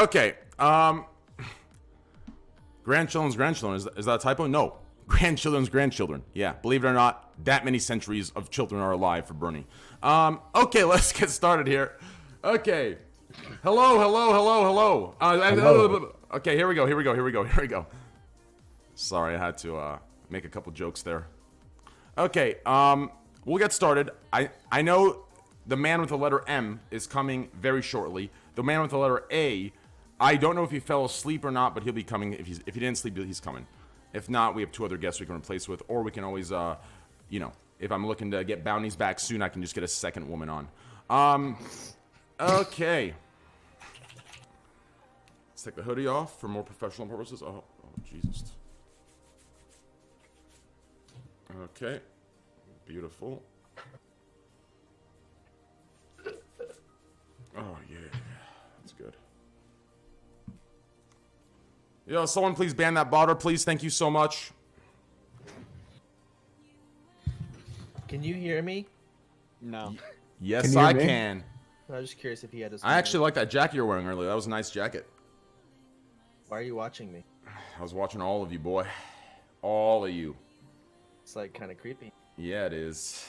Okay. Grandchildren. Is that a typo? No. Grandchildren. Yeah. Believe it or not, that many centuries of children are alive for Bernie. Okay, let's get started here. Okay. Hello. Okay, here we go. Sorry, I had to make a couple jokes there. Okay, we'll get started. I know the man with the letter M is coming very shortly. The man with the letter A, I don't know if he fell asleep or not, but he'll be coming. If he didn't sleep, he's coming. If not, we have 2 other guests we can replace with, or we can always, if I'm looking to get bounties back soon, I can just get a second woman on. Okay. Let's take the hoodie off for more professional purposes. Oh, Jesus. Okay. Beautiful. Oh, yeah. That's good. Yo, someone please ban that botter, please. Thank you so much. Can you hear me? No. Yes, I can. I was just curious if he had his. I actually like that jacket you're wearing earlier. That was a nice jacket. Why are you watching me? I was watching all of you, boy. All of you. It's like kind of creepy. Yeah, it is.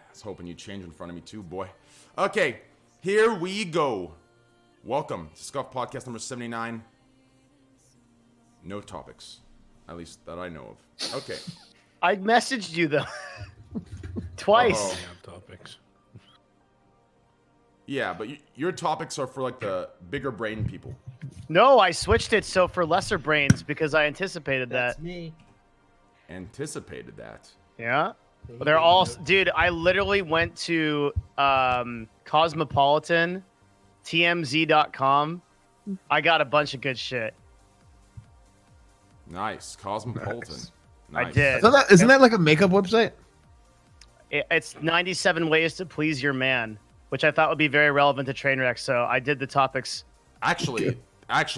I was hoping you'd change in front of me too, boy. Okay, here we go. Welcome to Scuff Podcast number 79. No topics. At least that I know of. Okay. I messaged you, though. Twice. Uh-oh. Topics. Yeah, but your topics are for like the bigger brain people. No, I switched it so for lesser brains because I anticipated That's that. me. Anticipated that. Yeah. But they're all, dude, I literally went to Cosmopolitan, TMZ.com. I got a bunch of good shit. Nice. Cosmopolitan. I Nice. did. Isn't that like a makeup website? It's 97 ways to please your man, which I thought would be very relevant to Trainwreck. So I did the topics. Actually,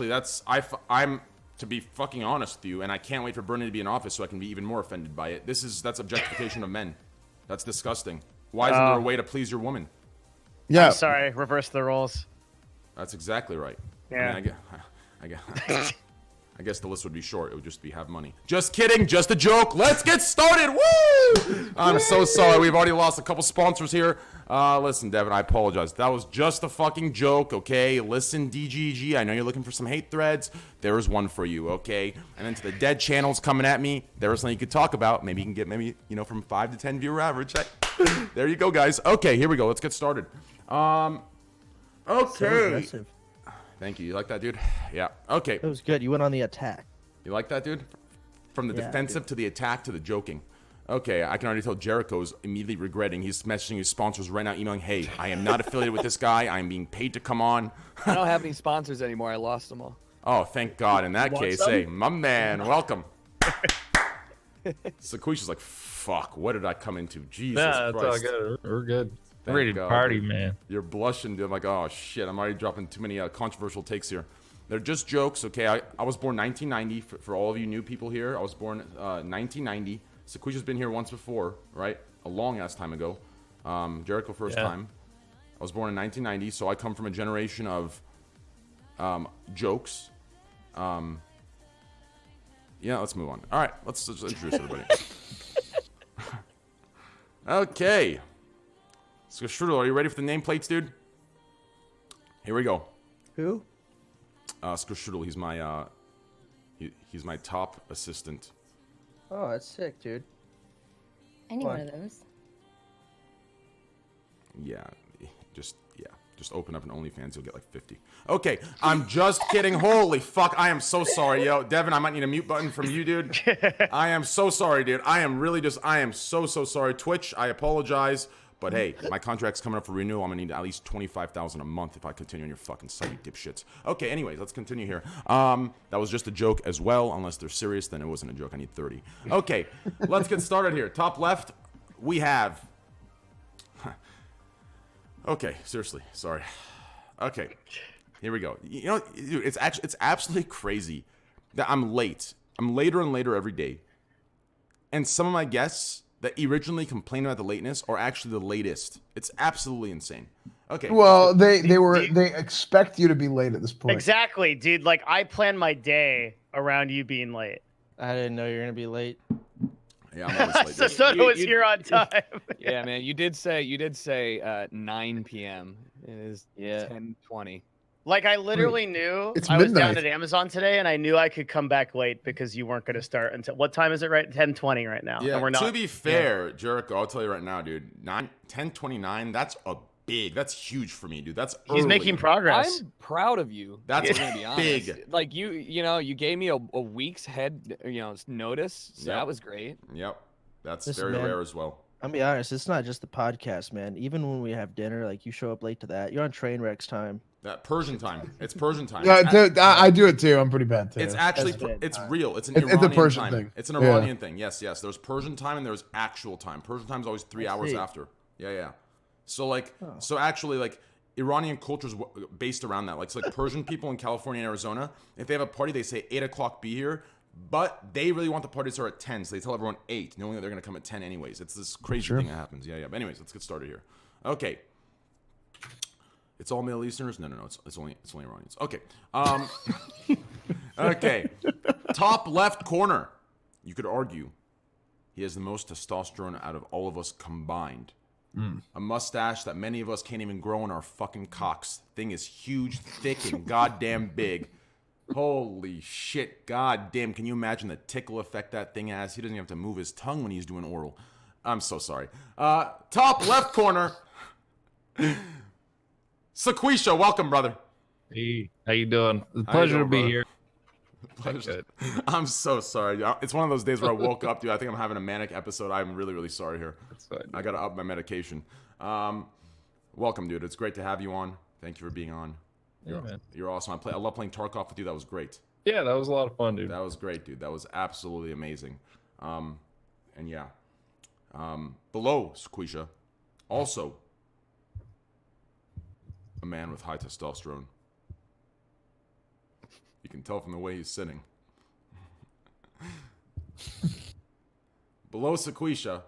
that's I'm to be fucking honest with you, and I can't wait for Bernie to be in office so I can be even more offended by it. That's objectification of men. That's disgusting. Why isn't there a way to please your woman? Yeah. I'm sorry, reverse the roles. That's exactly right. Yeah. I guess the list would be short. It would just be have money. Just kidding. Just a joke. Let's get started. Woo! I'm so sorry. We've already lost a couple sponsors here. Listen, Devin, I apologize. That was just a fucking joke, okay? Listen, DGG, I know you're looking for some hate threads. There is one for you, okay? And then to the dead channels coming at me, there is something you could talk about. Maybe you can get, from 5 to 10 viewer average. There you go, guys. Okay, here we go. Let's get started. Okay. So aggressive. Thank you. You like that, dude? Yeah. Okay. That was good. You went on the attack. You like that, dude? From the defensive to the attack to the joking. Okay, I can already tell Jericho's immediately regretting. He's messaging his sponsors right now, emailing, hey, I am not affiliated with this guy. I am being paid to come on. I don't have any sponsors anymore. I lost them all. Oh, thank God. In that case, hey, my man, welcome. Sakuisha's like, fuck, what did I come into? Jesus Nah, it's all Christ. good. We're good. Thank Ready to God, party, dude. man. You're blushing, dude. I'm like, oh, shit, I'm already dropping too many controversial takes here. They're just jokes, okay? I was born 1990. For all of you new people here, I was born 1990. Sakuisha's been here once before, right? A long-ass time ago. Jericho first time. I was born in 1990, so I come from a generation of jokes. Yeah, let's move on. All right, let's introduce everybody. Okay. So, Strudel, are you ready for the nameplates, dude? Here we go. Who? Strudel, he's my top assistant. Oh, that's sick, dude. I need What? one of those. Just open up an OnlyFans, you'll get like 50. Okay, I'm just kidding. Holy fuck, I am so sorry, yo. Devin, I might need a mute button from you, dude. I am so sorry, dude. I am so sorry. Twitch, I apologize. But hey, my contract's coming up for renewal. I'm gonna need at least $25,000 a month if I continue on your fucking site, you dipshits. Okay, anyways, let's continue here. That was just a joke as well. Unless they're serious, then it wasn't a joke. I need 30. Okay, let's get started here. Top left, we have. Okay, seriously, sorry. Okay, here we go. You know, dude, it's absolutely crazy that I'm late. I'm later and later every day, and some of my guests that originally complained about the lateness are actually the latest. It's absolutely insane. Okay. Well, they expect you to be late at this point. Exactly, dude. Like I plan my day around you being late. I didn't know you were gonna be late. Yeah, I'm always late. So dude. Soda was here on time. Yeah, man. You did say 9 p.m. It is 10:20. Like I literally knew It's I was down midnight. at Amazon today, and I knew I could come back late because you weren't going to start until what time is it? Right, 10:20 right now. Yeah. and we're not. To be fair, Jericho, I'll tell you right now, dude. 10:29. That's huge for me, dude. That's He's early. making progress. I'm proud of you. That's I'm gonna be honest. big. Like you gave me a week's head, notice. So Yep. that was great. Yep. That's Listen, very man. rare as well. I'll be honest, it's not just the podcast, man. Even when we have dinner, like you show up late to that, you're on train wrecks time. That Persian time. It's Persian time. Yeah, It's I do it too. I'm pretty bad too. It's actually, That's bad it's time. real. It's an It's a Iranian Persian time. thing. It's an Yeah. Iranian thing. Yes, yes. There's Persian time and there's actual time. Persian time is always 3 I hours see. after. Yeah, yeah. So like, Oh. so actually like Iranian culture is based around that. Like, it's like Persian people in California and Arizona, if they have a party, they say 8 o'clock be here, but they really want the party to start at 10, so they tell everyone 8, knowing that they're going to come at 10 anyways. It's this crazy thing that happens. Yeah, yeah. But anyways, let's get started here. Okay. It's all Middle Easterners? No. It's only Iranians. Okay. Okay. Top left corner. You could argue he has the most testosterone out of all of us combined. A mustache that many of us can't even grow in our fucking cocks. Thing is huge, thick, and goddamn big. Holy shit. Goddamn. Can you imagine the tickle effect that thing has? He doesn't even have to move his tongue when he's doing oral. I'm so sorry. Top left corner. Sequisha, welcome, brother. Hey, how you doing? It's a How you pleasure doing, to be brother? here. Pleasure. I'm so sorry. It's one of those days where I woke up, dude. I think I'm having a manic episode. I'm really, really sorry here. That's fine. I gotta up my medication. Welcome, dude. It's great to have you on. Thank you for being on. Yeah, man. You're awesome. I love playing Tarkov with you. That was great. Yeah, that was a lot of fun, dude. That was great, dude. That was absolutely amazing. And yeah. Below Sequisha, also a man with high testosterone. You can tell from the way he's sitting. Below Sequisha,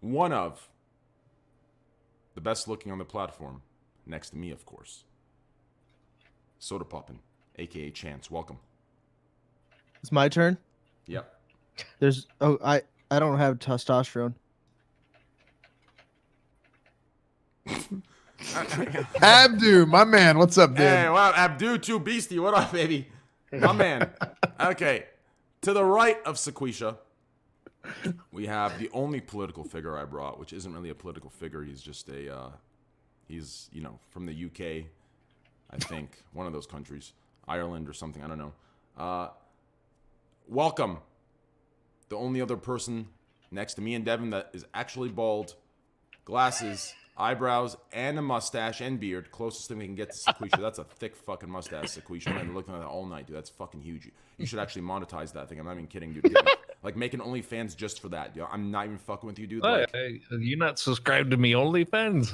one of the best looking on the platform, next to me, of course. Sodapoppin, aka Chance. Welcome. It's my turn. Yep. I don't have testosterone. Abdu, my man, what's up, dude? Hey, wow, Abdu 2 Beastie, what up, baby? My man. Okay, to the right of Sequisha, we have the only political figure I brought, which isn't really a political figure. He's just he's, from the UK, I think. One of those countries. Ireland or something, I don't know. Welcome. The only other person next to me and Devin that is actually bald, glasses, eyebrows, and a mustache and beard. Closest thing we can get to Sequisha. That's a thick fucking mustache, Sequisha. I've been looking at that all night, dude. That's fucking huge. You should actually monetize that thing. I'm not even kidding, dude. Like, making OnlyFans just for that. I'm not even fucking with you, dude. Like, Hey, you not subscribed to me OnlyFans?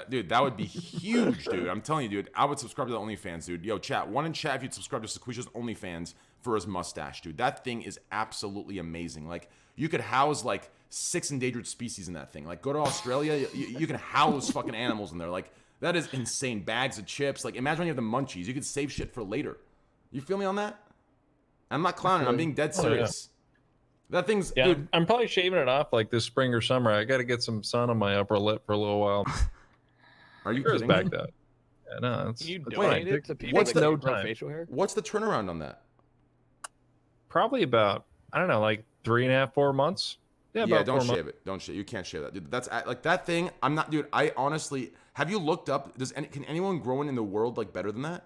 dude, that would be huge, dude. I'm telling you, dude. I would subscribe to the OnlyFans, dude. Yo, chat. One in chat if you'd subscribe to Sequisha's OnlyFans for his mustache, dude. That thing is absolutely amazing. Like, you could house, like, 6 endangered species in that thing. Like, go to Australia, you can house fucking animals in there. Like, that is insane. Bags of chips. Like, imagine when you have the munchies. You could save shit for later. You feel me on that? I'm not clowning. I'm being dead serious. That thing's, Yeah, dude. I'm probably shaving it off like this spring or summer. I got to get some sun on my upper lip for a little while. Are you Yours kidding back me? out. Yeah, no, it's You it's donate fine. it to people what's that the- don't grow time? facial hair? What's the turnaround on that? Probably about, I don't know, like 3.5, 4 months. Yeah, Yeah, about don't 4 months. shave it. Don't shave. You can't shave that, dude. That's like that thing. I'm not, dude. I honestly, have you looked up? Can anyone growing in the world like better than that?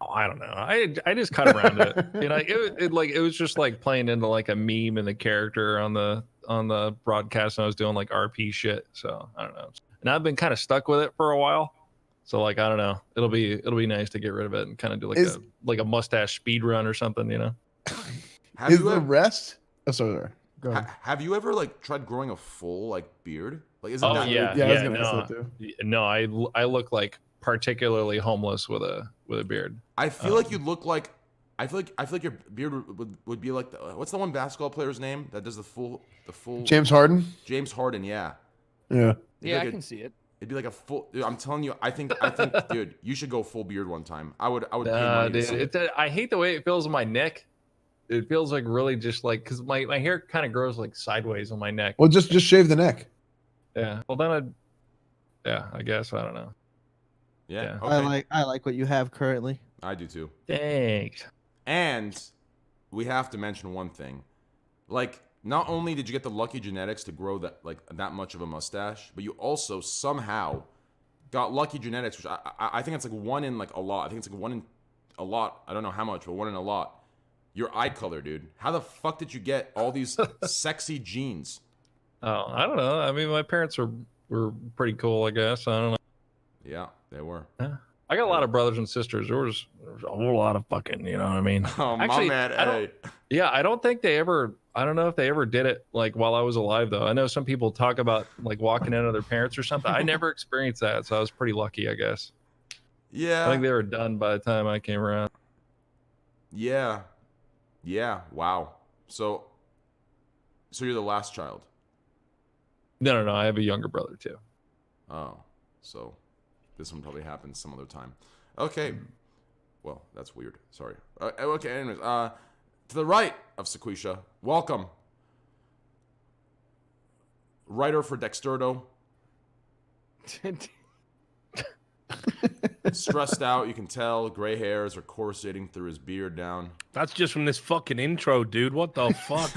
Oh, I don't know. I just cut around it. It was just like playing into like a meme and the character on the broadcast, and I was doing like RP shit. So I don't know. And I've been kind of stuck with it for a while. So like I don't know. It'll be nice to get rid of it and kind of do like a mustache speed run or something. Have Is you the ever, rest? Oh, sorry. Go ahead. have you ever like tried growing a full like beard? Like, isn't Oh that yeah, Yeah, I was yeah. gonna ask No, that too. no. I look like particularly homeless with a beard. I feel like you look like. I feel like your beard would be like what's the one basketball player's name that does the full James Harden. James Harden, yeah. Yeah. Yeah, like I a- can see it. It'd be like a full. Dude, I'm telling you, I think, dude, you should go full beard one time. I would pay money to Dude, see it. I hate the way it feels on my neck. It feels like really just like because my hair kind of grows like sideways on my neck. Well, just shave the neck. Yeah. Well, then I guess I don't know. Yeah. Yeah. Okay. I like what you have currently. I do too. Thanks. And we have to mention one thing. Like, not only did you get the lucky genetics to grow that much of a mustache, but you also somehow got lucky genetics, which I think it's like one in like a lot. I think it's like one in a lot. I don't know how much, but one in a lot. Your eye color, dude. How the fuck did you get all these sexy genes? Oh, I don't know. I mean, my parents were pretty cool, I guess. I don't know. Yeah, they were. Yeah. I got a lot of brothers and sisters. There was a whole lot of fucking, you know what I mean? Oh, Actually, my man. Hey. Yeah, I don't know if they ever did it like while I was alive though. I know some people talk about like walking in on their parents or something. I never experienced that, so I was pretty lucky, I guess. Yeah. I think they were done by the time I came around. Yeah. Yeah. Wow. So you're the last child. No. I have a younger brother too. Oh. So this one probably happens some other time. Okay. Well, that's weird. Sorry. Okay. Anyways, to the right of Sequisha, welcome. Writer for Dexterdo. Stressed out, you can tell. Gray hairs are coruscating through his beard down. That's just from this fucking intro, dude. What the fuck?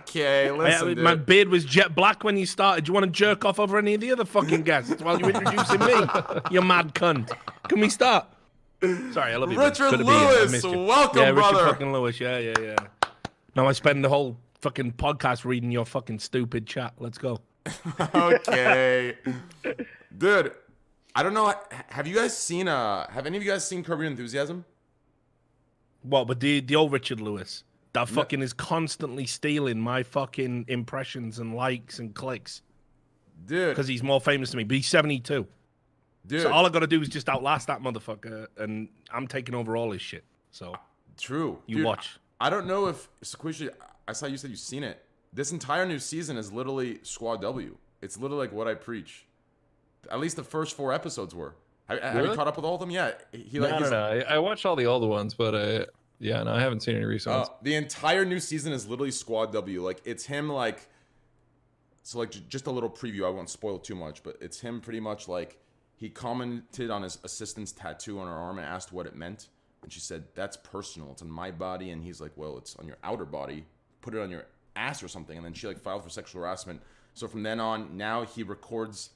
Okay, listen, dude. My beard was jet black when you started. Do you want to jerk off over any of the other fucking guests while you're introducing me? You mad cunt. Can we start? Sorry, I love you. Richard Good to be here. I Lewis, missed you. welcome, yeah, brother. Richard fucking Lewis. Yeah. Now I spend the whole fucking podcast reading your fucking stupid chat. Let's go. Okay. Dude, I don't know. Have you guys seen, have any of you guys seen Curb Your Enthusiasm? What, but the old Richard Lewis? That fucking is constantly stealing my fucking impressions and likes and clicks. Dude. Because he's more famous than me, but he's 72. Dude. So all I gotta do is just outlast that motherfucker, and I'm taking over all his shit. So True. you Dude, watch. I don't know if Squishy. I saw you said you've seen it. This entire new season is literally Squad W. It's literally like what I preach. At least the first 4 episodes were. Have you caught up with all of them? Yeah. No. I watched all the older ones, but I haven't seen any recent ones. The entire new season is literally Squad W. Like, it's him, like... So, like, just a little preview. I won't spoil too much, but it's him pretty much, like... He commented on his assistant's tattoo on her arm and asked what it meant. And she said, that's personal. It's on my body. And he's like, well, it's on your outer body. Put it on your ass or something. And then she, like, filed for sexual harassment. So from then on, now he records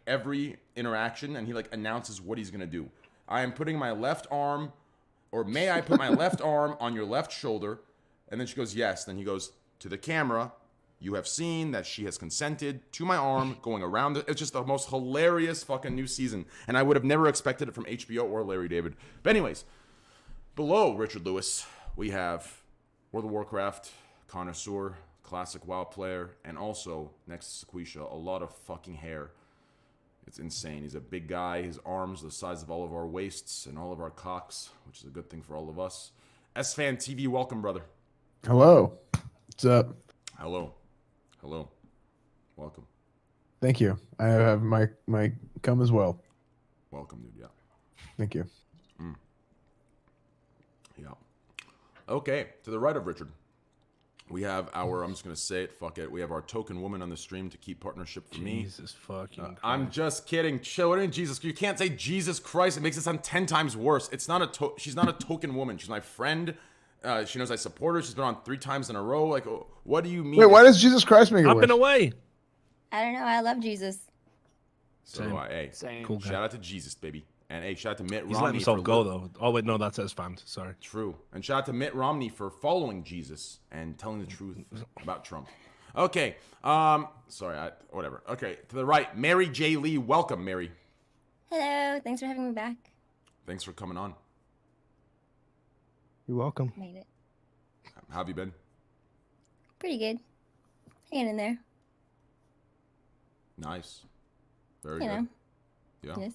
every interaction and he, like, announces what he's going to do. I am putting my left arm... Or may I put my left arm on your left shoulder? And then she goes, yes. Then he goes, to the camera, you have seen that she has consented to my arm going around. It's just the most hilarious fucking new season. And I would have never expected it from HBO or Larry David. But anyways, below Richard Lewis, we have World of Warcraft, connoisseur, classic WoW player, and also, next to Sequisha, a lot of fucking hair. It's insane. He's a big guy. His arms are the size of all of our waists and all of our cocks, which is a good thing for all of us. Esfandtv, welcome, brother. Hello. What's up? Hello. Welcome. Thank you. I have my cum as well. Welcome, dude. Yeah. Thank you. Yeah. Okay. To the right of Richard, we have our, I'm just going to say it, fuck it. We have our token woman on the stream to keep partnership for me. Jesus fucking Christ. I'm just kidding. Chill. What do you mean, Jesus? You can't say Jesus Christ. It makes it sound 10 times worse. It's not she's not a token woman. She's my friend. She knows I support her. She's been on 3 times in a row. Like, what do you mean? Wait, why does Jesus Christ make it I've worse? been away. I don't know. I love Jesus. So do I. Hey, Same. Cool guy. shout out to Jesus, baby. And hey, shout out to Mitt Romney. He's letting himself for go, though. Oh, wait, no, that's Esfand. Sorry. True. And shout out to Mitt Romney for following Jesus and telling the truth about Trump. Okay. Sorry, whatever. Okay, to the right, Mary J. Lee. Welcome, Mary. Hello. Thanks for having me back. Thanks for coming on. You're welcome. Made it. How have you been? Pretty good. Hanging in there. Nice. Very You good. know. Yeah. Yes.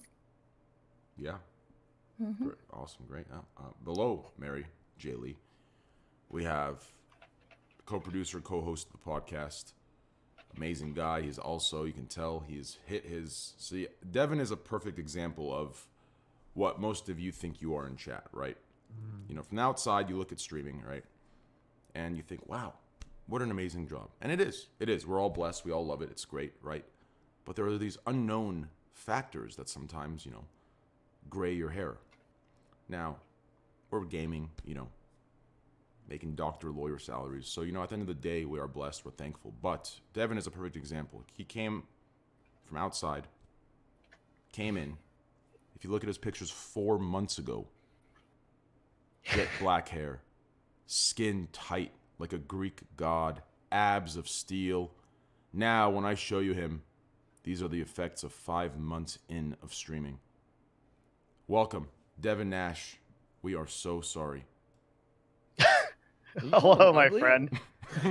Yeah. Mm-hmm. Great. Awesome. Great. Below Mary J. Lee, we have co-producer, co-host of the podcast, Amazing guy. He's also, you can tell, he's hit his... See, Devin is a perfect example of what most of you think you are in chat, right? You know, from the outside, you look at streaming, right? And you think, wow, what an amazing job. And it is. It is. We're all blessed. We all love it. It's great, right? But there are these unknown factors that sometimes, you know, gray your hair. Now, we're gaming, you know, making doctor, lawyer salaries. So, you know, at the end of the day, we are blessed. We're thankful. But Devin is a perfect example. He came from outside, came in. If you look at his pictures 4 months ago, jet black hair, skin tight like a Greek god, abs of steel. Now, when I show you him, these are the effects of 5 months in of streaming. Welcome, Devin Nash. We are so sorry. Hello, my friend. We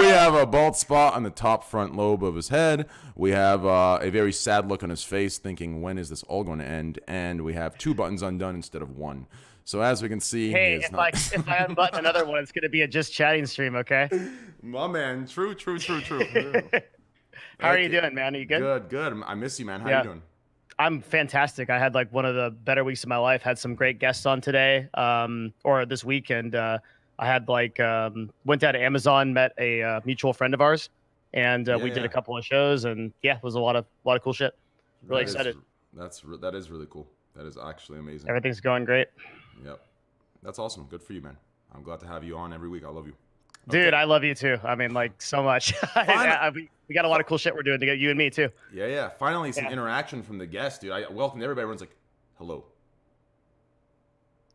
have a bald spot on the top front lobe of his head. We have a very sad look on his face, thinking, when is this all going to end? And we have 2 buttons undone instead of 1. So as we can see, Hey, he is if I unbutton another one, it's going to be a just chatting stream, okay? My man, true. How are you doing, man? Are you good? Good. I miss you, man. How Yeah. you doing? I'm fantastic. I had like one of the better weeks of my life. Had some great guests on today, or this week, and I had like went down to Amazon, met a mutual friend of ours, and we did a couple of shows, and yeah, it was a lot of cool shit. Really excited. That is really cool. That is actually amazing. Everything's going great. Yep. That's awesome. Good for you, man. I'm glad to have you on every week. I love you. Dude, I love you too. I mean, like, so much. We got a lot of cool shit we're doing together, you and me too. Yeah. Finally, some interaction from the guests, dude. I welcome everybody. Everyone's like, hello.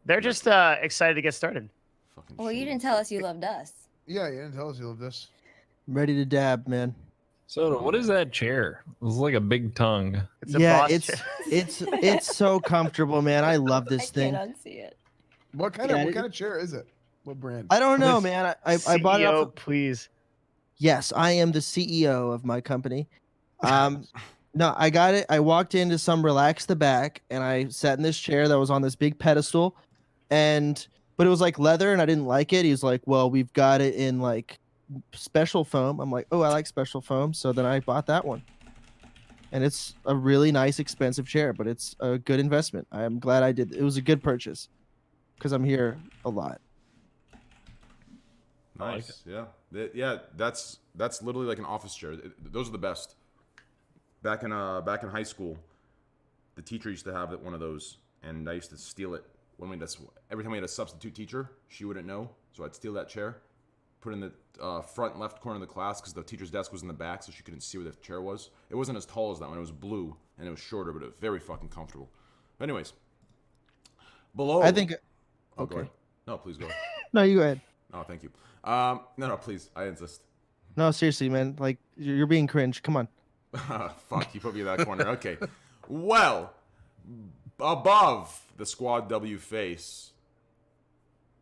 They're just excited to get started. Fucking Well, you shit. didn't tell us you loved us. Yeah, you didn't tell us you loved this. I'm ready to dab, man. So what is that chair? It's like a big tongue. It's a Yeah, boss it's chair. it's so comfortable, man. I love I this thing. can't unsee it. What kind of chair is it? What brand? I don't know, man. I bought it CEO, off of, please. Yes, I am the CEO of my company. No, I got it. I walked into some Relax the Back, and I sat in this chair that was on this big pedestal, but it was like leather, and I didn't like it. He was like, "Well, we've got it in like special foam." I'm like, "Oh, I like special foam," so then I bought that one. And it's a really nice, expensive chair, but it's a good investment. I am glad I did. It was a good purchase because I'm here a lot. Nice. Yeah. That's literally like an office chair. Those are the best. Back in high school, the teacher used to have one of those, and I used to steal it every time we had a substitute teacher. She wouldn't know, so I'd steal that chair, put it in the front left corner of the class because the teacher's desk was in the back, so she couldn't see where the chair was. It wasn't as tall as that one. It was blue and it was shorter, but it was very fucking comfortable. But anyways, below. I think. Oh, go Okay. ahead. No, please go. No, you go ahead. Oh, thank you. No, please. I insist. No, seriously, man. Like you're being cringe. Come on. Fuck, you put me in that corner. Okay. Well, above the Squad W face,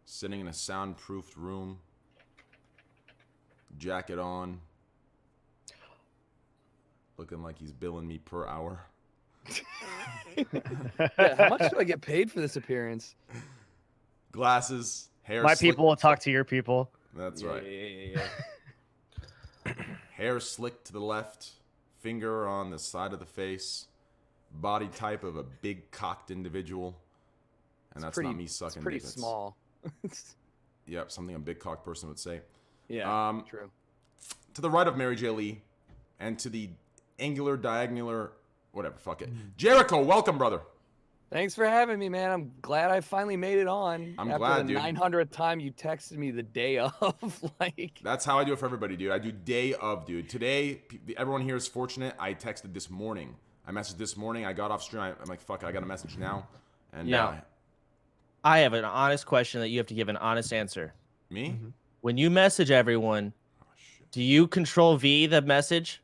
sitting in a soundproofed room, jacket on, looking like he's billing me per hour. Yeah, how much do I get paid for this appearance? Glasses, hair. My slick- people will talk to your people. That's Yeah, right. yeah. Hair slicked to the left, finger on the side of the face, body type of a big cocked individual. And that's not me sucking It's pretty dick. That's- small. Yep, something a big cocked person would say. Yeah, true. To the right of Mary J. Lee, and to the angular, diagonal, whatever, fuck it. Jericho, welcome, brother. Thanks for having me, man. I'm glad I finally made it on. I'm after glad, the dude. 900th time you texted me the day of, like. That's how I do it for everybody, dude. I do day of, dude. Today, everyone here is fortunate. I texted this morning. I messaged this morning. I got off stream. I'm like, fuck, I got a message now. And Yeah. I have an honest question that you have to give an honest answer. Me? When you message everyone, do you control V the message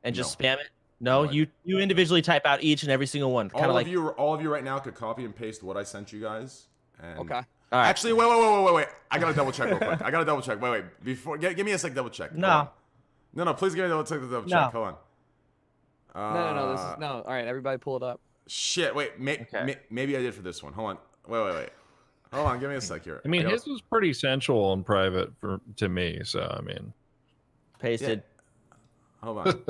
and just No. spam it? No, No, you individually type out each and every single one. Kind of like all of you right now could copy and paste what I sent you guys. And Okay. all right. Actually, wait. I gotta double check real quick. I gotta double check. Wait. Before, give me a sec. Double check. No. No. Please give me a double No. check. Hold on. No. This is no. All right, everybody, pull it up. Shit. Wait. Okay. Maybe I did for this one. Hold on. Wait. Hold on. Give me a sec here. I mean, gotta- his was pretty sensual and private to me. So I mean, Pasted. Hold on.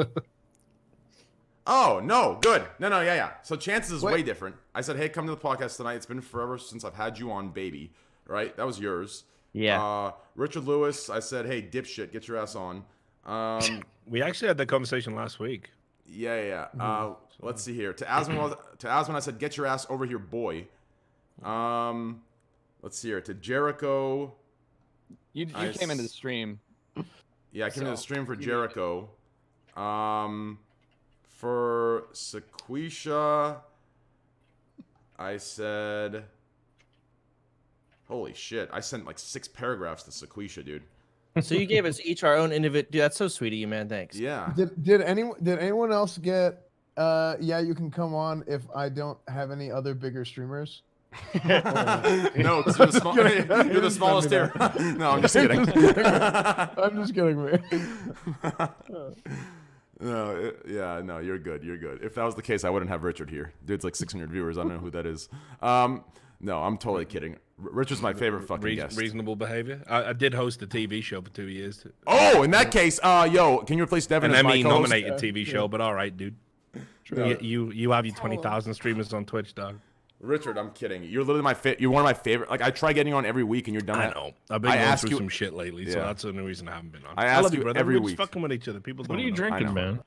Oh, no. Good. No. Yeah. So chances is way different. I said, hey, come to the podcast tonight. It's been forever since I've had you on, baby. Right? That was yours. Yeah. Richard Lewis, I said, hey, dipshit, get your ass on. We actually had that conversation last week. Yeah. Let's see here. To Asman, I said, get your ass over here, boy. Let's see here. To Jericho. You came into the stream. Yeah, I came into the stream for Jericho. For Sequisha, I said, holy shit, I sent like 6 paragraphs to Sequisha, dude. So you gave us each our own individual. Dude, that's so sweet of you, man. Thanks. Yeah. Did anyone else get? Yeah, you can come on if I don't have any other bigger streamers. No, because you're the smallest here. No, I'm just kidding. I'm just kidding, man. No, you're good. You're good. If that was the case, I wouldn't have Richard here. Dude's like 600 viewers. I don't know who that is. No, I'm totally kidding. Richard's my favorite fucking guest. Reasonable behavior. I did host a TV show for 2 years. Oh, in that case, yo, can you replace Devin as my co-host? nominated TV show, but all right, dude. You have your 20,000 streamers on Twitch, dog. Richard, I'm kidding. You're literally you're one of my favorite. Like, I try getting on every week, and you're done. I know. I've been going through some shit lately, so that's the only reason I haven't been on. I love you brother. every We're week. just fucking with each other. People What are you drinking, man?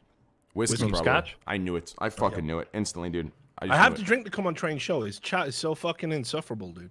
Whiskey, Some probably. scotch? I knew it. I fucking knew it instantly, dude. I have to drink to come on Train Show. His chat is so fucking insufferable, dude.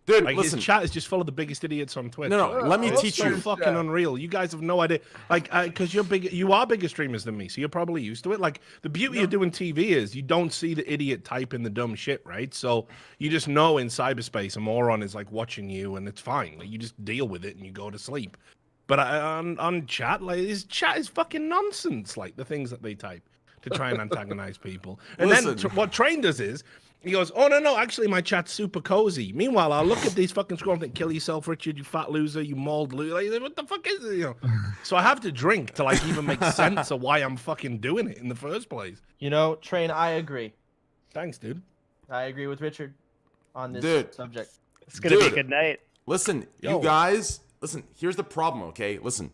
Dude, like, listen. His chat is just full of the biggest idiots on Twitch. No, let me teach you. It's so fucking unreal. You guys have no idea. Like, because you are bigger streamers than me, so you're probably used to it. Like, the beauty of doing TV is you don't see the idiot typing the dumb shit, right? So you just know in cyberspace a moron is like watching you, and it's fine. Like, you just deal with it and you go to sleep. But on chat, like, his chat is fucking nonsense. Like the things that they type to try and antagonize people. And then what Train does is, he goes, oh, no, actually, my chat's super cozy. Meanwhile, I'll look at these fucking scroll and think, kill yourself, Richard, you fat loser, you mauled loser. Like, what the fuck is it? You know? So I have to drink to, like, even make sense of why I'm fucking doing it in the first place. You know, Train, I agree. Thanks, dude. I agree with Richard on this subject. It's going to be a good night. Listen, you guys, listen, here's the problem, okay? Listen,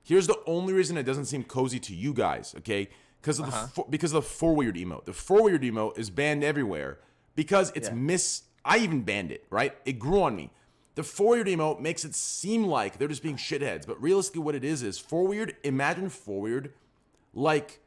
here's the only reason it doesn't seem cozy to you guys, okay? Because of the 4-weird emote. The 4-weird emote is banned everywhere because it's I even banned it, right? It grew on me. The 4-weird emote makes it seem like they're just being shitheads, but realistically what it is 4-weird, imagine 4-weird like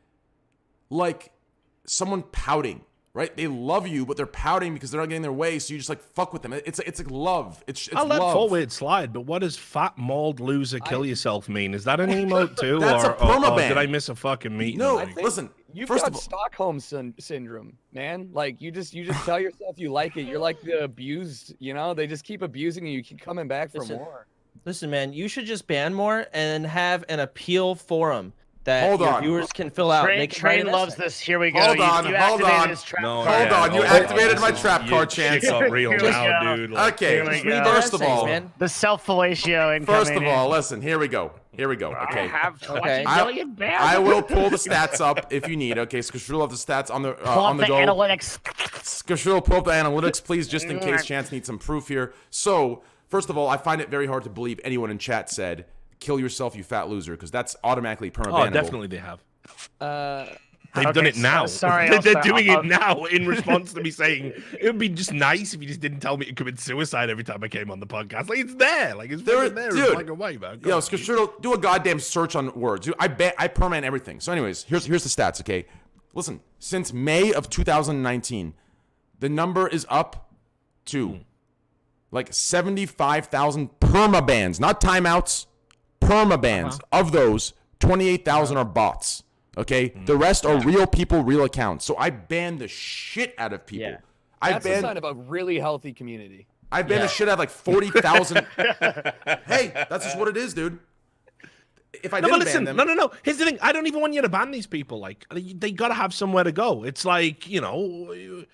someone pouting, right? They love you, but they're pouting because they're not getting their way, so you just like fuck with them. It's like love. It's I'll let love. 4-weird slide, but what does fat mauled loser kill yourself mean? Is that an emote too? That's a permaban. Or did I miss a fucking meeting? No, listen. You've first got of all, Stockholm syndrome, man. Like you just tell yourself you like it. You're like the abused, you know. They just keep abusing you. You keep coming back for more. Listen, man, you should just ban more and have an appeal forum that your viewers can fill out. Train loves this. Here we go. Hold on. His trap hold card. on. You activated my trap card, Chance. Shit got real now, dude. Like, okay. First of all, the self-fellatio incoming. First of all, listen. Here we go. Okay. I have 20 million bans. I will pull the stats up if you need. Okay, Skashul will have the stats on the go. Analytics. Skashul, pull up the analytics, please, just in case Chance needs some proof here. So, first of all, I find it very hard to believe anyone in chat said, "Kill yourself, you fat loser," because that's automatically perma-bannable. Oh, definitely they have. They've done it so- now. sorry, They're doing it now in response to me saying it would be just nice if you just didn't tell me to commit suicide every time I came on the podcast. Like it's there, like it's there, dude. in black and white, man. Yo, Skashul, do a goddamn search on words. Dude, I perma everything. So, anyways, here's the stats. Okay, listen. Since May of 2019, the number is up to like 75,000 perma bans, not timeouts. Perma bans. Of those, 28,000 are bots. Okay, the rest are real people, real accounts. So I banned the shit out of people. Yeah. That's a sign of a really healthy community. I banned the shit out of like 40,000. Hey, that's just what it is, dude. If I didn't ban them, no. Here's the thing: I don't even want you to ban these people. Like they gotta have somewhere to go. It's like what are you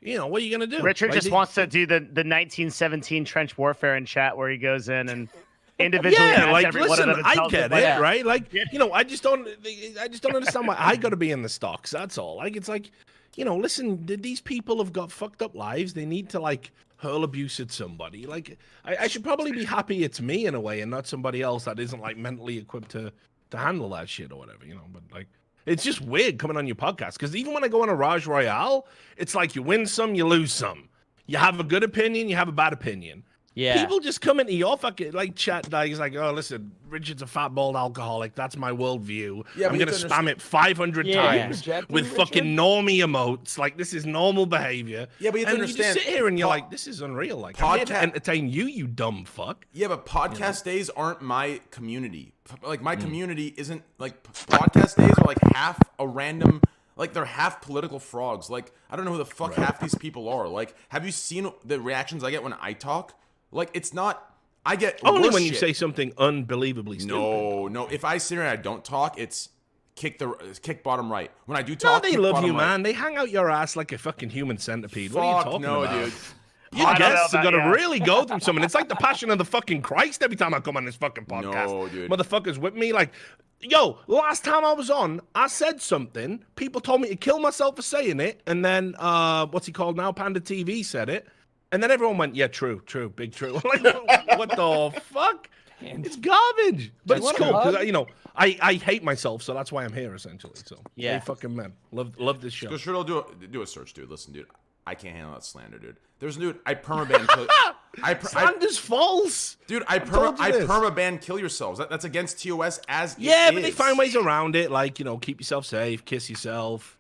gonna do? Richard like, just wants to do the 1917 trench warfare in chat where he goes in and individually like every one listen, of them I tells get them, it, right? Like I just don't understand why I got to be in the stocks. That's all. Like it's like you know, listen, these people have got fucked up lives. They need to like hurl abuse at somebody. Like, I should probably be happy it's me in a way and not somebody else that isn't like mentally equipped to handle that shit or whatever, you know. But like, it's just weird coming on your podcast because even when I go on a Raj Royale, it's like you win some, you lose some. You have a good opinion, you have a bad opinion. Yeah. People just come into your fucking like chat. Like, he's like, oh, listen, Richard's a fat bald alcoholic. That's my worldview. Yeah, I'm but you gonna have to spam it 500 Yeah. times Rejecting with Richard? fucking normie emotes. Like, this is normal behavior. Yeah, but you have to and understand, you just sit here and you're po- like, this is unreal. Like, I'm here to Podca- entertain you, you dumb fuck. Yeah, but podcast days aren't my community. Like, my Mm. community isn't, like, podcast days are, like, half a random, like, they're half political frogs. Like, I don't know who the fuck half these people are. Like, have you seen the reactions I get when I talk? Like, it's not, I get Only worse when you shit. say something unbelievably stupid. No. If I sit here and I don't talk, it's kick bottom right. When I do No, talk, they kick love bottom you, right. man. They hang out your ass like a fucking human centipede. What are you Fuck talking no, about? dude. You I don't know guests have about got to you. really go through something. It's like the passion of the fucking Christ every time I come on this fucking podcast. No, dude. Motherfuckers with me. Like, yo, last time I was on, I said something. People told me to kill myself for saying it. And then, what's he called now? Panda TV said it. And then everyone went, yeah, true, big true. Like, what the fuck? It's garbage. But Dude, it's what a cool because, hug. you know, I hate myself, so that's why I'm here, essentially. So, Yeah. hey, fucking man. Love this show. Go sure, do a search, dude. Listen, dude. I can't handle that slander, dude. There's a dude. I permaban. Slander's false. Dude, I told you this. permaban kill yourselves. That's against TOS as Yeah, it but they is. find ways around it. Like, you know, keep yourself safe, kiss yourself.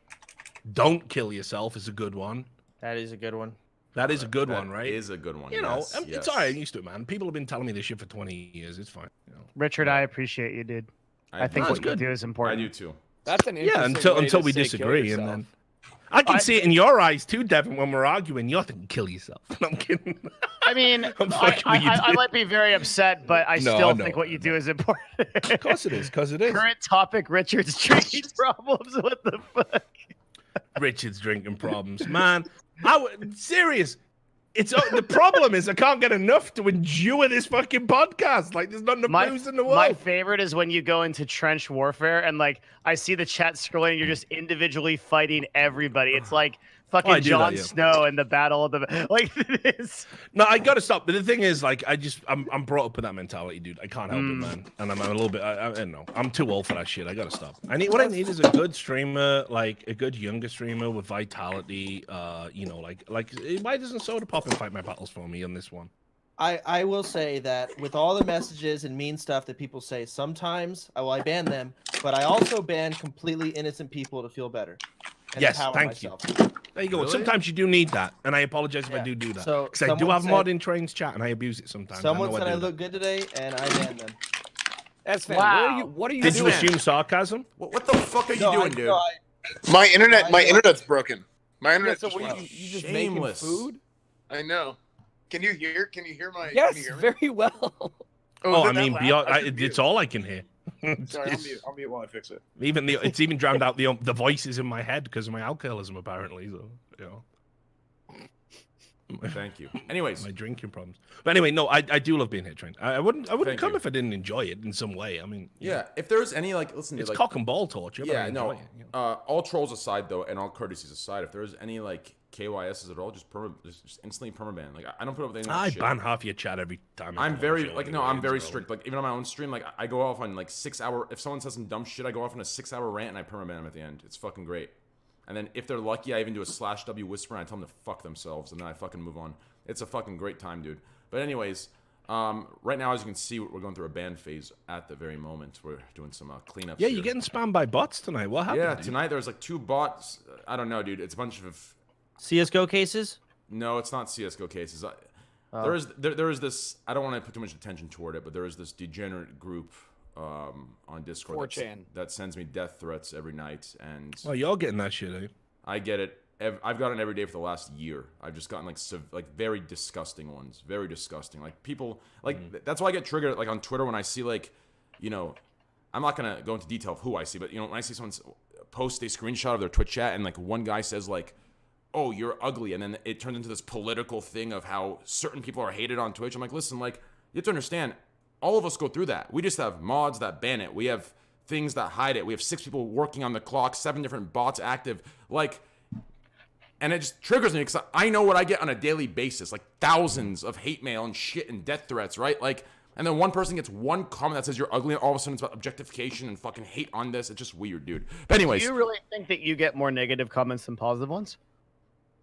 Don't kill yourself is a good one. That is a good one. That is a good That one, right? is a good one. You know, yes, it's yes. all right. I'm used to it, man. People have been telling me this shit for 20 years. It's fine. You know. Richard, I appreciate you, dude. I think No, what it's you good. do is I important. do too. That's an Yeah, interesting way until to we say kill disagree, and yourself. then I can see it in your eyes too, Devin. When we're arguing, you're thinking kill yourself. I'm kidding. I mean, I'm fucking with you, I dude. might be very upset, but I No, still no, think what you do is important. Of course it is, because it is. Current topic: Richard's drinking problems. What the fuck? Richard's drinking problems, man. Serious. It's the problem is I can't get enough to endure this fucking podcast. Like, there's not enough booze in the world. My favorite is when you go into trench warfare and like I see the chat scrolling, you're just individually fighting everybody. It's like fucking I do that, Jon yeah. Snow in the Battle of the like it is. No, I gotta stop. But the thing is, like, I'm brought up with that mentality, dude. I can't help it, man. And I'm a little bit. I don't know. I'm too old for that shit. I gotta stop. What I need is a good streamer, like a good younger streamer with vitality. You know, like why doesn't Sodapoppin fight my battles for me on this one? I will say that with all the messages and mean stuff that people say, sometimes I ban them, but I also ban completely innocent people to feel better. And Yes, empower thank you. myself. There you go. Really? Sometimes you do need that, and I apologize if I Yeah. do that. So, Because I do someone have said- mod in trains chat, and I abuse it sometimes. Someone I know said I do that. look good today, and I banned them. Esfand, Wow. what are you Did you doing? assume sarcasm? What the fuck are you No, doing, dude? My internet's broken. My Yeah, internet's so just what went are out. you just Shameless. making food? I know. Can you hear? Can you hear my? Yes, can you hear me? very well. Oh, I that mean, loud? beyond, I should it's mute. all I can hear. Sorry, I'll mute while I fix it. Even it's even drowned out the voices in my head because of my alcoholism, apparently. So, you know. Thank you. Anyways, My drinking problems. But anyway, no, I do love being here, Trent. I wouldn't Thank come you. if I didn't enjoy it in some way. I mean, you know, yeah. If there's any listen, dude, it's like, cock and ball torture. But I yeah, enjoy no. it, you know. All trolls aside, though, and all courtesies aside, if there's any KYSs at all, just instantly permaban. Like, I don't put up with any of that I shit. ban half your chat every time. I I'm come on very the show no, anyway, I'm very so- strict. Like, even on my own stream, like, I go off on 6 hour. If someone says some dumb shit, I go off on a 6 hour rant and I permaban them at the end. It's fucking great. And then if they're lucky, I even do a /W whisper and I tell them to fuck themselves, and then I fucking move on. It's a fucking great time, dude. But anyways, right now, as you can see, we're going through a ban phase at the very moment. We're doing some cleanups. Yeah, here. you're getting spammed by bots tonight. What happened? Yeah, dude? tonight there's 2 bots. I don't know, dude. It's a bunch of. CS:GO cases. No, it's not CS:GO cases. Oh. There is this. I don't want to put too much attention toward it, but there is this degenerate group on Discord 4chan. that sends me death threats every night, and Oh, you're getting that shit, eh? I get it. I've gotten it every day for the last year. I've just gotten very disgusting ones, very disgusting. Like people, that's why I get triggered. Like on Twitter when I see I'm not gonna go into detail of who I see, but when I see someone post a screenshot of their Twitch chat and one guy says "Oh, you're ugly," and then it turns into this political thing of how certain people are hated on Twitch. I'm like, listen, you have to understand, all of us go through that. We just have mods that ban it. We have things that hide it. We have 6 people working on the clock, 7 different bots active. And it just triggers me because I know what I get on a daily basis, like thousands of hate mail and shit and death threats, right? Like, and then one person gets one comment that says you're ugly, and all of a sudden it's about objectification and fucking hate on this. It's just weird, dude. But anyways. Do you really think that you get more negative comments than positive ones?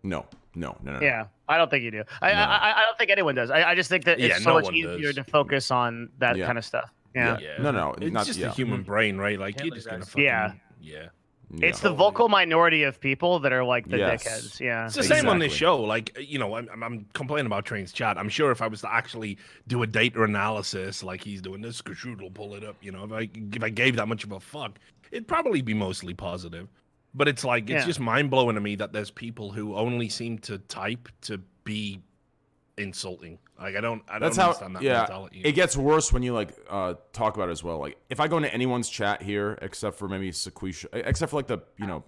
No. Yeah, I don't think you do. I don't think anyone does. I just think that it's so much easier to focus on that kind of stuff. Yeah. No. It's just the human brain, right? Like, you're just going to fucking... Yeah. It's the vocal minority of people that are like the dickheads. Yeah, it's the same on this show. Like, you know, I'm complaining about Train's chat. I'm sure if I was to actually do a data analysis like he's doing, this Skashud will pull it up. You know, if I gave that much of a fuck, it'd probably be mostly positive. But it's like it's just mind blowing to me that there's people who only seem to type to be insulting. Like, I don't understand that mentality. It gets worse when you like talk about it as well. Like, if I go into anyone's chat here, except for maybe Sequisha, except for like the, you know,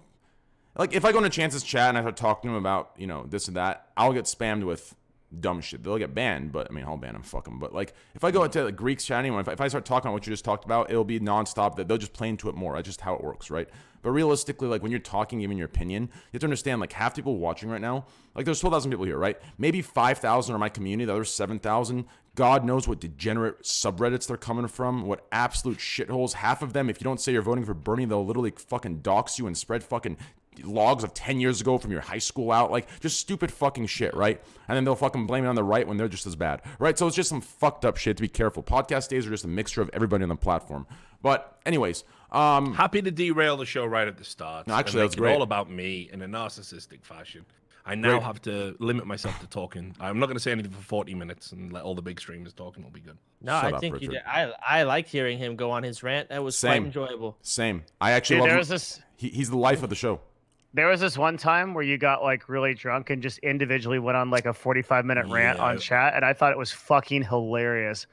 like if I go into Chance's chat and I start talking to him about, you know, this and that, I'll get spammed with dumb shit. They'll get banned, but I mean, I'll ban them, fuck them. But like, if I go into the Greeks chat, anyone, if I start talking about what you just talked about, it'll be nonstop. That they'll just play into it more. That's just how it works, right? But realistically, like when you're talking, giving your opinion, you have to understand, like half people watching right now, like there's 12,000 people here, right? Maybe 5,000 are my community, the other 7,000. God knows what degenerate subreddits they're coming from, what absolute shitholes. Half of them, if you don't say you're voting for Bernie, they'll literally fucking dox you and spread fucking logs of 10 years ago from your high school out, like just stupid fucking shit, right? And then they'll fucking blame it on the right when they're just as bad, right? So it's just some fucked up shit. To be careful. Podcast days are just a mixture of everybody on the platform. But anyways, happy to derail the show right at the start. No, actually, that's great. All about me in a narcissistic fashion. I now have to limit myself to talking. I'm not going to say anything for 40 minutes and let all the big streamers talk, and it'll be good. No, I think you did. I liked hearing him go on his rant. That was quite enjoyable. Same. I actually love him. He's the life of the show. There was this one time where you got like really drunk and just individually went on like a 45-minute rant on chat, and I thought it was fucking hilarious.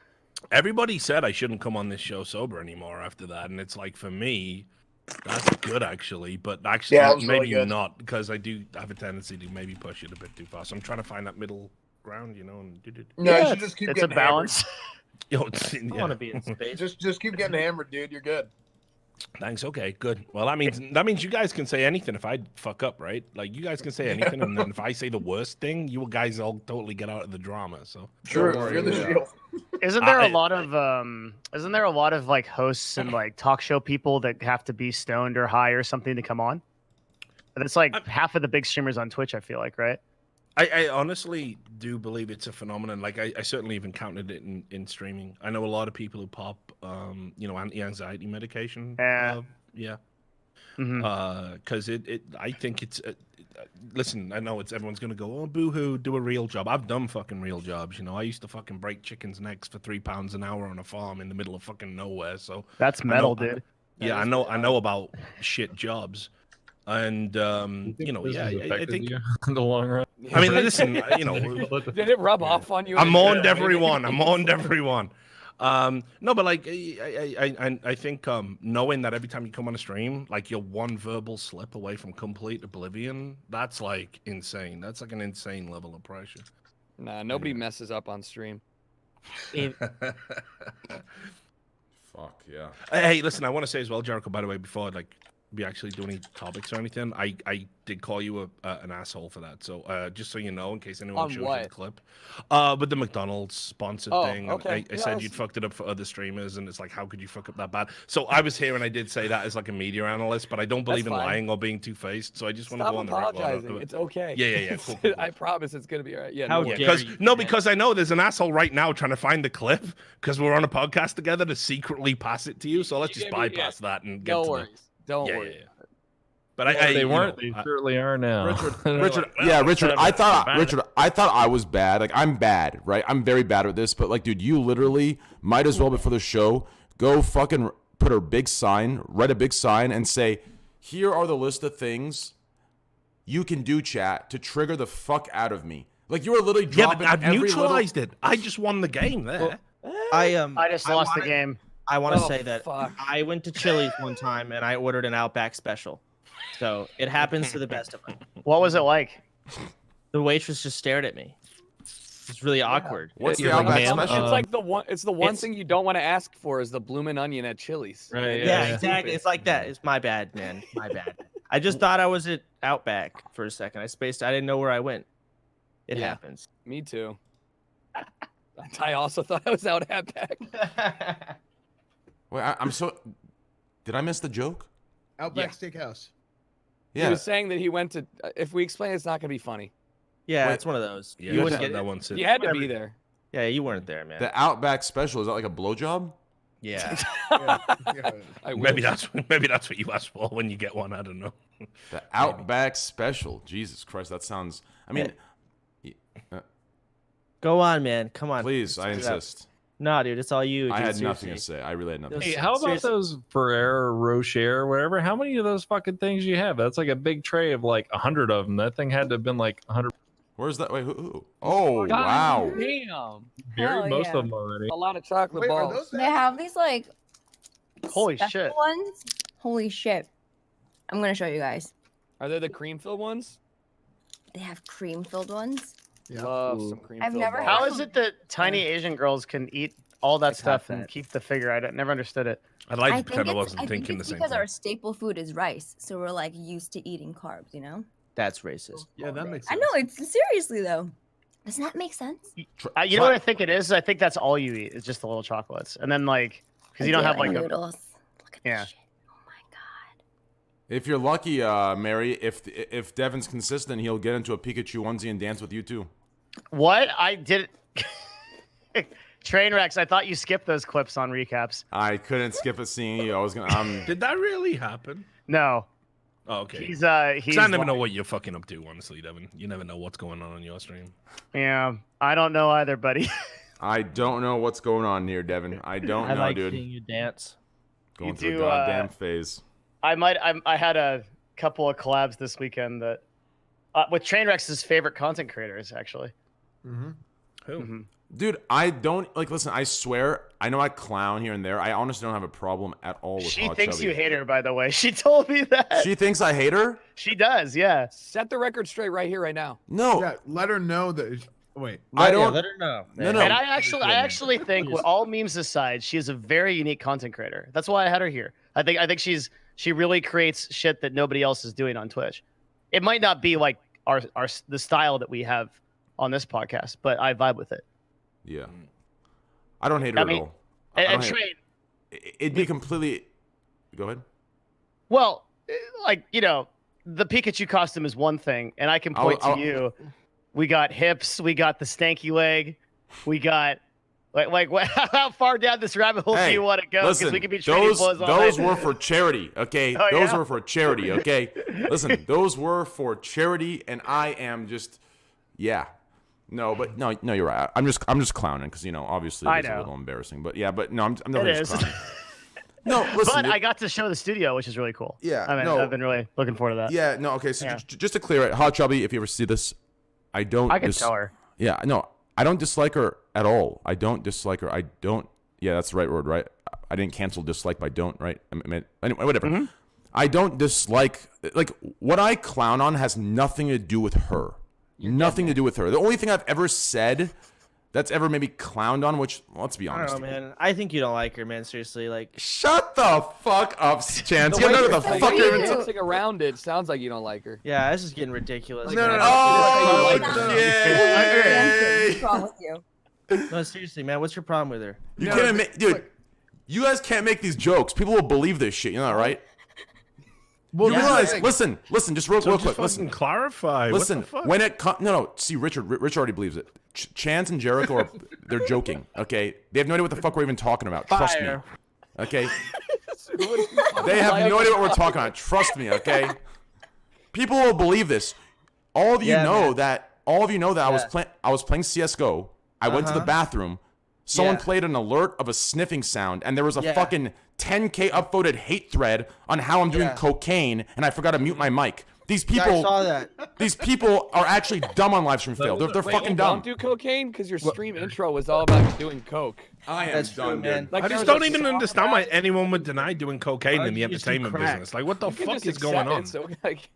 Everybody said I shouldn't come on this show sober anymore after that, and it's like, for me, that's good actually, but actually maybe really not, because I do have a tendency to maybe push it a bit too far. So I'm trying to find that middle ground, you know. And you should just keep getting a balance. Yo, I want to be in space. Just keep getting hammered, dude. You're good. Thanks. Okay, good. Well, that means you guys can say anything if I fuck up, right? Like, you guys can say anything, and then if I say the worst thing, you guys all totally get out of the drama. So sure, you're the shield. Isn't there a lot of like hosts and like talk show people that have to be stoned or high or something to come on? And it's like half of the big streamers on Twitch, I feel like, right? I honestly do believe it's a phenomenon. Like, I certainly have encountered it in streaming. I know a lot of people who pop, anti-anxiety medication. Because I think it's. Listen, I know everyone's gonna go, oh, boo-hoo, do a real job. I've done fucking real jobs, you know. I used to fucking break chickens' necks for £3 an hour on a farm in the middle of fucking nowhere. So that's metal, dude. I know about shit jobs. And I think in the long run. I mean, listen, did it rub off on you? I'm on everyone. No, but like I think knowing that every time you come on a stream, like you're one verbal slip away from complete oblivion, that's like insane. That's like an insane level of pressure. Nah, nobody messes up on stream. Fuck yeah. Hey, listen, I want to say as well, Jericho, by the way, before we actually do any topics or anything, I did call you an asshole for that. So just so you know, in case anyone shows you the clip, with the McDonald's sponsored thing, okay. I said you'd fucked it up for other streamers, and it's like, how could you fuck up that bad? So I was here and I did say that as like a media analyst, but I don't believe in lying or being two-faced. So I just want to go on the apologizing. It's okay. Yeah. Cool. I promise it's gonna be all right. Yeah. How dare you? Because I know there's an asshole right now trying to find the clip because we're on a podcast together to secretly pass it to you. So let's just bypass that and get to worries. Don't worry. Yeah. But they weren't. They certainly are now. Richard. I thought I was bad. Like, I'm bad, right? I'm very bad at this. But like, dude, you literally might as well before the show go fucking put a big sign, write a big sign, and say, here are the list of things you can do, chat, to trigger the fuck out of me. Like, you were literally dropping. Yeah, but I've neutralized it. I just won the game there. I just lost the game. I want to say that I went to Chili's one time and I ordered an Outback special. So it happens to the best of us. What was it like? The waitress just stared at me. It's really awkward. What's the Outback special? It's like the one thing you don't want to ask for is the bloomin' onion at Chili's. Right. Yeah, exactly. It's like that. It's my bad, man. My bad. I just thought I was at Outback for a second. I spaced. I didn't know where I went. It happens. Me too. I also thought I was out at back. Wait, I'm so. Did I miss the joke? Outback Steakhouse. He was saying that he went to. If we explain, it's not gonna be funny. Yeah, Wait. it's one of those. Yeah, You wouldn't that, get that one's it. You had to be there. Yeah, you weren't there, man. The Outback Special, is that like a blowjob? Yeah. Maybe that's what you asked for when you get one. I don't know. The Outback Special. Jesus Christ, that sounds. I mean, Go on, man. Come on. please, I Spit it out. insist. No, dude, it's all you. I dude, had nothing to seriously. say. I really had nothing. Hey, to say. how about Seriously. those Ferrero Rocher or whatever? How many of those fucking things you have? That's like a big tray of like 100 of them. That thing had to have been like 100. Where's that? Wait, who? Oh, God wow. Damn. Buried most yeah. of them already. A lot of chocolate Wait, are balls. those They have these like Holy special shit. ones. Holy shit. I'm gonna show you guys. Are they the cream filled ones? They have cream filled ones. Love some cream I've filled never balls. How is it that tiny Asian girls can eat all that stuff and that. keep the figure? I never understood it. I'd like I to pretend I think wasn't it's thinking the same because thing. our staple food is rice, so we're like used to eating carbs, you know? That's racist. Yeah, that makes I sense. know, it's seriously though. Doesn't that make sense? You know what I think it is? I think that's all you eat. It's just the little chocolates. And then like, because you don't have like a. noodles. Look at Yeah. this shit. Oh my god. If you're lucky, Mary, if Devin's consistent, he'll get into a Pikachu onesie and dance with you too. What? I did. Trainwrecks. I thought you skipped those clips on recaps. I couldn't skip a seeing you. I was gonna. Did that really happen? No. Oh, okay. He's 'Cause I never know like- what you're fucking up to, honestly, Devin. You never know what's going on your stream. Yeah. I don't know either, buddy. I don't know what's going on here, Devin. I don't I know, like dude. seeing you dance. Going You through do, a goddamn phase. I had a couple of collabs this weekend that with Trainwrecks' favorite content creators actually. Mm-hmm. Who? Mhm. Dude, I don't like. Listen, I swear, I know I clown here and there. I honestly don't have a problem at all with She Hot thinks Chubby. you hate her, by the way. She told me that. She thinks I hate her. She does, yeah. Set the record straight right here, right now. No, Yeah, let her know that. Wait. I don't. Let her know. No, no. And I actually think, with all memes aside, she is a very unique content creator. That's why I had her here. I think she really creates shit that nobody else is doing on Twitch. It might not be like the style that we have on this podcast, but I vibe with it. Yeah, I don't hate her I mean, at all. I And don't hate her. Train, It'd be completely. Go ahead. well, like the Pikachu costume is one thing, and I can point to you. We got hips, we got the stanky leg, we got like how far down this rabbit hole do you want to go? Because Listen, we could be trading those blows all those night. were for charity, okay? Oh, Those yeah? were for charity, okay? Listen, those were for charity, and I am just, yeah. No, but no, you're right. I'm just clowning because obviously I it's a know. little embarrassing, but yeah, but no, I'm definitely It just is. clowning. No, listen. But I got to show the studio, which is really cool. Yeah, I mean, no. I've been really looking forward to that. Yeah, no, okay. So Yeah. just to clear it, Hot Chubby, if you ever see this, I don't. I can tell her. Yeah, no, I don't dislike her at all. I don't dislike her. I don't. Yeah, that's the right word, right? I didn't cancel dislike by don't, right? I mean, anyway, whatever. Mm-hmm. I don't dislike. Like what I clown on has nothing to do with her. Nothing to do with her. The only thing I've ever said that's ever maybe clowned on, which let's be I honest. don't know, man. I think you don't like her, man. Seriously, like. Shut the fuck up, Chance. The You way know you're the fuck you're even dancing around it sounds like you don't like her. Yeah, this is getting ridiculous. No, man. no, Oh, no. yay. What's wrong with you? No, seriously, man. What's your problem with her? You No, can't make, dude. You guys can't make these jokes. People will believe this shit. You know that, right? Well, You that's the realize? thing. Listen, just real quick. Just Listen, fucking clarify. listen. What the fuck? When it comes, no. See, Rich already believes it. Chance and Jericho they're joking. Okay, they have no idea what the fuck we're even talking about. Trust me. Fire. Okay, they have no idea what we're talking about. Trust me. Okay, people will believe this. All of you Yeah, know man. that. All of you know that I was playing CS:GO. I went to the bathroom. Someone Yeah. played an alert of a sniffing sound, and there was a Yeah. fucking 10K upvoted hate thread on how I'm doing Yeah. cocaine, and I forgot to mute my mic. These Yeah, I people, saw that. these people are actually dumb on livestream fail. They're Wait, fucking you dumb. don't do cocaine because your stream intro was all about doing coke. I am That's true, man. Like, I there just was don't a even song understand about why it. anyone would deny doing cocaine Why in the don't you just do entertainment crack? business. Like, what the You can fuck just is going accept on? it, so, like,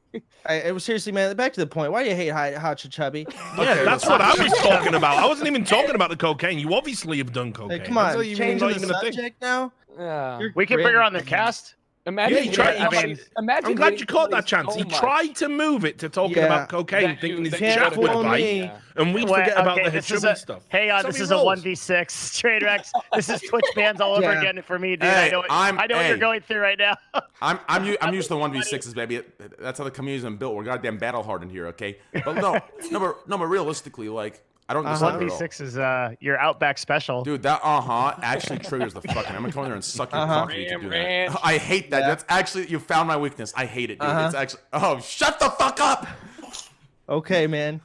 It was seriously, man. Back to the point. Why do you hate Hot Chubby? Yeah, that's what I was talking about. I wasn't even talking about the cocaine. You obviously have done cocaine. Hey, come That's on, not even- changing not the even a thing. subject now. yeah. We can bring her on the cast. Imagine. Yeah, he tried. Imagine. I'm glad you caught that hating chance. so He much. tried to move it to talking Yeah. about cocaine, That thinking you- his that you chat would fool bite, me. and we'd Wait, forget about the this is Hachumi a- stuff. Hang on, That's this how is he a rolls. 1v6 Train Rex. This is Twitch bans all over Yeah. again for me, dude. Hey, I know what hey. you're going through right now. I'm used to 1v6s, baby. That's how the community's been built. We're goddamn battle hardened here, okay? But no, but realistically, like, I don't dislike her at all. 1v6 is your Outback special. Dude, that actually triggers the fucking. I'm gonna come in there and suck your cock if you do Ranch. that. I hate that. Yeah. That's actually, you found my weakness. I hate it, dude. It's actually. Oh, shut the fuck up. Okay, man.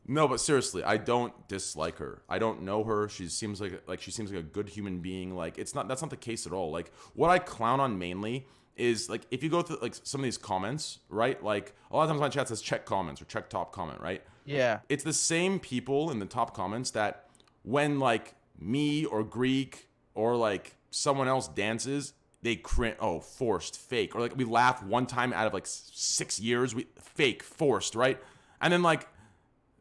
No, but seriously, I don't dislike her. I don't know her. She seems like a good human being. Like, that's not the case at all. Like, what I clown on mainly is, like, if you go through like some of these comments, right? Like, a lot of times my chat says check comments or check top comment, right? Yeah. It's the same people in the top comments that when like me or Greek or like someone else dances, they cringe. Oh, forced, fake, or like we laugh one time out of like 6 years, we fake, forced, right? And then like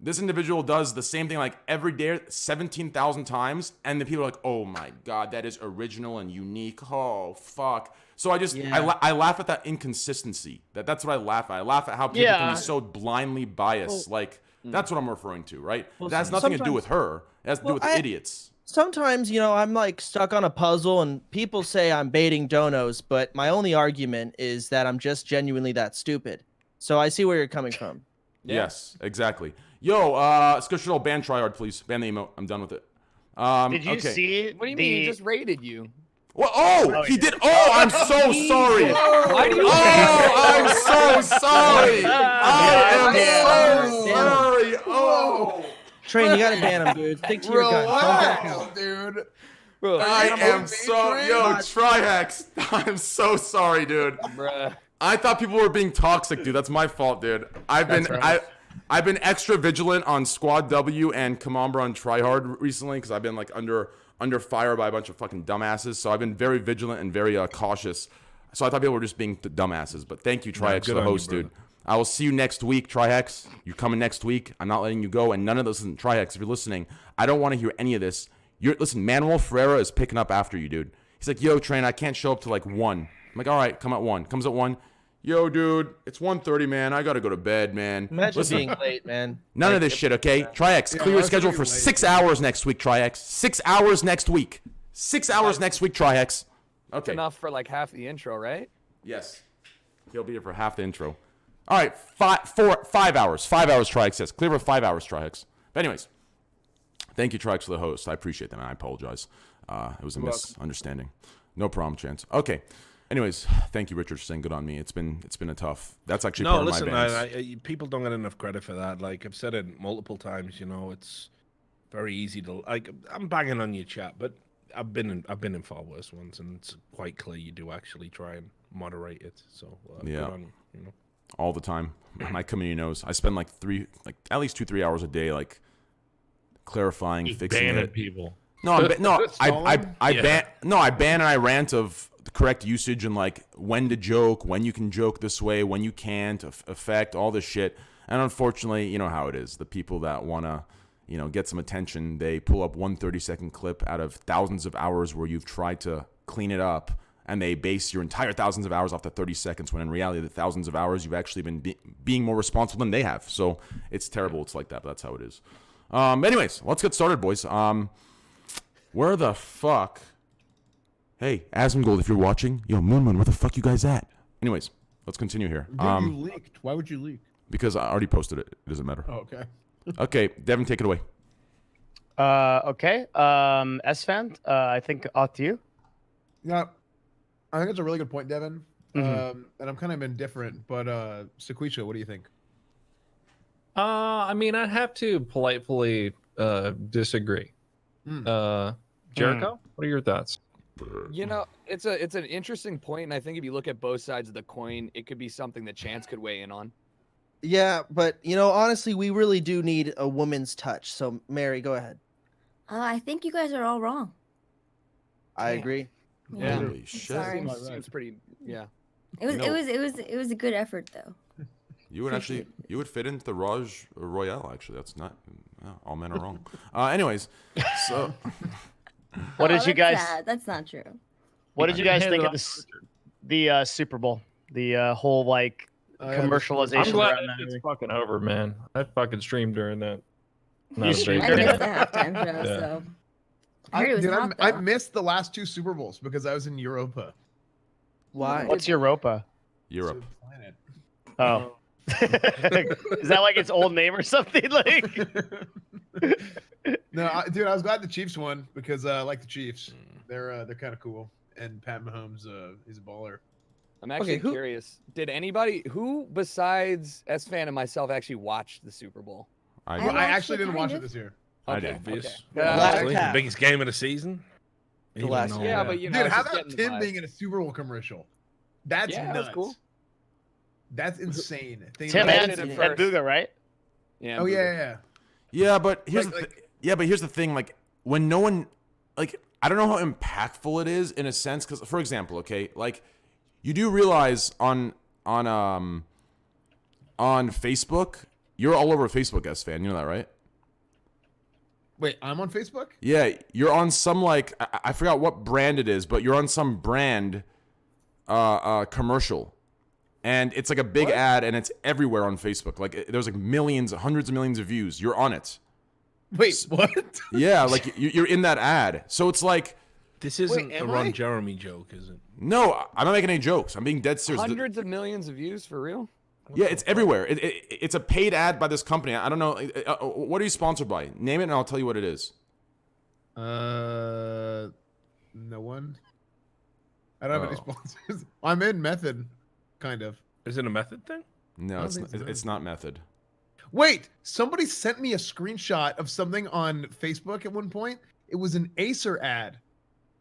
this individual does the same thing like every day 17,000 times, and the people are like, oh my god, that is original and unique. Oh fuck. So I just I laugh at that inconsistency. That's what I laugh at. I laugh at how people can be so blindly biased. Like, that's what I'm referring to, right? It has nothing to do with her. It has to do with the idiots. Sometimes, I'm like stuck on a puzzle and people say I'm baiting donos, but my only argument is that I'm just genuinely that stupid. So I see where you're coming from. Yes, exactly. Yo, SCUFFED, ban tryhard, please. Ban the emote. I'm done with it. Did you see? What do you mean? He just raided you. Well, he did. Oh, I'm so sorry. Why do you? I'm so sorry. I am so sorry. Oh. Train, you gotta ban him, dude. Stick to your gun. Don't back out. Dude. I am so Trihex. I'm so sorry, dude. Bruh. I thought people were being toxic, dude. That's my fault, dude. I've been extra vigilant on Squad W and Kamambra and Tryhard recently because I've been like under fire by a bunch of fucking dumbasses. So I've been very vigilant and very cautious. So I thought people were just being dumbasses. But thank you, Trihex, for the host, dude. I will see you next week, Trihex. You're coming next week. I'm not letting you go. And none of this is Trihex. If you're listening, I don't want to hear any of this. Listen, Manuel Ferreira is picking up after you, dude. He's like, yo, Train, I can't show up till like 1. I'm like, all right, come at 1. Comes at 1. Yo, dude, it's 1:30, man. I gotta go to bed, man. Imagine being late, man. None of this shit, okay? Trihex, clear your schedule for 6 hours next week, Trihex. 6 hours next week. 6 hours next week, Trihex. Okay. Enough for like half the intro, right? Yes. He'll be here for half the intro. All right, 5 hours. 5 hours, Trihex says. Clear for 5 hours, Trihex. But anyways, thank you, Trihex, for the host. I appreciate that, man. I apologize. It was a misunderstanding. No problem, Chance. Okay. Anyways, thank you, Richard, for saying good on me. It's been a tough. That's actually part of my bans. People don't get enough credit for that. Like I've said it multiple times. It's very easy to like. I'm banging on your chat, but I've been in far worse ones, and it's quite clear you do actually try and moderate it. So good on you, all the time. My community knows. I spend like at least 2-3 hours a day, like clarifying, fixing it. People. No, I ban and I rant of the correct usage and like when to joke, when you can joke this way, when you can't, affect all this shit. And unfortunately, you know how it is. The people that wanna, get some attention, they pull up 1 30-second clip out of thousands of hours where you've tried to clean it up, and they base your entire thousands of hours off the 30 seconds. When in reality, the thousands of hours you've actually been being more responsible than they have. So it's terrible. It's like that, but that's how it is. Anyways, let's get started, boys. Where the fuck? Hey, Asmongold, if you're watching, yo, MoonMoon, where the fuck you guys at? Anyways, let's continue here. Dude, you leaked. Why would you leak? Because I already posted it. It doesn't matter. Oh, okay. Okay, Devin, take it away. Okay. Esfand, I think off to you. Yeah, I think it's a really good point, Devin. And I'm kind of indifferent, but SCUFFED, what do you think? I mean, I'd have to politely disagree. Jericho, what are your thoughts? It's an interesting point, and I think if you look at both sides of the coin, it could be something that Chance could weigh in on. Yeah, but honestly, we really do need a woman's touch. So, Mary, go ahead. I think you guys are all wrong. I agree. Yeah. Holy shit. Sorry. Seems pretty. Yeah. It was a good effort though. You would fit into the Raj Royale. Actually, that's not. All men are wrong. Anyways, so what did you guys? That's not true. What did you guys think of Handed the Super Bowl? The whole like commercialization I'm glad around that. it's fucking over, man. I fucking streamed during that. You streamed I during missed that? the halftime show, Yeah. so I heard it was Dude, hot, I though. missed the last 2 Super Bowls because I was in Europa. Why? What's Europa? Europe. It's a planet. Oh. Is that like its old name or something? Like No, dude, I was glad the Chiefs won because I like the Chiefs. They're kind of cool, and Pat Mahomes, he's a baller. I'm actually curious. Did anybody who besides Esfand and myself actually watched the Super Bowl? I Well, did. I actually didn't watch it this year. I Okay, did. okay. Honestly, the biggest game of the season. The last Even year. Yeah, though- but you know, Dude, how just about getting the Tim vibe. being in a Super Bowl commercial? That's Yeah, nuts. that's cool. That's insane. Tim had and, it at and first. Booga, right? Yeah. Oh Booga. yeah. Yeah, but here's Like- here's the thing. Like when no one, like I don't know how impactful it is in a sense. Because for example, okay, like you do realize on Facebook, you're all over Facebook, Esfand. You know that, right? Wait, I'm on Facebook? Yeah, you're on some like I forgot what brand it is, but you're on some brand commercial. And it's like a big ad, and it's everywhere on Facebook. Like there's like millions, hundreds of millions of views. You're on it. Wait, what? Yeah, like you're in that ad. So it's like, This isn't am a Ron I? Jeremy joke, is it? no, I'm not making any jokes. I'm being dead serious. Hundreds of millions of views for real? Yeah, it's everywhere. It's a paid ad by this company. I don't know. What are you sponsored by? Name it, and I'll tell you what it is. No one. I don't have any Oh. sponsors. I'm in Method, kind of. Is it a method thing? No, don't it's think not, so. it's not Method. Wait, somebody sent me a screenshot of something on Facebook at one point. It was an Acer ad.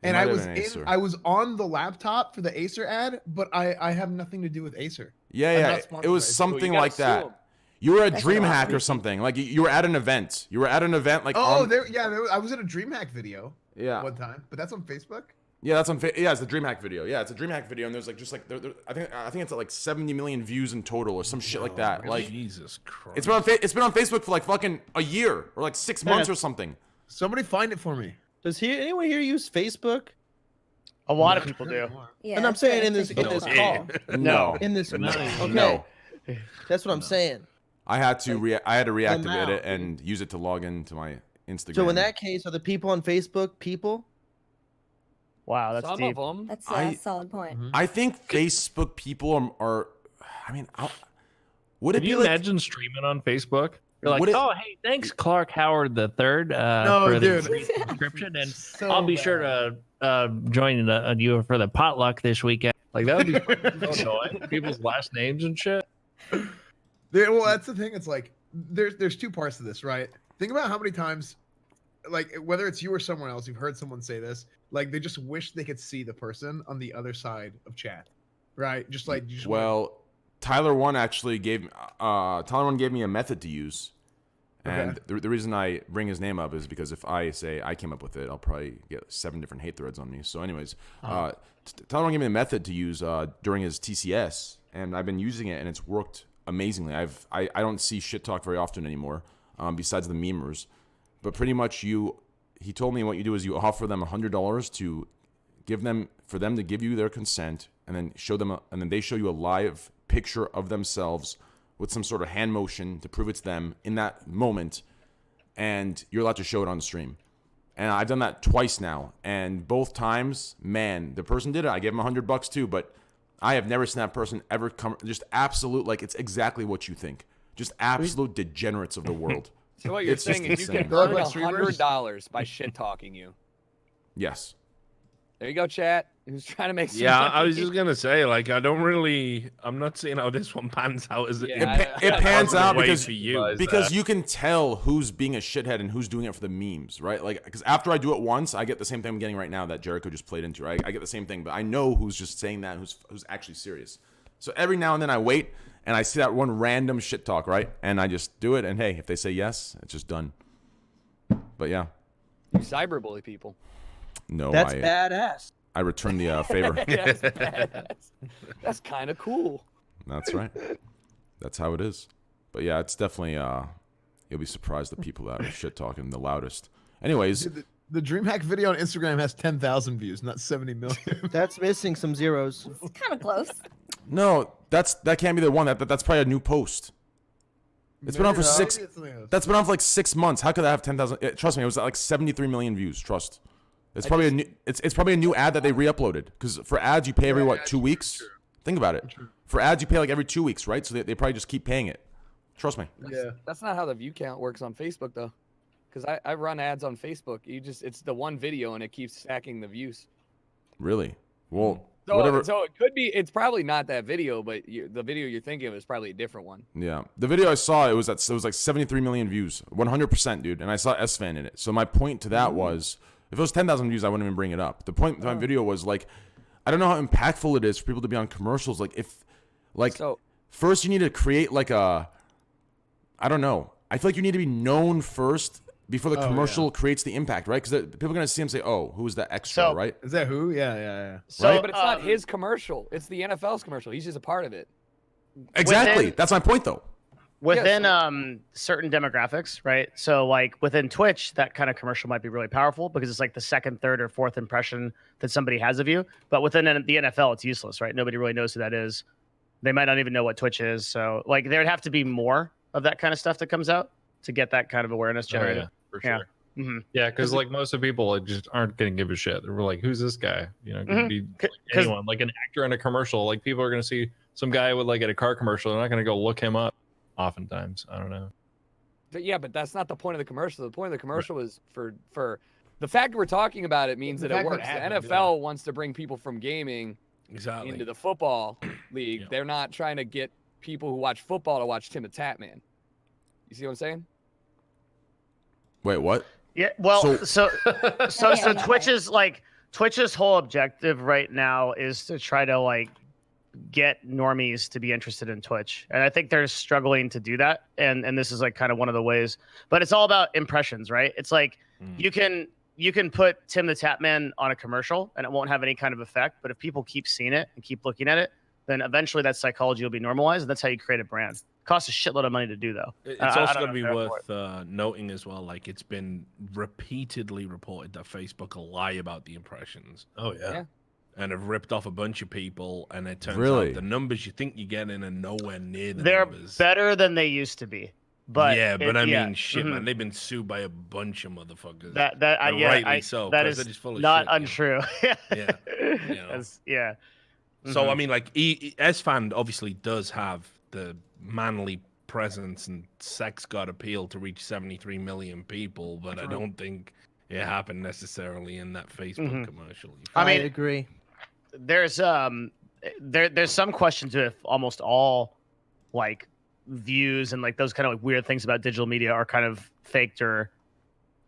It And might I have was been in Acer. I was on the laptop for the Acer ad, but I have nothing to do with Acer. I'm Yeah, not it sponsored was by Acer. something gotta like sue 'em. that. You were at That's what DreamHack I or something. Like you were at an event. You were at an event like Oh, on, I was in a DreamHack video yeah. one time, but that's on Facebook. Yeah, that's on. Yeah, it's a DreamHack video. Yeah, it's a DreamHack video, and there's like just like I think it's at like 70 million views in total or some shit like that. Like Jesus Christ. it's been on Facebook for like fucking a year or like 6 months or something. Somebody find it for me. Does anyone here use Facebook? A lot of people do. Yeah, And I'm that's what saying I in this think in it this was. call. No, In this okay. no. That's what I'm saying. I had to I had to reactivate amount. it and use it to log into my Instagram. So in that case, are the people on Facebook people? Wow, that's Some deep. of them. That's a I- solid point. I think Facebook people are I mean, would it Can be you like imagine streaming on Facebook? You're like, Would it- oh, hey, thanks, Clark Howard the Third, No, for the dude. free subscription, and So I'll be sure bad. to join you for the potluck this weekend. Like that would be so annoying. People's last names and shit. Well, that's the thing. It's like there's 2 parts to this, right? Think about how many times, like whether it's you or someone else, you've heard someone say this. Like they just wish they could see the person on the other side of chat, right? Just like you just wanna- well, Tyler One actually gave me a method to use. And the reason I bring his name up is because if I say I came up with it, I'll probably get 7 different hate threads on me. So anyways, Tyler One gave me a method to use during his TCS, and I've been using it, and it's worked amazingly. I don't see shit talk very often anymore, besides the memers. But pretty much he told me what you do is you offer them $100 to give them, for them to give you their consent, and then and then they show you a live picture of themselves with some sort of hand motion to prove it's them in that moment, and you're allowed to show it on stream. And I've done that twice now, and both times, man, the person did it. I gave him $100 too, but I have never seen that person ever come. Just absolute, like it's exactly what you think. Just absolute degenerates of the world. So what you're It's just saying is you can insane. They're earn like streamers? $100 by shit talking you. Yes. There you go, chat. Who's trying to make some Yeah, money. I was just gonna say, like, I'm not seeing how this one pans out. Is it? Yeah, It pans out Way because for you. because you can tell who's being a shithead and who's doing it for the memes, right? Like, because after I do it once, I get the same thing I'm getting right now that Jericho just played into. Right? I get the same thing, but I know who's just saying that, who's actually serious. So every now and then I wait and I see that one random shit talk, right? And I just do it, and hey, if they say yes, it's just done. But yeah, You cyberbully people. no, That's I badass. I return the favor. That's badass. That's kind of cool. That's right. That's how it is. But yeah, it's definitely you'll be surprised the people that are shit talking the loudest. Anyways, The DreamHack video on Instagram has 10,000 views, not 70 million. That's missing some zeros. It's kind of close. No, that can't be the one. That's probably a new post. It's been on for six. That's been on for like 6 months. How could that have 10,000? Trust me, it was like 73 million views. Trust. It's probably a new. It's probably a new ad that they re-uploaded. Because for ads you pay every 2 weeks. Think about it. For ads you pay like every 2 weeks, right? So they probably just keep paying it. Trust me. That's not how the view count works on Facebook though. Because I run ads on Facebook. It's the one video and it keeps stacking the views. Really? Well, So, whatever. so it could be. It's probably not that video, but the video you're thinking of is probably a different one. Yeah, the video I saw it was like 73 million views, 100%, dude. And I saw Esfandtv in it. So my point to that was, if it was 10,000 views, I wouldn't even bring it up. The point to my video was like, I don't know how impactful it is for people to be on commercials. Like first you need to create like I don't know. I feel like you need to be known first before the commercial creates the impact, right? Because people are gonna see him say, "Oh, who's that extra?" Right? Is that who? Yeah. So, Right? but it's not his commercial. It's the NFL's commercial. He's just a part of it. Exactly. That's my point, though. Within certain demographics, right? So like within Twitch, that kind of commercial might be really powerful because it's like the second, third, or fourth impression that somebody has of you. But within the NFL, it's useless, right? Nobody really knows who that is. They might not even know what Twitch is. So like there would have to be more of that kind of stuff that comes out to get that kind of awareness generated. Oh, yeah, for sure. Yeah, because like most of the people like, just aren't going to give a shit. They're like, "Who's this guy?" You know, it could be like, anyone, like an actor in a commercial. Like people are going to see some guy with like at a car commercial. They're not going to go look him up. Oftentimes, I don't know. Yeah, but that's not the point of the commercial. The point of the commercial is for the fact we're talking about it means that it works. The NFL wants to bring people from gaming into the football league. Yeah. They're not trying to get people who watch football to watch Tim the Tap Man. You see what I'm saying? Wait, what? Yeah, well, so Twitch's whole objective right now is to try to like get normies to be interested in Twitch, and I think they're struggling to do that. And this is like kind of one of the ways, but it's all about impressions, right? It's like you can put Tim the Tap Man on a commercial and it won't have any kind of effect, but if people keep seeing it and keep looking at it, then eventually that psychology will be normalized, and that's how you create a brand. Costs a shitload of money to do, though. It's also going to be worth noting as well, like it's been repeatedly reported that Facebook will lie about the impressions. Oh, yeah. And have ripped off a bunch of people, and it turns Really? out the numbers you think you're getting are nowhere near the They're numbers. better than they used to be. But yeah, but I mean, shit, man, they've been sued by a bunch of motherfuckers. Rightly so. That is they're just full of not shit, untrue. Yeah. You know? So I mean, like, Esfand obviously does have the manly presence and sex god appeal to reach 73 million people, but I don't think it happened necessarily in that Facebook commercial. I agree. There's some questions if almost all like views and like those kind of like weird things about digital media are kind of faked, or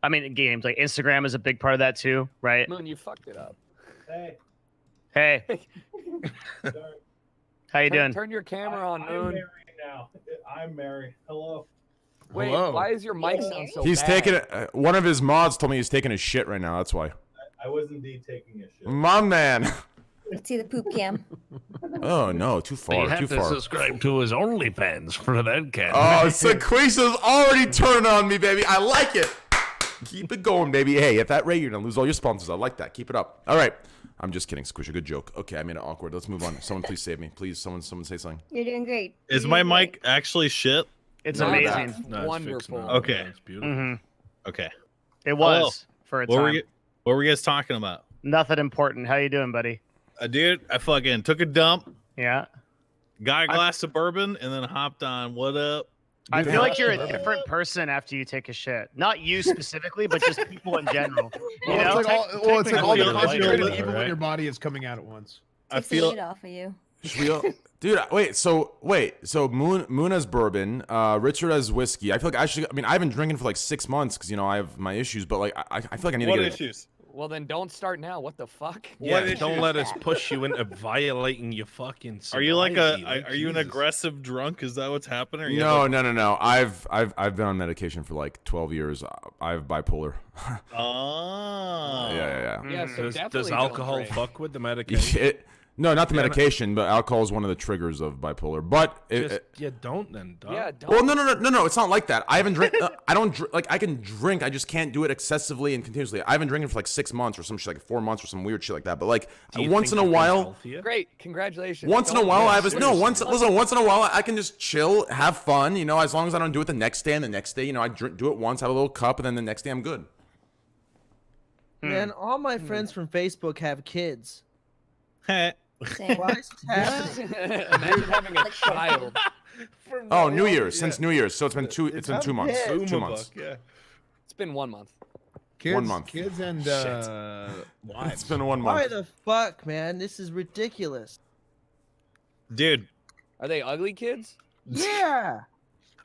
I mean games like Instagram is a big part of that too, right? Moon, you fucked it up. Hey. How you doing? Turn your camera on, Moon. I'm married now. I'm married. Hello. Wait, Hello. why is your mic sound so He's bad? taking one of his mods told me he's taking a shit right now. That's why. I was indeed taking a shit. My man. Let's see the poop cam. Oh no, too far. You have too to far. subscribe to his OnlyFans for that cat. Oh, Sequisha's already turning on me, baby. I like it. Keep it going, baby. Hey, at that rate, you're gonna lose all your sponsors. I like that. Keep it up. All right. I'm just kidding, Squisha. Good joke. Okay, I made it awkward. Let's move on. Someone please save me. Please, someone say something. You're doing great. Is my mic actually shit? It's No, amazing. that's wonderful. Okay. It's beautiful. Okay. It was for a What time. were we guys talking about? Nothing important. How you doing, buddy? Dude, I fucking took a dump, Yeah. got a glass of bourbon, and then hopped on What Up. I feel like you're a different person after you take a shit. Not you specifically, but just people in general. You know? It's like all the technically concentrated lighter, evil right? in your body is coming out at once. I Takes the feel weight off of you. Dude, wait. So Moon has bourbon. Richard has whiskey. I feel like I haven't drinking for like 6 months because I have my issues. But like I feel like I need to get issues? Well, then don't start now. What the fuck? Yeah, What don't issues? let us push you into violating your fucking. Are you like sobriety, are you an Jesus. aggressive drunk? Is that what's happening? Or you No. have I've been on medication for like 12 years. I have bipolar. Oh. Yeah. Yeah, so Does definitely don't alcohol drink. fuck with the medication? No, not the medication, but alcohol is one of the triggers of bipolar. But don't then. Dog. Yeah, don't. well, no. It's not like that. I haven't drink. I don't like. I can drink. I just can't do it excessively and continuously. I haven't drinking for like 6 months or some shit, like 4 months or some weird shit like that. But like once in a while. Great, congratulations. Once in a while, Once in a while, I can just chill, have fun. You know, as long as I don't do it the next day and the next day. You know, I do it once, have a little cup, and then the next day I'm good. Man, all my friends from Facebook have kids. Same. Why is this happening? Imagine having a child. Oh, New Year's, since New Year's, so it's been 2 months. pissed. 2 months. Yeah. It's been 1 month. Kids, 1 month. Kids and wives. It's been 1 Why month. the fuck, man? This is ridiculous. Dude, Are they ugly kids? Yeah.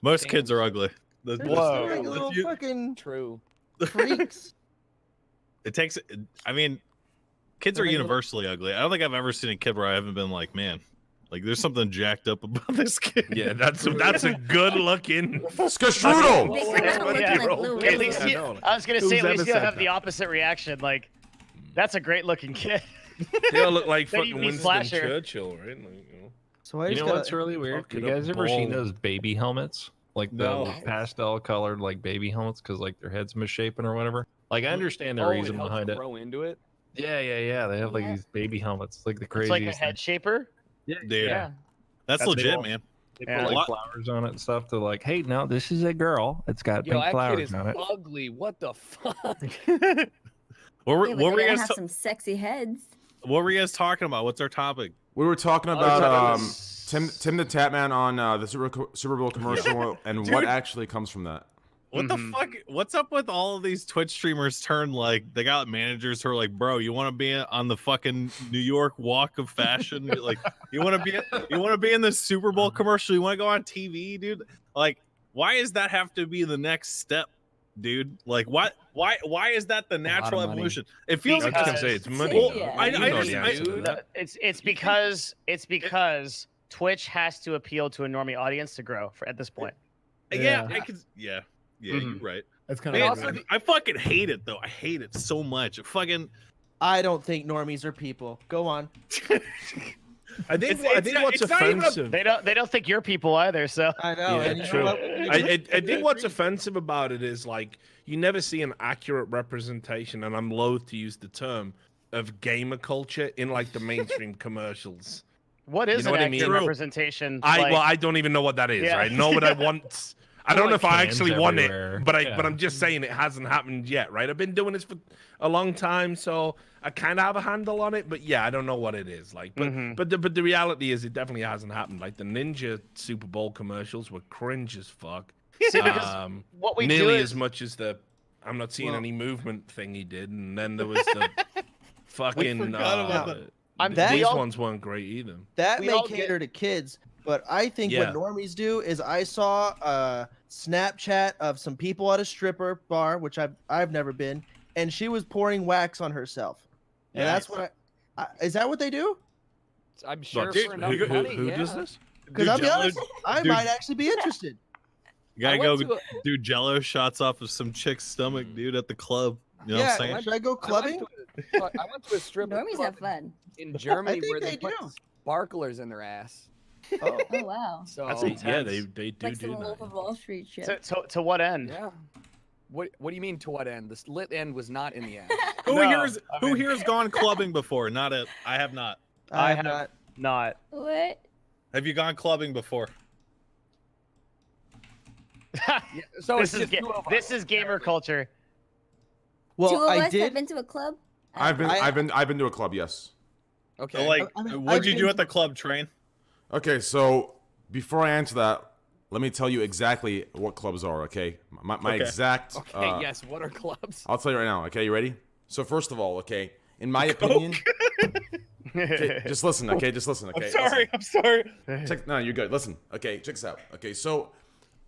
most kids are ugly. They're just Whoa. like little fucking True. freaks. It takes. I mean, kids are universally ugly. I don't think I've ever seen a kid where I haven't been like, man, like there's something jacked up about this kid. Yeah, that's a good looking. Skastrudel! They kind of look like little At least raisins. I was gonna say, at Who's least ever you'll said have the that? opposite reaction. Like, that's a great looking kid. They all look like Then fucking you'd be Winston Slasher. Churchill, right? Like, you know. So I You just know gotta, what's really weird? fucking You guys up ever seen bald. those baby helmets? Like the No. pastel colored like baby helmets because like their head's misshapen or whatever. Like I understand the reason it helps behind it. grow into it. Yeah. They have like Yeah. these baby helmets. It's like the It's craziest. like a head shaper. thing. Dude, Yeah. that's That's legit, cool. man. They Yeah. put like Lot- flowers on it and stuff to like, hey, now this is a girl. It's got Yo, pink that kid flowers is on it. ugly. What the fuck? What were, Yeah, what but were they you gotta guys? have some sexy heads. What were you guys talking about? What's our topic? We were talking Oh, about it's- Tim the Tatman on the Super Bowl commercial and what Dude. actually comes from that. What the fuck? What's up with all of these Twitch streamers? Turn like they got managers who are like, bro, you want to be on the fucking New York Walk of Fashion? Like, you want to be in the Super Bowl commercial? You want to go on TV, dude? Like, why does that have to be the next step, dude? Like, why is that the natural of money. evolution? It feels I was like gonna say it's money. Well, though. yeah. I You know just- the I- answer to that. It's because Twitch has to appeal to a normie audience to grow at this point. yeah, I could, yeah, you're right. That's kind Man, of also I fucking hate it though. I hate it so much. Fucking. I don't think normies are people. Go on. I think It's not- what's it's not even a- offensive. They don't think you're people either. So I know. Yeah, and you know true. what? I think what's offensive about it is like you never see an accurate representation, and I'm loath to use the term of gamer culture in like the mainstream commercials. what is You know an what I accurate mean? representation? I don't even know what that is. Yeah. I know what I want. I don't know if I actually want everywhere. it, but Yeah. I'm just saying it hasn't happened yet, right? I've been doing this for a long time, so I kind of have a handle on it. But yeah, I don't know what it is like. But Mhm. but the reality is, it definitely hasn't happened. Like the Ninja Super Bowl commercials were cringe as fuck. See, because what we do nearly is as much as the I'm not seeing Well- any movement thing he did, and then there was the fucking. forgot about that. That- These we all- ones weren't great either. That We may all get- cater to kids, but I think Yeah. what normies do is I saw a Snapchat of some people at a stripper bar, which I've never been, and she was pouring wax on herself, and that's what is that what they do? I'm sure dude, for enough Who money. does yeah. this? Because Do I'll be Jell-O- honest, I dude. might actually be interested. You gotta I went go to do Jello shots off of some chick's stomach, dude, at the club. You know what I'm Yeah, saying? should I go clubbing? I went to a strip Normies club have fun. in Germany think where they they put do. sparklers in their ass. Oh, Oh wow. So That's yeah, they do Like do some Wolf that. of Wall Street shit. to what end? yeah. What do you mean to what end? The slit end was not in the ass. Who No, here's gone clubbing before? Not it. I have not. I I have have- not. Not. What? Have you gone clubbing before? So this it's is just two of us, this is gamer apparently. culture. Two Well, of I us have did. been to a club. I've been to a club, yes. Okay. So, like, I mean, what'd you I've do been- at the club, Train? Okay, so before I answer that, let me tell you exactly what clubs are. Okay, my Okay. exact. Okay. Yes. What are clubs? I'll tell you right now. Okay, you ready? So first of all, okay, in my opinion, okay, just listen. Okay, just listen. Okay. I'm sorry. No, you're good. Listen. Okay, check this out. Okay, so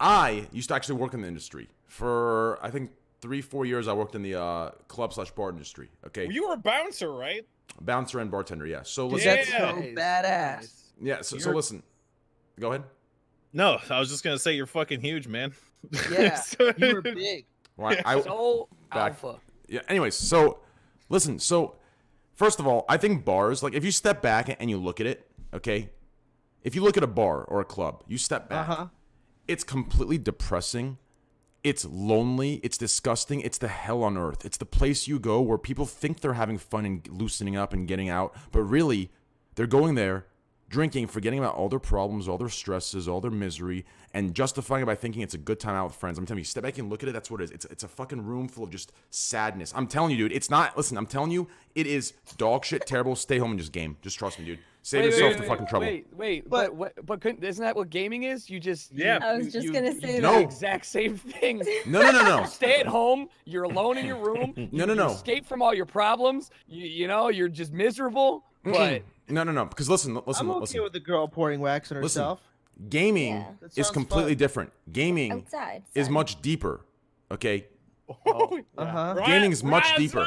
I used to actually work in the industry for I think 3-4 years. I worked in the club/bar industry. Okay, You were a bouncer, right? bouncer and bartender. Yeah. So listen. That's Yeah. so badass. Yeah. So You're- listen. Go ahead. No, I was just gonna say you're fucking huge, man. Yeah, So- you were big. Well, I So back- alpha. yeah. Anyways, so listen. So First of all, I think bars, like if you step back and you look at it, okay? If you look at a bar or a club, you step back. It's completely depressing. It's lonely. It's disgusting. It's the hell on earth. It's the place you go where people think they're having fun and loosening up and getting out, but really, they're going there, drinking, forgetting about all their problems, all their stresses, all their misery, and justifying it by thinking it's a good time out with friends. I'm telling you, step back and look at it, that's what it is. It's a fucking room full of just sadness. I'm telling you, dude, it's not, listen, I'm telling you, it is dog shit, terrible. Stay home and just game. Just trust me, dude. Save yourself the fucking trouble. But isn't that what gaming is? You just I was just gonna say the that. exact same thing. No. You stay at home. You're alone in your room. No. You escape from all your problems. You know, you're just miserable. But No. Because listen. I'm okay with the girl pouring wax on herself. Gaming is completely different. Gaming Outside. is much deeper. Okay. Uh-huh. Gaming is much deeper.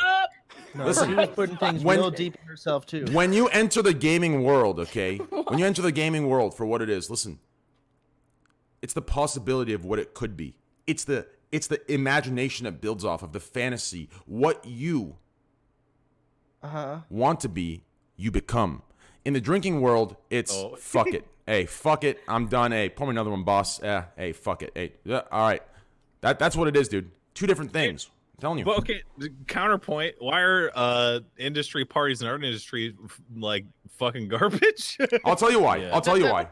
No, Listen, she was putting things real deep in herself too. When you enter the gaming world, okay? When you enter the gaming world for what it is, listen. It's the possibility of what it could be. It's the imagination it builds off of, the fantasy. What you want to be, you become. In the drinking world, it's fuck it. Hey, fuck it. I'm done. Hey, pour me another one, boss. Hey, fuck it. Hey, all right. That's what it is, dude. Two different things. I'm telling you. But okay, counterpoint. Why are industry parties in our industry like fucking garbage? I'll tell you why. I'll tell you why.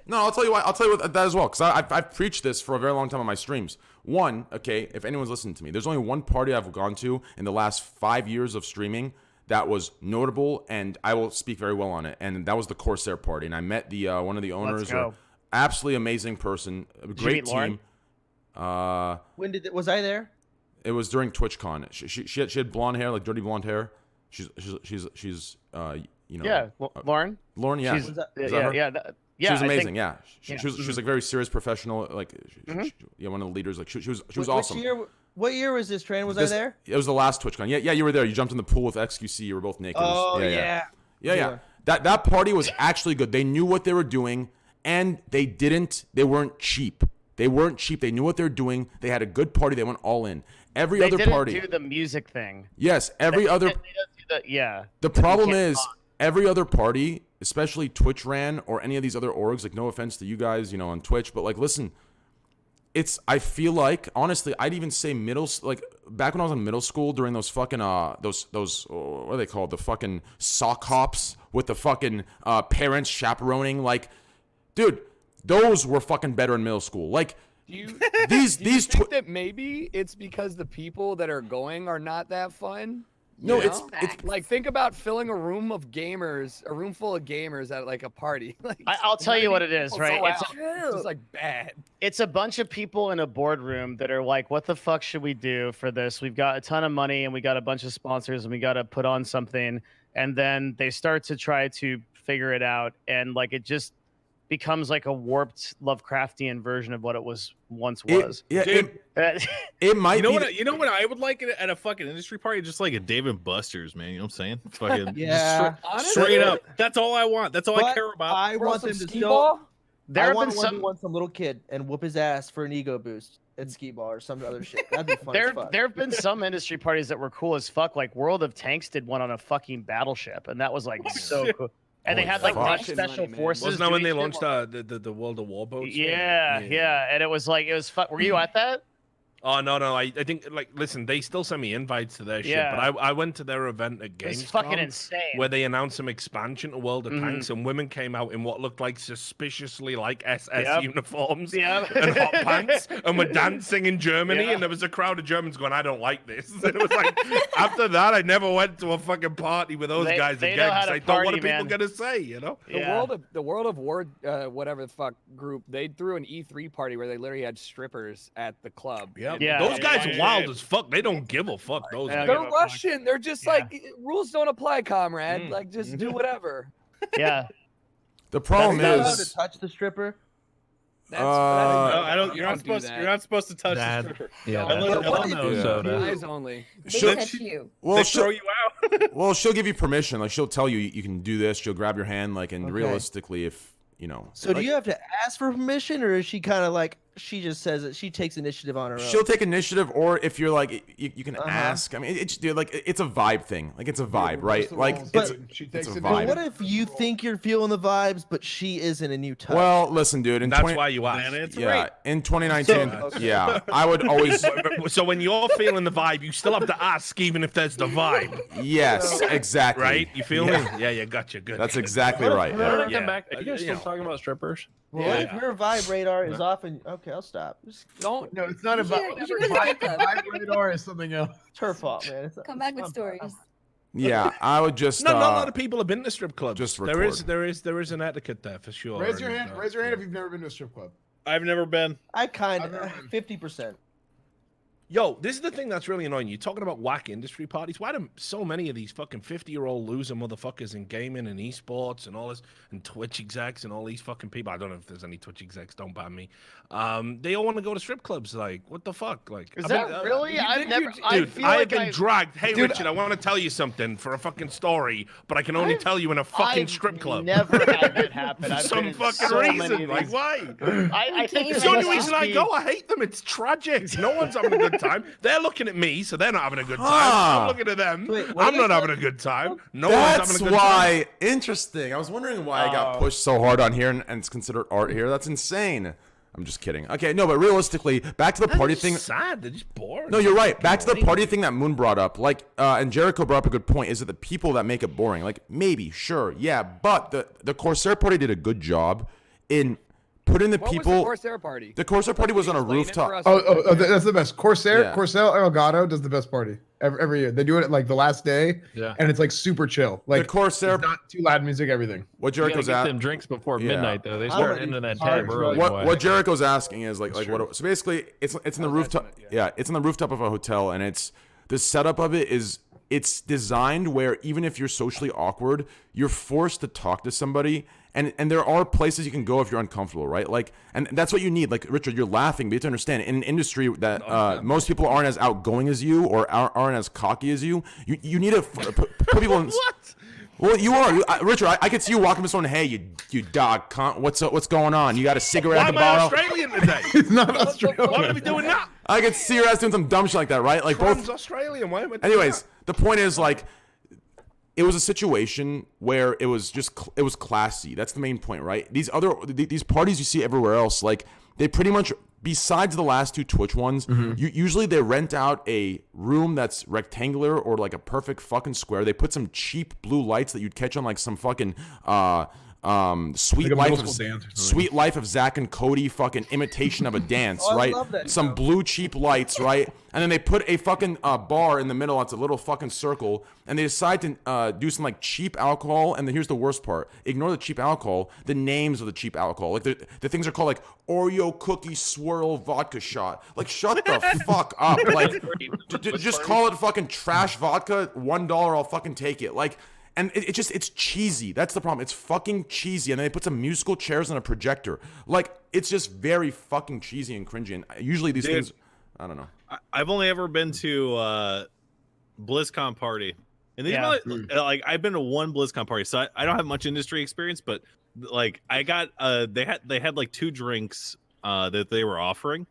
No, I'll tell you why. I'll tell you that as well, because I've preached this for a very long time on my streams. One, okay, if anyone's listening to me, there's only one party I've gone to in the last 5 years of streaming that was notable, and I will speak very well on it. And that was the Corsair party, and I met the one of the owners. Absolutely amazing person, a great team. When was I there? It was during TwitchCon. She had blonde hair, like dirty blonde hair. She's you know. Yeah, Lauren. Lauren, yeah. She's, she was amazing. She was like very serious professional. Like one of the leaders. Like she was awesome. What year was this, Tran? Was I there? It was the last TwitchCon. Yeah, you were there. You jumped in the pool with XQC. You were both naked. Oh yeah. That party was actually good. They knew what they were doing, and they weren't cheap. They weren't cheap. They knew what they were doing. They had a good party. They went all in. Every other party. They didn't do the music thing. Yes, every other. The problem is every other party, especially Twitch ran or any of these other orgs. Like, no offense to you guys, you know, on Twitch, but like, listen, I feel like honestly, I'd even say like back when I was in middle school during those fucking those what are they called? The fucking sock hops with the fucking parents chaperoning. Like, dude, those were fucking better in middle school. Like. Do you think that maybe it's because the people that are going are not that fun? No, it's like, think about filling a room full of gamers at like a party. Like, I'll tell you what it is, right? It's like bad. It's a bunch of people in a boardroom that are like, what the fuck should we do for this? We've got a ton of money and we got a bunch of sponsors and we got to put on something. And then they start to try to figure it out. And like, it just becomes like a warped Lovecraftian version of what it once was. It might. You know what I would like at a fucking industry party? Just like a Dave and Buster's, man. You know what I'm saying? Fucking straight up. That's all I want. That's all I care about. I want them to skee-ball. I want some little kid and whoop his ass for an ego boost at skee ball or some other shit. That'd be fun. There have been some industry parties that were cool as fuck. Like World of Tanks did one on a fucking battleship, and that was like so cool. And they had like special forces. Wasn't that when they launched the World of War boats? Yeah. And it was like, it was fun. Were you at that? Oh no! I think like listen, they still send me invites to their shit, but I went to their event at Gamescom. It's fucking insane. Where they announced some expansion to World of Tanks, and women came out in what looked like suspiciously like SS uniforms and hot pants, and were dancing in Germany, and there was a crowd of Germans going, "I don't like this." And it was like after that, I never went to a fucking party with those guys again because I thought, what are people gonna say? You know, the World of War, whatever the fuck group, they threw an E3 party where they literally had strippers at the club. Yeah, those guys are wild as fuck. They don't give a fuck. Those guys. They're Russian. They're just like, rules don't apply, comrade. Like, just do whatever. Yeah. The problem is to touch the stripper. I don't. You're not supposed. You're not supposed to touch the stripper. Yeah. Eyes only. They touch you. They throw you out. Well, she'll give you permission. Like, she'll tell you you can do this. She'll grab your hand. Like, and realistically, if you know. So do you have to ask for permission, or is she kind of like, she just says that she takes initiative on her own? She'll take initiative, or if you're like, you can ask. I mean, it's dude, like it's a vibe thing. Like it's a vibe, right? Like it's a vibe. But what if you think you're feeling the vibes, but she isn't, and you touch? Well, listen, dude. In That's why you ask. In 2019, yeah, I would always. So when you're feeling the vibe, you still have to ask, even if there's the vibe. Yes, exactly. Right? You feel me? Yeah, gotcha. Good. That's exactly right. Why don't I come back? Are you guys still talking about strippers? Well, what if her vibe radar is off? And okay, I'll stop. No, it's not about vibe radar is something else. It's her fault, man. Come back with stories. Yeah, I would just. Not a lot of people have been to strip clubs. Just there is an etiquette there for sure. Raise your hand. Raise your hand if you've never been to a strip club. I've never been. I kind of 50%. Yo, this is the thing that's really annoying. You're talking about whack industry parties. Why do so many of these fucking 50-year-old loser motherfuckers in gaming and esports and all this, and Twitch execs and all these fucking people? I don't know if there's any Twitch execs. Don't ban me. They all want to go to strip clubs. Like, what the fuck? Like, Is that really? I've never. Dude, I have been dragged. Hey, Dude, Richard, I want to tell you something for a fucking story, but I can only tell you in a fucking strip club. Never had that happen. For some fucking reason. Like, why? I think It's the only reason I go. I hate them. It's tragic. No one's having a good time. They're looking at me, so they're not having a good time. I'm looking at them. I'm not having a good time. No one's having a good time. That's why. Interesting. I was wondering why I got pushed so hard on here, and it's considered art here. That's insane. I'm just kidding. Okay, no, but realistically, back to the party thing. Sad. They're just boring. No, you're right. Back to the party thing that Moon brought up. Like, and Jericho brought up a good point. Is it the people that make it boring? Like, maybe, sure, yeah. But the Corsair party did a good job in putting the people. What was the Corsair party? The Corsair party was on a rooftop. Oh, that's the best. Corsair Yeah. Elgato does the best party every year. They do it like the last day, Yeah. and it's like super chill. Like The Corsair. it's not too loud music, everything. What You gotta Jericho's get at. them drinks before Yeah. midnight, though. They start into that tab early. What Jericho's asking is like what? So basically, it's in the rooftop. Yeah, it's in the rooftop of a hotel, and it's the setup of it is it's designed where even if you're socially awkward, you're forced to talk to somebody. And there are places you can go if you're uncomfortable, right? Like, and that's what you need. Like, Richard, you're laughing, but you have to understand, in an industry that most people aren't as outgoing as you or aren't as cocky as you, you need to put people in. What? Well, you are. Richard, I could see you walking to someone, hey, you dog cunt, what's going on? You got a cigarette Why at the am I bottle? Australian today? It's not Australian. Why are we doing that? I could see your ass doing some dumb shit like that, right? Like Trump's both. Australian. Why am I doing Anyways, that? the point is like, it was a situation where it was classy. That's the main point, right? These parties you see everywhere else, like they pretty much, besides the last two Twitch ones, usually they rent out a room that's rectangular or like a perfect fucking square. They put some cheap blue lights that you'd catch on like some fucking Sweet Life of Zach and Cody fucking imitation of a dance, right? Some blue cheap lights, right? And then they put a fucking bar in the middle. It's a little fucking circle, and they decide to do some like cheap alcohol. And then here's the worst part: ignore the cheap alcohol. The names of the cheap alcohol, like the things are called like Oreo cookie swirl vodka shot. Like shut the fuck up. Like just call it fucking trash vodka. $1, I'll fucking take it. Like. And it's cheesy. That's the problem. It's fucking cheesy. And then they put some musical chairs and a projector. Like, it's just very fucking cheesy and cringy. And usually these things, I don't know. I've only ever been to BlizzCon party. And these like I've been to one BlizzCon party. So I don't have much industry experience, but like I got they had like 2 drinks that they were offering.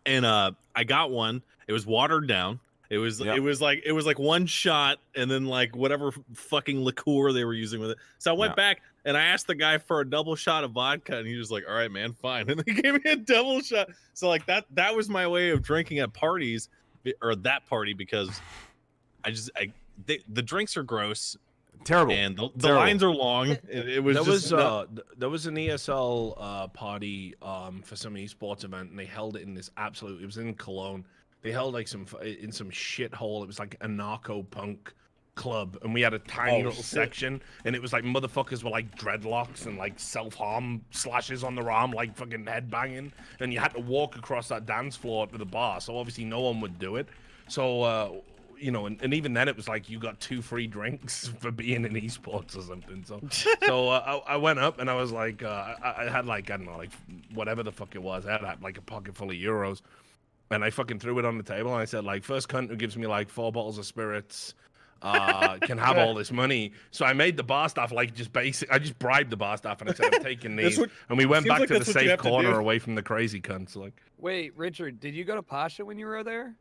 And I got one. It was watered down. It was like one shot and then like whatever fucking liqueur they were using with it. So I went back and I asked the guy for a double shot of vodka and he was like, "All right, man, fine." And they gave me a double shot. So like that was my way of drinking at parties, or that party, because the drinks are gross, terrible, and the lines are long. It was there was an ESL party for some esports event, and they held it in this it was in Cologne. They held like some shithole. It was like a narco punk club, and we had a tiny little section, and it was like motherfuckers were like dreadlocks and like self-harm slashes on their arm, like fucking headbanging, and you had to walk across that dance floor to the bar. So obviously no one would do it. So you know, and even then it was like you got 2 free drinks for being in esports or something. So I went up and I was like, I had like, I don't know, like whatever the fuck it was. I had like a pocket full of euros. And I fucking threw it on the table and I said, like, first cunt who gives me like 4 bottles of spirits, can have all this money. So I made the bar staff I just bribed the bar staff and I said, I'm taking these. And we went back to the safe corner away from the crazy cunts. Wait, Richard, did you go to Pasha when you were there?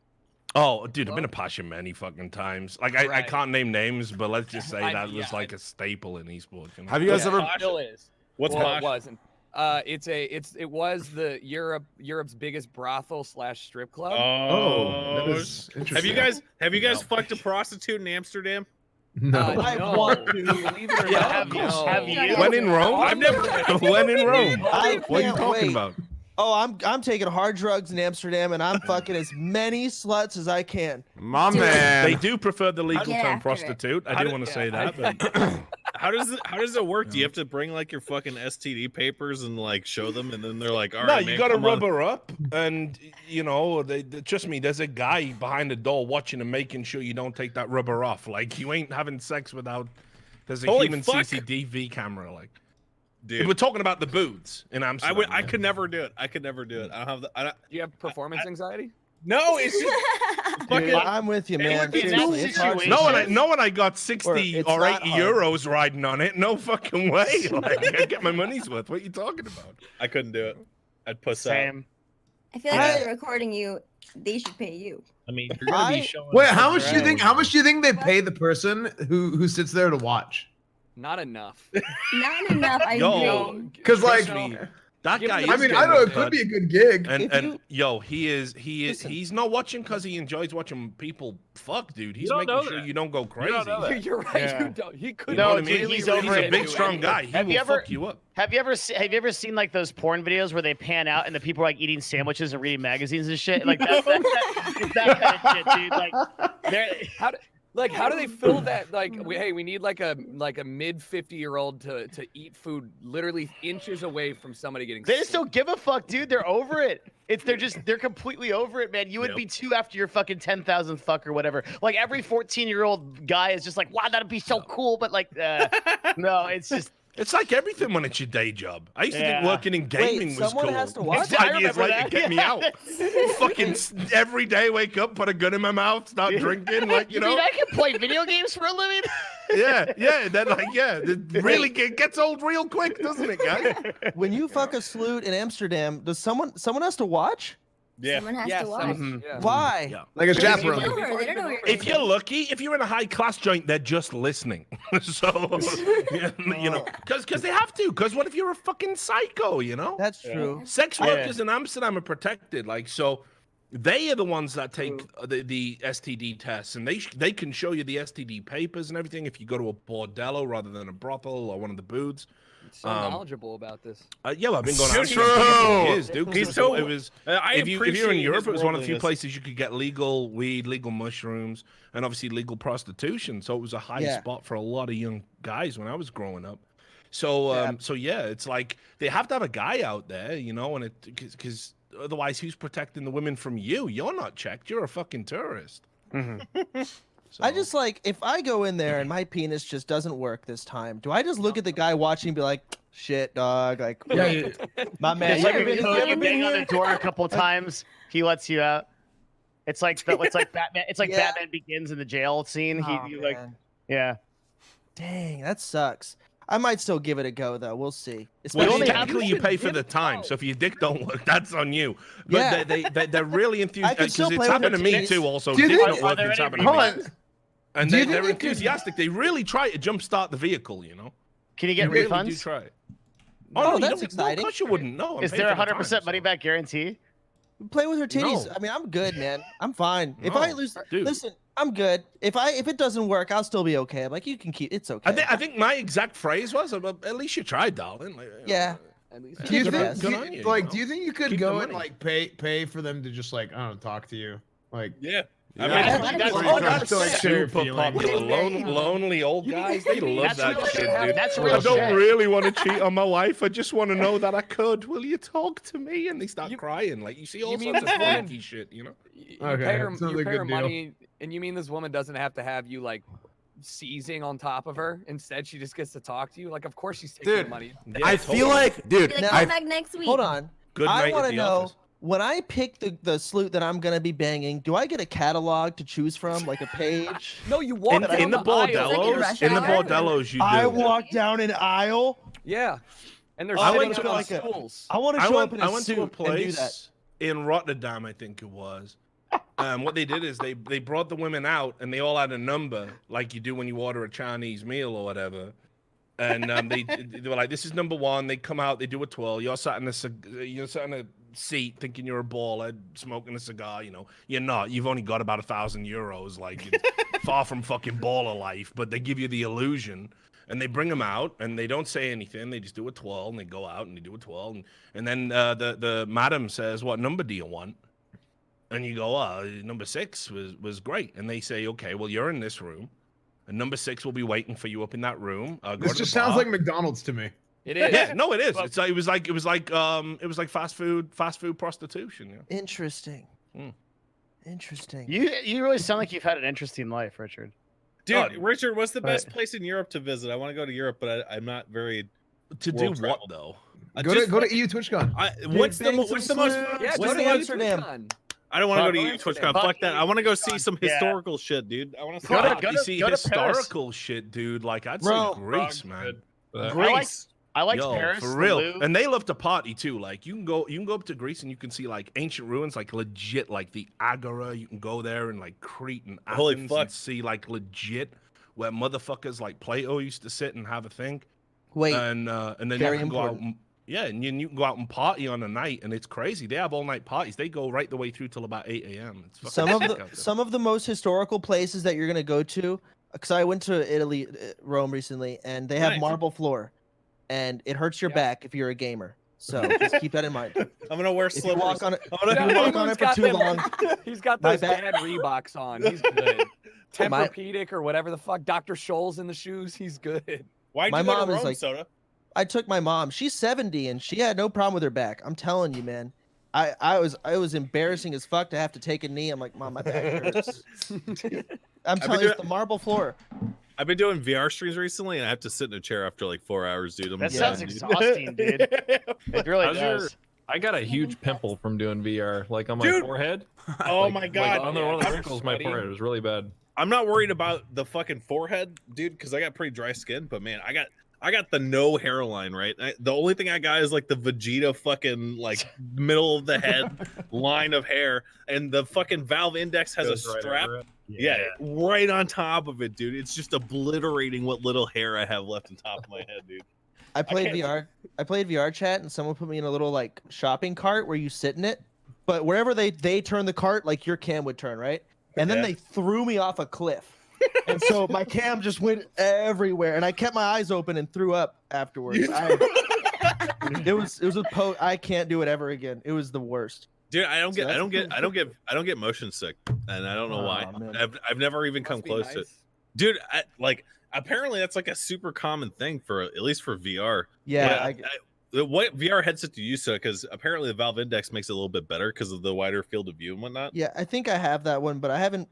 Oh, dude, I've been to Pasha many fucking times. I can't name names, but let's just say that was a staple in esports. Have you guys ever? Still is. What's well, Pasha? It wasn't. It was the Europe's biggest brothel / strip club. That is interesting. Have you guys fucked a prostitute in Amsterdam? No. I want to. Believe it or not, Have you? When in Rome? I've never. When in Rome? What are you can't talking wait. about? Oh, I'm taking hard drugs in Amsterdam, and I'm fucking as many sluts as I can. My man. They do prefer the legal Get term after it. prostitute. I do want to say that. But How does it work? Do you have to bring your fucking STD papers and show them, and then they're like, all no, right, you man, got to come on." rub her up, and trust me. There's a guy behind the door watching and making sure you don't take that rubber off. You ain't having sex without. There's a Holy human fuck. CCTV camera. Dude, We're talking about the booths in Amsterdam. I could never do it. I could never do it. I don't have the. Do you have performance anxiety? No, it's just Dude, I'm with you, man. would be Seriously, that it's hard. situation. No, when I got 60 it's or not 80 hard. euros riding on it, no fucking way. I get my money's worth. What are you talking about? I couldn't do it. I'd puss out. Same. I feel like if they're recording you, they should pay you. I mean, you're gonna be showing. Wait, how much do you think? How much do you think they pay the person who sits there to watch? Not enough. Not enough. I agree. Because Trust me, that guy. I mean, I know it could be a good gig. And he's not watching because he enjoys watching people fuck, dude. He's making sure you don't go crazy. You're right. Yeah. You don't. He could. You know No, what I mean? dude, he's He's over a it. big, strong guy. He Have will you ever- fuck you up. Have you ever seen those porn videos where they pan out and the people are eating sandwiches and reading magazines and shit? It's that kind of shit, dude. They're How do they fill that? We need a mid 50-year-old to eat food literally inches away from somebody getting. They just don't give a fuck, dude. They're over it. They're completely over it, man. You would be too after your fucking 10,000th fuck or whatever. Every 14-year-old guy is just wow, that'd be so cool. But no, it's just. It's like everything when it's your day job. I used to think working in gaming was someone cool. has to watch it? 5 years I remember later, that. get me out. Fucking every day, wake up, put a gun in my mouth, start drinking, You mean I can play video games for a living? Yeah. Then it really gets old real quick, doesn't it, guys? When you fuck a sloot in Amsterdam, does someone has to watch? Yeah. Someone has to watch. Yeah. Why? Yeah. Like a They chaperone. don't know her. They don't know you're If you're lucky, if you're in a high class joint, they're just listening. So, because they have to. Because what if you're a fucking psycho? That's true. Sex workers in Amsterdam are protected. So they are the ones that take the STD tests, and they can show you the STD papers and everything if you go to a bordello rather than a brothel or one of the booths. So knowledgeable about this. Yeah, well, I've been going out True. for years, dude. He's so- It was. I If you're in appreciate Europe, his it was one of the few worldliness. places you could get legal weed, legal mushrooms, and obviously legal prostitution. So it was a high spot for a lot of young guys when I was growing up. So, it's like they have to have a guy out there, and because otherwise, who's protecting the women from you? You're not checked. You're a fucking tourist. I just if I go in there and my penis just doesn't work this time, do I just look at the guy watching and be like, shit, dog? My man. It's you like ever if been you bang on here? the door a couple times, he lets you out. It's like Batman. It's like Batman Begins in the jail scene. Oh, He man. yeah. Dang, that sucks. I might still give it a go though. We'll see. Well, Especially technically, you pay for the time. So if your dick don't work, that's on you. But they're really enthusiastic because still it's play with happened to her me titties. too. Also, Do you dick think- don't work. Are It's there happened any- to me. Hold on. And Do you they're think you could- enthusiastic. They really try to jumpstart the vehicle. Can you get They really do refunds? try. Oh, you that's don't- exciting. Of course you wouldn't. No. I'm Is paying there a for the 100% time, money so. back guarantee? play with her titties. No. I mean, I'm good, man. I'm fine. If I No, lose, dude. listen, I'm good. If it doesn't work, I'll still be okay. I'm like, you can keep. It's okay. I think my exact phrase was, "At least you tried, darling." Yeah. At least Do you Good think? ass. Do Good on you, you, like, you do you think you could Keep go the and money. pay for them to just I don't know, talk to you? Yeah. Yeah, that's- oh, that's to, super feeling. popular. Lonely old guys, they love That's that real shit, shit. dude. That's I real don't shit. really want to cheat on my wife. I just want to know that I could. Will you talk to me? And they start crying. Like you see all you mean sorts of this woman- funky shit, you know? You Okay, pay her, sounds you like a pay her good deal. money, and you mean this woman doesn't have to have you seizing on top of her? Instead, she just gets to talk to you. Of course she's taking Dude, the money. Yeah, I totally. feel like, dude, Be like, I, come back next week. Hold on. Good I night want at to the know office. when I pick the salute that I'm gonna be banging, do I get a catalog to choose from, like a page? No, you walk In, down in the bordellos, in in the the bordellos, you do. I walk down an aisle. Yeah, and there's I sitting went up to on like a- stools. I want to I show went, up in a I went suit to a and do that. place in Rotterdam, I think it was. What they did is they brought the women out and they all had a number like you do when you order a Chinese meal or whatever. And they were like, "This is number one." They come out, they do a twirl. You're sat in a seat thinking you're a baller, smoking a cigar. You know, you're not. You've only got about €1,000. Like, it's far from fucking baller life. But they give you the illusion. And they bring them out, and they don't say anything. They just do a twirl, and they go out, and they do a twirl, and then the madam says, "What number do you want?" And you go, "Oh, number 6 was great." And they say, "Okay, well, you're in this room, and number 6 will be waiting for you up in that room." This just sounds like McDonald's to me. It is. Yeah, no, it is. It was like fast food prostitution. Yeah. Interesting. Hmm. Interesting. You really sound like you've had an interesting life, Richard. Dude, Richard, what's the best place in Europe to visit? I want to go to Europe, but I'm not very. To do world what travel. though? Go to EU TwitchCon. What's the most? Yeah, What's go the to Amsterdam? Amsterdam. I don't want to go to Fuck EU Amsterdam. TwitchCon. Fuck that. I want to go see some Yeah. historical shit, dude. I want to see. Go to- Fuck, go you to- see go to Paris. historical shit, dude. Like I'd Bro. say Greece, man. Greece. I liked Yo, Paris. for the real. Louvre. And they love to party too. Like you can go up to Greece and you can see like ancient ruins, like legit, like the Agora. You can go there and like Crete and Athens Holy fuck. and see like legit where motherfuckers like Plato used to sit and have a thing. Wait, And then you very can go out important. and you can go out and party on a night, and it's crazy. They have all night parties. They go right the way through till about 8 a.m. It's some fucking of sick the out there. some of the most historical places that you're gonna go to, because I went to Italy, Rome recently, and they have Nice. marble floor, and it hurts your Yeah. back if you're a gamer. So just keep that in mind. I'm gonna wear If you slippers. walk on it, I'm gonna- if you walk on it for too long, He's got My those back- dad Reeboks on. He's good. My- Tempur-Pedic or whatever the fuck. Dr. Scholl's in the shoes. He's good. Why'd My you go mom to is Rome, like- Soda? I took my mom. She's 70 and she had no problem with her back. I'm telling you, man. I was embarrassing as fuck to have to take a knee. I'm like, Mom, my back hurts. I'm telling you, it's the marble floor. I've been doing VR streams recently, and I have to sit in a chair after like 4 hours, dude. I'm That done, sounds dude. exhausting, dude. It really How's your- does. I got a huge pimple from doing VR, like on my Dude! forehead. Oh Like- my like god! on one of the I'm wrinkles of my sweaty. forehead. It was really bad. I'm not worried about the fucking forehead, dude, because I got pretty dry skin. But man, I got the no hairline, right? The only thing I got is like the Vegeta fucking like middle of the head line of hair, and the fucking Valve Index has a Goes right strap. over it. Yeah, right on top of it, dude. It's just obliterating what little hair I have left on top of my head, dude. I played can't- VR. I played VR chat, and someone put me in a little like shopping cart where you sit in it. But wherever they turn the cart, like your cam would turn, right? And then Yeah. they threw me off a cliff, and so my cam just went everywhere, and I kept my eyes open and threw up afterwards. It was a I can't do it ever again. It was the worst. Dude, I don't So get that's motion sick, and I don't know why. Aw, man. I've never even come Must be close to it. nice. Dude, like apparently that's like a super common thing for at least for VR. Yeah, What VR headset do you use? Because apparently the Valve Index makes it a little bit better because of the wider field of view and whatnot. yeah, I think I have that one, but I haven't.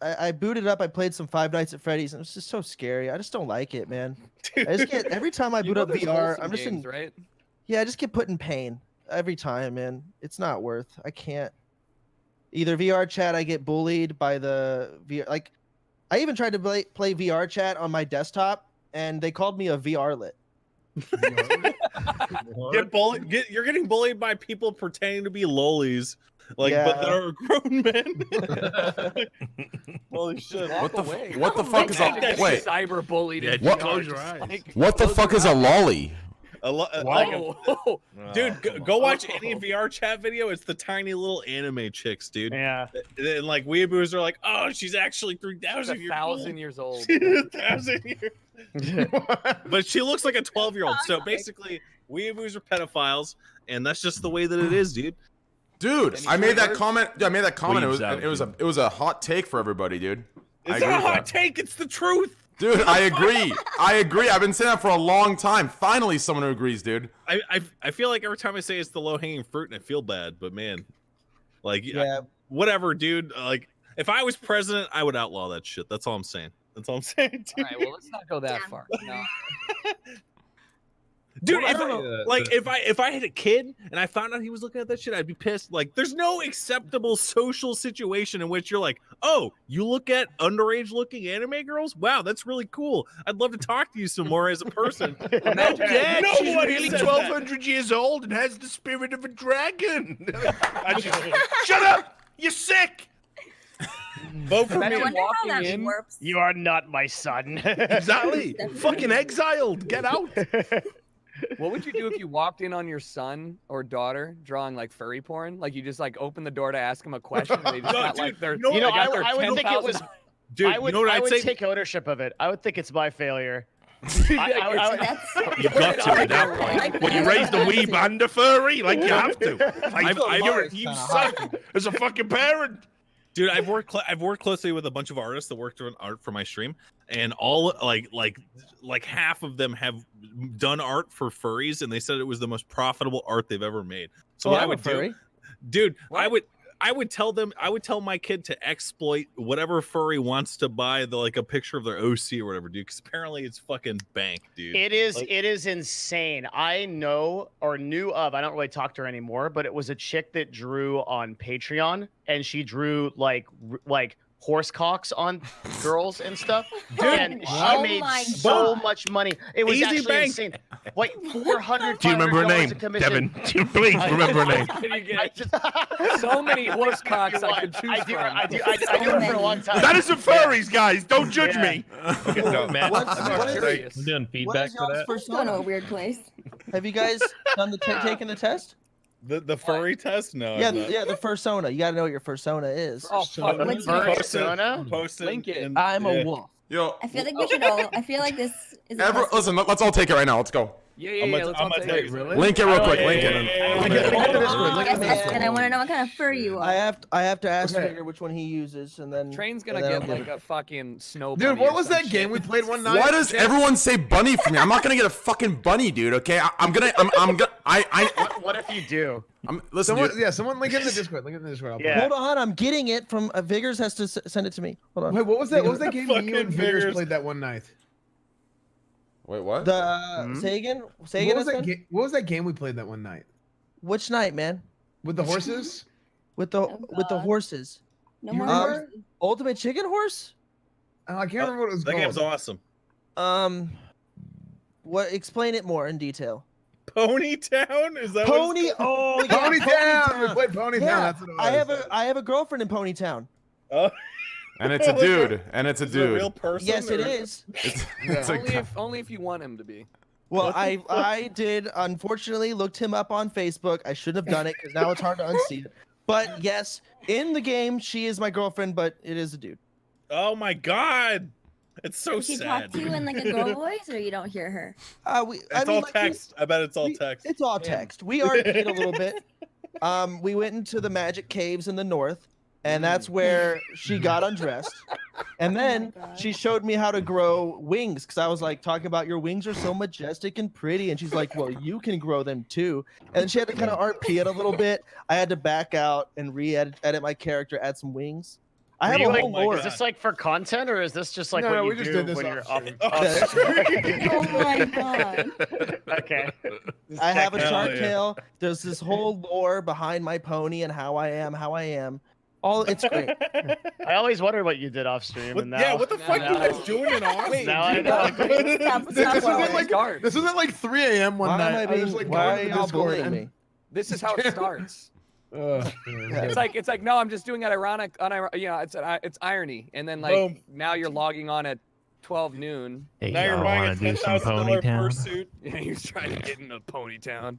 I booted up. I played some Five Nights at Freddy's, and it's just so scary. I just don't like it, man. I just get every time I You boot know up there's VR, wholesome I'm just games, in. right? Yeah, I just get put in pain every time, man. It's not worth. I can't. Either VR chat, I get bullied by the VR. Like, I even tried to play VR chat on my desktop, and they called me a VR lit. You're getting bullied by people pretending to be lollies, like but Yeah. they're grown men. Holy shit! What the away. what the fuck is a wait? Cyber bullied. Yeah, What- close your eyes. What the fuck is a lolly? Whoa. Dude, go watch any VR chat video. It's the tiny little anime chicks, dude. Yeah. And like weeaboos are like, oh, she's actually 3,000 She's years 1,000 years old. 1,000 years. But she looks like a 12-year-old. So basically, weeaboos are pedophiles, and that's just the way that it is, dude. Dude, I made that comment. I made that comment. Weebs out, It was a hot take for everybody, dude. I It's agree not a with hot that. take. It's the truth. Dude, I agree. I agree. I've been saying that for a long time. Finally, someone who agrees, dude. I feel like every time I say it's the low-hanging fruit, and I feel bad, but man, like, Yeah. whatever, dude. Like, if I was president, I would outlaw that shit. That's all I'm saying. That's all I'm saying. All right, well, let's not go that far. No. Dude, Well, if I had a kid and I found out he was looking at that shit, I'd be pissed. Like, there's no acceptable social situation in which you're like, oh, you look at underage looking anime girls? Wow, that's really cool. I'd love to talk to you some more as a person. No, Dad, she's Nobody really says 1,200 years old and has the spirit of a dragon. Shut up! You're sick. Vote for I me. wonder how that in. works. You are not my son. Exactly. Fucking exiled. Get out. What would you do if you walked in on your son or daughter drawing like furry porn? Like you just like open the door to ask them a question. And they just No, got dude, like their, no, You know, they got their I would think it was. 10,000 Dude, I would, you know what I I'd would say? take ownership of it. I would think it's my failure. So You've got to at that point. When you raise the wee band of furry, like you have to. Like, you suck as a fucking parent. Dude, I've worked closely with a bunch of artists that worked on art for my stream, and all like half of them have done art for furries, and they said it was the most profitable art they've ever made. So what I would do, dude, I would tell my kid to exploit whatever furry wants to buy a picture of their OC or whatever, dude, because apparently it's fucking bank, dude. It is insane. I know or knew of, I don't really talk to her anymore, but it was a chick that drew on Patreon, and she drew like horse cocks on girls and stuff. Dude, and she made so much money. It was Easy actually bank. insane. Like 400. Do you remember her name, Devin? Do you please remember her name? So many horse cocks I could choose from. I do it for a long time. That is the furries, guys. Don't judge me. Matt, I'm doing feedback for that. First going to a weird place. Have you guys done taken the test? The furry test? No. Yeah, I'm not. yeah, the fursona. You got to know what your fursona is. Oh, fuck. What's Post it. Link it. and- I'm yeah. a wolf. Yo, I feel like we should all. I feel like this is. a test. listen, let's all take it right now. Let's go. Yeah, I'm let's gonna all take take it. it. Link it real quick. Link it. And I want to know what kind of fur you I are. have to ask Okay. Figure which one he uses, and then Train's gonna and then get I'll like a fucking snow. Dude, bunny what or was some that game shit. we played one night? Why does everyone say bunny for me? I'm not gonna get a fucking bunny, dude. Okay, I'm gonna. What if you do? Listen, dude. Someone link it in the Discord. Link it in the Discord. I'll play Yeah. Hold on, I'm getting it from Vigors has to send it to me. Hold on. Wait, what was that? What was that game you Fucking and Vigors Vigors. played that one night? Wait, what? The Sagan What has was, that been? what was that game we played that one night? Which night, man? With the horses? With the Oh, with the God. horses. No You more remember? horses. Ultimate Chicken Horse? I can't remember what it was That called. game's awesome. What? Explain it more in detail. Ponytown? Is that what Pony. it's Oh, yeah, Ponytown! We played Ponytown. Yeah, That's what it was. I have a girlfriend in Ponytown. called? And it's a dude. And it's a Is it a real dude. person? Yes, it or- is. It's a Only if you want him to be. Well, I did unfortunately looked him up on Facebook. I shouldn't have done it because now it's hard to unsee it. But yes, in the game she is my girlfriend, but it is a dude. Oh my god. It's so Does she sad. talk to you in like a girl voice, or you don't hear her? It's all text. I bet it's all text. It's all text. We argued a little bit. We went into the magic caves in the north, and that's where she got undressed. And then she showed me how to grow wings because I was like talking about your wings are so majestic and pretty, and she's like, "Well, you can grow them too." And she had to kind of RP it a little bit. I had to back out and edit my character, add some wings. I have a whole lore. Is this like for content, or is this just like No, what no, you we just do did this when off you're off? stream. Oh my god. Okay. I have a Hell shark yeah. tail. There's this whole lore behind my pony and how I am. All it's great. I always wondered what you did off stream, and now. Yeah, what the fuck you guys doing in Austin? Now I know. This was at like 3 a.m. one Why night. am I I being? was like Why are going to y'all Discord bullying and me? This is how it starts. It's like no, I'm just doing it ironic, it's irony, and then like Boom. now you're logging on at 12 noon. Hey, Now you're y'all buying wanna a do some $10,000 Ponytown? fursuit. Yeah, you're trying to get in a Ponytown.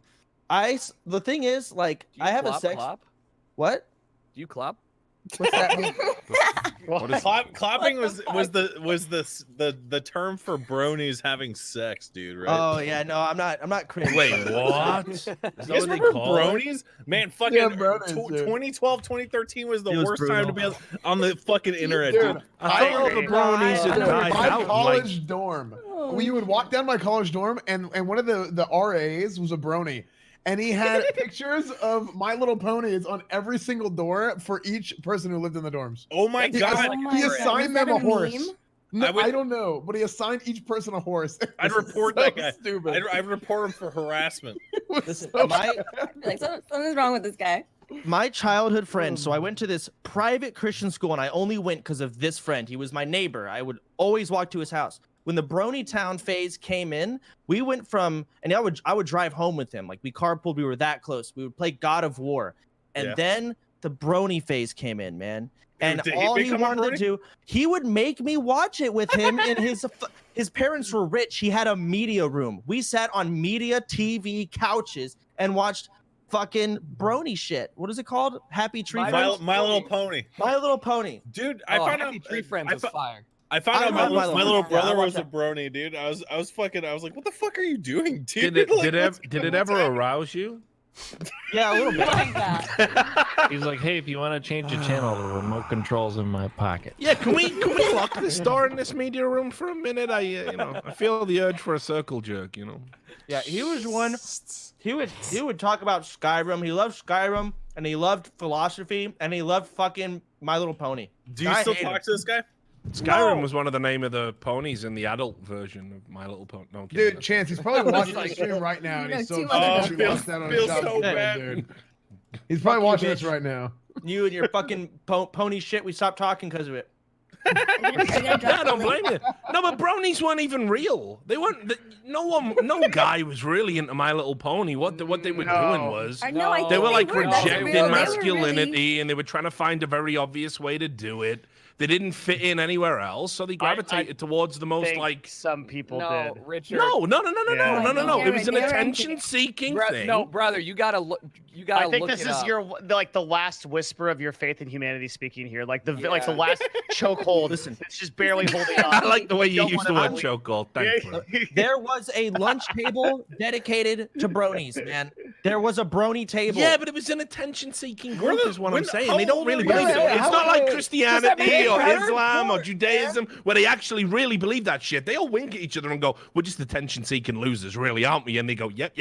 The thing is, like, Do you I have a clop, sex. Clop? What? Do you clap? What's that mean? What is Clapping was the term for bronies having sex, dude. Right? Oh yeah, no, I'm not cringe. Wait, what? Is You that guys what they remember call it? bronies? Man, fucking Yeah, bronies, dude. 2012, 2013 was the It was worst time to be brutal. on the fucking internet, Dude, dude. I thought the bronies had died my out. college Like, dorm. We would walk down my college dorm, and one of the RAs was a brony, and he had pictures of My Little Ponies on every single door for each person who lived in the dorms. Oh my god! Oh my He God. assigned Was that them a a horse. meme? No, I don't know, but he assigned each person a horse. I'd report so that guy. Stupid. I'd report him for harassment. Listen, so Like something's wrong with this guy. my childhood friend. So I went to this private Christian school, and I only went because of this friend. He was my neighbor. I would always walk to his house. When the Brony Town phase came in, we went from, and I would drive home with him. Like we carpooled. We were that close. We would play God of War, and then the Brony phase came in, man. And all he wanted to do, he would make me watch it with him. And his parents were rich. He had a media room. We sat on media TV couches and watched fucking Brony shit. What is it called? Happy Tree Friends? My Little Pony. My Little Pony. Dude, I found Happy out Tree Friends was fire. I found out my little brother was a that. brony, dude. I was like, what the fuck are you doing, dude? Did Like, it ever arouse you? Yeah, a little bit. He's like, hey, if you want to change the channel, the remote control's in my pocket. Yeah, can we lock this door in this media room for a minute? I feel the urge for a circle jerk, Yeah, he was one. He would talk about Skyrim. He loved Skyrim, and he loved philosophy, and he loved fucking My Little Pony. Do you still talk to this guy? Skyrim was one of the name of the ponies in the adult version of My Little Pony. No, I'm kidding. Dude, Chance, he's probably watching the stream right now, and he's so feels so bad, dude. He's probably watching this right now. You and your fucking pony shit. We stopped talking because of it. I don't blame you. No, but bronies weren't even real. They weren't. No guy was really into My Little Pony. What they were doing was they were like rejecting masculinity, and they were trying to find a very obvious way to do it. They didn't fit in anywhere else, so they gravitated towards the most like. Some people did. Richard. No. It was an attention-seeking thing. No, brother, you gotta look. You gotta. I think look this it is up. your like the last whisper of your faith in humanity speaking here, like the last chokehold. Listen, it's just barely holding on. I like the way you used the word chokehold. Thanks. There was a lunch table dedicated to bronies, man. There was a brony table. Yeah, but it was an attention-seeking group, is what I'm saying. They don't really old are believe you? it. It's not like Christianity or better? Islam or Judaism where they actually really believe that shit. They all wink at each other and go, "We're just attention-seeking losers, really, aren't we?" And they go, "Yep."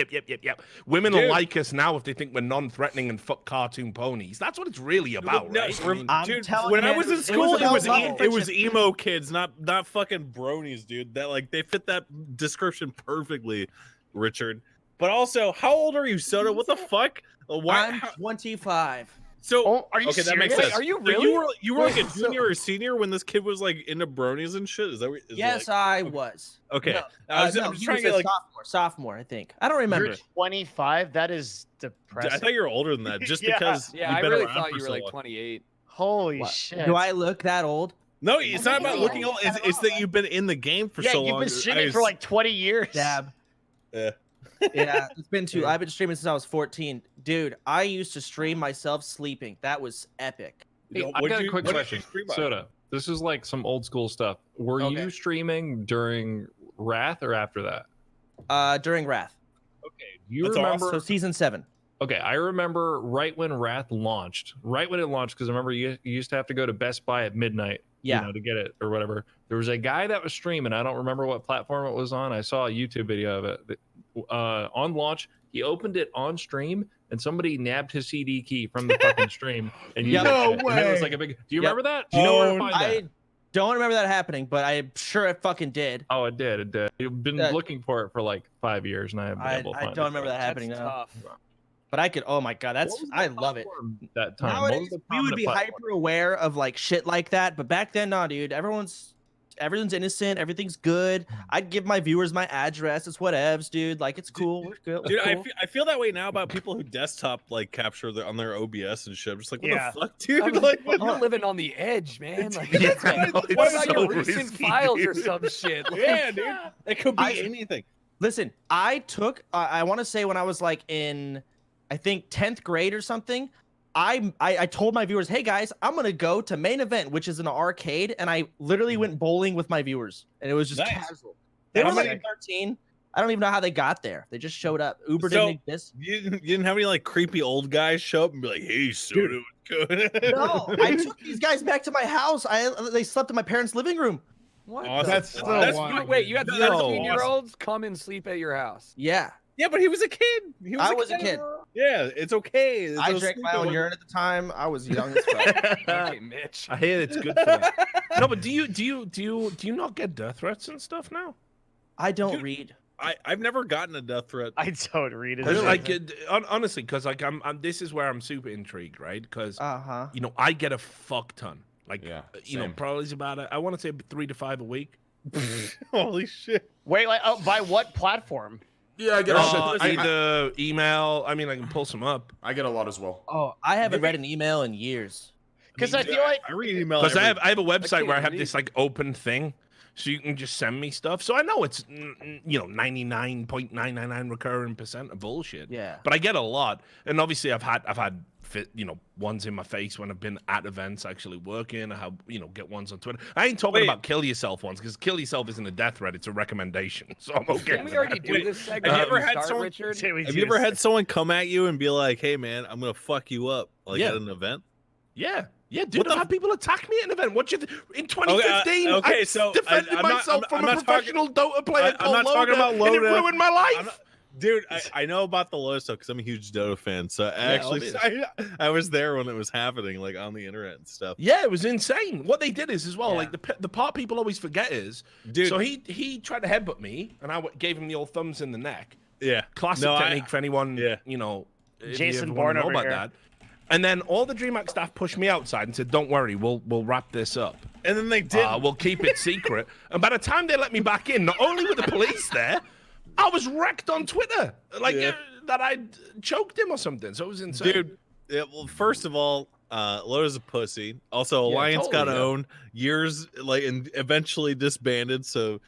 Women will like us now if they think we're non-threatening and fuck cartoon ponies. That's what it's really about, right? Dude, when I was in school, it was emo kids, not fucking bronies, dude. That like they fit that description perfectly, Richard. But also, how old are you, Soda? What the fuck? I'm 25. So are you okay, serious? that makes sense. Are you So really? you were like a junior or senior when this kid was like into bronies and shit? Is that what? Yes, I was. Okay, No, I'm no, just he trying was to get a like. sophomore, I think. I don't remember. You're 25. That is depressing. I thought you were older than that, just Yeah. because. Yeah, you've I been really around thought for you were so like long. 28. Holy shit. Do I look that old? No, it's not about looking old. It's that you've been in the game for so long. you've been streaming for like 20 years. Dab. Yeah. Yeah, it's been two. I've been streaming since I was 14. Dude, I used to stream myself sleeping. That was epic. Hey, I got a quick question. Soda, this is like some old school stuff. Were you streaming during Wrath or after that? During Wrath. Okay. You remember? So season 7. Okay, I remember right when Wrath launched. Right when it launched, because I remember you used to have to go to Best Buy at midnight. Yeah. To get it or whatever. There was a guy that was streaming. I don't remember what platform it was on. I saw a YouTube video of it. On launch, he opened it on stream, and somebody nabbed his CD key from the fucking stream. And used No it. way. And it was like a big. Do you remember that? Do you know where to find that? I don't remember that happening, but I'm sure it fucking did. Oh, it did. It did. You've been looking for it for like 5 years, and I haven't been able to find it. I don't remember that happening now. Tough. But I could. Oh my god, I love it. That time, Nowadays, we would be hyper aware of like shit like that, but back then, nah, dude. Everyone's innocent. Everything's good. I'd give my viewers my address. It's whatevs, dude. Like it's cool. We're good. Dude, Cool. I feel that way now about people who desktop like capture on their OBS and shit. I'm just like, what Yeah. the fuck, dude? I mean, Like, you're living on the edge, man. Like, Yeah, what it's about so your recent risky, files or dude. some shit? Like, yeah, dude. It could be anything. Listen, I took. I want to say when I was like in, I think 10th grade or something. I told my viewers, hey guys, I'm gonna go to Main Event, which is an arcade, and I literally went bowling with my viewers, and it was just Nice. casual. They were like 13. I don't even know how they got there. They just showed up. Uber So, didn't exist. You didn't have any like creepy old guys show up and be like, hey, Soda, what's good? No, I took these guys back to my house. They slept in my parents' living room. What? Awesome. That's so That's wild. Wait, you had That's 13-year-olds come and sleep at your house? Yeah. Yeah, but he was a kid. I was a kid. Yeah, it's okay. It's I no drank my stupid own one. urine at the time. I was young as fuck. Okay, Mitch. I hear it's good for you. No, but do you not get death threats and stuff now? I don't Dude, read. I've never gotten a death threat. I don't read it. Cause like honestly, because like I'm this is where I'm super intrigued, right? Because you know I get a fuck ton, like you know probably it's about I want to say 3 to 5 a week. Holy shit! Wait, like by what platform? Yeah, I get either email. I mean, I can pull some up. I get a lot as well. Oh, I haven't read an email in years. Because I feel like I read email because I have a I website where I can't have read. this like open thing, so you can just send me stuff. So I know it's 99.999 recurring percent of bullshit. Yeah. But I get a lot, and obviously I've had ones in my face when I've been at events actually working. I have get ones on Twitter. I ain't talking about kill yourself ones because kill yourself isn't a death threat; it's a recommendation. So I'm okay. Didn't we already do this segment? Have you ever had Start, someone? Richard? Have you ever had someone come at you and be like, "Hey, man, I'm gonna fuck you up," like at an event? Yeah, dude. I've had people attack me at an event. What you in 2015? Okay, I so defended myself from a professional Dota player I'm not talking about and it Loda. ruined my life. Dude, I know about the Loda stuff because I'm a huge Dota fan. So I was there when it was happening, like on the internet and stuff. Yeah, it was insane. What they did is as well, like the part people always forget is, dude. So he tried to headbutt me, and I gave him the old thumbs in the neck. Yeah, classic technique for anyone. If Jason you ever Bourne wanna know over about here. that. And then all the DreamHack staff pushed me outside and said, "Don't worry, we'll wrap this up." And then they did. We'll keep it secret. And by the time they let me back in, not only were the police there, I was wrecked on Twitter, like that I'd choked him or something. So it was insane, dude. Well, first of all, Loda's a pussy. Also, Alliance got owned years, and eventually disbanded. So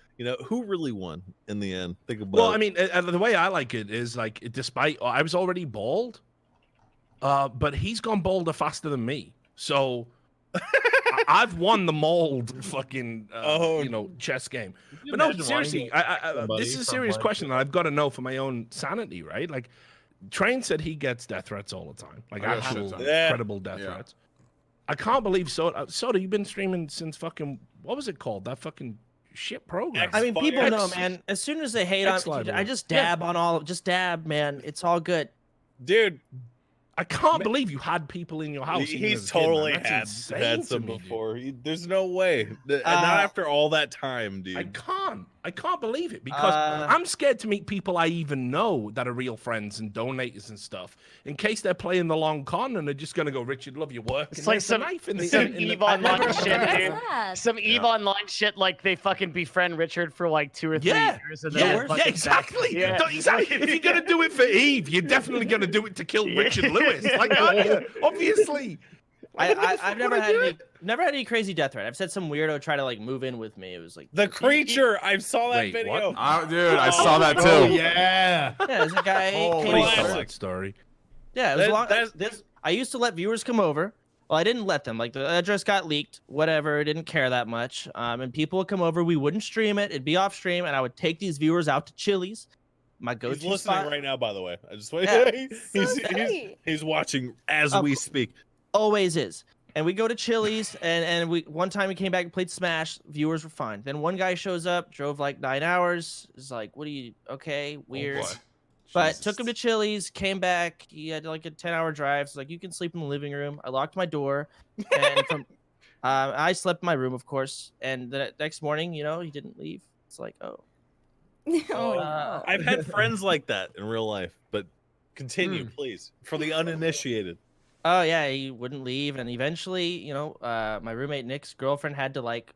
who really won in the end? Think about. Well, I mean, the way I like it is like, despite I was already bald, but he's gone balder faster than me. So I've won the mauled fucking chess game. But no, seriously, this is a serious question that I've got to know for my own sanity, right? Like, Train said he gets death threats all the time, like actual credible death threats. I can't believe Soda, you've been streaming since fucking, what was it called? That fucking shit program. I mean, people know, man. As soon as they hate on, I just dab on all. Just dab, man. It's all good, dude. I can't believe you had people in your house. He's totally had some before. There's no way. Not after all that time, dude. I can't believe it because I'm scared to meet people I even know that are real friends and donators and stuff in case they're playing the long con and they're just gonna go, "Richard, love your work." It's like some EVE Online shit, dude. Some EVE Online shit, like they fucking befriend Richard for like 2 or 3 years. And then exactly. Yeah. Exactly. If you're gonna do it for Eve, you're definitely gonna do it to kill Richard Lewis. Like, obviously. I've never had any crazy death threat. I've said some weirdo try to like move in with me. It was like the creature. I saw that video. Dude, I saw that too. Yeah. Yeah, there's a guy came over. That story. Yeah, it was I used to let viewers come over. Well, I didn't let them. Like the address got leaked. Whatever. I didn't care that much. And people would come over. We wouldn't stream it. It'd be off stream, and I would take these viewers out to Chili's. My go-to He's listening spot. right now, by the way. I just wait. Yeah. He's watching as we speak. Always is. And we go to Chili's, and we one time we came back and played Smash. Viewers were fine. Then one guy shows up, drove like 9 hours. Is like, what are you? Okay, weird. But took him to Chili's, came back. He had like a 10-hour drive. So like, you can sleep in the living room. I locked my door, and from I slept in my room, of course. And the next morning, he didn't leave. It's like, oh. No. I've had friends like that in real life, but continue, please, for the uninitiated. Oh yeah, he wouldn't leave, and eventually, my roommate Nick's girlfriend had to like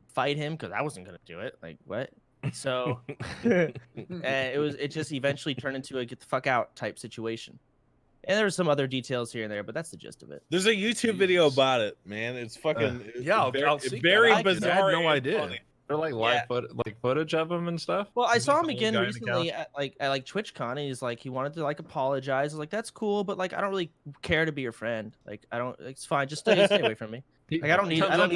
fight him because I wasn't gonna do it. Like what? So it just eventually turned into a get the fuck out type situation. And there were some other details here and there, but that's the gist of it. There's a YouTube video about it, man. It's fucking I'll it's see very that. bizarre. I had no and idea. funny. They're like footage of him and stuff. Well, I saw him Just again some guy in the recently couch. at TwitchCon, and he's like he wanted to like apologize. I was like, that's cool, but like I don't really care to be your friend. Like I don't. It's fine. Just stay away from me. Like I don't need you. I don't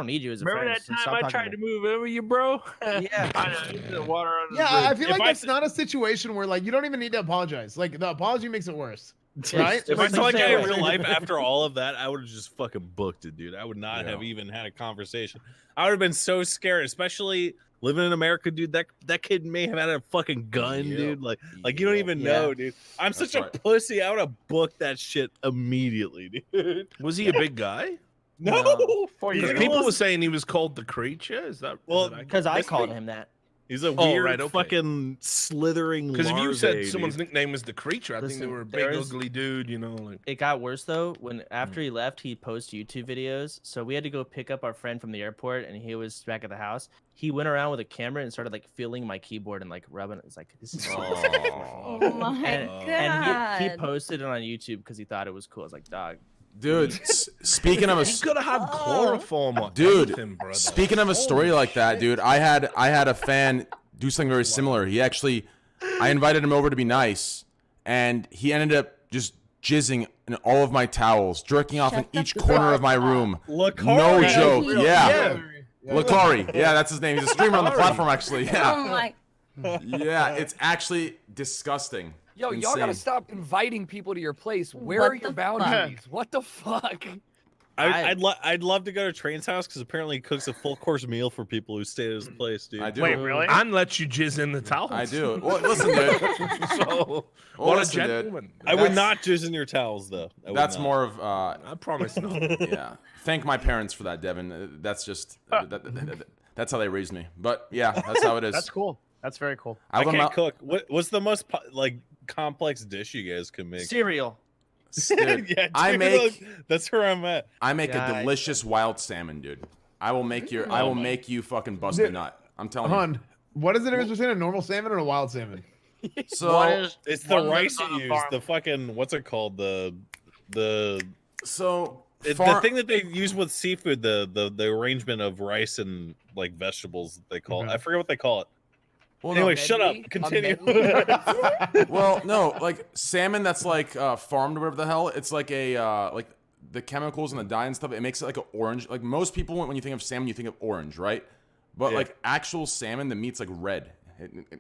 need you as a Remember friend. that so time stop I talking tried to to me. move over you, bro? Yeah. I know. You put water on Yeah, I feel If like I that's not a situation where like you don't even need to apologize. Like the apology makes it worse. Right? If I Like, saw a guy in stay real away. life after all of that, I would have just fucking booked it, dude. I would not have even had a conversation. I would have been so scared, especially living in America, dude, that kid may have had a fucking gun, dude. Like you don't even know, dude. I'm such a pussy. I would have booked that shit immediately, dude. Was he a big guy? No. People were saying he was called the Creature. Is that because I called him that? He's a weird fucking slithering. Because if you larvae, said someone's dude. nickname was the Creature, I think they were a big ugly dude. You know, like it got worse though. When after he left, he posted YouTube videos. So we had to go pick up our friend from the airport, and he was back at the house. He went around with a camera and started like feeling my keyboard and like rubbing it. It's like this is. Oh my god! And he posted it on YouTube because he thought it was cool. I was like, dog. Dude, speaking of a you gotta have chloroform on dude, anything, brother. speaking of a story like that, dude, I had a fan do something very similar. He actually, I invited him over to be nice, and he ended up just jizzing in all of my towels, jerking off in each corner of my room. No joke. Yeah. Lakari. Yeah, that's his name. He's a streamer on the platform, actually. Yeah. Oh my. Yeah, it's actually disgusting. Yo, y'all Insane. gotta stop inviting people to your place. Where are your boundaries? What the fuck? I'd love to go to Train's house because apparently he cooks a full course meal for people who stay at his place, dude. I do. Wait, really? And let you jizz in the towels. I do. Well, listen, dude. So, Well, what a listen, dude. gentleman. I would not jizz in your towels, though. That's more of I promise not. yeah. Thank my parents for that, Devin. That's just that's how they raised me. But yeah, that's how it is. That's cool. That's very cool. I can't cook. What's the most complex dish you guys can make? Cereal. Dude, Yeah, I dude, make that's where I'm at. I make a delicious wild salmon, dude. I will make you fucking bust a nut. I'm telling you. What is the difference between a normal salmon and a wild salmon? So it's the rice you use. The fucking what's it called? The thing that they use with seafood. The arrangement of rice and like vegetables. They call it. I forget what they call it. Well, anyway, no, shut up. Continue. Well, no, like salmon that's like farmed or whatever the hell. It's like a like the chemicals and the dye and stuff. It makes it like an orange. Like most people, when you think of salmon, you think of orange, right? But like actual salmon, the meat's like red.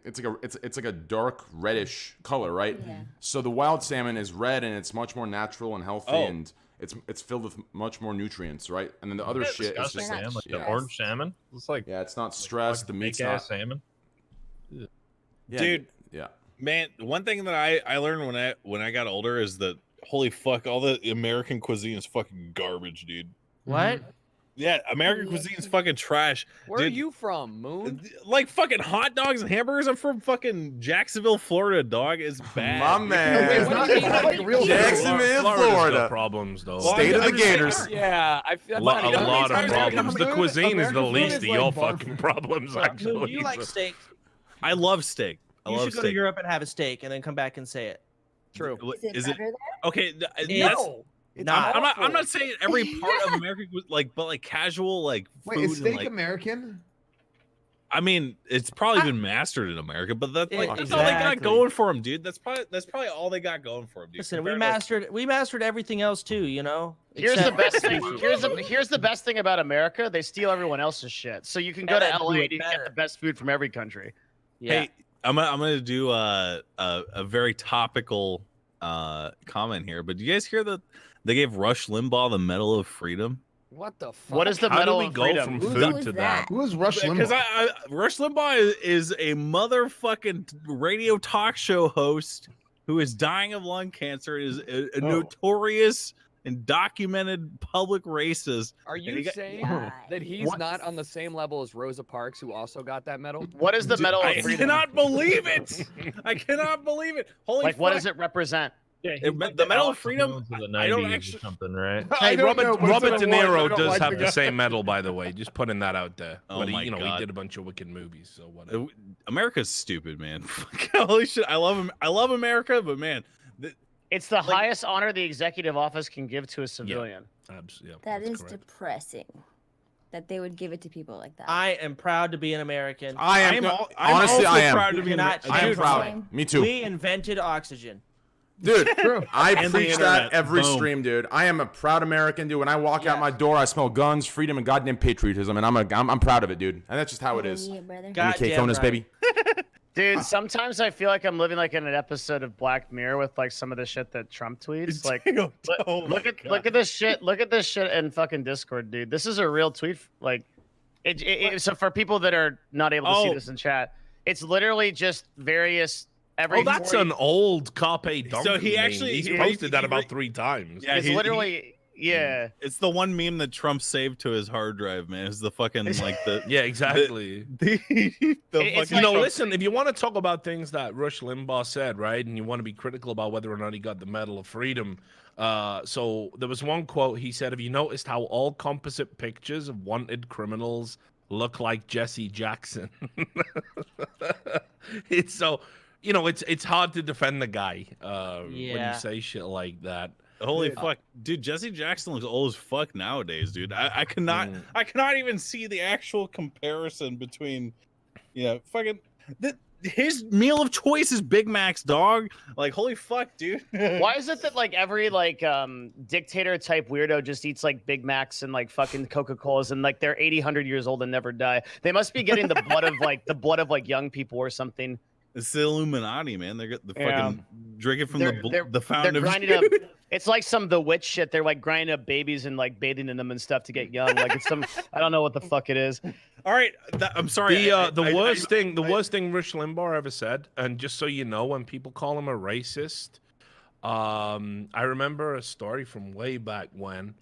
It's like a dark reddish color, right? Yeah. So the wild salmon is red and it's much more natural and healthy and it's filled with much more nutrients, right? And then the other shit is just like the orange salmon. It's like it's not stressed. The meat's not salmon. Yeah, dude. Yeah, man. One thing that I learned when I got older is that holy fuck, all the American cuisine is fucking garbage, dude. What? Yeah, American cuisine is fucking trash. Where are you from, Moon? Like fucking hot dogs and hamburgers. I'm from fucking Jacksonville, Florida. Dog is bad. My man. Jacksonville, Florida. Problems though. State of the Gators. Yeah, I feel a lot of problems. The cuisine is the least of your fucking problems. Actually, You like steak? I love steak. You should go to Europe and have a steak and then come back and say it. True. Is it better there? Okay? No. I'm not saying every part of America was but like casual like food. Wait, is steak and, like, American? I mean, it's probably been mastered in America, but that's all they got Exactly. going for them, dude. That's probably all they got going for them, dude. Listen, we mastered everything else too, you know. Here's the Except- best thing. Here's the best thing about America. They steal everyone else's shit. So you can go to And LA do and it you can get better. the best food from every country. Yeah. Hey, I'm gonna do a very topical comment here, but do you guys hear that they gave Rush Limbaugh the Medal of Freedom? What the fuck? What is the How do Medal we of go Freedom? from Who food is to that? that? Who is Rush Because Limbaugh? Rush Limbaugh is a motherfucking radio talk show host who is dying of lung cancer. Is a notorious and documented public racist. Are And you he got- saying that he's not on the same level as Rosa Parks, who also got that medal? What is the Medal of I Freedom? cannot believe it. I cannot believe it. Holy Like, what fuck. does it represent? Yeah, The Medal of Freedom. I I don't don't actually. something, right? Hey, don't know, but Robert it's De an award, I Niro don't does like have the the guy. same medal, by the way. Just putting that out there. Oh But my he God. did a bunch of wicked movies, so whatever. America's stupid, man. Holy shit! I love him. I love America, but man, It's the highest honor the executive office can give to a civilian. Absolutely. That is depressing. That they would give it to people like that. I am proud to be an American. I am. I'm Honestly, also I am. proud to be You an cannot American. I am Dude, proud. same. Me too. We invented oxygen. Dude, I And the preach that internet. every Boom. stream, dude. I am a proud American, dude. When I walk out my door, I smell guns, freedom, and goddamn patriotism, and I'm proud of it, dude. And that's just how it is. Yeah, brother. God Cake damn Konas, right. baby. Dude, sometimes I feel like I'm living like in an episode of Black Mirror with like some of the shit that Trump tweets. Like, Oh my look at this shit. Look at this shit in fucking Discord, dude. This is a real tweet. Like, So for people that are not able to see this in chat, it's literally just various. Oh, that's an old Carpe Diem. So he actually he's posted that about 3 times. Yeah, it's literally yeah. It's the one meme that Trump saved to his hard drive, man. It's the fucking like the yeah, exactly. Listen, if you want to talk about things that Rush Limbaugh said, right, and you want to be critical about whether or not he got the Medal of Freedom, so there was one quote he said, "Have you noticed how all composite pictures of wanted criminals look like Jesse Jackson?" It's so, it's hard to defend the guy when you say shit like that. Holy fuck, dude! Jesse Jackson looks old as fuck nowadays, dude. I cannot even see the actual comparison between, fucking his meal of choice is Big Mac's, dog. Like, holy fuck, dude. Why is it that like every dictator type weirdo just eats like Big Macs and like fucking Coca-Colas and like they're 80, 100 years old and never die? They must be getting the blood of young people or something. It's the Illuminati, man. They're fucking drinking from the fountain of youth. It's like some The Witch shit. They're like grinding up babies and like bathing in them and stuff to get young. Like it's some, I don't know what the fuck it is. All right, I'm sorry. The worst thing Rush Limbaugh ever said, and just so you know, when people call him a racist, I remember a story from way back when.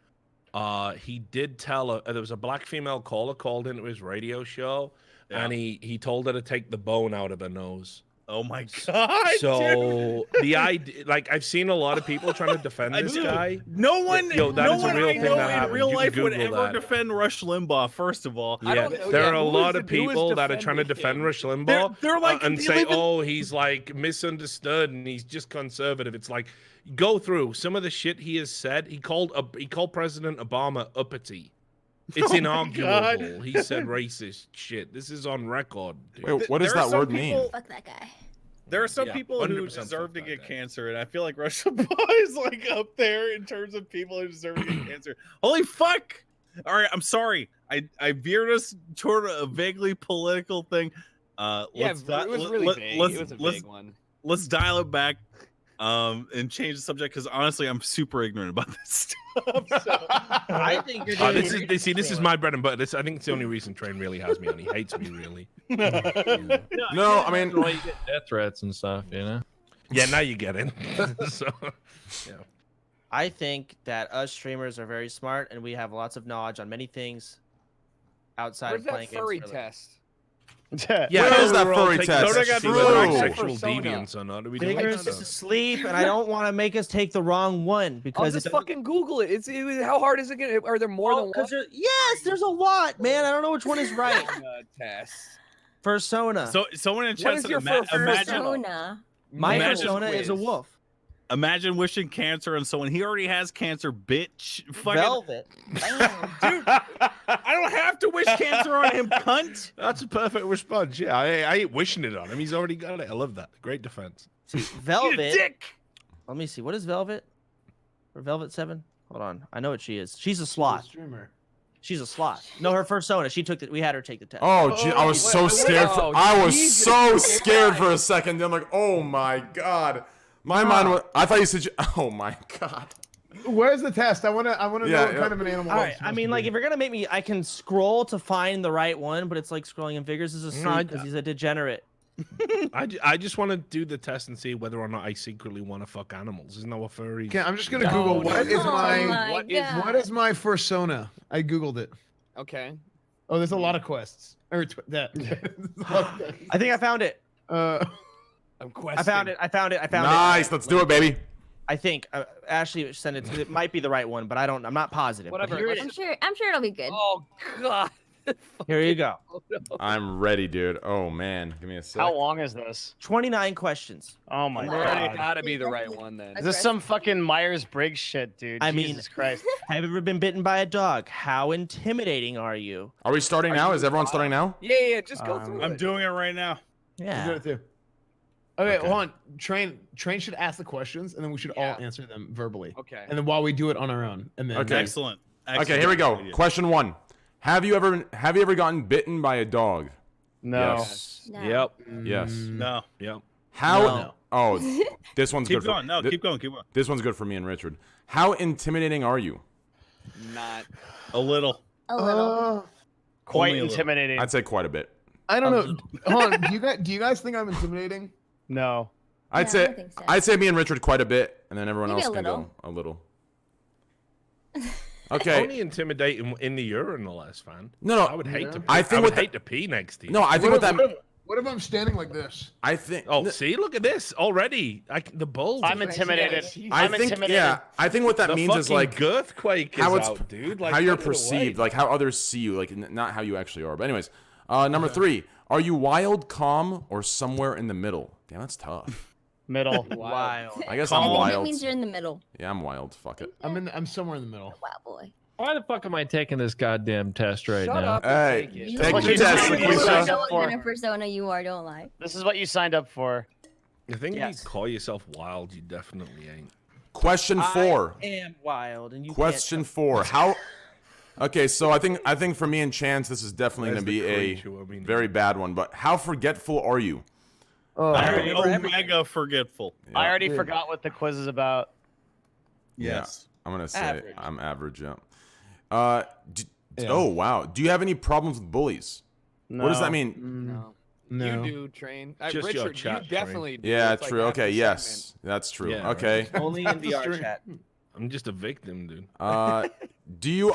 He did tell there was a black female caller called into his radio show. Yeah. And he told her to take the bone out of her nose. Oh my god! So the idea, like, I've seen a lot of people trying to defend this guy. No one, that is a real thing that happened. In real life would ever defend Rush Limbaugh. First of all, yeah, there are a lot of people that are trying to defend Rush Limbaugh they're like, and say, "Oh, he's like misunderstood and he's just conservative." It's like, go through some of the shit he has said. He called President Obama uppity. It's inarguable. He said racist shit. This is on record. Dude. Wait, what does that word mean? Fuck that guy. There are some people who deserve to get cancer, and I feel like Rush Limbaugh is like up there in terms of people who deserve to get cancer. Holy fuck! All right, I'm sorry. I veered us toward a vaguely political thing. It was really vague. It was a vague one. Let's dial it back. And change the subject because honestly, I'm super ignorant about this stuff. So. I think you're doing this is my bread and butter. I think it's the only reason Train really has me on. He hates me really. No, I mean, you get death threats and stuff, Yeah, now you get it. So, yeah. I think that us streamers are very smart and we have lots of knowledge on many things outside Where's of playing that furry games. test? Yeah, where is that furry test? Sexual deviance or not? Fingers to sleep, and I don't want to make us take the wrong one because just fucking Google it. How hard is it gonna? Are there more than one? Yes, there's a lot, man. I don't know which one is right. Test. Persona. So someone in What chat is said, your Persona? My Imagine persona is a quiz. wolf. Imagine wishing cancer on someone. He already has cancer, bitch. Fucking, Velvet. dude, I don't have to wish cancer on him, cunt. That's a perfect response. Yeah, I ain't wishing it on him. He's already got it. I love that. Great defense. See, Velvet. Eat a dick. Let me see. What is Velvet? Or Velvet 7? Hold on. I know what she is. She's a sloth. Streamer. She's a sloth. No, her persona. She took it. We had her take the test. Oh, gee, I was so scared. I was so scared for a second. I'm like, oh my god. My mind was. I thought you said. Oh my god. Where's the test? I wanna know what kind of an animal. All right. I mean, like, if you're gonna make me, I can scroll to find the right one, but it's like scrolling in figures is a sleep because he's a degenerate. I just want to do the test and see whether or not I secretly want to fuck animals. Isn't that what furries? Okay, I'm just gonna Google what is my persona. I googled it. Okay. Oh, there's a lot of quests. Or that. I think I found it. I'm questing. I found it. Nice. Let's do it, baby. I think Ashley sent it. It might be the right one, but I'm not positive. Whatever. Here, I'm sure it'll be good. Oh god. here you go. I'm ready, dude. Oh man, give me a sec. How long is this? 29 questions. Oh my Already god. gotta be the right one then. Is this some fucking Myers-Briggs shit, dude? I mean, Jesus Christ. Have you ever been bitten by a dog? How intimidating are you? Are we starting now? Is everyone starting now? Yeah. Just go through I'm it. doing it right now. Yeah. Do it too. Okay, hold on. Train should ask the questions, and then we should all answer them verbally. Okay. And then while we do it on our own, and then Okay. Excellent. Okay, here we go. Question 1. Have you ever gotten bitten by a dog? No. Yes. No. Yep. Yes. No. Yep. How? No. Oh, this one's Keep good. going. No, keep going. Keep going. This one's good for me and Richard. How intimidating are you? Not. A little. A little. Quite Only a little. intimidating. I'd say quite a bit. I don't know. Hold on. Do you guys think I'm intimidating? No. I'd I say don't think so. I'd say me and Richard quite a bit, and then everyone Maybe else a can little. go a little. Okay. Only intimidating in the urinal, Esfand. No, I would hate to. Pee. I think I would what the- hate to pee next to you. No, I think what that. What if I'm standing like this? I think. Oh, see, look at this already. The bulge. I'm intimidated. I I'm think. intimidated. Yeah, I think what that The means is fucking like girthquake is how it's out, dude. Like, how you're put it away. perceived, like how others see you, like not how you actually are. But anyways, number 3: are you wild, calm, or somewhere in the middle? Damn, that's tough. Middle. Wild. I guess I I'm think that wild. means you're in the middle. Yeah, I'm wild. Fuck it. I'm somewhere in the middle. Wow, boy. Why the fuck am I taking this goddamn test right Shut now? up and Hey, take it. You take what the you test, signed- I you signed know up what for. kind of persona you are. Don't lie. This is what you signed up for. I think Yes. if you call yourself wild, you definitely ain't. Question 4. I am wild, and you Question 4: how? Okay, so I think for me and Chance, this is definitely Where's going to be the a creature? I mean, very bad one. But how forgetful are you? Omega forgetful. I already forgot what the quiz is about. Yes. I'm gonna say Average. I'm average. Yeah. Oh wow. Do you have any problems with bullies? No. What does that mean? No. No. You do, Train. Just your Richard, chat, you Train. definitely do. Yeah, It's like true. half Okay, the yes, that's true. Yeah, right. Okay. Only in VR chat. I'm just a victim, dude. Do you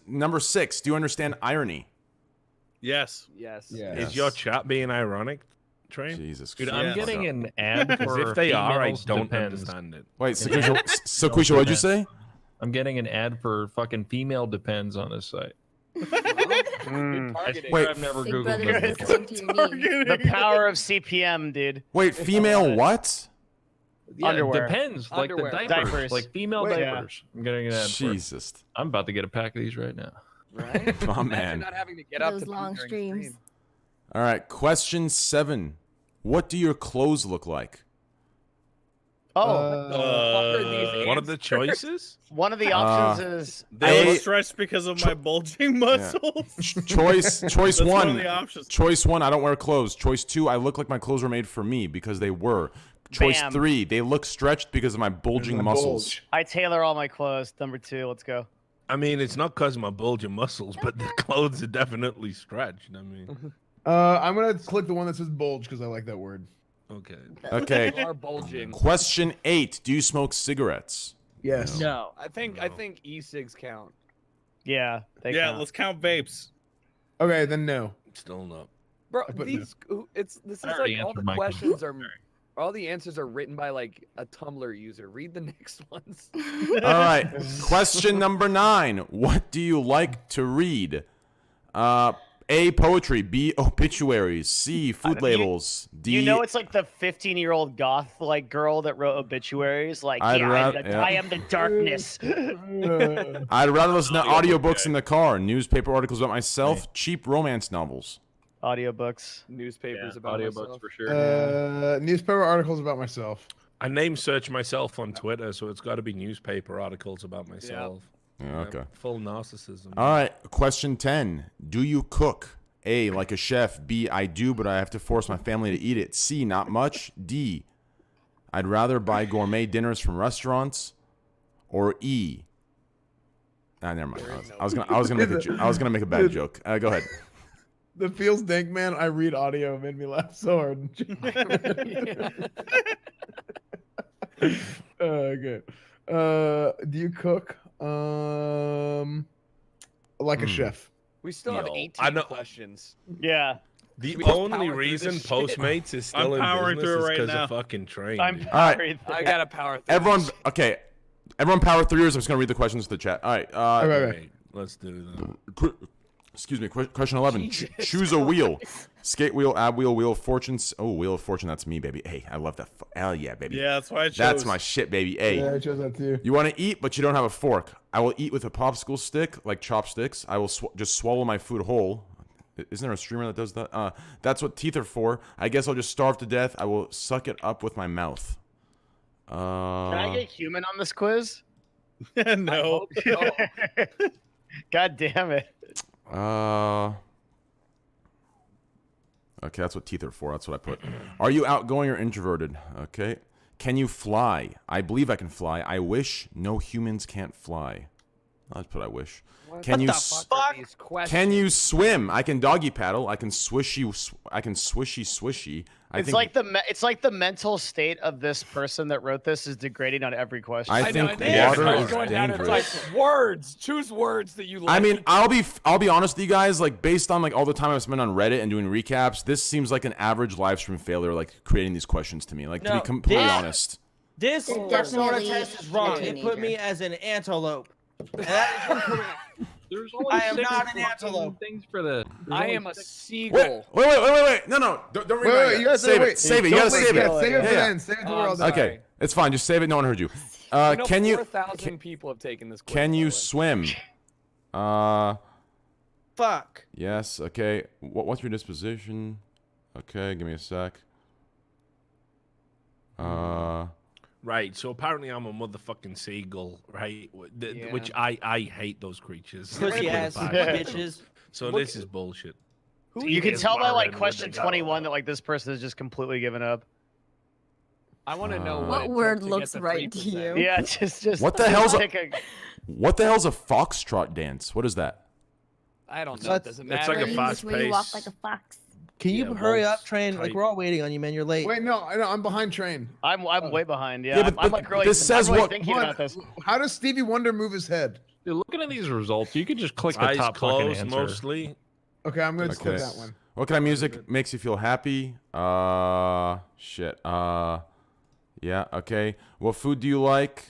number 6? Do you understand irony? Yes. Yes. Yeah. Is your chat being ironic, Train? Jesus. Dude, Christ. I'm getting an ad Because for if they are, I females don't depends. understand it. Wait, Sequisha, what'd you say? I'm getting an ad for fucking female depends on this site. Mm. I swear Wait. I've never Big Googled brother them is before. listening to your needs. The power of CPM, dude. Wait, female what? Yeah, Underwear. Depends. Like Underwear. the diapers. Diapers. Like female Wait, yeah. diapers. I'm getting an ad for it. Jesus. I'm about to get a pack of these right now. Right? Oh Imagine man. not having to get up Those to long pee during streams. stream. All right, question 7. What do your clothes look like? Oh, One of the choices? one of the options is They A- were stretched because of my bulging muscles. Choice That's one of 1. the options. Choice 1, I don't wear clothes. Choice 2, I look like my clothes were made for me because they were. Choice Bam. 3, they look stretched because of my bulging muscles. I tailor all my clothes. Number 2, let's go. I mean, it's not because of my bulging muscles, but the clothes are definitely stretched. I mean, I'm gonna click the one that says bulge because I like that word. okay. Okay. You are bulging. Question 8, do you smoke cigarettes? Yes. No. I think e-cigs count. Yeah. They Yeah, count. let's count vapes. Okay, then no. Still not. Bro, I put this is I already like all answered the my questions are all the answers are written by like a Tumblr user. Read the next ones. All right. Question number 9, what do you like to read? A, poetry. B, obituaries. C, food labels. D, You know, it's like the 15-year-old goth like girl that wrote obituaries. Like, I'd yeah, rather- yeah. I am the darkness. I'd rather listen to audiobooks in the car, newspaper articles about myself, cheap romance novels. Audiobooks. Newspapers about audiobooks myself. for sure. Newspaper articles about myself. I name search myself on Twitter, so it's got to be newspaper articles about myself. Yeah, okay. Full narcissism. All right. Question 10. Do you cook? A, like a chef. B, I do, but I have to force my family to eat it. C, not much. D, I'd rather buy gourmet dinners from restaurants. Or E. Never mind. I was gonna make a bad joke. Go ahead. The feels dank man. I read audio made me laugh so hard. Okay. Do you cook? Like a chef. We still have Yo, 18 I know- questions. Yeah. The We just only power through reason this shit. Postmates is still I'm in powering business through it is right because now. of fucking Train. I'm dude. All right. sorry. I gotta power through. Everyone, this. okay. Everyone power through yours. I'm just gonna read the questions to the chat. All right. Okay, let's do that. Excuse me. Question 11. Choose a wheel. Skate wheel, ab wheel, wheel of fortune. Oh, wheel of fortune. That's me, baby. Hey, I love that. Hell yeah, baby. Yeah, that's why I chose. That's my shit, baby. Hey. Yeah, I chose that too. You want to eat, but you don't have a fork. I will eat with a popsicle stick, like chopsticks. I will just swallow my food whole. Isn't there a streamer that does that? That's what teeth are for. I guess I'll just starve to death. I will suck it up with my mouth. Can I get human on this quiz? No. God damn it. Okay, that's what teeth are for. That's what I put. Are you outgoing or introverted? Okay. Can you fly? I believe I can fly. I wish no humans can't fly. I'll just put I wish. What Can the you fuck are these questions? can you swim? I can doggy paddle. I can swishy. I can swishy. It's like the mental state of this person that wrote this is degrading on every question. I think water is dangerous. Words. Choose words that you like. I mean, I'll be honest with you guys. Like based on like all the time I've spent on Reddit and doing recaps, this seems like an average live stream failure. Like creating these questions to me. Like to be completely honest. This persona test is wrong. It teenager. put me as an antelope. And that is incorrect. There's only I am 6 not an fucking antelope. things for the. I am a seagull. Wait. No. Don't read Wait, you guys Save wait. it. Save it. You gotta save it. Save it for Yeah. then. Save it till we're all done. Okay, it's fine. Just save it. No one heard you. You know, Can you 4,000 people have taken this quiz. can by you the way. swim? Fuck. Yes. Okay. What's your disposition? Okay, give me a sec. Right, so apparently I'm a motherfucking seagull, right? Yeah. Which I hate those creatures. Pussy ass bitches. So this is bullshit. You can tell by like Marvin question with the 21 that like this person has just completely given up. I want to know What it word took to looks get the right to 3%. you? Yeah, just What the hell's pick a what the hell's a foxtrot dance? What is that? I don't So know. It that's- doesn't it's matter. like a fast Where you walk pace. like a fox. Can you Yeah, hurry wolf up, Train? Like type. we're all waiting on you, man. You're late. Wait, no, I'm behind train. I'm way behind. Yeah, Yeah, but- I'm but like really. this says I'm really what- thinking Hold about on. this. How does Stevie Wonder move his head? Dude, looking at these results, you could just click the Eyes top fucking closed answer. mostly. Okay, I'm gonna click Okay. that one. What kind of music makes you feel happy? Shit. Yeah. Okay. What food do you like?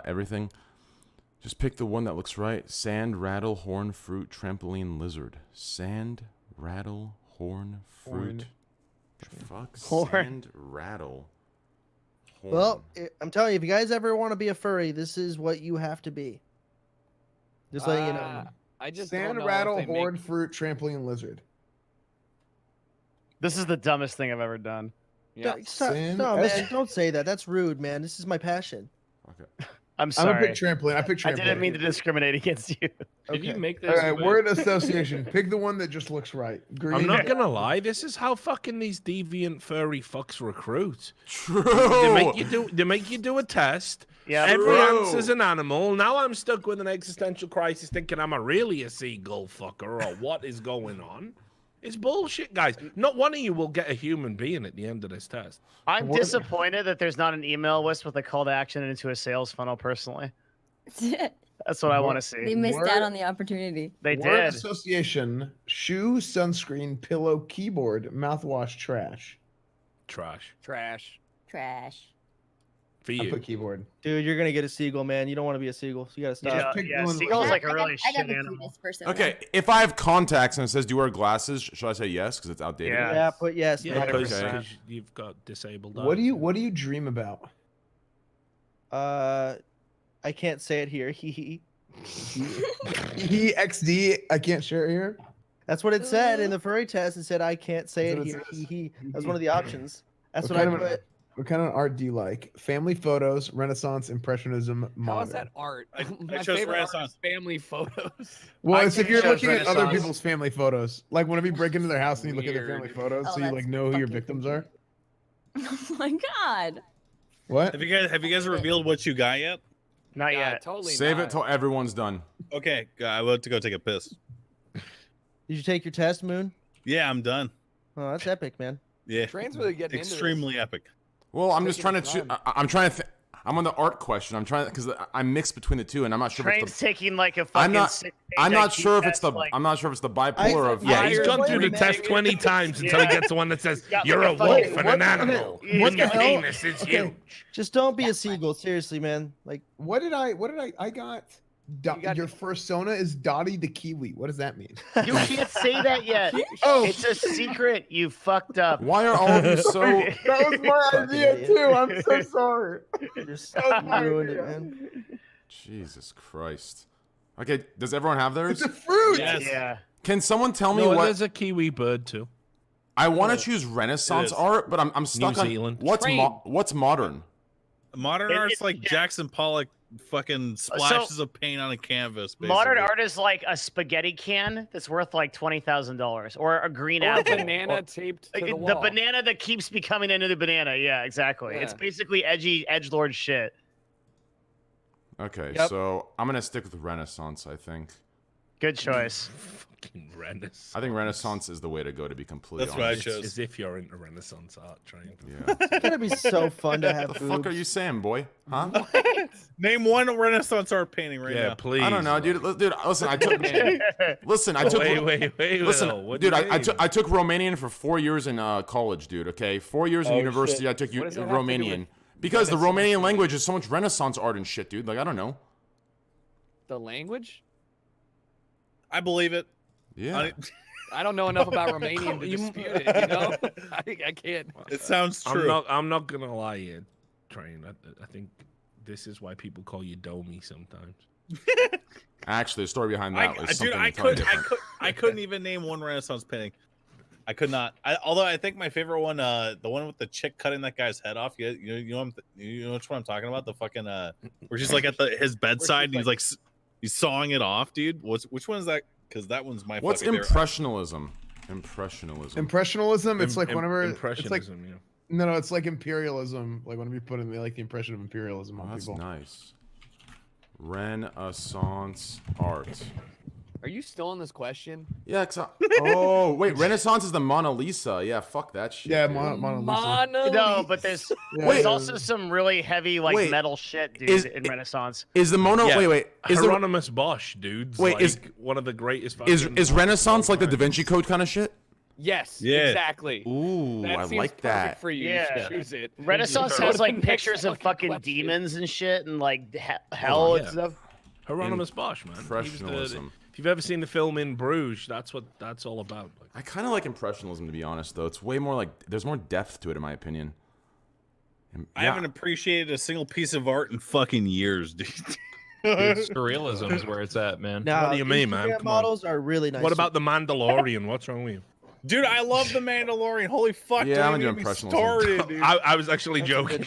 Everything. Just pick the one that looks right. Sand, rattle, horn, fruit, trampoline, lizard. Sand, rattle, horn, fruit. Fuck. Horn. Sand, rattle. Horn. Well, I'm telling you, if you guys ever want to be a furry, this is what you have to be. Just letting you know. I just don't Sand, know if rattle, they make- horn, fruit, trampoline, lizard. This is the dumbest thing I've ever done. Yeah. Sand- No, man, don't say that. That's rude, man. This is my passion. Okay. I'm I'm sorry. gonna pick trampoline. I pick trampoline. I didn't mean to discriminate against you. Did you make this? All right, quiz? word association. Pick the one that just looks right. Green. I'm not gonna lie, this is how fucking these deviant furry fucks recruit. True. They make you do a test. Yeah. Every True. answer's an animal. Now I'm stuck with an existential crisis thinking am I really a seagull fucker or what is going on? It's bullshit, guys. Not one of you will get a human being at the end of this test. I'm disappointed that there's not an email list with a call to action into a sales funnel. Personally, that's what I want to They see. missed Word- out on the opportunity. They Word did. association: shoe, sunscreen, pillow, keyboard, mouthwash, trash. Trash. Trash. Trash. For I you. put keyboard. Dude, you're gonna get a seagull, man. You don't want to be a seagull. So you gotta stop. Yeah, pick yeah. one. Seagull's like I a got- really I got shit the animal. cutest person. Okay, if I have contacts and it says, "Do you wear glasses?" Should I say yes because it's outdated? Yeah. Yeah, put yes. Yeah, man. because 100%. you've got disabled What do eyes. you dream about? I can't say it here. Hee hee. EXD. I can't share it here. That's what it said in the furry test. It said I can't say That's it what it here. says. Hee hee. That was one of the options. That's What what I kind of- put. What kind of art do you like? Family photos, Renaissance, Impressionism, How is modern. that art? I My chose favorite art Renaissance. is family photos. Well, I it's if think you're it shows looking at other Renaissance. people's family photos. Like whenever you break into their house and you look at their Weird. family photos, Oh, so you like that's know who your fucking victims are. Oh my god. What? Have you guys revealed what you got yet? Not Yeah, yet. totally Save not. it till everyone's done. Okay, I went to go take a piss. Did you take your test, Moon? Yeah, I'm done. Oh, that's epic, man. Yeah, Train's really getting into this. extremely epic. Well, I'm just trying Taking to. his time. I'm trying to. I'm on the art question. I'm trying because I'm mixed between the two, and I'm not sure. If Train's it's the, taking like a I'm fucking. not. 6-page I'm not IQ sure if it's test, the. like- I'm not sure if it's the bipolar of. Yeah, he's Fire gone through the man. test 20 times until he gets the one that says, Got you're like a a wolf fucking- and what an the animal. hell- What the your hell? penis is Okay. huge. Just don't be a seagull. Seriously, man. Like, What did I got? Your fursona is Dottie the Kiwi. What does that mean? You can't say that yet. Oh, It's a secret. You fucked up. Why are all of you so? that was my Fucking idea idiot. too. I'm so sorry. you just That was my ruined it, idea. man. Jesus Christ. Okay, does everyone have theirs? It's a fruit. Yes. Yeah. Can someone tell me No, what? there's a kiwi bird too. I want to choose Renaissance It is. art, but I'm stuck on Zealand. what's Train. what's modern. Modern art's like Jackson Pollock fucking splashes of paint on a canvas. Basically. Modern art is like a spaghetti can that's worth like $20,000, or a green Or a apple, banana taped to the the wall. banana that keeps becoming into the banana. Yeah, exactly. Yeah. It's basically edgy edgelord shit. Okay, Yep. so I'm gonna stick with Renaissance. I think. Good choice. Fucking Renaissance. I think Renaissance is the way to go. To be completely That's what I honest. chose. As if you're into Renaissance art, Train. Yeah. It's gonna be so fun to have What the fuck are boobs. you saying, boy? Huh? Name one Renaissance art painting right Yeah, now. please. I don't know, dude. Dude, listen, I took. Listen, I took. Wait. Listen, What do dude, you I mean? took Romanian for 4 years in college, dude. Okay, 4 years in Oh, university. shit. I took What does that have to do Romanian with because the Renaissance? Romanian language is so much Renaissance art and shit, dude. Like I don't know. The language? I believe it. Yeah. I don't know enough about Romanian to dispute it. You know, I can't. It sounds true. I'm not gonna lie here, Train. I think this is why people call you Domi sometimes. Actually, the story behind that was Dude, something I entirely could, different. I couldn't even name one Renaissance painting. I could not. Although I think my favorite one, the one with the chick cutting that guy's head off. You know which one I'm talking about? The fucking where she's like at his bedside and he's like he's sawing it off, dude. Which one is that? Because that one's my. What's fucking favorite. impressionism? Impressionism. It's like whenever it's like Impressionism. Yeah. no, it's like imperialism. Like whenever you put in like the impression of imperialism Oh, on that's people. nice. Renaissance art. Are you still on this question? Yeah. Oh wait, Renaissance is the Mona Lisa. Yeah, fuck that shit. Yeah, dude. Mona Lisa. Mona No, Lisa. but there's Yeah. there's also some really heavy like Wait, metal shit, dude, is- in Renaissance. Is the Mona? Yeah. Wait. Is the, Hieronymus Bosch, dudes. Wait, like, is- one of the greatest. is fucking Renaissance like the Da artists. Vinci Code kind of shit? Yes. Yeah. Exactly. Ooh, That I seems like perfect that. for you. Yeah. You should choose it. Renaissance Go has to the like next pictures of fucking question. demons and shit, and like hell and yeah. stuff. Hieronymus Bosch, man. He was the- Impressionism. If you've ever seen the film In Bruges, that's what that's all about. Like, I kind of like impressionism, to be honest. Though it's way more like there's more depth to it, in my opinion. I haven't appreciated a single piece of art in fucking years, dude. Dude, surrealism is where it's at, man. Now, What do you mean, man? Instagram Come on. models are really nice. what about the Mandalorian? What's wrong with you? Dude, I love the Mandalorian. Holy fuck! Yeah, don't I'm even into get me impressionism. started, dude. I was actually joking.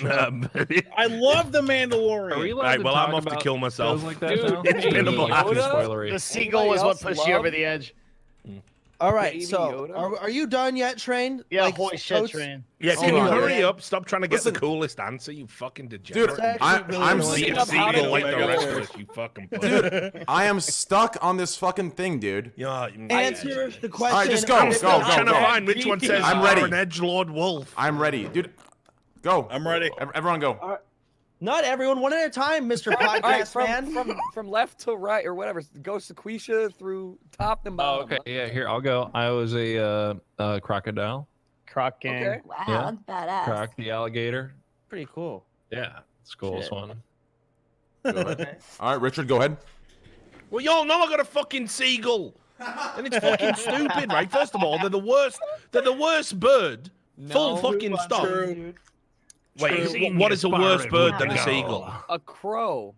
I love the Mandalorian. Are we allowed Right, to well, talk I'm off to about kill myself. shows like that Dude, now? it's been a Like, blast. too spoilery. The seagull is what else pushed you over love- the edge. All right, Baby so Yoda? are you done yet, Train? Yeah, Like, holy shit, totes- Train. Yeah, Oh can you my hurry God. up? Stop trying to get Listen- the coolest answer, you fucking Dude, degenerate. It's actually really I'm annoying. See Look up how to like the Omega rest of Lord. us, you fucking Dude, I am stuck on this fucking thing, dude. Yeah, Answer the question. All right, just go, I'm go, still go, trying to go. find which one says I'm ready. An edgelord wolf. I'm ready, dude. Go. I'm ready. Everyone, go. Not everyone, one at a time, Mr. All right, Podcast Man. from left to right or whatever. Go Sequisha through top and Oh, bottom. okay. Yeah, here, I'll go. I was a crocodile. Croc gang. Okay. Wow, Yeah. that's badass. Croc the alligator. Pretty cool. Yeah, it's cool. It's Shit. one. Go ahead. All right, Richard, go ahead. Well, y'all know I got a fucking seagull, and it's fucking stupid, right? First of all, they're the worst. They're the worst bird. Full No, fucking stop. True. Wait, what is a worse bird than a seagull? A crow.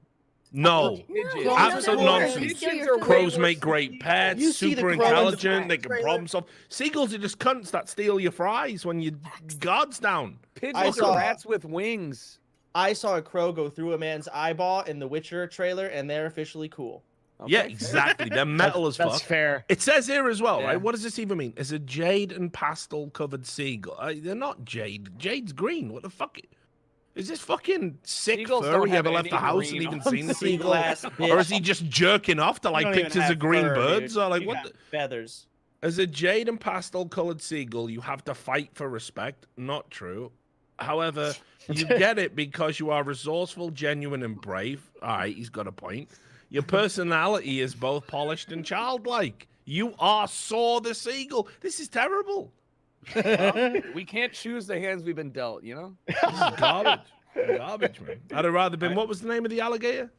No, Pigeon. No, absolute no, no, nonsense. steal your Crows food. Crows make great pets, You see the super crow in the intelligent. They back can trailer? problem solve. Seagulls are just cunts that steal your fries when your guard's down. Pigeons saw- are rats with wings. I saw a crow go through a man's eyeball in the Witcher trailer, and they're officially cool. Yeah, Okay. exactly. They're metal as That's fuck. fair. It says here as well, Yeah. right? What does this even mean? It's a jade and pastel covered seagull. They're not jade. Jade's green. What the fuck? Is this fucking sick Seagulls don't furry have ever left any the house and green even on seen the Seagull seagull? ass bitch. Or is he just jerking off to You like don't even pictures have of green fur, birds? dude. Or like You what? got feathers. As a jade and pastel colored seagull, you have to fight for respect. Not true. However, you get it because you are resourceful, genuine, and brave. All right, he's got a point. Your personality is both polished and childlike. You are Saw the Seagull. This is terrible. We can't choose the hands we've been dealt, you know? This is garbage. Garbage, man. I'd have rather been. What was the name of the alligator?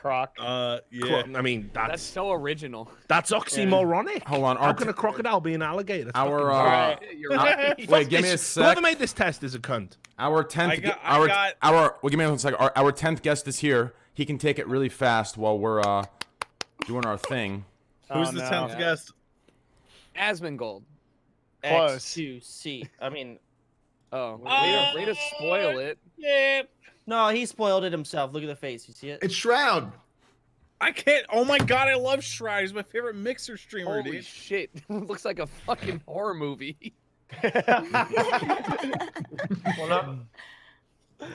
Croc. Yeah. I mean, That's that's so original. oxymoronic. Hold on. How can a crocodile be an alligator? That's Our fucking- You're right. wait, give me a This- sec. Whoever made this test is a cunt. Our 10th, I got- well, give me one second. Our 10th guest is here. He can take it really fast while we're doing our thing. Who's Oh, the no. 10th guest? Asmongold. Close. X2C. I mean, Oh, way to spoil it. Yeah. No, he spoiled it himself. Look at the face. You see it? It's Shroud. I can't. Oh my god, I love Shroud. He's my favorite mixer streamer, Holy dude. shit! Looks like a fucking horror movie.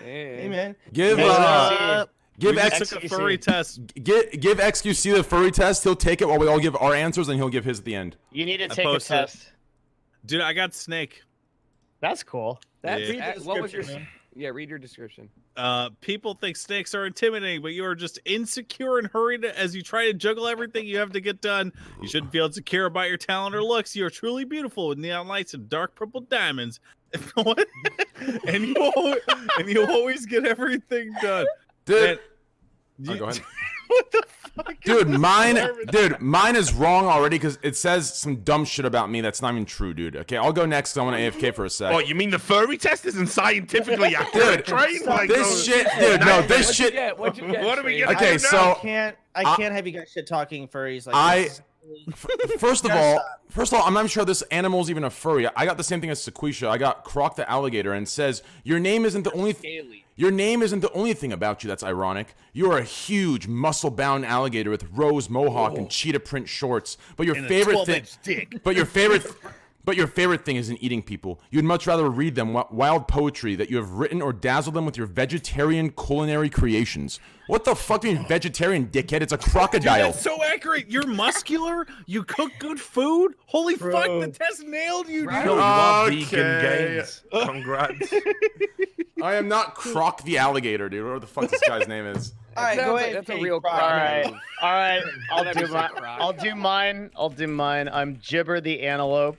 Hey man. Give We just X took a furry test. give XQC the furry test. He'll take it while we all give our answers, and he'll give his at the end. You need to I take a posted it. test. Dude, I got Snake. That's cool. That's Yeah. what was your? Yeah, read your description. People think snakes are intimidating, but you are just insecure and hurried as you try to juggle everything you have to get done. You shouldn't feel insecure about your talent or looks. You are truly beautiful with neon lights and dark purple diamonds. and you always get everything done. Dude, And go ahead. what the fuck? Dude, mine is wrong already because it says some dumb shit about me that's not even true, dude. Okay, I'll go next 'cause I want to AFK for a sec. Oh, you mean the furry test isn't scientifically accurate? Dude, Like, this shit, dude. No, this shit. What'd you get? What do we get? Okay, so I can't have you guys shit talking furries like I- this. First of all, I'm not even sure this animal's even a furry. I got the same thing as Sequisha. I got Croc the alligator, and it says your name isn't the only. Your name isn't the only thing about you that's ironic. You are a huge, muscle-bound alligator with rose mohawk and cheetah print shorts. But your favorite thing, but your favorite thing isn't eating people. You'd much rather read them wild poetry that you have written or dazzle them with your vegetarian culinary creations. What the fuck do you mean vegetarian, dickhead? It's a crocodile. Dude, that's so accurate. You're muscular. You cook good food. Holy fuck, the test nailed you, dude. Yo, you are Okay. vegan gains. Congrats. I am not Croc the alligator, dude. Whatever the fuck this guy's name is. All right, go ahead. That's a Kate. real All crime. right, all right. I'll Never do said mine. croc. I'll do mine. I'm Gibber the antelope.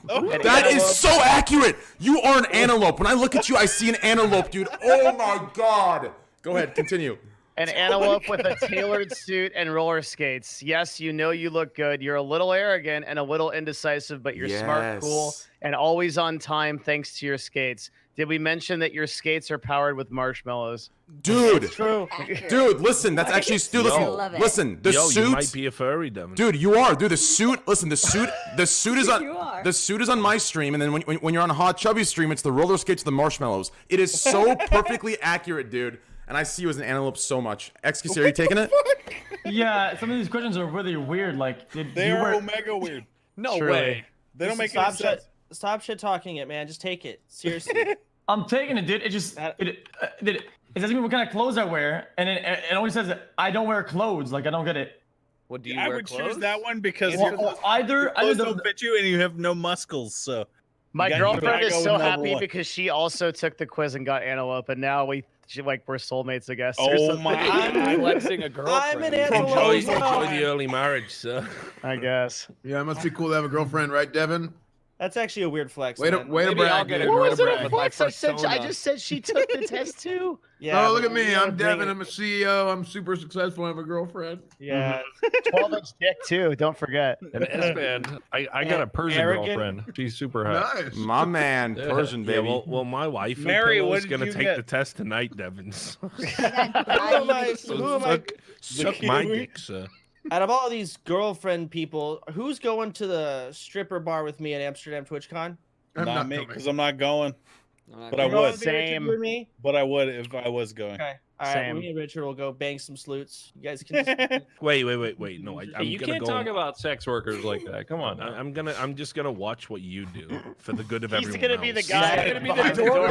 That is so accurate. You are an antelope. When I look at you, I see an antelope, dude. Oh my god. Go ahead, continue. An antelope with a tailored suit and roller skates. Yes, you know you look good. You're a little arrogant and a little indecisive, but you're smart, cool, Yes. and always on time thanks to your skates. Did we mention that your skates are powered with marshmallows? Dude. True. Dude, listen. That's actually dude, I love it. listen. The Yo, suit you might be a furry, Devin. Dude, you are. Dude, the suit. Listen, the suit is on. You are. The suit is on my stream, and then when you're on Hot Chubby stream, it's the roller skates, the marshmallows. It is so perfectly accurate, dude. And I see you as an antelope so much. XQC, are you taking it? Yeah, some of these questions are really weird. Like, They are omega weird. No Truly. way. They don't make any Stop sense. Stop shit talking it, man. Just take it seriously. I'm taking it, dude. It just it doesn't mean what kind of clothes I wear, and it only says that I don't wear clothes. Like I don't get it. What do you I wear would clothes? choose that one because Well, your either clothes the, don't fit you and you have no muscles. So My You girlfriend gotta is go so with number happy one. because she also took the quiz and got antelope, and now we're soulmates, I guess. or Oh something. my I'm flexing a girlfriend. I'm an Enjoy, antelope. enjoy the early marriage, sir. I guess. Yeah, it must be cool to have a girlfriend, right, Devin? That's actually a weird flex. Way to man. way to Maybe I'll brag, get dude. a Way to girlfriend brag. with my I persona. just said she took the test too. Yeah, Oh, look but at me. you gotta I'm bring Devin. it- I'm a CEO. I'm super successful. I have a girlfriend. Yeah. 12-inch dick too. Don't forget. And Esfand, I got a Persian Arrogant. girlfriend. She's super hot. Nice. My man, Persian Yeah, baby. well, my wife Mary, is what did gonna you take get? the test tonight, Devins. Who am I? Who am I? Suck my dick, sir. Out of all these girlfriend people, who's going to the stripper bar with me at Amsterdam TwitchCon? I'm not not me coming. because I'm not going. But I You're going would. with me, Richard, Same. you and me? But I would if I was going. Okay. All right. Same. Me and Richard will go bang some sleuts. You guys can. Just... Wait. No, Hey, I'm you gonna can't go. talk about sex workers like that. Come on. Now. I'm just gonna watch what you do for the good of He's everyone gonna be the else. guy. He's gonna be the door.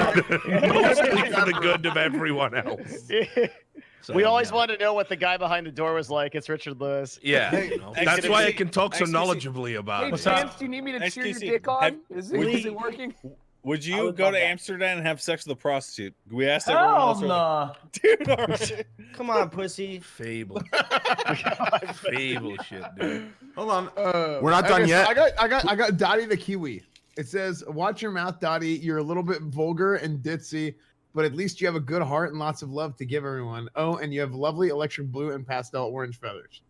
Mostly for the good of everyone else. So, We always yeah. wanted to know what the guy behind the door was like. It's Richard Lewis. Yeah, Hey, you know, XQC, that's why I can talk so XQC. knowledgeably about Hey, it. Chance, do you need me to cheer your XQC, dick on? have- Is would it you- working? Would I you would go love to that. Amsterdam and have sex with a prostitute? We asked everyone Hell else. no. Dude, all right. Come on, pussy. Fable. Fable shit, dude. Hold on. We're not done yet. I got Dottie the Kiwi. It says, "Watch your mouth, Dottie. You're a little bit vulgar and ditzy, but at least you have a good heart and lots of love to give everyone. Oh, and you have lovely electric blue and pastel orange feathers."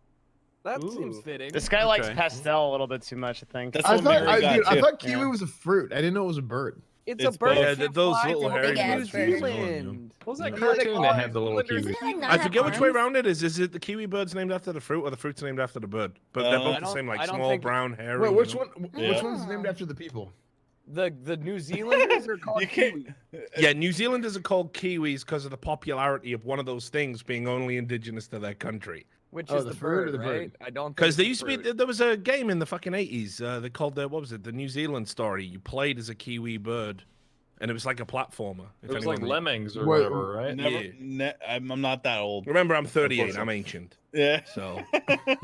That Ooh. seems fitting. This guy likes Okay. pastel a little bit too much, I think. That's I what thought, Mary got, dude, I too. thought kiwi Yeah. was a fruit. I didn't know it was a bird. It's It's a bird. both. that Yeah, those flies little over hairy New ones are big Zealand. What was that Yeah. cartoon that had the little Isn't kiwi? Doesn't it not I have forget which way arms? around it is. Is it the kiwi bird's named after the fruit, or the fruit's named after the bird? But they're I both the don't- same, I like don't small think- brown hair. Wait, which one? Yeah. Which one's named after the people? The New Zealanders are called Kiwis. Yeah, New Zealanders are called Kiwis because of the popularity of one of those things being only indigenous to their country. Which is the the fruit or bird, the bird? right? I don't think Because it's there the used to be, fruit. there was a game in the fucking 80s. They called what was it? The New Zealand Story. You played as a Kiwi bird, and it was like a platformer. It was like Lemmings or Wait, whatever, right? Never, I'm not that old. Remember, I'm 38. I'm ancient. Yeah. So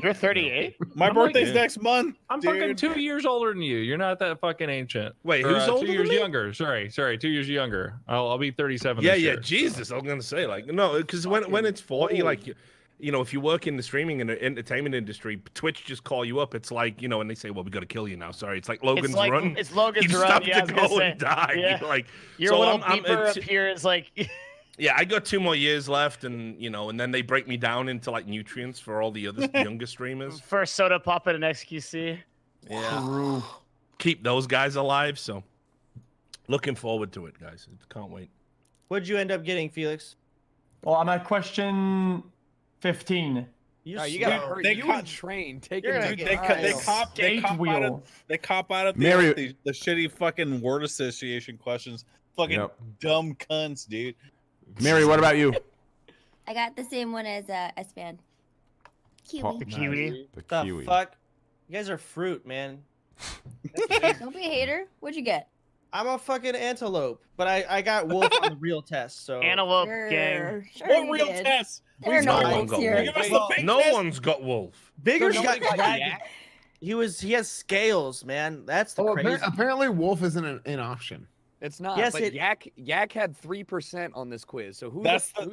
You're 38. My I'm birthday's like- next month. I'm dude. fucking 2 years older than you. You're not that fucking ancient. wait, Or, who's older 2 than years me? younger. Sorry, 2 years younger. I'll be 37. Yeah, this yeah. year. Jesus, I'm gonna say like no, because when it's 40, like you know, if you work in the streaming and entertainment industry, Twitch just call you up. It's like, you know, and they say, well, we got to kill you now. Sorry, it's like Logan's It's like Run. it's Logan's you just Run. have Yeah, I to was gonna go say. and die. Yeah. You're like, Your so little I'm beeper appears like. yeah, I got 2 more years left, and you know, and then they break me down into like nutrients for all the other younger streamers. For Sodapoppin and XQC. Yeah, keep those guys alive. So, looking forward to it, guys. Can't wait. What'd you end up getting, Felix? Well, I'm at question 15. No, you gotta hurry. They You caught- and train. Take You're it. gonna Take get it. They cop Skate out wheel. of Mary- the shitty fucking word association questions. Fucking Yep. dumb cunts, dude. Mary, what about you? I got the same one as Esfand. Kiwi. The kiwi. The The kiwi. fuck? You guys are fruit, man. Don't be a hater. What'd you get? I'm a fucking antelope, but I got wolf on the real test. So Antelope gang. Sure What you real did. test? There are no No one wolves got here. wolf. Give us the Well, fake No test. one's got wolf. Bigger's So got nobody got dragon. yak? He has scales, man. That's the Oh, crazy. apparently wolf isn't an option. It's not. Yes, but it- Yak had 3% on this quiz. So who's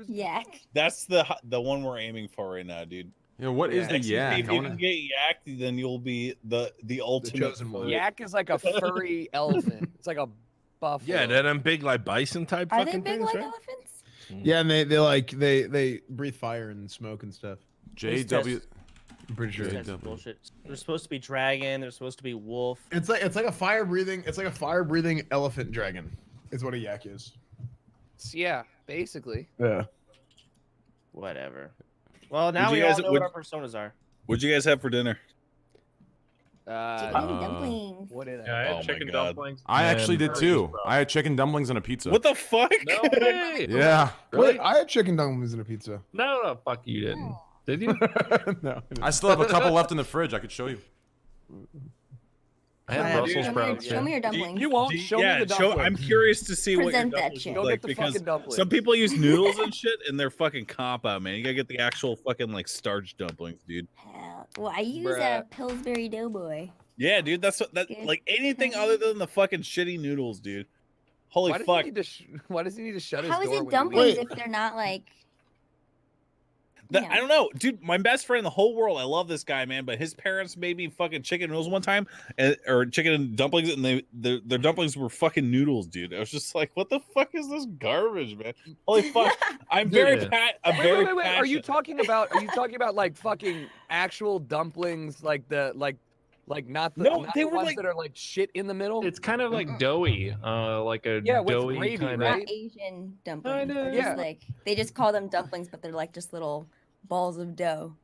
Yak. That's the one we're aiming for right now, dude. Yeah, what is the Next, yak? If I you wanna- can get yacked, then you'll be the ultimate. chosen one. Yak is like a furry elephant. It's like a buffalo. Yeah, they're them big like bison type Are they fucking big things, like right? elephants? Yeah, and they breathe fire and smoke and stuff. JW. I'm pretty sure. That's bullshit. There's supposed to be dragon. There's supposed to be wolf. It's like a fire breathing elephant dragon. Is what a yak is. Yeah, basically. Yeah. Whatever. Well, now Would we you all guys- know would- what our personas are. What'd you guys have for dinner? Chicken dumplings. What did Yeah, I Oh had my chicken God. dumplings. I and actually did curry too. sprouts. I had chicken dumplings and a pizza. What the fuck? No way. Yeah. Wait, I had chicken dumplings and a pizza. No, fuck you didn't. Did you? No. I still have a couple left in the fridge. I could show you. I had Show Brussels sprouts. Show me your dumplings. You won't show me the dumplings. I'm curious to see what your Present that dumplings shit. look Go like get the because fucking dumplings. some people use noodles and shit, and they're fucking cop out, man. You gotta get the actual fucking like starch dumplings, dude. Hell, well, I use Bruh. a Pillsbury Doughboy. Yeah, dude. That's what that Good. like anything other than the fucking shitty noodles, dude. Holy Why does, fuck. he need to why does he need to shut his How is door it when he dumplings leaves? if they're not like? I don't know, dude. My best friend in the whole world. I love this guy, man. But his parents made me fucking chicken noodles one time, or chicken and dumplings, and their dumplings were fucking noodles, dude. I was just like, what the fuck is this garbage, man? Holy fuck! I'm very Yeah. I'm Wait, very wait, wait. Are you passionate. talking about like fucking actual dumplings, like not the No, not they the were ones like- that are like shit in the middle? It's kind of like doughy, like a Yeah, with doughy gravy, kind right? Not Asian dumplings. know, They're yeah. just like they just call them dumplings, but they're like just little balls of dough.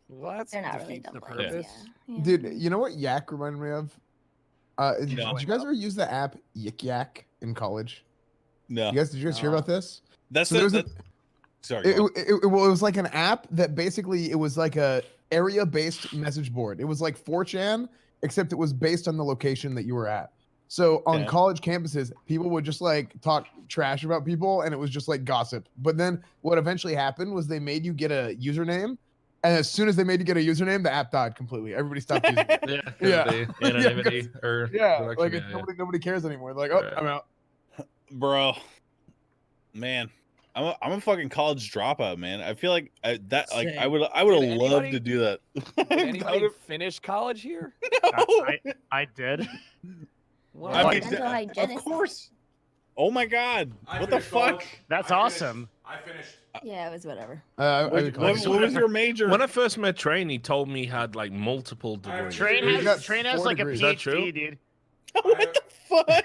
Well, that's They're not really defeats the dumplings. purpose. Yeah. Dude, you know what yak reminded me of? Did No. you guys ever use the app Yik Yak in college? No, Did you guys hear about this? that's So there was the. Sorry. It, go on. it was like an app that basically it was like a area-based message board. It was like 4chan, except it was based on the location that you were at. So on Okay. college campuses, people would just like talk trash about people, and it was just like gossip. But then what eventually happened was they made you get a username, and as soon as they made you get a username, the app died completely. Everybody stopped using it. Yeah, 'cause Yeah. the anonymity or Yeah, production, like yeah, yeah. nobody cares anymore. Like, oh, Right. I'm out. Bro, man, I'm a fucking college dropout, man. I feel like I would have Did loved anybody- to do that. Did anybody finish college here? I did. What? I mean, Dental hygienist. of course. Oh my god, what the fuck? That's awesome. I finished. Yeah, it was whatever. What was your major? When I first met Train, he told me he had like multiple degrees. Train He's got has 4 like a degrees. Is that true? PhD, dude. What the fuck?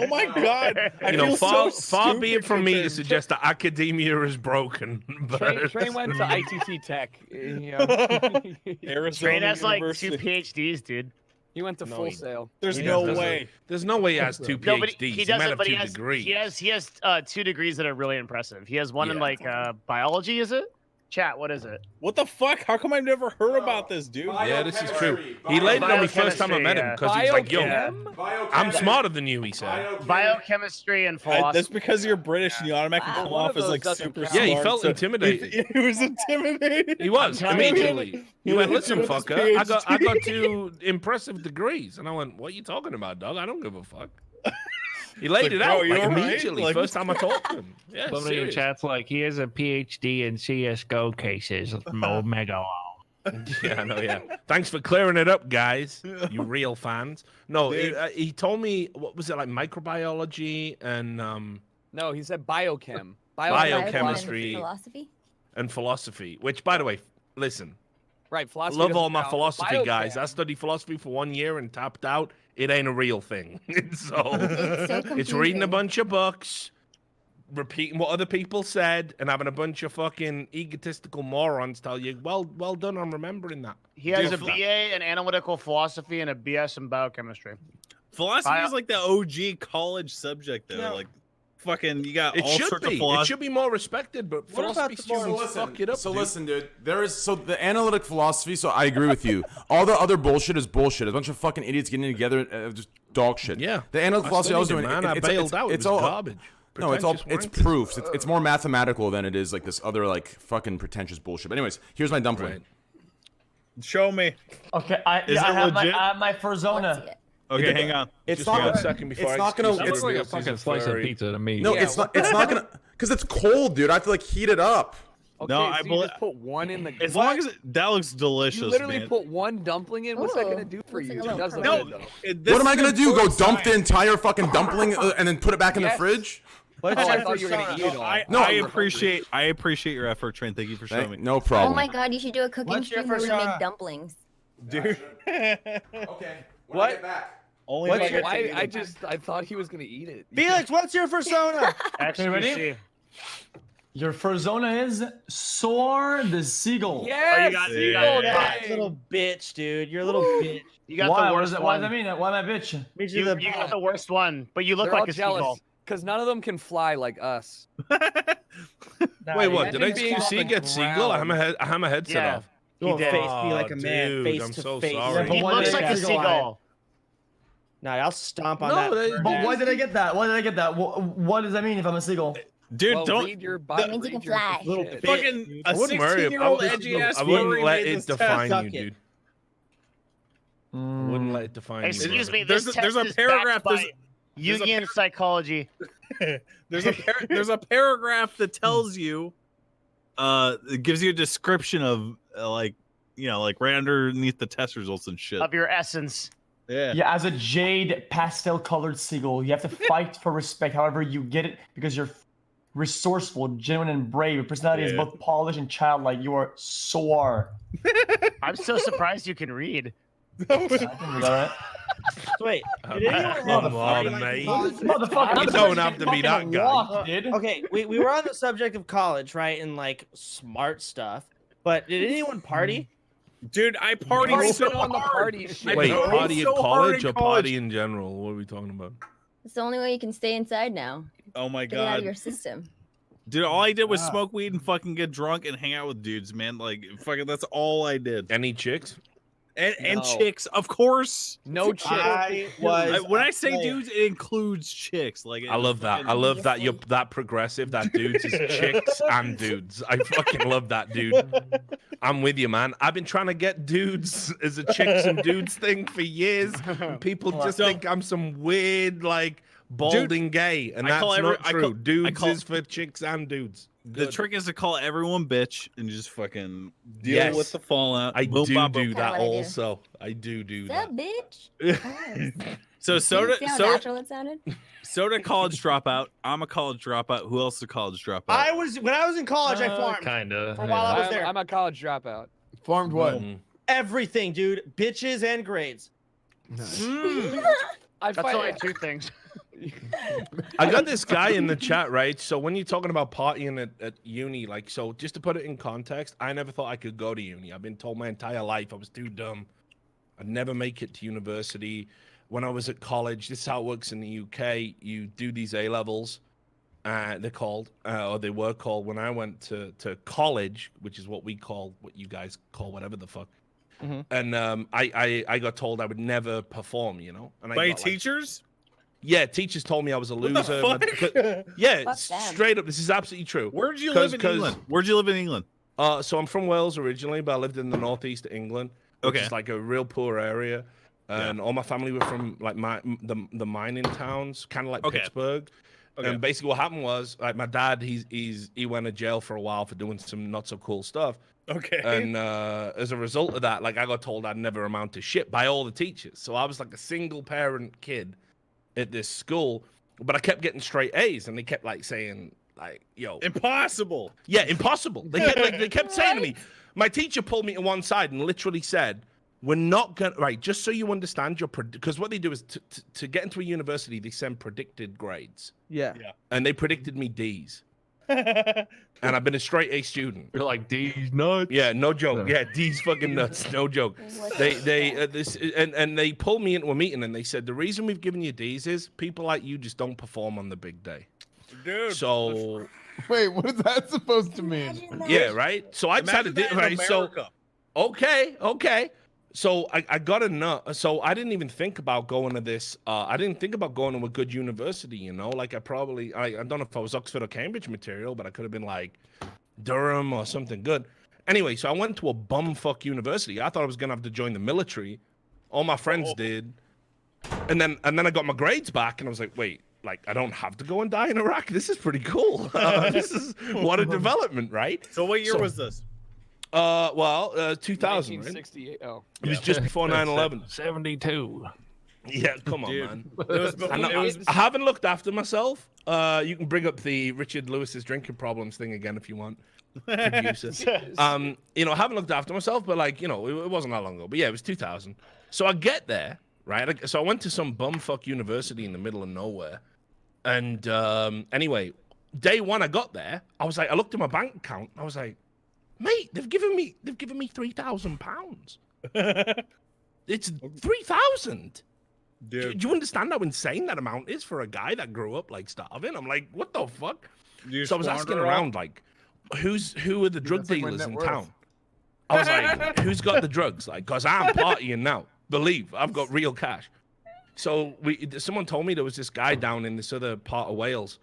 Oh my god! I You know, feel far so be it stupid from me to compared- suggest that academia is broken. But Train went to ITT Tech. You know. Arizona Train has like University. 2 PhDs, dude. He went to No, Full he- Sail. There's Yeah, no there's way. There's no way he has 2 PhDs. No, but he might doesn't. have But 2 he has degrees. he has 2 degrees that are really impressive. He has one in Yeah. like biology. Is it? Chat. What is it? What the fuck? How come I've never heard about this, dude? Yeah, this is true. He laid it on me first time I met him because he's like, yo, I'm smarter than you, he said. Biochemistry and philosophy. That's because you're British and you automatically come One off of as those like doesn't super count. smart. Yeah, he felt so- intimidated. He was intimidated. He was telling you. immediately. He went, listen, With his fucker, I got PhD. 2 impressive degrees, and I went, what are you talking about, dog? I don't give a fuck. He laid Like, it bro, out you like all right? immediately. Like, First time I talked to him. Yeah, Somebody in the serious. chat's like, he has a PhD in CS:GO cases. Omega. Yeah, I know. Yeah, thanks for clearing it up, guys. You real fans. No, he told me what was it like microbiology and No, he said biochem. Biochemistry. Philosophy. and philosophy. Which, by the way, listen, Right, philosophy. love doesn't all my count. philosophy, guys. I Biochem. studied philosophy for 1 year and tapped out. It ain't a real thing. So It's so it's reading a confusing. bunch of books, repeating what other people said, and having a bunch of fucking egotistical morons tell you, well done on remembering that. He has Dude, a BA in analytical philosophy and a BS in biochemistry. Philosophy is like the OG college subject, though. Yeah. Like, fucking, you got It all should sorts be. of It philosophy. should be more respected, but What about philosophy the students fuck it up. So dude. listen, dude. There is the analytic philosophy. So I agree with you. All the other bullshit is bullshit. A bunch of fucking idiots getting together, just dog shit. Yeah. The analytic philosophy I was studied doing, it, man. I bailed out. It was all garbage. No, it's all Pretentious it's wankers. proofs. It's more mathematical than it is like this other like fucking pretentious bullshit. But anyways, here's my dumpling. Right. Show me. Okay, Is I it have legit? I have my Furzona. Okay, hang on. It's Just 1 not. second before It's I not gonna. excuse It's Looks like a reveals he's fucking slice of furry. pizza to me. no. Yeah, It's not. It's not gonna. Because it's cold, dude. I have to like heat it up. Okay, No, so I you believe- just put one in the. As What? long as that looks delicious, you literally man. put one dumpling in. What's that Ooh, gonna do for looks you? like a It does little look no, good, this What am I is gonna do? Go important dump the science. entire fucking dumpling and then put it back in the Yes. fridge? though. What's Oh, I your thought you were gonna persona? eat it all. I appreciate your effort, Trent. Thank you for showing me. No Oh problem. my god, you should do a cooking What's your stream where we persona? make dumplings. Dude. Okay. What? I get back. Only What's if I your- get to Why? eat it. I thought he was gonna eat it. Felix, what's your persona? XQC. ready? Your Furzona is Soar the Seagull. Yes. you seagull got guy. Little bitch, dude. You're a little bitch. You got Why? the What worst does one. that mean? Why am I bitch? Means You, you're the you got the worst one, but you look They're all like a seagull. jealous because none of them can fly like us. Wait, what? Did Imagine being on XQC the get Seagull? I ground. have my headset Yeah. off. Don't He did. face me like a man, Dude, face I'm to so face. sorry. Yeah, but He why looks did I like a get seagull. Nah, I'll stomp on No, that. But why did I get that? Why did I get that? What does that mean if I'm a seagull? Dude, Well, don't read your That body. means you can read your fly. Little shit. fucking I a wouldn't worry. 16-year-old edgy ass I wouldn't furry let made it this define test. you, Suck it. dude. I wouldn't let it define you. Excuse me. There's This a- there's test a is paragraph, backed by there's a Jungian psychology. There's a paragraph that tells you, it gives you a description of like right underneath the test results and shit. Of your essence. Yeah. Yeah, as a jade pastel-colored seagull, you have to fight for respect. However, you get it because you're resourceful, genuine, and brave. Your personality is Yeah. both polished and childlike. You are Soar. I'm so surprised you can read. I can do that. Wait, I'm did anyone on, mate. Motherfucker, You don't have to be that guy. Walk, dude. Okay, we were on the subject of college, right? And like smart stuff. But did anyone party? Dude, I You've partied already so been on the hard. party shit. Wait, partied party so at hard college in or college. party in general? What are we talking about? It's the only way you can stay inside now. Oh my Get it out god. of your system. Dude, all I did was smoke weed and fucking get drunk and hang out with dudes, man. Like fucking that's all I did. Any chicks? And No. chicks, of course. No chick. When I say dudes, it includes chicks. Like I love that. I love that you're that progressive. That dudes is chicks and dudes. I fucking love that, dude. I'm with you, man. I've been trying to get dudes as a chicks and dudes thing for years. And people just think I'm some weird, like, balding gay, and I that's call every- not I true. call- Dudes I call- is for chicks and dudes. The Good. trick is to call everyone bitch and just fucking deal Yes. with the fallout. I Boom, do bop, do boom. that Kinda what I do. also. I do What's that. up, bitch? So soda, See how soda, natural it sounded? soda, college dropout. I'm a college dropout. Who else is a college dropout? When I was in college, I farmed. Kinda. For a while I was I'm, there. I'm a college dropout. Farmed what? Mm. Everything, dude. Bitches and grades. I That's fight. only two things. I got this guy in the chat, right? So when you're talking about partying at uni, like, so just to put it in context, I never thought I could go to uni. I've been told my entire life I was too dumb I'd never make it to university. When I was at college, this is how it works in the UK. You do these A levels. They're called, or they were called when I went to college, which is what we call, what you guys call, whatever the fuck. And I got told I would never perform, you know. And By teachers? Yeah, teachers told me I was a What loser. the fuck? Yeah, straight up, this is absolutely true. Where'd you live in England? Where'd you live in England? So I'm from Wales originally, but I lived in the northeast of England, which is like a real poor area. And all my family were from like the mining towns, kind of like Pittsburgh. And basically what happened was, like, my dad, he went to jail for a while for doing some not so cool stuff. And as a result of that, like, I got told I'd never amount to shit by all the teachers. So I was like a single parent kid at this school, but I kept getting straight A's, and they kept like saying, like, yo, impossible. Yeah, impossible. They kept saying to me, my teacher pulled me to one side and literally said, we're not gonna, right, just so you understand your, because what they do is to get into a university, they send predicted grades. Yeah. And they predicted me D's. And I've been a straight A student. You're like, D's nuts. Yeah, no joke. Yeah, D's fucking nuts. No joke. They pulled me into a meeting and they said, the reason we've given you D's is people like you just don't perform on the big day. Dude. So. Wait, what is that supposed to mean? Yeah, right? So I decided, right? So, okay. So I got a nut. So I didn't even think about going to this. I didn't think about going to a good university, you know? Like I don't know if I was Oxford or Cambridge material, but I could have been like Durham or something good. Anyway, so I went to a bumfuck university. I thought I was going to have to join the military. All my friends did. And then I got my grades back and I was like, wait, like I don't have to go and die in Iraq. This is pretty cool. This is what a development, right? So what year was this? 2000, 1968. right? Oh, it was just before 9/11. 72. Yeah, come on, Dude. man. I I haven't looked after myself. You can bring up the Richard Lewis's drinking problems thing again if you want. Producer. You know, I haven't looked after myself, but like, you know, it wasn't that long ago. But yeah, it was 2000. So I get there, right? So I went to some bumfuck university in the middle of nowhere. And anyway, day one I got there, I was like, I looked at my bank account. I was like, mate, they've given me £3,000. It's 3,000. Dude. Do you understand how insane that amount is for a guy that grew up like starving? I'm like, what the fuck? So I was asking around, like, who are the drug dealers in town? I was like, who's got the drugs? Like, cause I'm partying now. Believe I've got real cash. So someone told me there was this guy down in this other part of Wales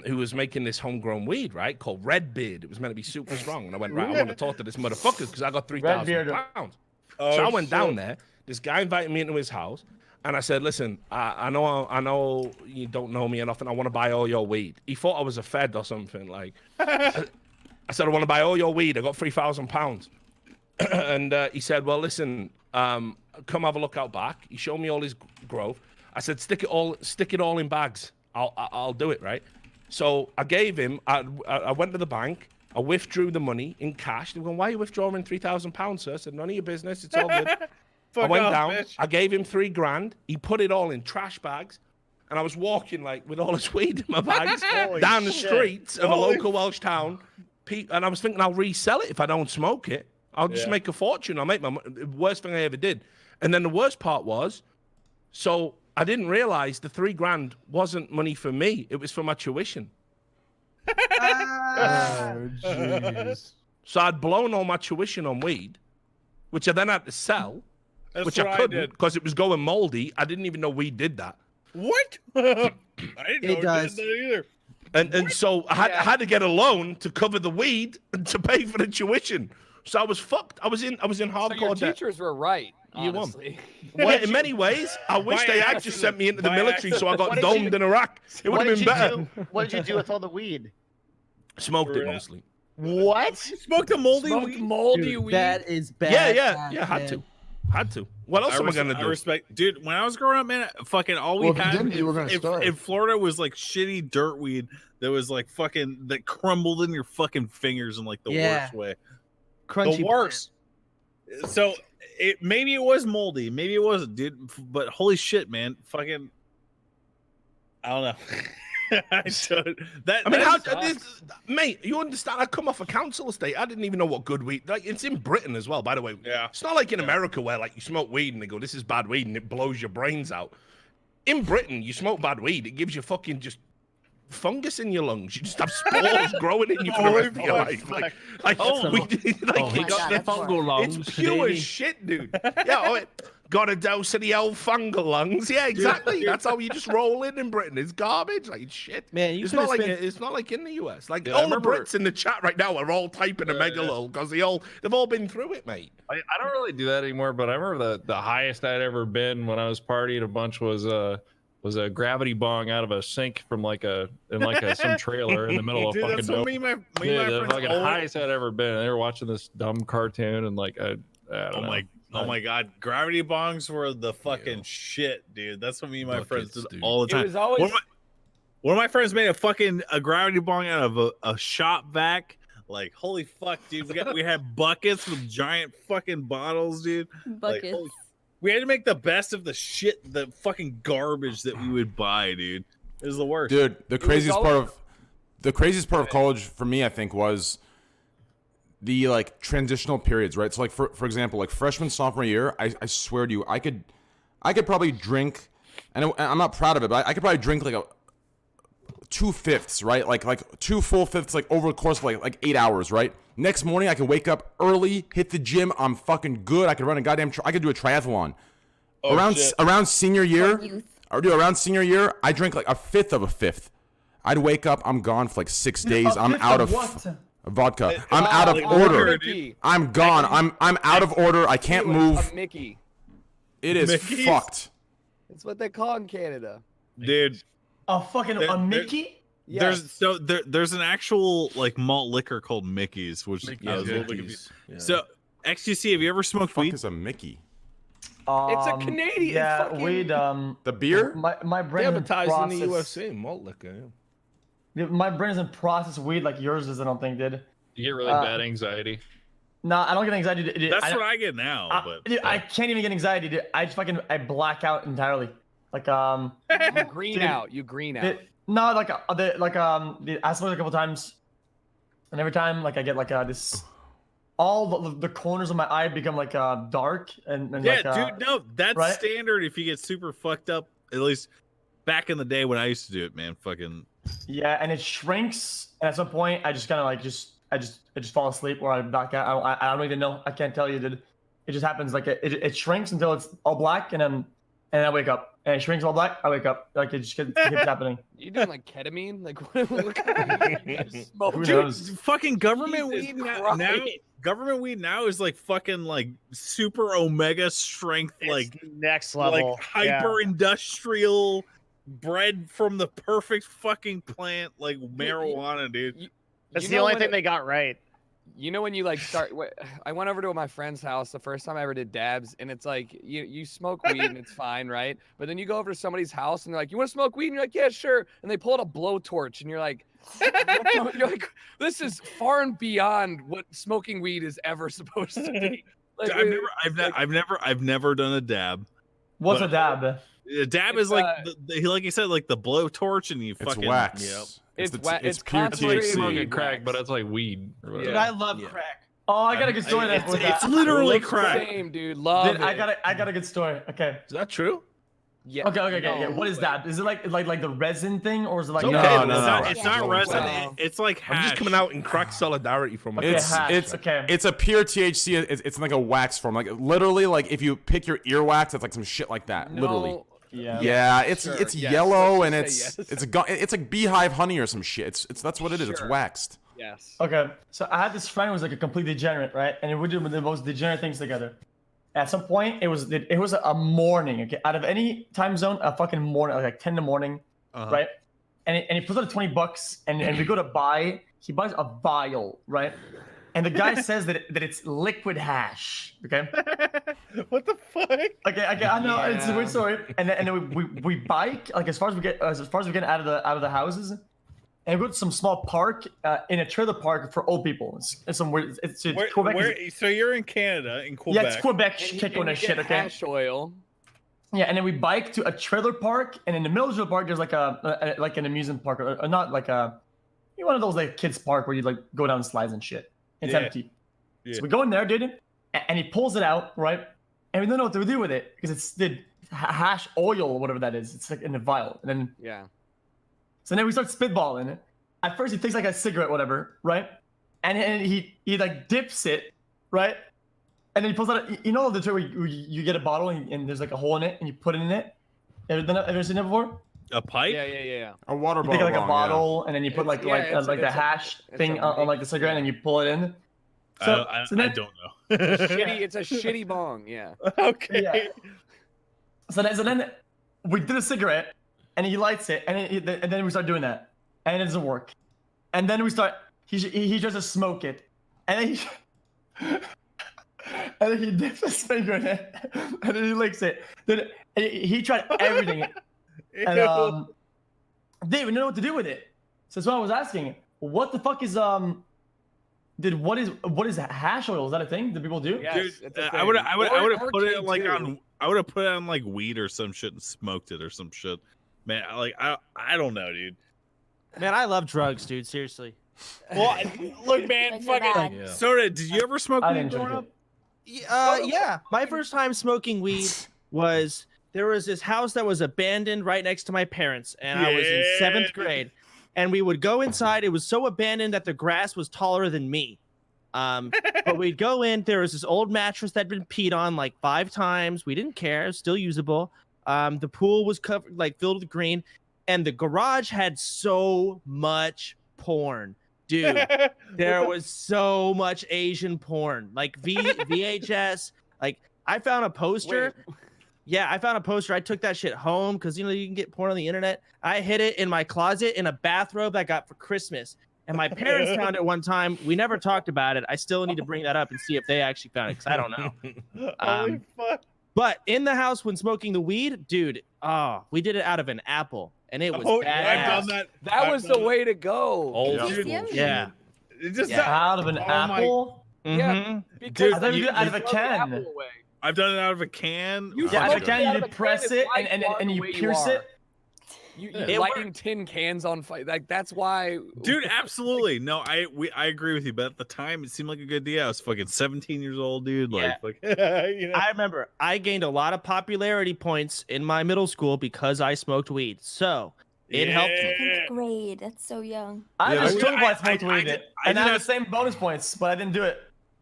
who was making this homegrown weed, right, called Redbeard. It was meant to be super strong. And I went, right, I want to talk to this motherfucker because I got 3,000 pounds. So I went down there. This guy invited me into his house. And I said, listen, I know you don't know me enough and I want to buy all your weed. He thought I was a Fed or something. Like, I said, I want to buy all your weed. I got 3,000 pounds. And he said, well, listen, come have a look out back. He showed me all his growth. I said, stick it all in bags. I'll do it, right? So I gave him, I went to the bank, I withdrew the money in cash. They were going, why are you withdrawing £3,000, sir? I said, none of your business, it's all good. I went down, bitch. I gave him $3,000, he put it all in trash bags, and I was walking like with all his weed in my bags down the streets of a local Welsh town, and I was thinking I'll resell it if I don't smoke it. I'll just make a fortune. I'll make the worst thing I ever did. And then the worst part was, so I didn't realize the $3,000 wasn't money for me. It was for my tuition. Oh, jeez. So I'd blown all my tuition on weed, which I then had to sell, which I couldn't because it was going moldy. I didn't even know weed did that. What? I didn't know it does. did that either. And so I had to get a loan to cover the weed and to pay for the tuition. So I was fucked. I was in hardcore so your debt. teachers were right. You won. Honestly. Well, in many ways, I wish they had just sent me into the military so I got domed in Iraq. It would have been better. What did you do with all the weed? Smoked it mostly. What? Smoked a moldy weed? Moldy weed. That is bad. Yeah. Had to. What else am I gonna do? I respect, dude. When I was growing up, man, fucking all we had you were gonna starve. in Florida was like shitty dirt weed that was like fucking that crumbled in your fucking fingers in like the worst way. Crunchy. The worst. So maybe it was moldy, maybe it wasn't, dude. But holy shit, man, fucking, I don't know. That, I mean, how, sucks. this, mate, you understand? I come off a council estate. I didn't even know what good weed. Like, it's in Britain as well, by the way. Yeah. It's not like in America where like you smoke weed and they go, "This is bad weed," and it blows your brains out. In Britain, you smoke bad weed, it gives you fucking just fungus in your lungs. You just have spores growing in you for the rest of your life. Like we did, like, Oh my God, that's fungal lungs. it's pure as shit, dude. Yeah, got a dose of the old fungal lungs. Yeah, exactly. That's how you just roll in Britain. It's garbage, like it's shit. Man, you it's could've not like spent- it's not like in the US. Like Yeah, I all the remember- Brits in the chat right now are all typing a mega lol because they've all been through it, mate. I don't really do that anymore, but I remember the highest I'd ever been when I was partying a bunch was a gravity bong out of a sink from some trailer in the middle of Dude, fucking that's what nowhere. me and my Yeah, the friends fucking always- highest I'd ever been. They were watching this dumb cartoon and I don't know. Oh my god, gravity bongs were the fucking shit, dude. That's what me and my friends Buckets, did dude. all the time. It was always One of my friends made a gravity bong out of a shop vac. Like, holy fuck, dude. We had buckets with giant fucking bottles, dude. Like, Buckets. we had to make the best of the fucking garbage that we would buy, dude. It was the worst. Dude, the craziest always- part of college for me, I think, was the like transitional periods, right? So like for example, like freshman, sophomore year, I swear to you, I could probably drink, and I'm not proud of it, but I could probably drink like 2/5, right? Like 2 full fifths, like over the course of like 8 hours, right? Next morning, I could wake up early, hit the gym. I'm fucking good. I could run a goddamn. I could do a triathlon. Oh, around senior year, Youth. around senior year, I drank like 1/5 of a fifth. I'd wake up, I'm gone for like 6 days. I'm out of vodka. I'm out of like order. Mickey. I'm gone. I'm out of order. I can't move. A Mickey. It is Mickey's? fucked. That's what they call in Canada. Dude. A fucking There- a Mickey? Yes. There's an actual like malt liquor called Mickey's, which Mickey's, I was a little bit Mickey's, confused. yeah. So XQC, have you ever smoked Fuck weed? is a Mickey? It's a Canadian Yeah, fucking- weed. The beer? My brain is in advertised in the process. UFC, malt liquor. My brain doesn't process weed like yours does. I don't think, did. You get really bad anxiety. Nah, I don't get anxiety. Dude. That's what I get now. But Dude, I can't even get anxiety. Dude. I just I black out entirely. Like You green Dude, out. You green out. no, I smoked a couple times, and every time like I get like this, all the corners of my eye become like dark and yeah, like, dude, no, that's right? standard if you get super fucked up. At least back in the day when I used to do it, man. Fucking yeah, and it shrinks, and at some point I just kind of like I just fall asleep or I black out. I don't even know. I can't tell you, dude. It just happens like it shrinks until it's all black, and then I wake up. And it shrinks all black. I wake up. Like it just keeps happening. You doing like ketamine? Like what kind of smoke? Who dude, knows? fucking government Jesus weed now. Christ. Government weed now is like fucking like super omega strength, It's like next level. hyper industrial, bred from the perfect fucking plant, like marijuana, dude. That's You the know only when thing it- they got right. You know when you like start? I went over to my friend's house the first time I ever did dabs, and it's like you smoke weed and it's fine, right? But then you go over to somebody's house and they're like, "You want to smoke weed?" And you're like, "Yeah, sure." And they pull out a blowtorch, and you're like, "This is far and beyond what smoking weed is ever supposed to be." Like, I've never done a dab. What's a But- dab? A dab It's, is like like you said, like the blowtorch, and you It's fucking wax. Yep. It's the- wa- it's it's pure concentrated THC. Smoking weed crack, wax. but it's like weed. Or whatever. Dude, I love crack. Oh, I got a good story there. It's literally crack. Same, dude. Love Dude, it. I got a good story. Okay. Is that true? Yeah. Okay. no, What is that? Is it like the resin thing, or is it like Okay, No, It's no, not, no. it's not resin. Wow. It's like hash. I'm just coming out in crack solidarity from my. It's hash, it's okay. it's a pure THC. It's like a wax form. Like literally, like if you pick your earwax, it's like some shit like that. Literally. No, Yeah. Yeah, it's Sure, it's yes, yellow let's and just say it's yes. it's like beehive honey or some shit. It's that's what it is. It's Sure. waxed. Yes. Okay, so I had this friend who was like a complete degenerate, right? And we did the most degenerate things together. At some point, it was a morning. Okay, out of any time zone, a fucking morning, like 10 in the morning, right? And he puts out $20, and we go to buy. He buys a vial, right? And the guy says that it's liquid hash. Okay. What the fuck? Okay. I know it's a weird story. And then we bike like as far as we get out of the houses. And we go to some small park in a trailer park for old people. It's some weird. It's Quebec. So you're in Canada, in Quebec. Yeah, it's Quebec And kick on you that shit. get Okay. hash oil. Yeah, and then we bike to a trailer park, and in the middle of the park, there's like like an amusement park, or not like one of those like kids park where you like go down slides and shit. It's empty. Yeah. So we go in there, dude, and he pulls it out, right? And we don't know what to do with it because it's the hash oil or whatever that is. It's like in a vial, and then so then we start spitballing it. At first, he takes like a cigarette, whatever, right? And he like dips it, right? And then he pulls out, you know, the trick where you get a bottle and there's like a hole in it and you put it in it. Ever seen that before? A pipe? Yeah. A water You bottle. take like a bottle and then you put like the hash thing on like the cigarette and you pull it in. So, I don't know. It's a shitty bong. Yeah. Okay. Yeah. So then we did a cigarette and he lights it and then we start doing that and it doesn't work. And then we start. He tries to smoke it and then he dips his finger in it, and then he licks it. Then he tried everything, and they didn't know what to do with it. So that's why I was asking, what the fuck is what is hash oil? Is that a thing that people do? Yes, Dude, I would have put it like on. I would have put it on like weed or some shit and smoked it or some shit. Man, I don't know, dude. Man, I love drugs, dude. Seriously. Well, look, man, fucking Soda. Did you ever smoke weed growing up? Yeah. My first time smoking weed was there was this house that was abandoned right next to my parents, and I was in 7th grade. And we would go inside. It was so abandoned that the grass was taller than me. But we'd go in. There was this old mattress that had been peed on like 5 times. We didn't care. It was still usable. The pool was covered, like filled with green, and the garage had so much porn. Dude, there was so much Asian porn, like VHS. Like I found a poster. Wait. Yeah, I found a poster. I took that shit home because you know you can get porn on the internet. I hid it in my closet in a bathrobe I got for Christmas, and my parents found it one time. We never talked about it. I still need to bring that up and see if they actually found it because I don't know. Holy fuck! But in the house when smoking the weed, dude, we did it out of an apple. And it was badass. I've done that. That was the way to go. Yeah. It just out of an apple. Yeah, because I thought you did it out of a can. I've done it out of a can. Out of a can, you press it and you pierce it. You lighting tin cans on fire. Like that's why, dude. Absolutely. No, I agree with you. But at the time, it seemed like a good idea. I was fucking 17 years old, dude. Like, you know. I remember I gained a lot of popularity points in my middle school because I smoked weed. So it helped me. 7th grade. That's so young. I was told I smoked weed, and I had the same bonus points, but I didn't do it.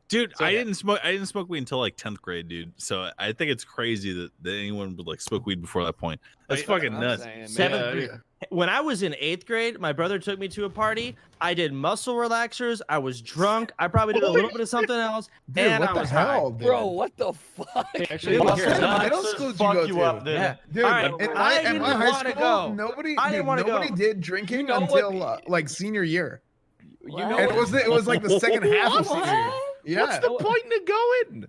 Dude, I didn't smoke weed until like 10th grade, dude. So I think it's crazy that anyone would like smoke weed before that point. That's fucking nuts. 7th grade. When I was in 8th grade, my brother took me to a party. I did muscle relaxers. I was drunk. I probably did a little bit of something else. Dude, and what I the was hell, high. dude? bro, what the fuck? Dude, what kind of middle school did you go to? Up, dude. Yeah. Dude, All right, in I my didn't high want to school, go. nobody go. did drinking You know until like senior year. You know, And it was like the second half of senior year. Yeah. What's the point in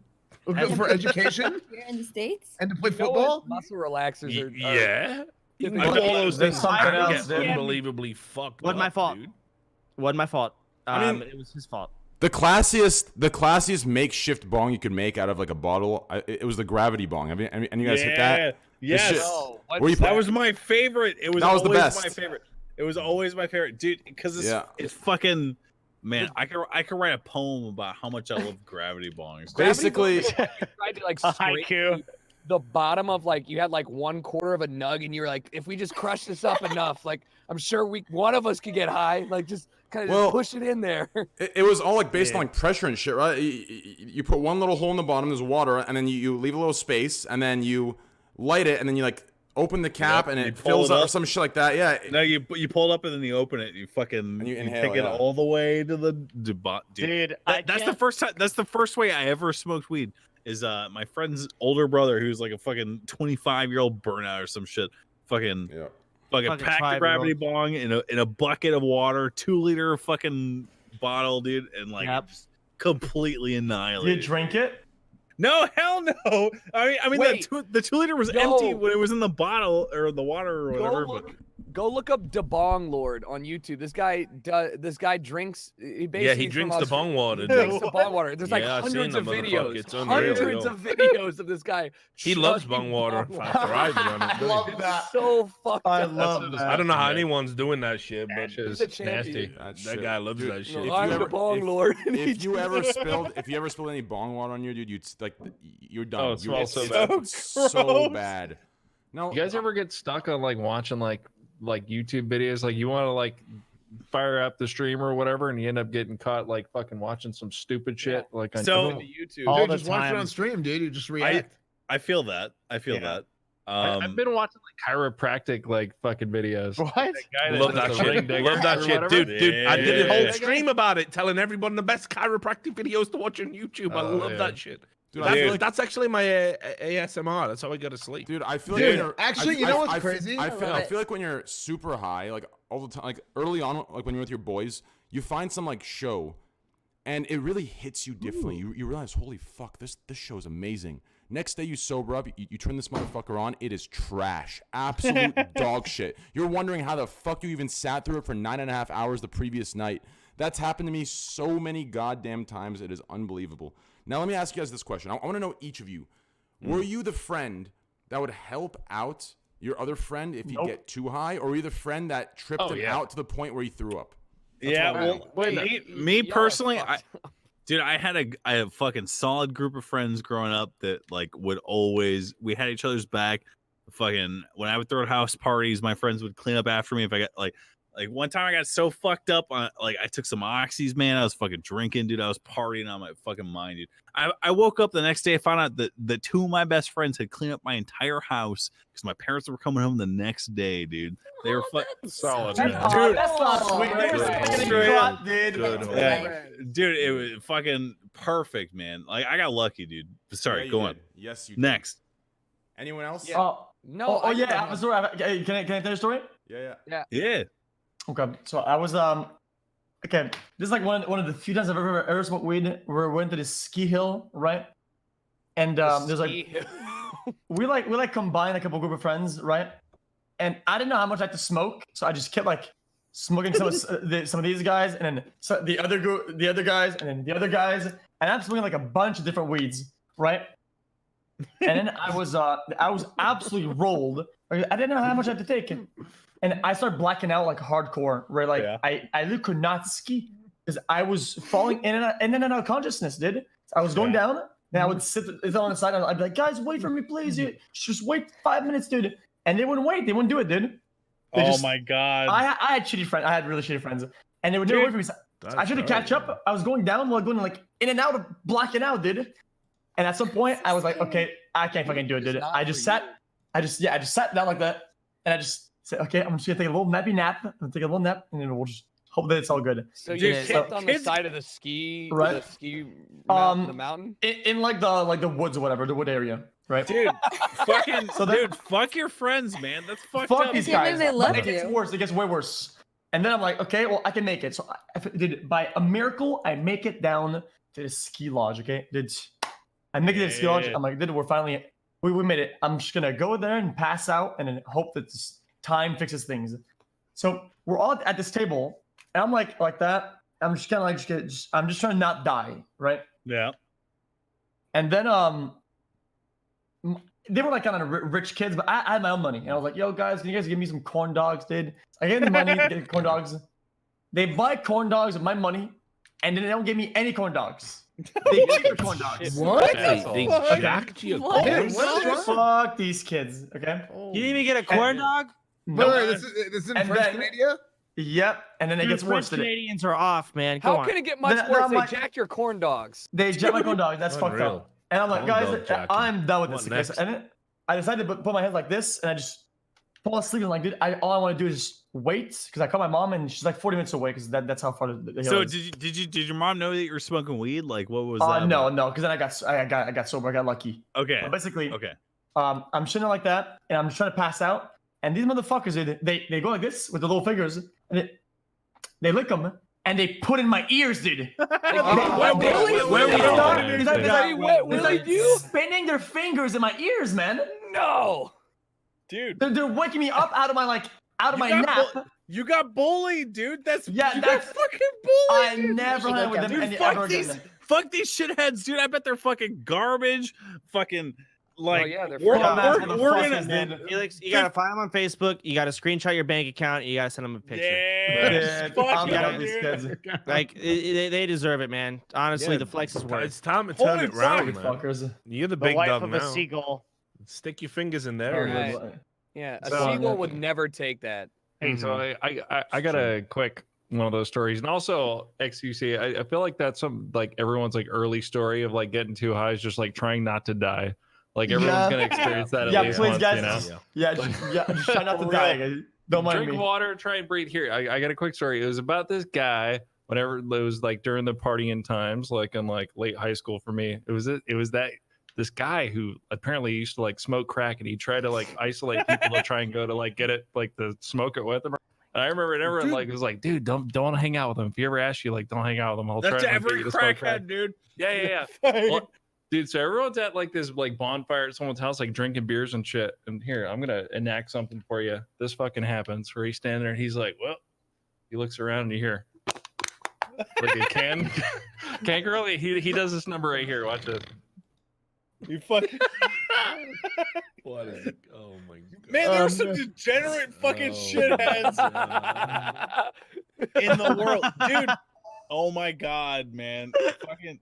going? For education You're in the States? and to play you know football? what? Muscle relaxers are. Yeah. You can I do all those there's things. something and else, get dude. unbelievably fucked Wasn't my up, fault. dude. Wasn't my fault. I mean- It was his fault. The classiest makeshift bong you could make out of like a bottle. It was the gravity bong. Have you guys hit that? Yes. This shit- No, where you That put- was my favorite. It was That was the always best. my favorite. It was always my favorite, dude. Because it's fucking man. I could write a poem about how much I love gravity bongs. basically. tried to like scrape the bottom of like you had like 1/4 of a nug and you were like, if we just crush this up enough, like I'm sure one of us could get high. Like just kind of just push it in there. It was all like based on like pressure and shit, right? You put one little hole in the bottom, there's water, and then you leave a little space, and then you light it, and then you like open the cap, and it fills up or some shit like that. Yeah. No, you pull it up and then you open it. You fucking And you inhale, take it yeah. all the way to the dude. That's the first time. That's the first way I ever smoked weed. Is my friend's older brother, who's like a fucking 25-year-old burnout or some shit. Fucking packed the gravity bong in a bucket of water, 2-liter fucking bottle, dude, and like just completely annihilated. Did you drink it? No, hell no. I mean, Wait. the 2-liter was empty when it was in the bottle or the water or whatever. Go look up Dabong Lord on YouTube. This guy drinks. He basically Yeah, he drinks the bong water. He drinks the bong water. There's like I've seen hundreds the of motherfucker. videos. It's unreal, Hundreds yo. of videos of this guy. He loves chugging bong water. bong Thrives on it. Love doesn't he? that. So fucked I up. love that. I don't know how anyone's doing that shit, but He's a champion. that guy loves that shit. No, I'm the bong lord. If you ever spilled any bong water on you, dude, you're done. Oh, it smells so bad. bad. So bad. No, You guys ever get stuck on like watching like YouTube videos? Like you want to like fire up the stream or whatever, and you end up getting caught like fucking watching some stupid shit like on YouTube. All dude, just watch it on stream, dude. You just react. I feel that. I feel that. I've been watching like chiropractic like fucking videos. What? Love that shit. Love that shit, dude. I did a whole stream about it, telling everyone the best chiropractic videos to watch on YouTube. I love that shit. Dude, that's actually my ASMR. That's how I go to sleep. Dude, I feel like actually, you know what's crazy? I feel like when you're super high, like all the time, like early on, like when you're with your boys, you find some like show, and it really hits you differently. You realize, holy fuck, this show is amazing. Next day you sober up, you turn this motherfucker on, it is trash, absolute dog shit. You're wondering how the fuck you even sat through it for 9.5 hours the previous night. That's happened to me so many goddamn times. It is unbelievable. Now, let me ask you guys this question. I want to know each of you. Were you the friend that would help out your other friend if you get too high? Or were you the friend that tripped him out to the point where he threw up? Me personally, dude, I had a fucking solid group of friends growing up that like we had each other's back. Fucking when I would throw house parties, my friends would clean up after me if I got like one time I got so fucked up on like I took some oxys, man. I was fucking drinking, dude. I was partying on my fucking mind, dude. I woke up the next day, I found out that the two of my best friends had cleaned up my entire house because my parents were coming home the next day, dude. They were solid, man. Dude, that's not sweet. Dude, it was fucking perfect, man. Like I got lucky, dude. Sorry, Yeah, go you on. did. Yes, you did. Next. Anyone else? No. Oh yeah. I have a story. Can I tell you a story? Yeah. Okay. So I was okay. This is like one of the few times I've ever smoked weed. We went to this ski hill, right? And there's like we combined a couple group of friends, right? And I didn't know how much I had to smoke, so I just kept like smoking some of these guys, and then the other guys, and then the other guys, and I'm smoking like a bunch of different weeds, right? And then I was absolutely rolled. I didn't know how much I had to take, and I started blacking out like hardcore. Where like I literally could not ski because I was falling in and out of consciousness, dude. I was going down, and I would sit on the side, and I'd be like, "Guys, wait for me, please. Just wait 5 minutes, dude." And they wouldn't wait. They wouldn't do it, dude. My god. I had shitty friends. I had really shitty friends, and they would never wait for me. So I tried to catch up. I was going down while going like in and out of blacking out, dude. And at some point, I was like, okay, I can't fucking do it, dude. I just sat down like that, and I just said, okay, I'm just gonna take a little nappy nap. I'm gonna take a little nap, and then we'll just hope that it's all good. So you slept on the side of the ski, right? The mountain, in like the woods or whatever, the wood area, right? Dude, fuck your friends, man. That's fucked fuck up. these guys. But it gets worse. It gets way worse. And then I'm like, okay, well, I can make it. So by a miracle, I make it down to the ski lodge. Okay, I make it to the ski lodge. I'm like, we're finally we made it. I'm just gonna go there and pass out and then hope that this time fixes things. So we're all at this table, and I'm like that. I'm just kind of like, I'm just trying to not die, right? Yeah. And then they were like kind of rich kids, but I had my own money, and I was like, "Yo, guys, can you guys give me some corn dogs, dude?" I gave them money to get corn dogs. They buy corn dogs with my money, and then they don't give me any corn dogs. They cheat corn dogs. What? They jacked you. Fuck these kids. Okay. You didn't even get a corn dog? No. Wait, this is in French Canada? Yep. And then it gets worse. Canadians are off, man. How can it get much worse? They jacked your corn dogs. They jacked my corn dogs. That's fucked up. And I'm like, guys, I'm done with this. And then I decided to put my head like this, and I just fall asleep. And like, dude, all I want to do is just wait, because I called my mom, and she's like 40 minutes away, because that's how far the hill So is. did your mom know that you were smoking weed? Like, what was that? No, because then I got sober. I got lucky. Okay. But basically, okay. I'm sitting there like that, and I'm just trying to pass out. And these motherfuckers, they go like this with the little fingers, and they lick them, and they put in my ears, dude. Spinning their fingers in my ears, man. No, dude. They're waking me up out of my out of my nap. You got bullied, dude. That's Yeah, you that's got fucking bullied. I never hung out with them Dude, any fuck ever these, again. fuck these shitheads, dude. I bet they're fucking garbage. Fucking like yeah, they're we're dumbass motherfuckers, gonna man. Felix, you gotta find them on Facebook. You gotta screenshot your bank account. You gotta send them a picture. yeah, I'm fuck done yeah, with these dude. kids. Like they deserve it, man. Honestly, Yeah, the flex is worth. It's time to turn Holy it round, fuck. man. Fuckers. You're the The big life dog of now. a seagull. Stick your fingers in there. Right. Yeah, a So- seagull would never take that. Hey, so I got a quick one of those stories, and also XQC. I feel like that's some like everyone's like early story of like getting too high is just like trying not to die. Like everyone's Yeah. gonna experience that at Yeah, least please, once, guys. you know. Yeah, just try not to die. Guys. Don't mind Drink me. water, try and breathe. Here, I got a quick story. It was about this guy. Whenever it was like during the partying times, like in like late high school for me, it was that this guy who apparently used to like smoke crack, and he tried to like isolate people to try and go to like get it like to smoke it with him. And I remember everyone like was like, dude, don't hang out with him. If he ever asks you, like, don't hang out with him. I'll That's try and every get you to smoke crack. crackhead, dude. Yeah. Well, dude, so everyone's at like this like bonfire at someone's house, like drinking beers and shit. And here, I'm gonna enact something for you. This fucking happens where he's standing there and he's like, well, he looks around and you hear like a can girl. He does this number right here. Watch it. You fucking What is it? Oh my god. man, there's some degenerate fucking shitheads in the world, dude. Oh my god, man, fucking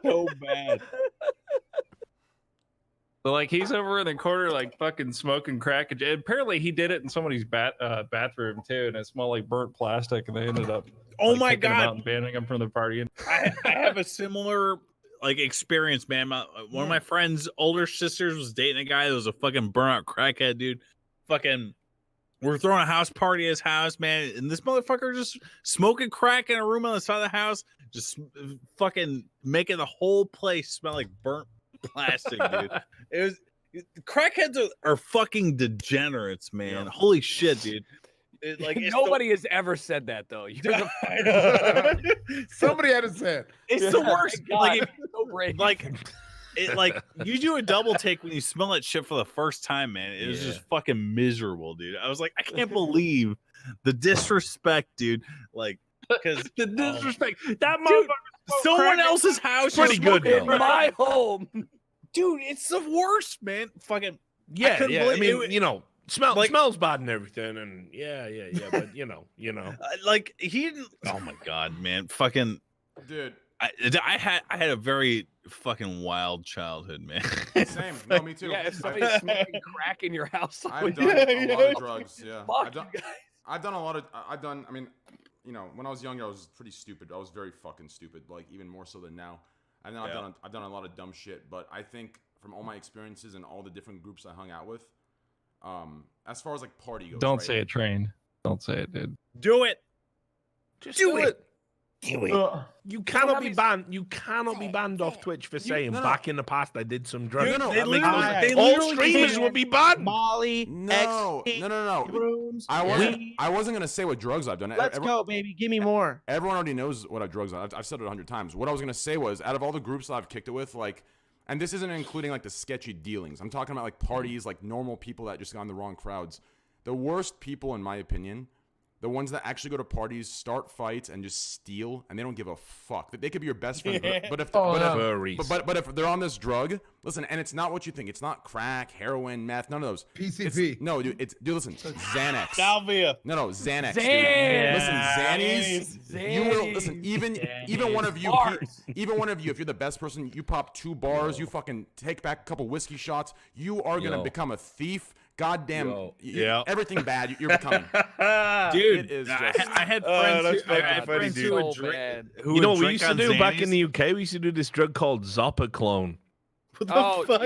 so bad. So like he's over in the corner, like fucking smoking crack. And apparently he did it in somebody's bathroom too, and it smelled like burnt plastic. And they ended up My kicking him god, out and banning him from the party. I have a similar like experience, man. One of my friend's older sisters was dating a guy that was a fucking burnout crackhead, dude. Fucking, we're throwing a house party at his house, man, and this motherfucker just smoking crack in a room on the side of the house, just fucking making the whole place smell like burnt plastic, dude. It was crackheads are fucking degenerates, man. Yeah. Holy shit, dude. Nobody has ever said that though. Somebody had to say it. It's the worst. Like, so brave. like you do a double take when you smell that shit for the first time, man. It was just fucking miserable, dude. I was like, I can't believe the disrespect, dude. Like, because the disrespect. That dude, motherfucker. someone else's house, Pretty good, in though. my home, dude. It's the worst, man. Fucking Yeah. couldn't I believe mean, it. you know, smells bad and everything, and yeah. But you know. Like he didn't. Oh my god, man. Fucking Dude. I had a very fucking wild childhood, man. Same. No, me too. Yeah, if somebody's smoking crack in your house, I've done a lot of drugs. Yeah. Fuck I've done a lot of. I mean, you know, when I was younger, I was pretty stupid. I was very fucking stupid. Like even more so than now. And then I've done a lot of dumb shit. But I think from all my experiences and all the different groups I hung out with, as far as like party goes, Don't right? say it, train. Don't say it, dude. Do it. Just Do it. You cannot be banned. You cannot be banned off Twitch for saying back in the past I did some drugs. Dude, no, they I mean, literally, all streamers will be banned. Molly, No. rooms. I wasn't gonna say what drugs I've done. Let's go, baby. Give me more. Everyone already knows what drugs are. I've said it 100 times. What I was gonna say was, out of all the groups that I've kicked it with, like, and this isn't including like the sketchy dealings. I'm talking about like parties, like normal people that just got in the wrong crowds. The worst people, in my opinion, the ones that actually go to parties, start fights, and just steal, and they don't give a fuck. They could be your best friend, but if they're on this drug, listen, and it's not what you think. It's not crack, heroin, meth, none of those. PCP. No, dude. Dude, listen, Xanax. Salvia. No, Xanax. Dude. Xanax. Listen, Xannies. You will listen. Even one of you, if you're the best person, you pop 2 bars, you fucking take back a couple whiskey shots, you are gonna become a thief. Goddamn, everything bad you're becoming. Dude, it is just. I had friends who would drink. You know what we used to do back in the UK? We used to do this drug called Zoppaclone. What the fuck?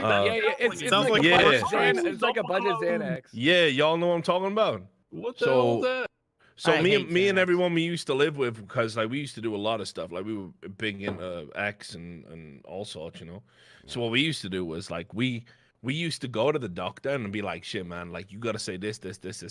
It's Sounds like like it's like a budget Xanax. Yeah, y'all know what I'm talking about. What the hell is that? So I me hate and everyone we used to live with, because like we used to do a lot of stuff. Like we were big into X and all sorts, you know. So what we used to do was like we used to go to the doctor and be like, shit, man, like you got to say this,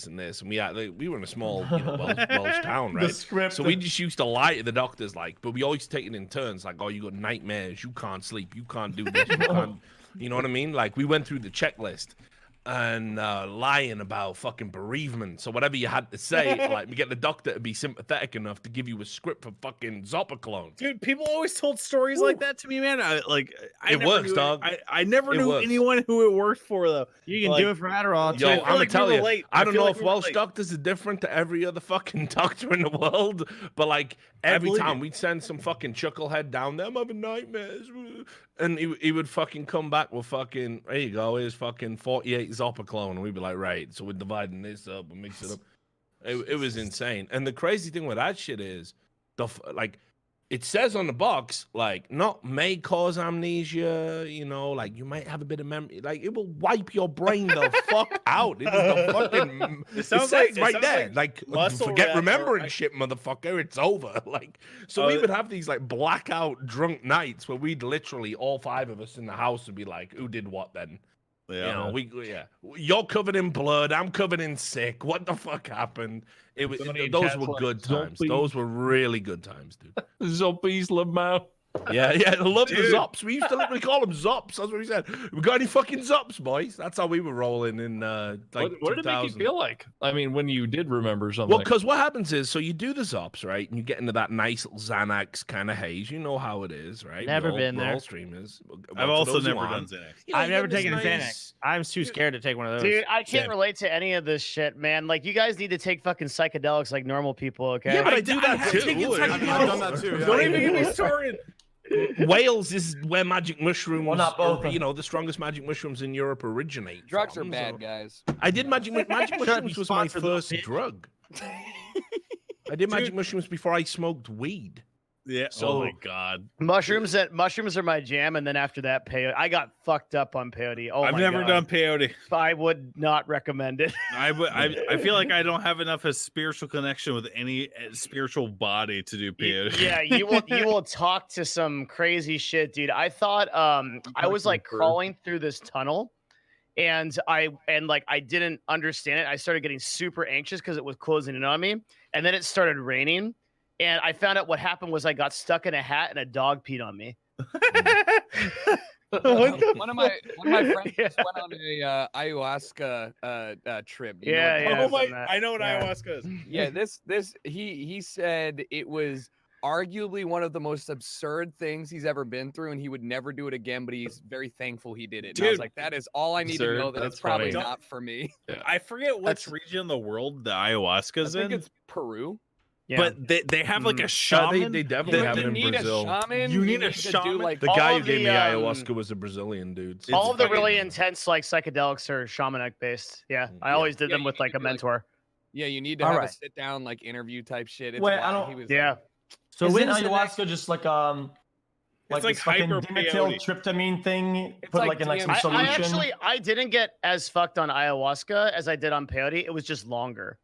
and this. And we were in a small, Welsh town, right? So we just used to lie to the doctors, like, but we always take it in turns, like, oh, you got nightmares, you can't sleep, you can't do this, you can't, you know what I mean? Like we went through the checklist, lying about fucking bereavement. So whatever you had to say, like, we get the doctor to be sympathetic enough to give you a script for fucking Sodapoppin. Dude, people always told stories like that to me, man. I It works, knew dog. I never knew works. anyone who it worked for, though. You can do it for Adderall. Yo, I I'm feel gonna like tell we you, relate. I don't feel know like if we Welsh relate. doctors are different to every other fucking doctor in the world, but like every believe time it. we'd send some fucking chucklehead down there, I'm having nightmares, and he would fucking come back with fucking, there you go, here's fucking 48 Sodapoppin, and we'd be like, right, so we're dividing this up and mix it up. It was insane. And the crazy thing with that shit is, like, it says on the box, like, not may cause amnesia, you know, like, you might have a bit of memory. Like, it will wipe your brain the fuck out. It is the fucking... It sounds says like- right there. Like, muscle forget remembering or- shit, motherfucker. It's over. Like, so we would have these, like, blackout drunk nights where we'd literally, all 5 of us in the house would be like, who did what then? Yeah. You know, you're covered in blood. I'm covered in sick. What the fuck happened? Those were good times. Those were really good times, dude. Zombies, Lamau. Yeah, I love the Zops. We used to literally call them Zops. That's what we said. We got any fucking Zops, boys? That's how we were rolling in like What did it make you 2000. feel like? I mean, when you did remember something. Well, because what happens is, so you do the Zops, right? And you get into that nice little Xanax kind of haze. You know how it is, right? Never been we're there. all streamers. I've For also those who never done aren't, Xanax. you know, I've you never get this taken a Xanax. nice- I'm too scared to take one of those. Dude, I can't Same. relate to any of this shit, man. Like, you guys need to take fucking psychedelics like normal people, okay? Yeah, but I do that have too. taken I've done that too. Don't Yeah. even get me started. Wales is where magic mushrooms, Well, not both. you know, the strongest magic mushrooms in Europe originate. Drugs are from, bad, so- guys. I did magic mushrooms was my sponsored, little first bitch. drug. I did magic mushrooms before I smoked weed. Yeah. So- oh my god. Mushrooms are my jam, and then after that, peyote. I got fucked up on peyote. Oh I've my never God. done peyote. I would not recommend it. I feel like I don't have enough of a spiritual connection with any spiritual body to do peyote. Yeah, you will talk to some crazy shit, dude. I thought I was like crawling through this tunnel, and I didn't understand it. I started getting super anxious because it was closing in on me, and then it started raining. And I found out what happened was I got stuck in a hat and a dog peed on me. One of my friends just went on a ayahuasca trip. You know Yeah, what yeah. I know what Yeah. ayahuasca is. Yeah, he said it was arguably one of the most absurd things he's ever been through, and he would never do it again, but he's very thankful he did it. And I was Dude. like, that is all I need Absurd. to know, that That's it's probably funny. not for me. I forget which region of the world the ayahuasca's I think in, it's Peru. Yeah. but they have like a Yeah, shaman. they definitely have it You in need Brazil. a shaman. You need a to do shaman? like The all guy who of gave me the, ayahuasca was a Brazilian dude. So all of the it's really fucking- intense like psychedelics are shamanic based. Yeah, I Yeah. always did Yeah, them you with like need a to, like, mentor. Yeah, you need to All have a right. sit down like interview type shit. It's Wait, I wild. don't- He was Yeah. So Isn't isn't Xanax- ayahuasca just like It's like this fucking hyper dimethyl peyote. tryptamine thing? It's Put like like in like some DMT. I solution. I didn't get as fucked on ayahuasca as I did on peyote. It was just longer.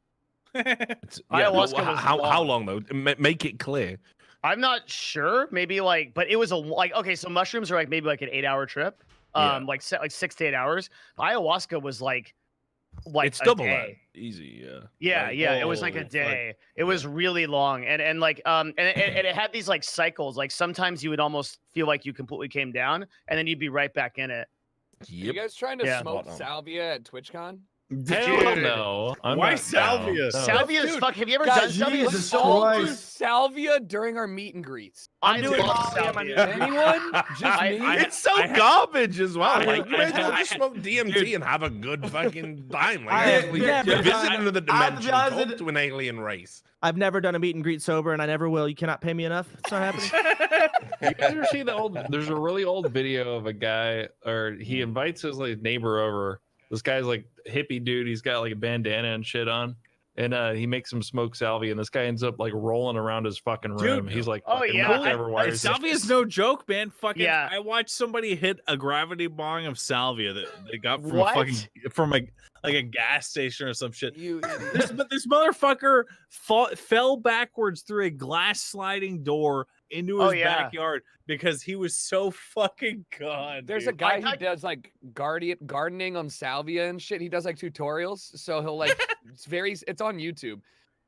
It's- Ayahuasca well, was how long. long though? Make it clear. I'm not sure. Maybe like, but it was okay. So mushrooms are like maybe like an 8-hour trip. Yeah. Like 6 to 8 hours. Ayahuasca was like It's a double day. that. Easy, yeah. Yeah, Like, yeah. It was like a holy fuck. day. It was really long, and like and it had these like cycles. Like sometimes you would almost feel like you completely came down, and then you'd be right back in it. You guys trying to Yeah. smoke Spot on. salvia at TwitchCon? Hell Dude. no. I'm Why not salvia? down. No. Salvia is Dude, fuck. Have you ever Guys, done salvia? Jesus It's so Don't do Christ. salvia during our meet and greets. I doing love Molly on my salvia. Anyone? Just me? It's so garbage as well. Like, you may as well I- just smoke DMT and have a good fucking time. Like, I- actually, yeah, you're but visiting another I have to be dimension. honest, Talk it- to an alien race. I've never done a meet and greet sober, and I never will. You cannot pay me enough. It's not happening. You guys ever see the old? There's a really old video of a guy, or he invites his like neighbor over. This guy's like hippie dude. He's got like a bandana and shit on, and he makes him smoke salvia. And this guy ends up like rolling around his fucking room. Dude. He's like, Oh, fucking yeah, nuts I- everywhere. He's Salvia is no joke, man. Fucking, Yeah. I watched somebody hit a gravity bong of salvia that they got from What? a fucking from a gas station or some shit. You This motherfucker fell backwards through a glass sliding door into his Oh, yeah. backyard because he was so fucking gone. There's dude. a guy I- who does like gardening on salvia and shit. He does like tutorials, so he'll like it's on YouTube.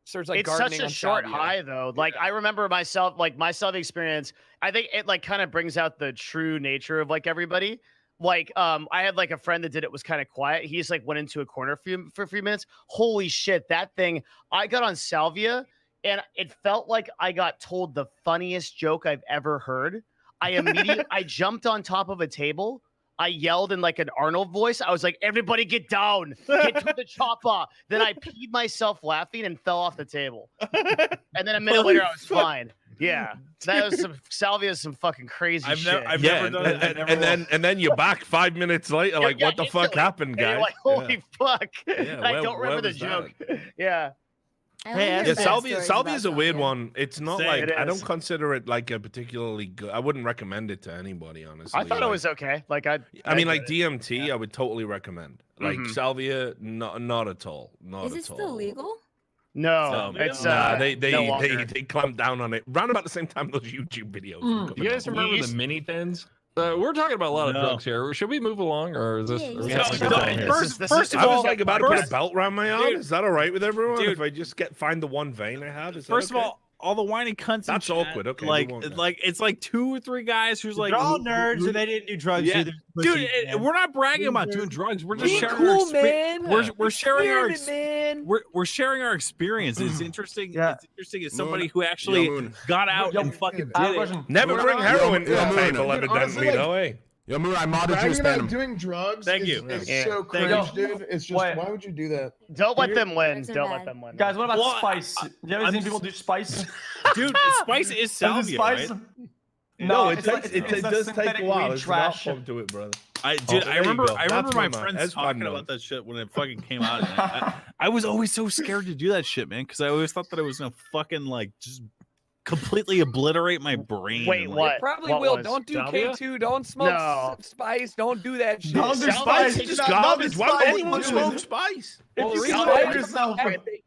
Search like It's gardening such a on short salvia. high though. Like I remember myself, like my salvia experience. I think it like kind of brings out the true nature of like everybody. like I had like a friend that did it was kind of quiet. He just like went into a corner for a few minutes. Holy shit, that thing! I got on salvia, and it felt like I got told the funniest joke I've ever heard. I jumped on top of a table. I yelled in like an Arnold voice. I was like, "Everybody get down, get to the chopper." Then I peed myself laughing and fell off the table. And then a minute later, I was fine. Yeah, that was some salvia, some fucking crazy shit. I've never done it. And then you're back 5 minutes later, like, what the fuck happened, And you're guys? like, holy fuck! Yeah, I don't remember the joke. Yeah. Yeah, salvia is a weird one. It's not Same. like It I don't is. consider it like a particularly good. I wouldn't recommend it to anybody, honestly. I thought it was okay. Like I mean, like did it. DMT, I would totally recommend. Like Mhm. salvia, not at all. Not Is at it still all. legal? No, it's they no longer. clamped down on it round about the same time those YouTube videos. were You guys coming out. remember the mini thins? We're talking about a lot of drugs here. Should we move along, or is this? Yeah, is yeah. this like a thing here? First of I was all, like about to put a belt around my arm. Is that all right with everyone? Dude. If I just find the one vein I have, is that First okay? of all the whiny cunts. in That's chat, awkward. Okay, like move on, guys. it's like 2 or 3 guys who's like They're all nerds and they didn't do drugs Yeah. either. Dude, Pussies, man. we're not bragging about doing drugs. We're just Be sharing cool, our man. We're sharing our man. we're sharing our experience. It's interesting. Yeah. It's interesting as somebody who actually Moon. got out Yo, and fucking I have did a it. question. Never Moon, bring heroin to yo, the Moon. table, Dude, evidently, honestly, like, though, eh? Yo, Moon, I modded you, Bragging spam about him. doing drugs Thank is, you. is Yeah. so There you go. cringe, dude. It's just, What? why would you do that? Don't let them win. Drugs are Don't bad. let them win. Guys, what about Well, spice? Do you ever I'm seen people do spice? Dude, spice is Is it salvia, spice? right? No, it it's like- takes it's it that does take synthetic a while. weed There's an trash. outcome to it, brother. I there you remember go. I remember That's my my man. friends That's talking fun, about though. that shit when it fucking came out. And I was always so scared to do that shit, man, because I always thought that it was gonna fucking like just completely obliterate my brain. Wait, and, what? Probably What will. was Don't do salvia? K2. Don't smoke No. spice. Don't do that shit. Don't do Salvia spice. takes It's not- garbage. Why would spice, anyone dude. smoke spice? If you reason can why- yourself,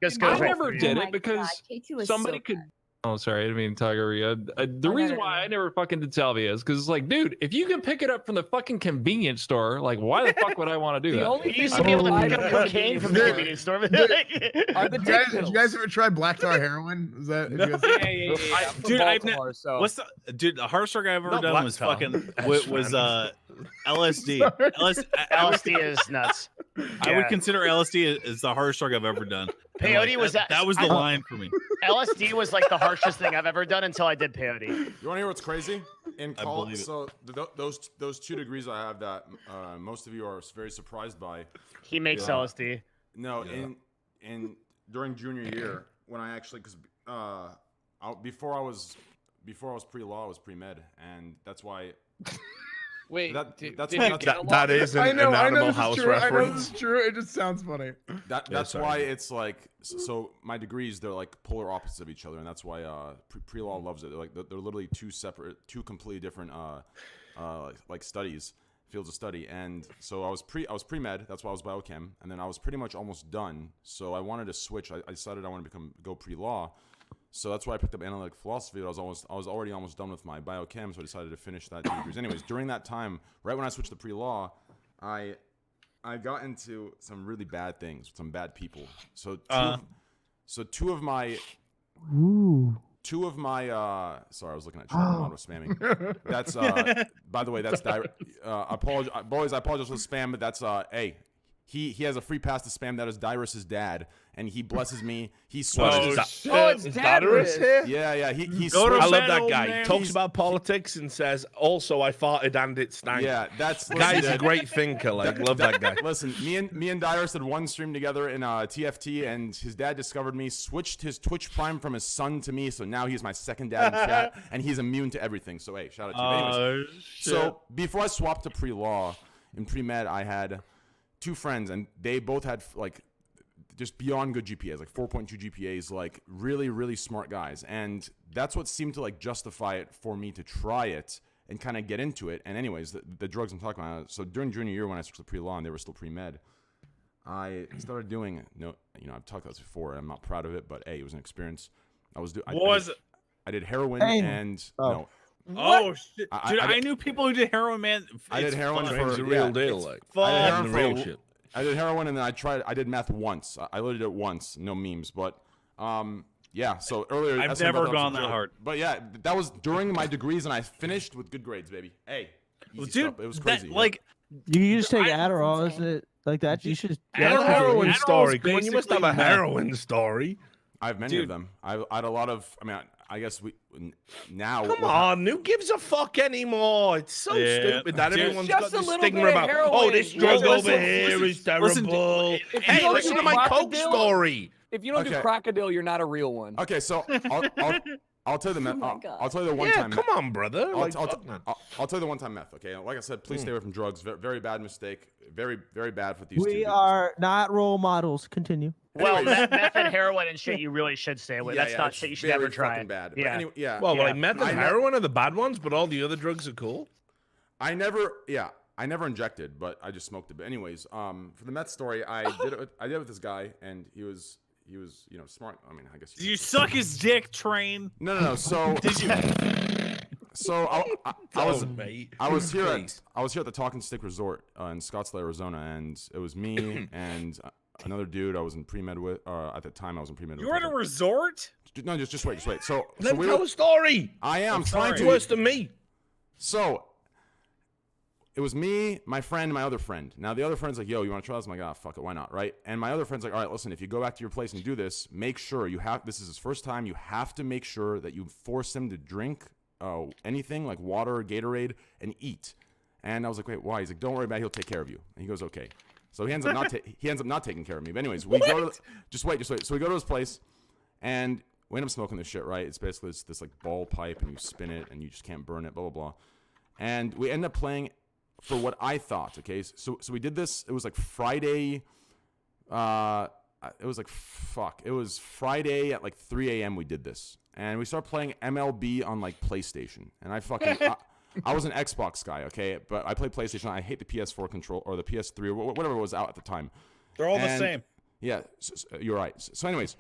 Just go I for it. never did Oh it my because God, K2 is somebody so could. bad. Oh, sorry, I didn't mean to talk over you. The no, reason no, why no. I never fucking did salvia is because it's like, dude, if you can pick it up from the fucking convenience store, like, why the fuck would I want to do The that? only You used thing to be able to I pick up buy cocaine from the Dude. convenience store. are the Did dick you guys ever try black tar heroin? Is that? No. you guys- Yeah. Dude, I've Baltimore, so. What's the hardest drug I've ever Not done black was tar. fucking That's was fine. LSD. LSD is nuts. I would consider LSD as the hardest drug I've ever done. And, Peyote was that was the line for me. LSD was like the harshest thing I've ever done until I did peyote. You want to hear what's crazy? In I college, believe it. so those 2 degrees I have that most of you are very surprised by. He makes Yeah. LSD. No, in during junior year when I actually because before I was pre-law, I was pre-med, and that's why. Wait, That- did- that's did what- you that's- get a That lot? is I an know Animal this House is true. I know reference. this is true. It just sounds funny. That's sorry. why it's like so my degrees, they're like polar opposites of each other, and that's why pre-law loves it. They're literally 2 completely different like studies, fields of study. And so I was pre-med, that's why I was biochem, and then I was pretty much almost done. So I wanted to switch. I decided I wanted to go pre-law. So that's why I picked up analytic philosophy. I was already almost done with my biochem, so I decided to finish that 2 degrees. Anyways, during that time, right when I switched to pre-law, I got into some really bad things with some bad people. So two of my sorry, I was looking at chat. I was spamming. That's by the way, that's apologize, boys. I apologize for the spam, but that's hey. He has a free pass to spam. That is Dyrus's dad, and he blesses me. He switched. Oh, it's Dyrus. Yeah. He Go to switched. I love bed, that old guy. man. Talks about politics and says, "Also, I farted and it stank." Yeah, that's Guy's a great thinker. Like, love that guy. Listen, me and Dyrus had one stream together in TFT, and his dad discovered me, switched his Twitch Prime from his son to me, so now he's my second dad in chat, and he's immune to everything. So hey, shout out to you. Anyways, so before I swapped to pre-law, in pre-med, I had 2 friends, and they both had like just beyond good GPAs, like 4.2 GPAs, like really, really smart guys. And that's what seemed to like justify it for me to try it and kind of get into it. And anyways, the drugs I'm talking about. So during junior year when I switched to pre-law and they were still pre-med, I started doing, I've talked about this before. I'm not proud of it, but hey, it was an experience. I did heroin and no. Oh shit, dude! I I knew people who did heroin, man. I did heroin fun. for It's a real deal, it's like fun. I did heroin the for real shit. I did heroin and then I did meth once. I literally did it once, no memes, but yeah. So earlier, I've never gone that hard. But yeah, that was during my degrees and I finished with good grades, baby. Hey, easy Dude, stuff. It was crazy. Like You just take Adderall, insane. isn't it? Like that? You should. I have a heroin Adderall's story. Come on, you must have a basically heroin story. I have many of them. I had a lot of. I mean, I guess now. Come on, who gives a fuck anymore? It's so stupid that Dude, everyone's just got a this little stigma bit of about. heroin. Oh, this drug over here is listen, terrible. if Hey, you don't listen do to my coke crocodile- story. If you don't do Okay. crocodile, you're not a real one. Okay, so I'll tell you the meth. my God. I'll tell you the one Yeah, time. come on, brother. Like, fuck, man. I'll tell you the one time meth. Okay, like I said, please stay away from drugs. Very bad mistake. Very bad for these. We two are not role models. Continue. Well, Anyways. meth and heroin and shit, you really should stay away. That's not it's shit you should very ever try. fucking bad. But Yeah. anyway, yeah. Well, Yeah. like meth and heroin are the bad ones, but all the other drugs are cool. I never injected, but I just smoked it. But anyways, for the meth story, I did it with this guy, and he was smart. I mean, I guess. Did you suck his dick, Train? No. So Did you? So I was here Please. at the Talking Stick Resort in Scottsdale, Arizona, and it was me and another dude I was in pre-med with. At the time, I was in pre-med. You were at a resort? No, just wait. So Let me we tell were, a story. I am It's trying to. worse than me. So it was me, my friend, and my other friend. Now the other friend's like, "Yo, you want to try this?" I'm like, "Ah, fuck it, why not?" Right? And my other friend's like, "All right, listen, if you go back to your place and do this, make sure you have. This is his first time. You have to make sure that you force him to drink anything like water, Gatorade, and eat." And I was like, "Wait, why?" He's like, "Don't worry about it. He'll take care of you." And he goes, "Okay." So he ends up not taking care of me. But anyways, we go to just wait. So we go to his place, and we end up smoking this shit. Right? It's basically this like ball pipe, and you spin it, and you just can't burn it. Blah blah blah. And we end up playing for what I thought. Okay, so we did this. It was like Friday. It was Friday at like 3 a.m. we did this, and we started playing MLB on like PlayStation. And I was an Xbox guy, okay, but I played PlayStation. I hate the PS4 control or the PS3 or whatever was out at the time. They're all the same. Yeah, so you're right. So anyways,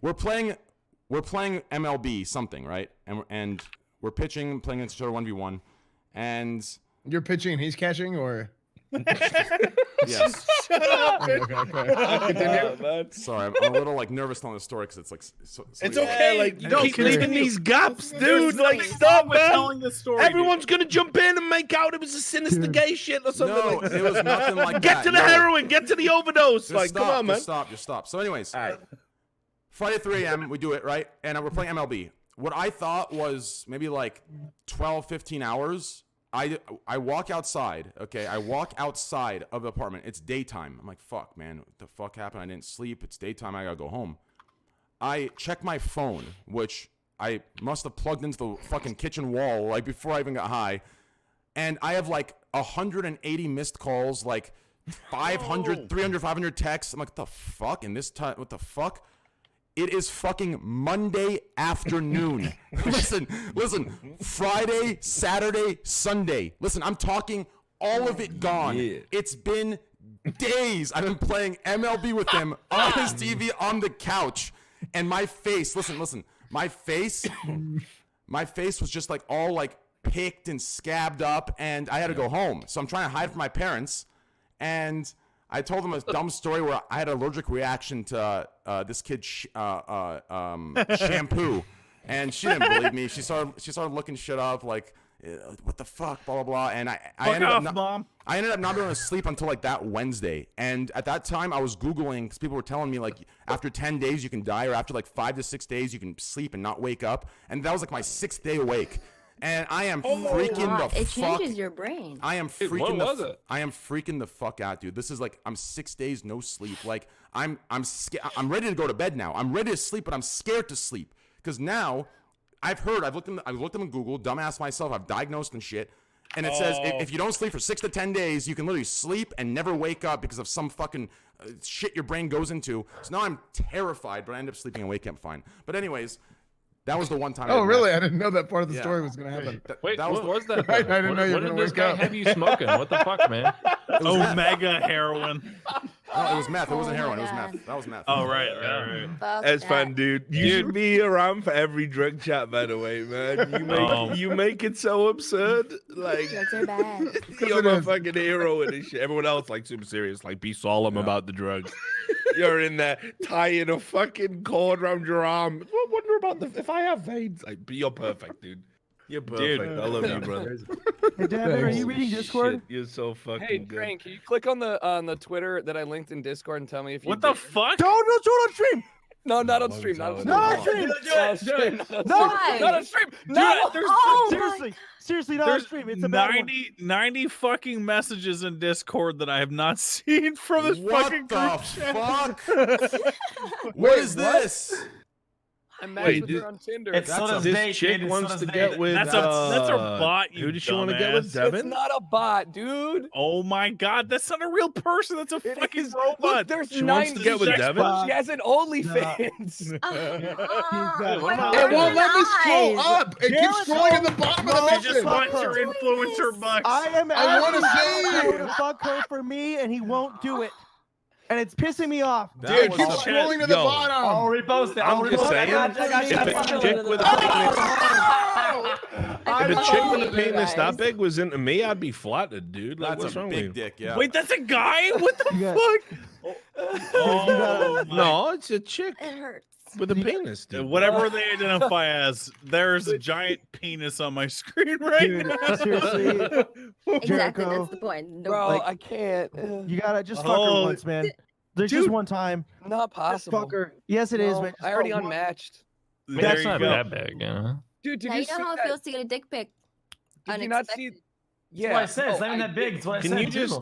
we're playing MLB something, right? And we're pitching, playing against each other 1v1, and You're pitching and he's catching, or yes. Okay. Sorry, I'm a little like nervous telling the story because it's like It's okay. Like, you No, keep continue. leaving these gaps, There's dude. Like, nothing stop, wrong with man. telling the story, Everyone's gonna jump in and make out it was a sinister gay shit or something. No, like it was nothing like that. Get to the No. heroin. Get to the overdose. Just Like, stop, come on, man. Just stop. So anyways, All right. Friday 3 a.m. we do it, right? And we're playing MLB. What I thought was maybe like 12, 15 hours. I walk outside, okay? I walk outside of the apartment. It's daytime. I'm like, fuck, man. What the fuck happened? I didn't sleep. It's daytime. I gotta go home. I check my phone, which I must have plugged into the fucking kitchen wall like before I even got high. And I have like 180 missed calls, like 500, 300, 500 texts. I'm like, what the fuck? And this time, what the fuck? It is fucking Monday afternoon. Listen. Friday, Saturday, Sunday. Listen, I'm talking all of it gone. Yeah. It's been days. I've been playing MLB with him on his TV on the couch. And my face, listen. My face was just like all like picked and scabbed up. And I had to go home. So I'm trying to hide from my parents. And I told them a dumb story where I had an allergic reaction to this kid's shampoo, and she didn't believe me. She started looking shit up, like what the fuck, blah blah blah. And I ended up not being able to sleep until like that Wednesday. And at that time, I was Googling because people were telling me like after 10 days you can die, or after like 5 to 6 days you can sleep and not wake up. And that was like my 6th day awake. And I am freaking the It fuck. changes your brain. I am Dude, freaking what was it? I am freaking the fuck out, dude. This is like I'm 6 days no sleep. Like I'm ready to go to bed now. I'm ready to sleep, but I'm scared to sleep because now I've looked them in Google, dumbass myself. I've diagnosed and shit, and it says if you don't sleep for 6 to 10 days, you can literally sleep and never wake up because of some fucking shit your brain goes into. So now I'm terrified, but I end up sleeping and waking up fine. But anyways. That was the one time. Oh, really? I didn't know that part of the story was going to happen. Wait, that was what was that? I didn't know you were What going did to this wake guy up. have you smoking? What the fuck, man? Omega heroin. No, it was meth. It wasn't Oh heroin. my It was God. meth. That was meth. Oh, right. Fuck That's that. fun, dude. You should be around for every drug chat, by the way, man. You make it so absurd. Like, Drugs are bad. you're my fucking hero and this shit. Everyone else, like, super serious. Like, be solemn about the drugs. You're in there tying a fucking cord around your arm. I wonder about if I have veins. Like, you're perfect, dude. You're perfect. Dude. I love you, brother. Hey, Devin, are you reading Discord? Shit, you're so fucking Hey, good. Train, can you click on the Twitter that I linked in Discord and tell me if you What the did? fuck? Don't do it on stream. No, not on stream. Not on stream. Not on stream. Not on stream. No, Seriously, seriously, not on There's stream. It's a bad one. 90 fucking messages in Discord that I have not seen from this What fucking the group chat. fuck? What is this? I matched Wait, with her on Tinder. It's Soda's This date, chick dude. It's wants Soda's to date. get with. That's a bot, you Who does she want to get with, dumbass. Devin? It's not a bot, dude. Oh my god, that's not a real person. That's a It fucking is- robot. Look, there's She wants to get with 96 Devin? She has an OnlyFans. It won't let me scroll up. It keeps scrolling at the bottom of the She message. just wants your influencer bucks. I am I wanna asking say- Jericho to fuck her for me, and he won't do it, and it's pissing me off. Dude, That keep was- scrolling to the Yo. bottom. I'll repost it. I'll I'm just repost it. saying, I got you. if a chick with a penis that big was into me, I'd be flattered, dude. Like, That's what's a wrong with you? big dick, yeah. Wait, that's a guy? What the You got- fuck? Oh, my. No, it's a chick It hurts. with a penis, dude. Whatever they identify as, there's a giant penis on my screen right Dude, now. seriously, Exactly, Jericho, that's the point. No, Bro, Like- I can't. you gotta just fuck her Oh, once, man. There's dude. just one time. Not Just possible. fuck her. Yes, it is, No, man. Just I already fuck one. unmatched. There That's you not go. that big, you know? Dude, did now you you know see how it that? feels to get a dick pic. Did you not see? Unexpected. Yeah. That's what I said. It's Oh, not even I that big. It's what I Can said. you too. just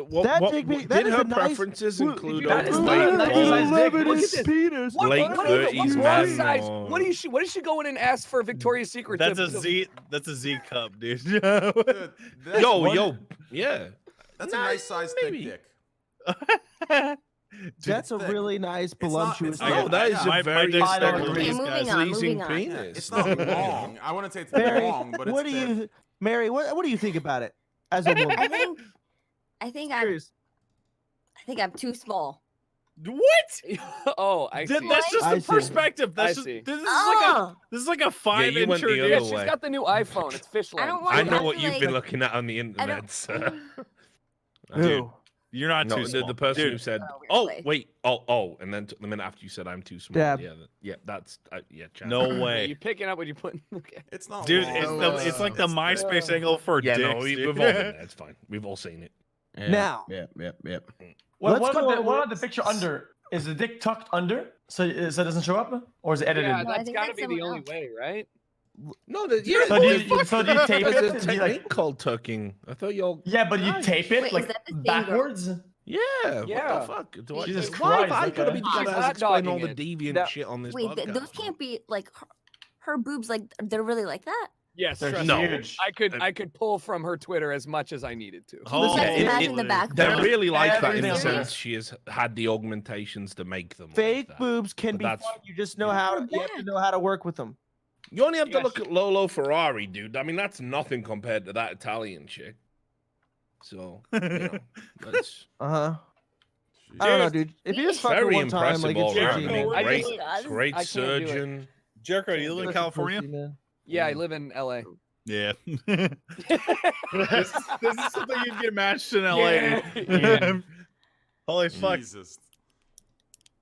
what, That what, dick be- what that did is her a nice- preferences Dude, include that is overweight? not- that is or- nice dick. Look at Limited this. penis. Late what 30s, what man. size? or- What is she going and ask for Victoria's Secret? That's to- a Z. That's a Z cup, dude. Dude, that's Yo, one- yo, yeah. That's a Nah, nice size thick maybe. dick. Dude, That's a it's thick. really nice, It's not- voluptuous. it's No, not- that is My a very dick's I don't thicker than agree. these Moving guys. on. pleasing moving on. penis. It's not long. I wouldn't say it's Mary, long, but it's what do thick. you, Mary? What do you think about it as a woman? I think I'm Serious. too small. What? Oh, I see. That's just I the see. perspective. I That's just, see. this is Oh, like a 5 you went incher, the dude. other Yeah, way. she's got the new iPhone. It's fish I lens. don't want I to know have what to, you've like, been looking at on the I internet, don't. sir. Dude, you're not No, too small. the person Dude, who said, Oh, "Oh, really? wait, oh," and then the minute after you said, "I'm too small." Dab. Yeah, that's Chad. no Are way. you picking up what you put? Okay. It's not Dude, long. it's like the It's MySpace thick. angle for Yeah, dicks. no, we've dude. all been there. It's fine. We've all seen it. Now, Yep. Let's What go- about the picture under? Is the dick tucked under so it doesn't show up, or is it edited? Yeah, No, I that's think got to that's be the someone only else. way, right? No, yeah. So do you tape There's a it? Do you, technique like, called tucking. I thought y'all. yeah, but you tape it Wait, is like that the same girl? backwards. Yeah. Yeah. What the fuck? Do Jesus why have Christ, I gotta okay. be the guy She's that has hot explain all the dogging deviant No. shit on this Wait, podcast? those can't be like her boobs. Like they're really like that. Yes, They're trust No. me. huge. I could pull from her Twitter as much as I needed to. Oh, Just it- imagine the it- back. They're boob. really like that in the Everything sense else. she has had the augmentations to make them. like fake that. boobs can But be that's- fun. You just know how. You have to know how to work with them. You only have to Yes. look at Lolo Ferrari, dude. I mean, that's nothing compared to that Italian chick. So, you know, that's I don't know, dude. If you just fuck her very one time, impressive like it's all easy. around. I mean, I great, just- great I can't do it. surgeon. Jericho, you live in California? Yeah, I live in LA. Yeah. this is something you'd get matched in LA. Yeah. Holy fuck. Jesus.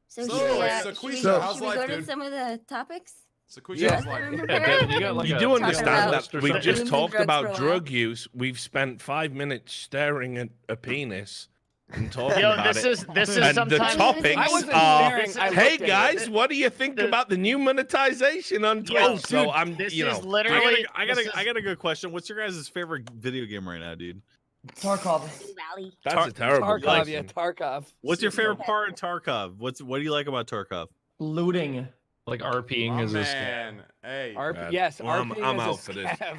So, So, should we, Sequisha, how's should we life, go to dude? some of the topics? Sequisha, Yeah. how's life? You got like You a- do Talk understand about that we've drugs just and talked drugs for a about while. drug use. We've spent 5 minutes staring at a penis and talking Yo, about this it. is and sometimes. the topics I wasn't are, staring, I hey looked at guys, it. what do you think about the new monetization on Twitch? Yo, So dude, I'm, this you is know, literally. I got a good question. What's your guys' favorite video game right now, dude? Tarkov. Valley. that's a terrible Tarkov, question. yeah, Tarkov. What's your favorite part in Tarkov? What do you like about Tarkov? Looting. Like RPing Oh, is a scam. man. Hey. Bad. Yes, Well, I'm RPing is out a for this. scav.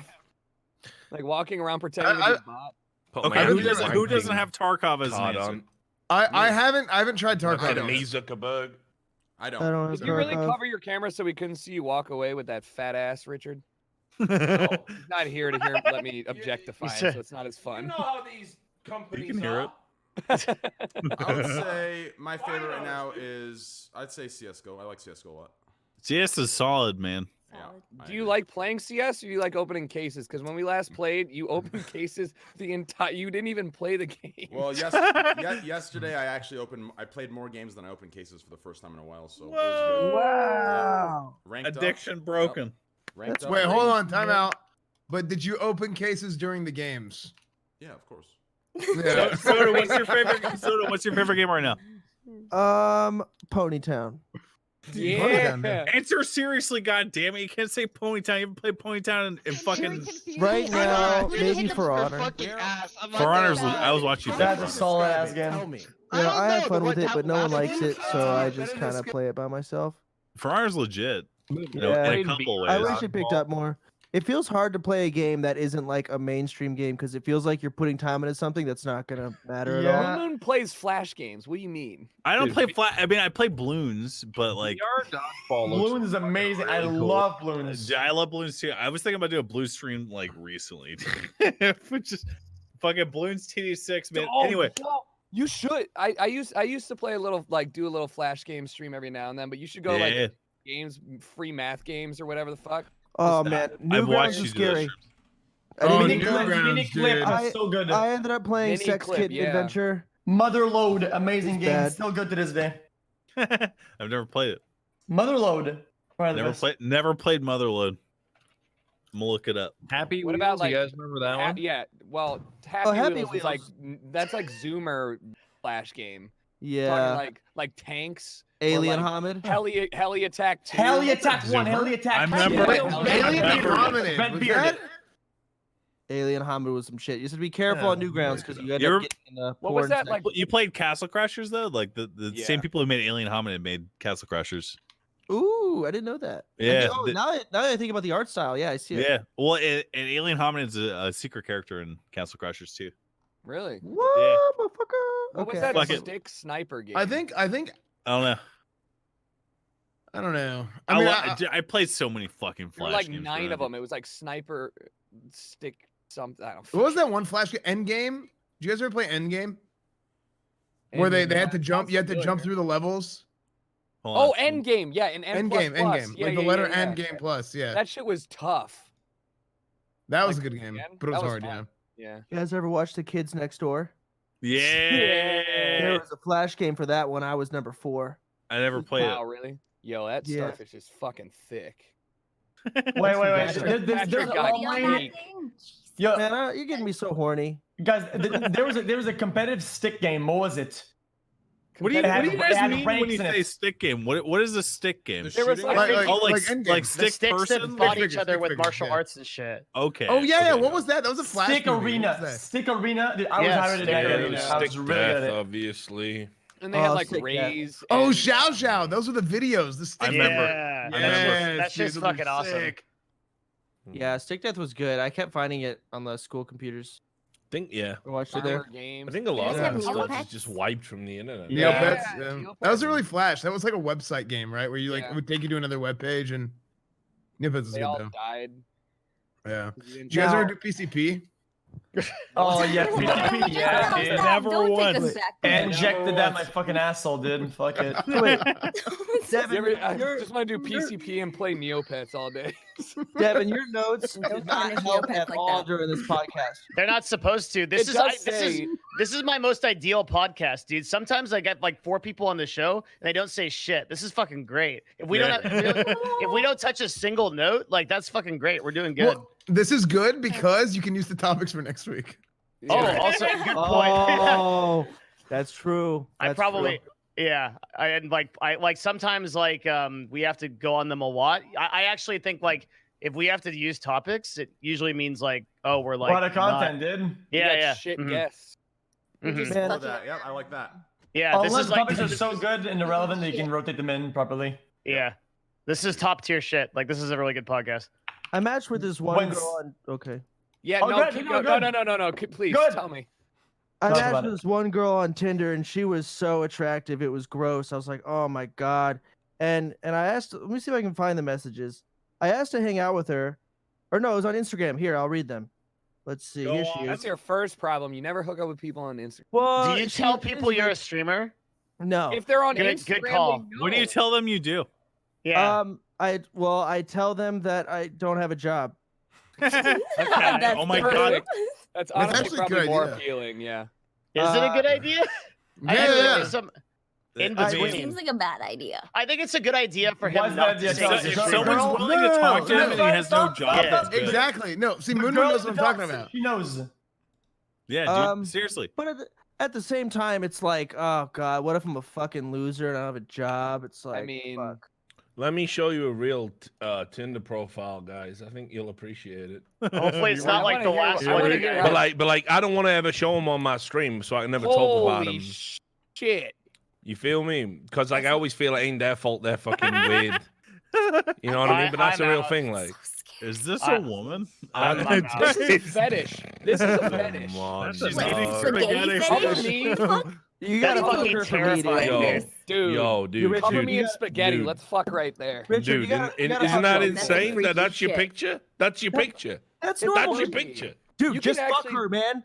Like walking around pretending to be a bot. Put Okay, my who hands doesn't on who doesn't ping have Tarkov as an card answer? on. I haven't tried I Tarkov. don't. Me, Zuckerberg. I I don't. don't Did you really Tarkov. cover your camera so we couldn't see you walk away with that fat ass, Richard? He's not here to hear let me objectify him, so it's not as fun. how these companies can hear it. I would say my favorite right now is I'd say CS:GO. I like CS:GO a lot. CS is solid, man. Yeah, I Do you agree. like playing CS or do you like opening cases? Because when we last played, you opened cases the entire. You didn't even play the game. Well, yesterday I played more games than I opened cases for the first time in a while. So it was good. Wow. Ranked up. Addiction broken. Ranked up. Wait, hold on, time out. but did you open cases during the games? Yeah, of course. Yeah. Soda, what's your favorite? Soda, what's your favorite game right now? Ponytown. Yeah. Answer seriously, god damn it! You can't say Ponytown. You haven't played Ponytown in fucking. Right now, maybe For Honor. For Honor's. I was watching. That's a solid ass game. Tell me. Yeah, I have fun with it, but no one likes it, so I just kind of play it by myself. For Honor's legit. You know, Yeah. in a couple ways. I wish it picked up more. It feels hard to play a game that isn't like a mainstream game because it feels like you're putting time into something that's not gonna matter at all. MoonMoon plays Flash games. What do you mean? I don't play flat. I mean, I play Bloons, but like Bloons is amazing. I love Bloons. I love Bloons too. I was thinking about doing a Blue stream like recently, which is fucking Bloons TD6, man. Oh, Anyway, well, you should. I used to play a little, like, do a little Flash game stream every now and then, but you should go like games, free math games or whatever the fuck. Oh man, Newgrounds is scary. Mini Clip was so good. I ended up playing Mini Sex Clip, Kit yeah. Adventure. Motherload, amazing It's game. bad. Still good to this day. I've never played it. Motherload. Never played Motherload. I'm gonna look it up. Happy What Wheels? about, like, you guys remember that one? Yeah, well, Happy, Happy Wheels is like Wheels. that's like Zoomer Flash game. Yeah. Talking like tanks. or Alien like Hominid. Heli Attack 2. Heli Attack 1, Heli Attack 2. I remember. Alien Hominid. Red Was Bearded. that- Alien Hominid was some shit. You said be careful on Newgrounds because you end You up ever- getting in the What was porn that section. like? You played Castle Crashers though, like the Yeah. same people who made Alien Hominid made Castle Crashers. Ooh, I didn't know that. Yeah, Oh, the- now that I think about the art style, yeah, I see it. Yeah, well, and Alien Hominid's a secret character in Castle Crashers too. Really? What, motherfucker? What was Okay. that Fuck it. stick sniper game? I think. I don't know. I don't know. I mean, I played so many fucking There were Flash like games. 9 of bro. them. It was like sniper stick something. I don't. what was that one Flash game? Endgame? Did you guys ever play Endgame? Where they had to jump. You had to jump through the levels. Hold on. Oh, Endgame. Yeah, in N++. Endgame. Yeah, Like the yeah, letter yeah, yeah. Endgame plus. Yeah. That shit was tough. That was a like, good game, again, but it was that was hard. fun. Yeah. Yeah. You guys ever watch The Kids Next Door? Yeah, There was a Flash game for that when I was number 4. I never played Wow, it. really? Yo, that Yeah. starfish is fucking thick. Wait. There's Patrick got only... geeked. Yo, Man, you're getting me so horny. guys, there was a competitive stick game. What was it? What do you It had- guys it had mean when you ranks in say it. stick game? What is a stick game? There was shooting like, game? Endgame. like The stick sticks person. that fought figures, each other stick with figures, martial yeah. arts and shit. Okay. Oh yeah, okay. yeah. What was that? That was a Flash Stick movie. What Arena. was that? Stick Arena. I was Yeah, hired Stick at that Arena. arena. I was really good at it. Obviously. and they had Oh, like sick, yeah. rays. Oh, and- Xiao Xiao. Those were the videos. The stick. I remember. Yeah. Yes, That shit's dude, those were fucking awesome. sick. Yeah, Stick Death was good. I kept finding it on the school computers. Yeah. I watched it there. Armor games. I think a lot of Yeah. that stuff Neopets? is just wiped from the internet. Neopets. Yeah. Yeah. Neopets. That wasn't really Flash. That was like a website game, right? Where you like Yeah. it would take you to another web page and Neopets is They good all though. died. Yeah. 'cause you didn't- Did you guys Now- ever do PCP? Oh yeah, PvP, yeah, Stop, dude. stop, Never don't once. Take us back there. Injected that in my fucking asshole, dude. Fuck it. Wait, You Devin, ever- I your- just want to do PCP and play Neopets all day. Devin, your notes Don't did not punish help Neopets at like all that. during this podcast. They're not supposed to. This It is does this is say- this is my most ideal podcast, dude. Sometimes I get like 4 people on the show and they don't say shit. This is fucking great. If we Yeah. if we don't touch a single note, like that's fucking great. We're doing good. Well, this is good because you can use the topics for next week. Oh, Yeah. also good point. Oh, that's true. I That's probably true. yeah. I sometimes like we have to go on them a lot. I actually think like if we have to use topics, it usually means like oh we're A like lot of not- content, dude. You Yeah, got yeah. Shit Mhm. guess. Mhm. Man, Oh, that. Yeah, I like that. Yeah, this Unless is like topics are so good and irrelevant that you can rotate them in properly. yeah. This is top tier shit. Like this is a really good podcast. I matched with this one Once- girl on. Okay. Yeah, Oh, no, good, keep no, going. good. No. Please Good. tell me. I Talk matched about with it. this one girl on Tinder and she was so attractive. It was gross. I was like, oh my God. And I asked, let me see if I can find the messages. I asked to hang out with her. Or no, it was on Instagram. Here, I'll read them. Let's see. Go Here she on. is. That's your first problem. You never hook up with people on Instagram. Well, Do you she- tell people you're a like- streamer? No. If they're on Good- Instagram, good call. they What do you know. tell them you do? Yeah. I tell them that I don't have a job. That's Oh my perfect. God. That's That's honestly actually a probably good more idea. appealing. Yeah. Is it a good idea? I Yeah, had yeah. really some in I between. mean- Seems like a bad idea. I think it's a good idea for Why him is not that to the say idea? he's a If Girl- streamer. someone's willing to No, talk to no, him and he has no job, Yeah. that's good. Exactly. No, see, The Moon girl knows what I'm talking does. about. She knows. Yeah, dude. Seriously. But at the same time, it's like, oh god, what if I'm a fucking loser and I don't have a job? It's like, I mean, fuck. Let me show you a real Tinder profile, guys. I think you'll appreciate it. Hopefully, it's I not like wanna the hear- last I one. wanna you hear guys- what- But like, I don't want to ever show them on my stream, so I can never talk about holy them. shit. You feel me? Because like I always feel it ain't their fault. They're fucking weird. You know what I mean? But that's I'm a real out. thing. Like, Is this I- a woman? I'm out. This is a fetish. This is a come fetish. on, She's What, eating dog. spaghetti spaghetti. fetish? You That's gotta fucking fuck her for me, terrifying. dude. Yo, Dude, yo, dude, cover Richard, me you in got- spaghetti. dude. Let's fuck right there. Richard, dude, you gotta, you gotta isn't have that some- That's some insane? freaky That's your shit. picture. That's your picture. That's It's normal. That's your Would be. picture. Dude, You just can fuck actually- her, man.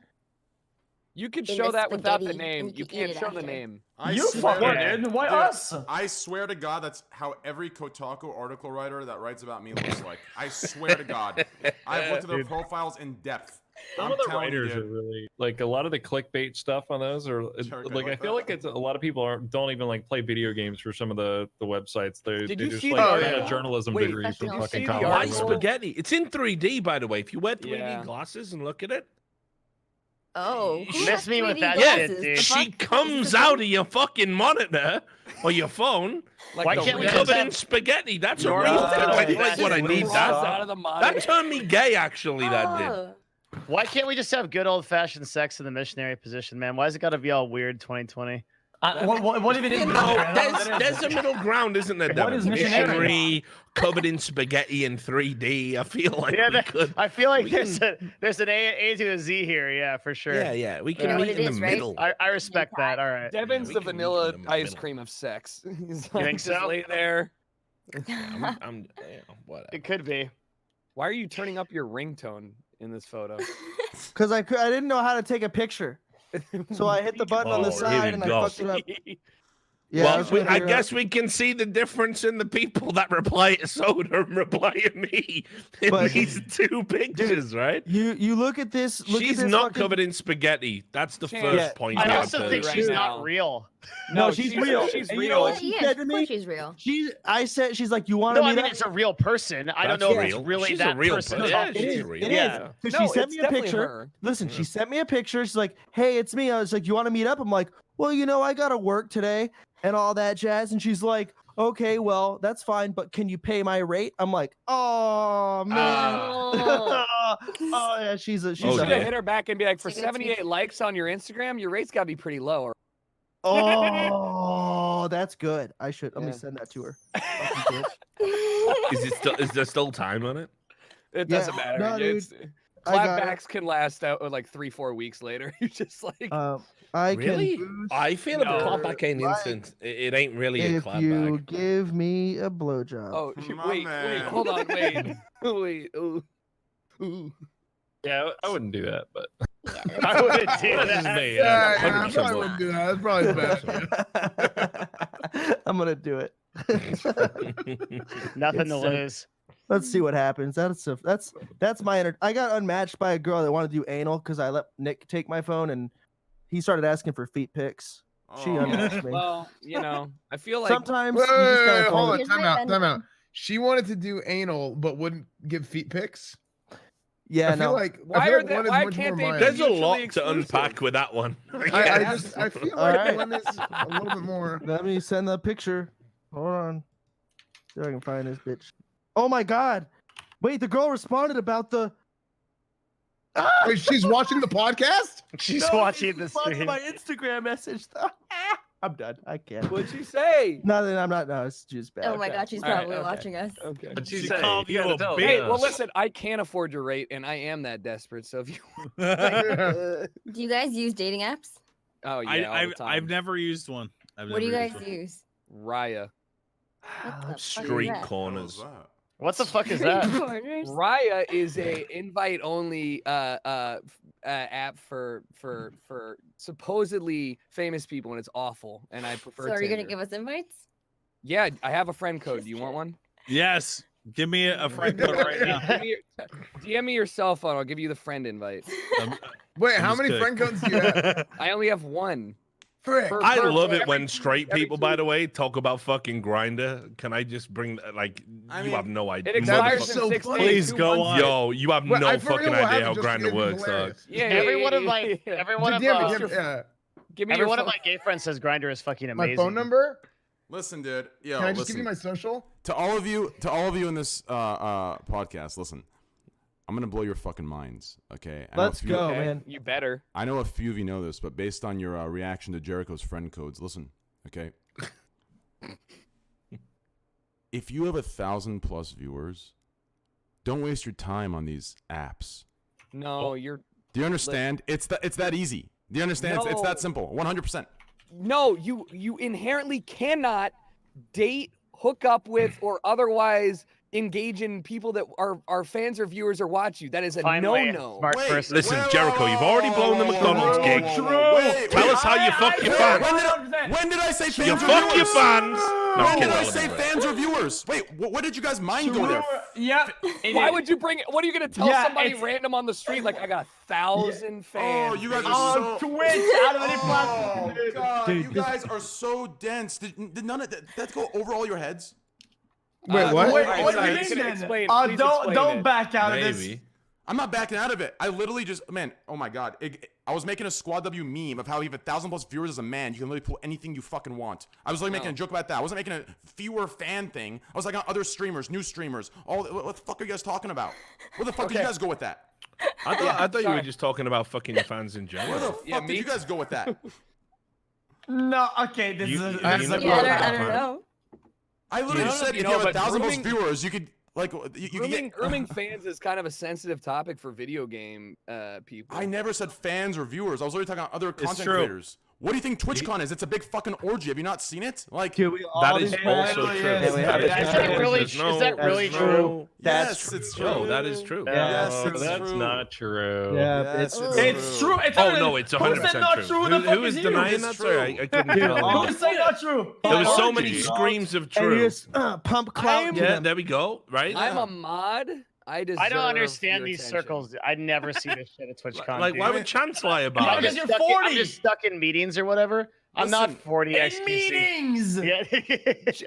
You could In show the that without the spaghetti, name. and You you can can't eat it show the after. name. I You swear fuck her, to- dude. Why Dude, us? I swear to God, that's how every Kotaku article writer that writes about me looks like. I swear to God. I've looked at their Dude. profiles in depth. Some I'm of the telling you, writers are dude. really like a lot of the clickbait stuff on those are Jericho, like I like feel that? like it's a lot of people don't even like play video games for some of the websites. They Did they you just see like the had a article? journalism Wait, degree from did you fucking see the college. Why or article? whatever. spaghetti? It's in 3D, by the way. If you wear 3D Yeah. glasses and look at it, Oh, who Miss has me with 3D that Yeah, shit, glasses? dude. The she fuck? comes out of your fucking monitor or your phone. Like Why the can't we real- just Covered have- in spaghetti. That's a You're real not thing. gonna I do like that what I shit. need Cross that. out of the monitor. That turned me gay, actually. That did. Oh. Why can't we just have good old fashioned sex in the missionary position, man? Why is it got to be all weird 2020? What even is No, there's a middle ground, isn't there? What Devin? is missionary? Missionary, covered in spaghetti in 3D. I feel like Yeah, we could. I feel like we there's an A to a Z here. Yeah, for sure. Yeah, we You can know what meet it in is, the right? middle. I respect that. All right. Devin's we the can meet vanilla in the ice middle. cream of sex. He's You think just so? lay there. I'm whatever. It could be. Why are you turning up your ringtone in this photo? Because I didn't know how to take a picture, so I hit the button on the Oh, here side we and I go. fucked it up. Yeah, Well, was trying to I figure out- guess we can see the difference in the people that reply to Soda and reply to me in But- these two pictures, right? you look at this. Look She's at this not fucking- covered in spaghetti. That's the Chance. first Yeah. point. I you also have think to- right she's now. not real. No, she's real. She's And you know real. what she Yeah, said to of me? course she's real. She's like, you want No, to I meet mean up? it's a real person. I don't That's know if it's real. really She's that a real person. person. Yeah, talking. she's It real. is. Yeah. Because No, she sent it's me a definitely picture. her. Listen, she sent me a picture. She's like, hey, it's me. I was like, you want to meet up? I'm like, well, you know, I got to work today and all that jazz. And she's like, okay, well, that's fine. But can you pay my rate? I'm like, oh, man. Oh. Oh, yeah, she's a, You she's Oh, should a, have hit her back and be like, for It's a good 78 likes on your Instagram, your rate's got to be pretty low. Or oh, that's good. I should, let me Yeah. send that to her. Fucking bitch. Is there still time on it? it Yeah, doesn't matter. no, dude. It's, I got it. clapbacks can last out like 3-4 weeks later. You're just like, I Really? can boost I feel No. a clapback ain't Right. instant. It ain't really a if you clapback. give me a blowjob. oh, My wait, man. hold on, wait, wait, ooh, ooh. Yeah, I wouldn't do that, but I wouldn't do That's just that. me. Yeah, Yeah, I probably wouldn't do that. That's probably bad. I'm gonna do it. Nothing It's to so- lose. Let's see what happens. That's my I got unmatched by a girl that wanted to do anal because I let Nick take my phone and he started asking for feet pics. She Oh. unmatched me. Well, you know, I feel like Sometimes Wait, you just wait, gotta wait, fall hold in- on. Here's Time my out. Venmo. Time out. She wanted to do anal, but wouldn't give feet pics. Yeah, I feel no. like Why I feel are like they- one is why much can't more they mine. There's a mutually lot to exclusive. unpack with that one. I feel like Alright. one is a little bit more. Let me send the picture. Hold on. See if I can find this bitch. Oh my god. Wait, the girl responded about the Wait, she's watching the podcast? She's No, watching she the responded to stream. my Instagram message. I'm done. I can't. what'd she say? Nothing. I'm not. No, it's just bad. Oh my god, she's All right, probably okay. watching us. Okay. What'd she She say? called you gotta a tell bitch. Hey, us. well, listen, I can't afford your rate, and I am that desperate. So if you, Do you guys use dating apps? oh yeah, all the I've time. never used one. What do you guys use? Raya. What the fuck is Street that? corners. What the fuck is that? Corners? Raya is a invite only app for supposedly famous people, and it's awful. And I prefer. So are you gonna Tinder. give us invites? Yeah, I have a friend code. Do you want one? Yes. Give me a friend code right now. DM me your cell phone. I'll give you the friend invite. Wait, I'm how just many kidding. friend codes do you have? I only have one. Frick. I love it when straight people, by the way, talk about fucking Grinder. Can I just bring like? You have no idea. It expires in so 6 funny. days. Please go on. Yo, you have Well, I no forgot fucking what idea how happened just Grinder to get works, hilarious. dog. Yeah, Every one of my Give me every your one of phone. my gay friends says Grinder is fucking My amazing. phone number? Listen, dude. Yo, Can I just listen. give you my social? To all of you in this podcast, listen. I'm gonna blow your fucking minds, okay? I know Let's a few- go, Okay, man. You better. I know a few of you know this, but based on your reaction to Jericho's friend codes, listen, okay? If you have 1,000+ viewers, don't waste your time on these apps. No, you're. Do you understand? It's that easy. Do you understand? It's that No. simple. 100%. No, you inherently cannot date, hook up with, or otherwise engage in people that are fans or viewers or watch you. That is a Finally, no-no. smart Wait, person. Listen, Wait, Jericho, you've already blown the McDonald's gig. Tell us how you fuck your fans. When did I say fans You or fuck your viewers? fans. No, When I'm did I kidding. say fans or viewers? Wait, what did you guys mind go there? Yep. Why would you bring it? What are you gonna tell Yeah, somebody it's- random on the street like I got 1,000 fans? Oh, you guys On are so... Twitch, out of any platform. Oh, God, Dude, you guys are so dense. Did none of that go over all your heads? Wait, what? Wait, Alright, what so do you you can mean explain- then? please Don't explain it. back out of this. Maybe. I'm not backing out of it. I literally just, man, oh my God. I was making a Squad W meme of how you have 1,000+ viewers as a man. You can literally pull anything you fucking want. I was like making a joke about that. I wasn't making a fewer fan thing. I was like on other streamers, new streamers. What the fuck are you guys talking about? Where the fuck did you guys go with that? I thought you were just talking about fucking your fans in Where the general. fuck did you guys go with that? No, okay, this You- is. you this is never a- brought it I up, don't man. know. I literally No, just no, said you if know, you have but 1,000+ grooming- viewers, you could like you could Grooming fans is kind of a sensitive topic for video game people. I never said fans or viewers. I was literally talking about other content true. creators. What do you think TwitchCon is? It's a big fucking orgy. Have you not seen it? Like, Dude, we all That is just- also really true. is. Yeah, we have That's it. Is that really, There's is that really there's true? yes, it's true. No, that is true. Yes, No, it's that's true. not true. Yeah, Yes, It's It's true. It's Oh no, it's 100% not true. true? The Who fuck is is denying you? that? It's Sorry, true. I couldn't Dude, tell. Who's saying not true? There was so Orgy. many screams of And you true. just pump clout to Yeah, them. there we go. Right? I'm a mod. I deserve I don't understand your these attention. circles. I never see this shit at TwitchCon. Like, why dude. would Chance lie about I'm it? Because just, you're stuck in, I'm 40. just stuck in meetings or whatever. I'm not Listen, 40 In XQC. meetings. Yeah,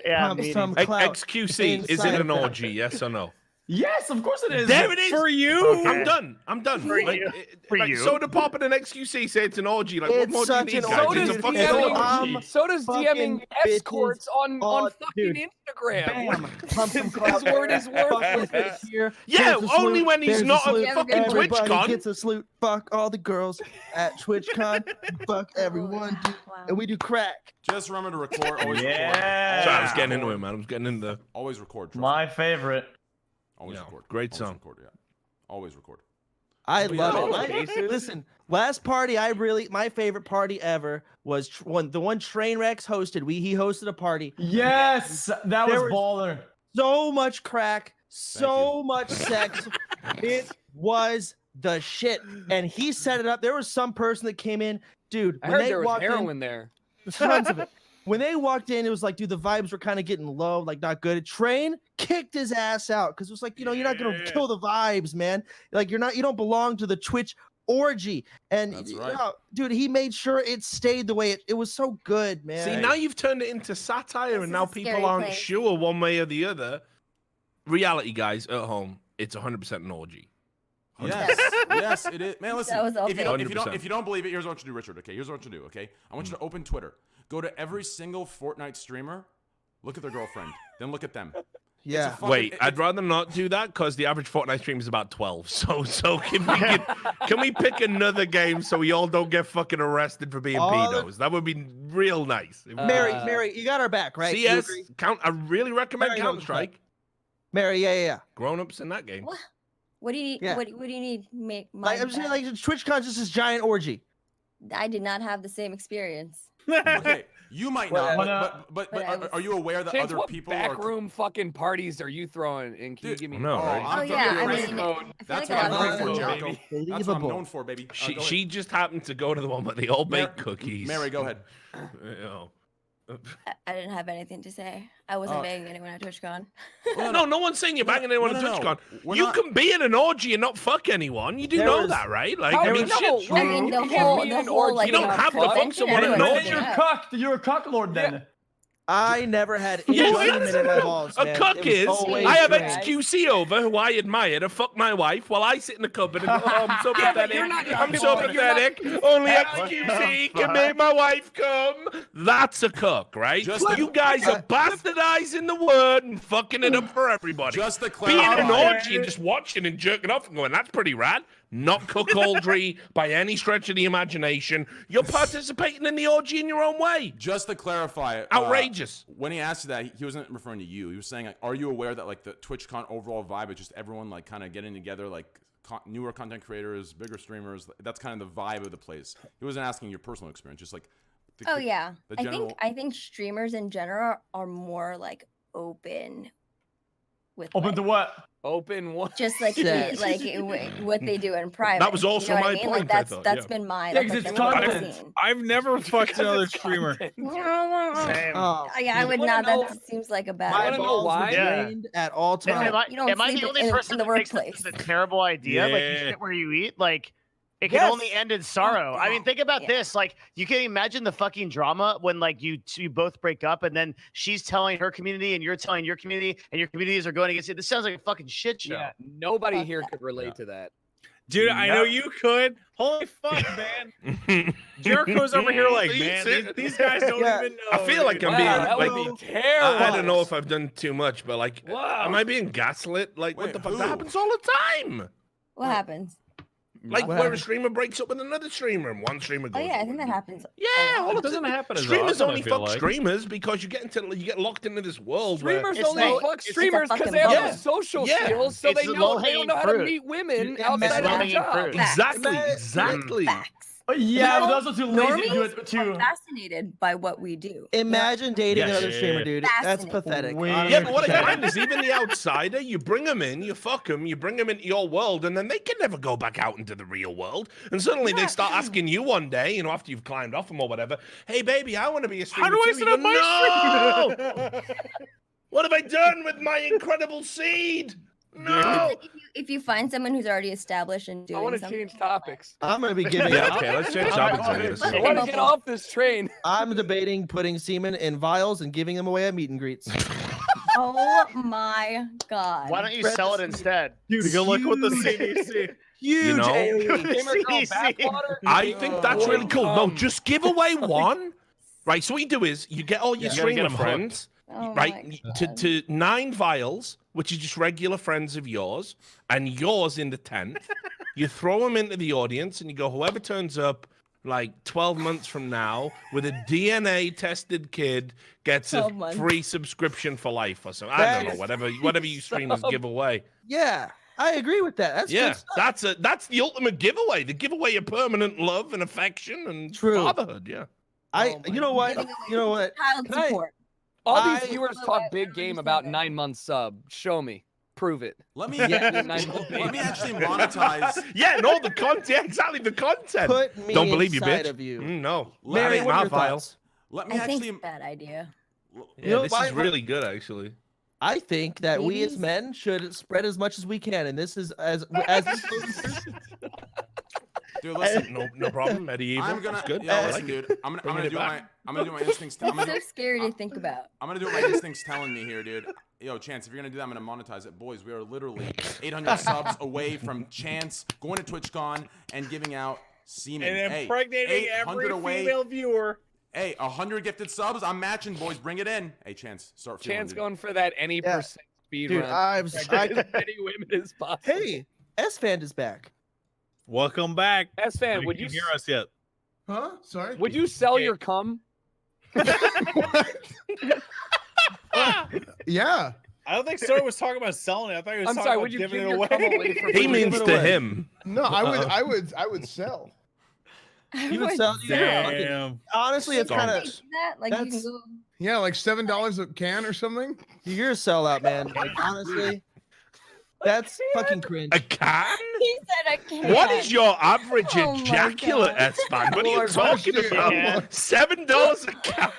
yeah. Pump meetings. some clout. XQC, is inside it of an that. orgy? Yes or no? Yes, of course it is. There it is. For you. Okay. I'm done. I'm done. For like, you. it- For like you. Sodapoppin and XQC say it's an orgy. Like, what It's more do you such need, an guys? orgy. It's a does fucking DMing orgy. So does DMing fucking escorts on on- fucking dude. Instagram. Bam. Pump some His clout. word is Fuck worthless. with it here. Yeah, There's a only salute. when he's There's a not salute. a fucking Everybody TwitchCon. gets a salute. Fuck all the girls at TwitchCon. Fuck everyone, dude. Wow. And we do crack. Just remember to record. Always Yeah. Sorry, I was record. getting into it, man. I was getting into. Always record. trust me. My favorite. Always Yeah, record. great Always song. Record, yeah. Always record. I But love yeah, it. all My- cases- listen, last party my favorite party ever was the one Trainwrecks hosted. He hosted a party. Yes, that was There was- baller. So much crack, so much sex. It was the shit. And he set it up. There was some person that came in, dude. I when heard they there was walked in- heroin there. tons of it. When they walked in, it was like, dude, the vibes were kind of getting low, like not good. Train kicked his ass out because it was like, you're not gonna kill the vibes, man. Like you don't belong to the Twitch orgy. And That's right. dude, he made sure it stayed the way it was so good, man. See, now you've turned it into satire, This and is now a scary people aren't place. sure one way or the other. Reality, guys, at home, it's 100% an orgy. Yes, yes, it is. Man, listen. That was all If you, fake. if you don't believe it, here's what you do, Richard. Okay, here's what you do. Okay, I want you to open Twitter. Go to every single Fortnite streamer. Look at their girlfriend. Then look at them. yeah. fucking- Wait, I'd rather not do that because the average Fortnite stream is about 12. So can we pick another game so we all don't get fucking arrested for being All the- pedos? That would be real nice. Mary, you got our back, right? You CS, agree? I really recommend Mary Counter knows Strike. Mary, yeah. Grown-ups in that game. What? What do you need? Yeah. What do you need? Make Like I'm saying, like TwitchCon's just this giant orgy. I did not have the same experience. Okay, you might not, but Whatever. are you aware that Chance, other what people are? backroom fucking parties are you throwing? And can you Dude, give me? no, right? Oh I'm yeah, I very mean, grateful. I feel That's like what a I'm lot of known for, people- Jericho. That's what I'm Unbelievable. known for, baby. Go ahead. She just happened to go to the one with the old baked cookies. Mary, go ahead. You know. I didn't have anything to say. I wasn't banging anyone at TwitchCon. No one's saying you're banging anyone at TwitchCon. You can be in an orgy and not fuck anyone. You do know that, right? Like, I mean, shit's I mean, the whole like, you don't have to fuck someone in an orgy. You're a cuck lord then. I never had any semen in my balls. A man. cuck It was is always I have straight. XQcOW who I admire to fuck my wife while I sit in the cupboard and go, oh, I'm so pathetic. I'm so pathetic. Only XQC can make my wife come. That's a cuck, right? You guys are bastardizing the word and fucking it up for everybody. Just to being in an clarify. orgy and just watching and jerking off and going, that's pretty rad. Not cuckoldry by any stretch of the imagination. You're participating in the orgy in your own way. Just to clarify, outrageous. When he asked you that, he wasn't referring to you. He was saying, like, are you aware that like the TwitchCon overall vibe is just everyone like kind of getting together, like newer content creators, bigger streamers. That's kind of the vibe of the place. He wasn't asking your personal experience, just like. Oh yeah, I think streamers in general are more like open. Open to what? Open what? Just like what they do in private. That was also you know my what I mean? point. Like, I thought, that's been my. Yeah, That's it's like content. I've never fucked another streamer. Oh, yeah, I would not. That seems like a bad. my idea. balls why? were drained at all times. You don't Am I sleep the only in person the that thinks workplace. this is a terrible idea? Like, you shit where you eat? Like, it can only end in sorrow. I mean, think about this. Like, you can imagine the fucking drama when, like, you both break up and then she's telling her community and you're telling your community and your communities are going against it. This sounds like a fucking shit show. Yeah, nobody here could relate to that. Dude, I know you could. Holy fuck, man. Jericho's over here like, man, these guys don't even know. I feel like I'm Wow, being that like, would be terrible. I don't know if I've done too much, but like, am I being gaslit? Like, what the fuck? That happens all the time. What happens? Like where a streamer breaks up with another streamer and one streamer goes. Oh yeah, I think that happens. Yeah, all It the doesn't time. happen as Streamers often, I only feel fuck like. streamers because you get locked into this world. Streamers where only fuck streamers because they have no social skills, so they know they don't know how to meet women outside of their job. Exactly. Yeah, but also too lazy to do Normies it too. are fascinated by what we do. Imagine dating another Yeah. streamer, dude. That's Fascinating. pathetic. Yeah, but what I find is even the outsider, you bring them in, you fuck them, you bring them into your world, and then they can never go back out into the real world. And suddenly they start asking you one day, after you've climbed off them or whatever, hey, baby, I want to be a streamer. How do I too." set You up go, my "No! What have I done with my incredible seed? No. If you find someone who's already established and doing I want to something, change topics. I'm gonna be giving. Yeah, okay, let's change topics. I want to get off this train. I'm debating putting semen in vials and giving them away at meet and greets. oh my god! Why don't you sell it instead? Dude, go look with the CDC. Huge You know? I Oh, think that's really cool. No, just give away one. Right, so what you do is you get all your You gotta get streamer 'em hooked. friends, right, to 9 vials, which is just regular friends of yours, and yours in the 10th. You throw them into the audience, and you go, whoever turns up like 12 months from now with a DNA-tested kid gets a 12 months. free subscription for life or something. I don't know, whatever you streamers give away. Yeah, I agree with that. That's Yeah, good stuff. that's the ultimate giveaway. The giveaway of permanent love and affection and True. fatherhood. Yeah. You know what? You know what? Child Can I- support. All these I- viewers talk big game about 9 months sub. Show me. Prove it. Let me Yeah. let me actually monetize. Yeah, no, the content. Yeah, exactly, the content. Put me Don't believe you, inside bitch. of you. No, Mary, that ain't what are my your file. thoughts? Let me I think actually. it's a bad idea. Yeah, know, this why- is really good, actually. I think that we as Ladies? men should spread as much as we can, and this is as Dude, listen. No problem. Medieval. I'm gonna. That's good. Yeah, I listen, like it. dude. I'm gonna do my instincts. I'm It's gonna so scary to think about. I'm gonna do what my instincts telling me here, dude. Yo, Chance, if you're gonna do that, I'm gonna monetize it. Boys, we are literally 800 subs away from Chance going to TwitchCon and giving out semen. And Hey, impregnating 800 every away. female viewer. Hey, 100 gifted subs. I'm matching, boys. Bring it in. Hey, Chance, start feeling Chance it. going for that any Yeah. percent speed Dude, run. I've- As many women as possible. hey, Esfand is back. Welcome back. S-Fan, would Can you hear us yet? Huh? Sorry. Would you sell your cum? Yeah. I don't think Soda was talking about selling it. I thought he was I'm talking sorry, about would you giving give it your away. cum away for He free? means it to away. him. No, I would sell. You would sell. Damn. Honestly, it's kind of That? Like you can That's- go. Yeah, like $7 a can or something. you're a sellout, man. Like honestly, That's fucking cringe. A can? He said a can. What is your average Oh my ejaculate, God. Esfand? What are you Well, talking about? Yeah. $7 a can?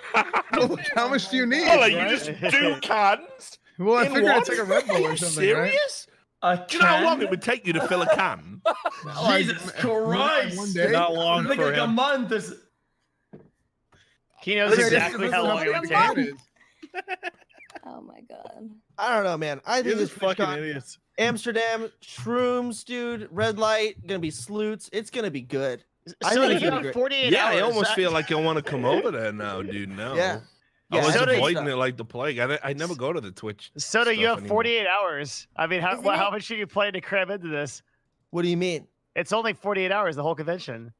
Well, how much do you need? Well, you right? just do cans? Well, I in figured one? it's like a Red Bull Are or you something, right? serious? A Do you know how long can? it would take you to fill a can? Jesus Christ! One day? Not long Like for a him. month is. He knows Listen, exactly this how is long it big would a can take. is. Oh my god. I don't know, man. I think You're this just fucking TwitchCon, idiots. Amsterdam shrooms, dude. Red light, gonna be sleuts. It's gonna be good. I So think you it's gonna have be great. 48 Yeah, hours. I almost feel like I want to come over there now, dude. No. Yeah. I Yeah, was so do you- avoiding it like the plague. I never go to the Twitch. Soda, you stuff have anymore. 48 hours. I mean, Isn't how it- much are you planning to cram into this? What do you mean? It's only 48 hours, the whole convention.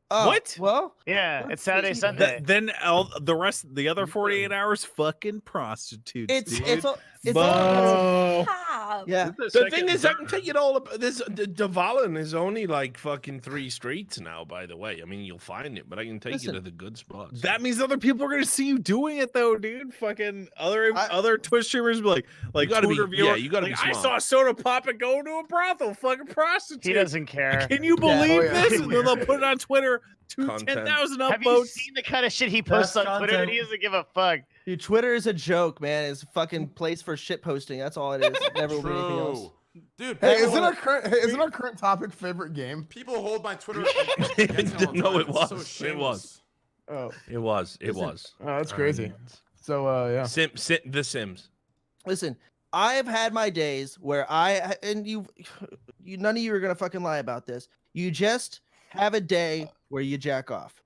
Oh, What? Well, Yeah, Let's it's Saturday, see. Sunday. Then the other 48 hours, fucking prostitutes. it's dude. it's all it's Bo. all Stop. yeah. The thing is, I can take it all up. This Dvalin is only like fucking 3 streets now. By the way, I mean you'll find it, but I can take Listen, you to the good spots. That means other people are gonna see you doing it though, dude. Fucking I- other Twitch streamers be like gotta be- Twitter yeah, viewer, you gotta be like, I smart. saw Sodapoppin go to a brothel, fucking prostitute. He doesn't care. Can you believe Oh, yeah. this? And then they'll put it on Twitter. Content. 10,000 Have you upvotes. seen the kind of shit he posts Best on Twitter? content. He doesn't give a fuck. Dude, Twitter is a joke, man. It's a fucking place for shit posting. That's all it is. It never will be anything else. True. Dude, Hey, people, isn't our current topic favorite game? people hold my Twitter. No, it was. So It was. shameless. Oh, It was. It Listen, was. that's crazy. So, yeah. The Sims. Listen, I have had my days where you none of you are gonna fucking lie about this. You just have a day where you jack off.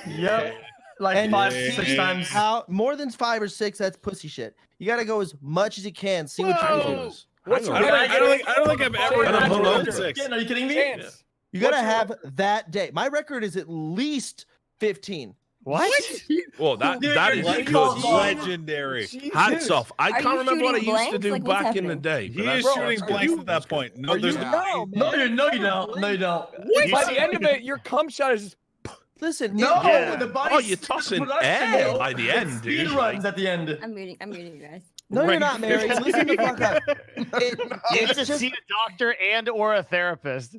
Yep. Like And 5, Yeah. 6 times. How more than 5 or 6? That's pussy shit. You gotta go as much as you can. See what Whoa. you can do. What's I don't think I've ever I don't done know. more than 6. Again, are you kidding me? Chance. You gotta What's your- have that day. My record is at least 15. What? Well, that Dude, that you're is getting good. called Legendary. Hats off. I Are can't you remember what I shooting used to blanks? do Like, what's back in the happening? day. He but is that's- shooting that's blanks good. at that point. No, Are there's you- no. No, you don't. No, you don't. By the end of it, your cum shot is just Listen, No, Yeah. the body. Oh, you're tossing production, air yo. by the end, Speed dude. runs at the end. I'm muting you guys. no, you're Right. not, Mary. Listen the fuck up. You need to see a doctor and or a therapist.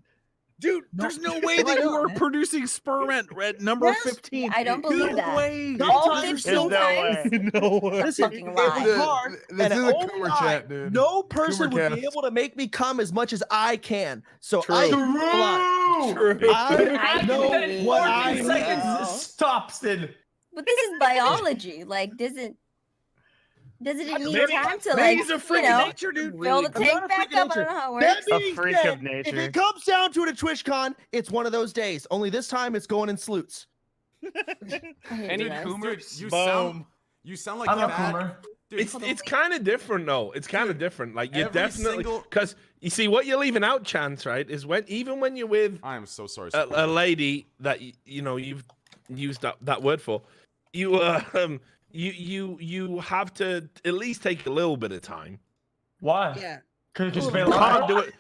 Dude, there's no way that Why you not, are man? producing sperm at number Yes. 15. I don't believe No that. way. All There's 15 no times? way. No way. Listen, fucking it lie. was hard, This and is a only Coomer I- chat, dude. no person would be Coomercast. able to make me come as much as I can. So True. I True. I know what I 14 need. seconds stop, Sid. But this is biology. Like, doesn't it need Maybe- time to maybe like, he's a freak you of know, nature, dude. fill the I'm not tank a back freak of up? I nature. don't know how it That works. A being freak said, of nature. If it comes down to it at TwitchCon, it's one of those days. Only this time it's going in sleuts. I hate Any you guys. Coomer? Dude, you Boom. sound like I'm a bad. Coomer. Dude, It's kind of different though. It's kind of different. Like you every definitely single- because you see what you're leaving out, Chance, right? Is when even when you're with I am so sorry. a lady that you know you've used that word for, you you have to at least take a little bit of time. Why? Yeah. Could just You be You alive. can't do it.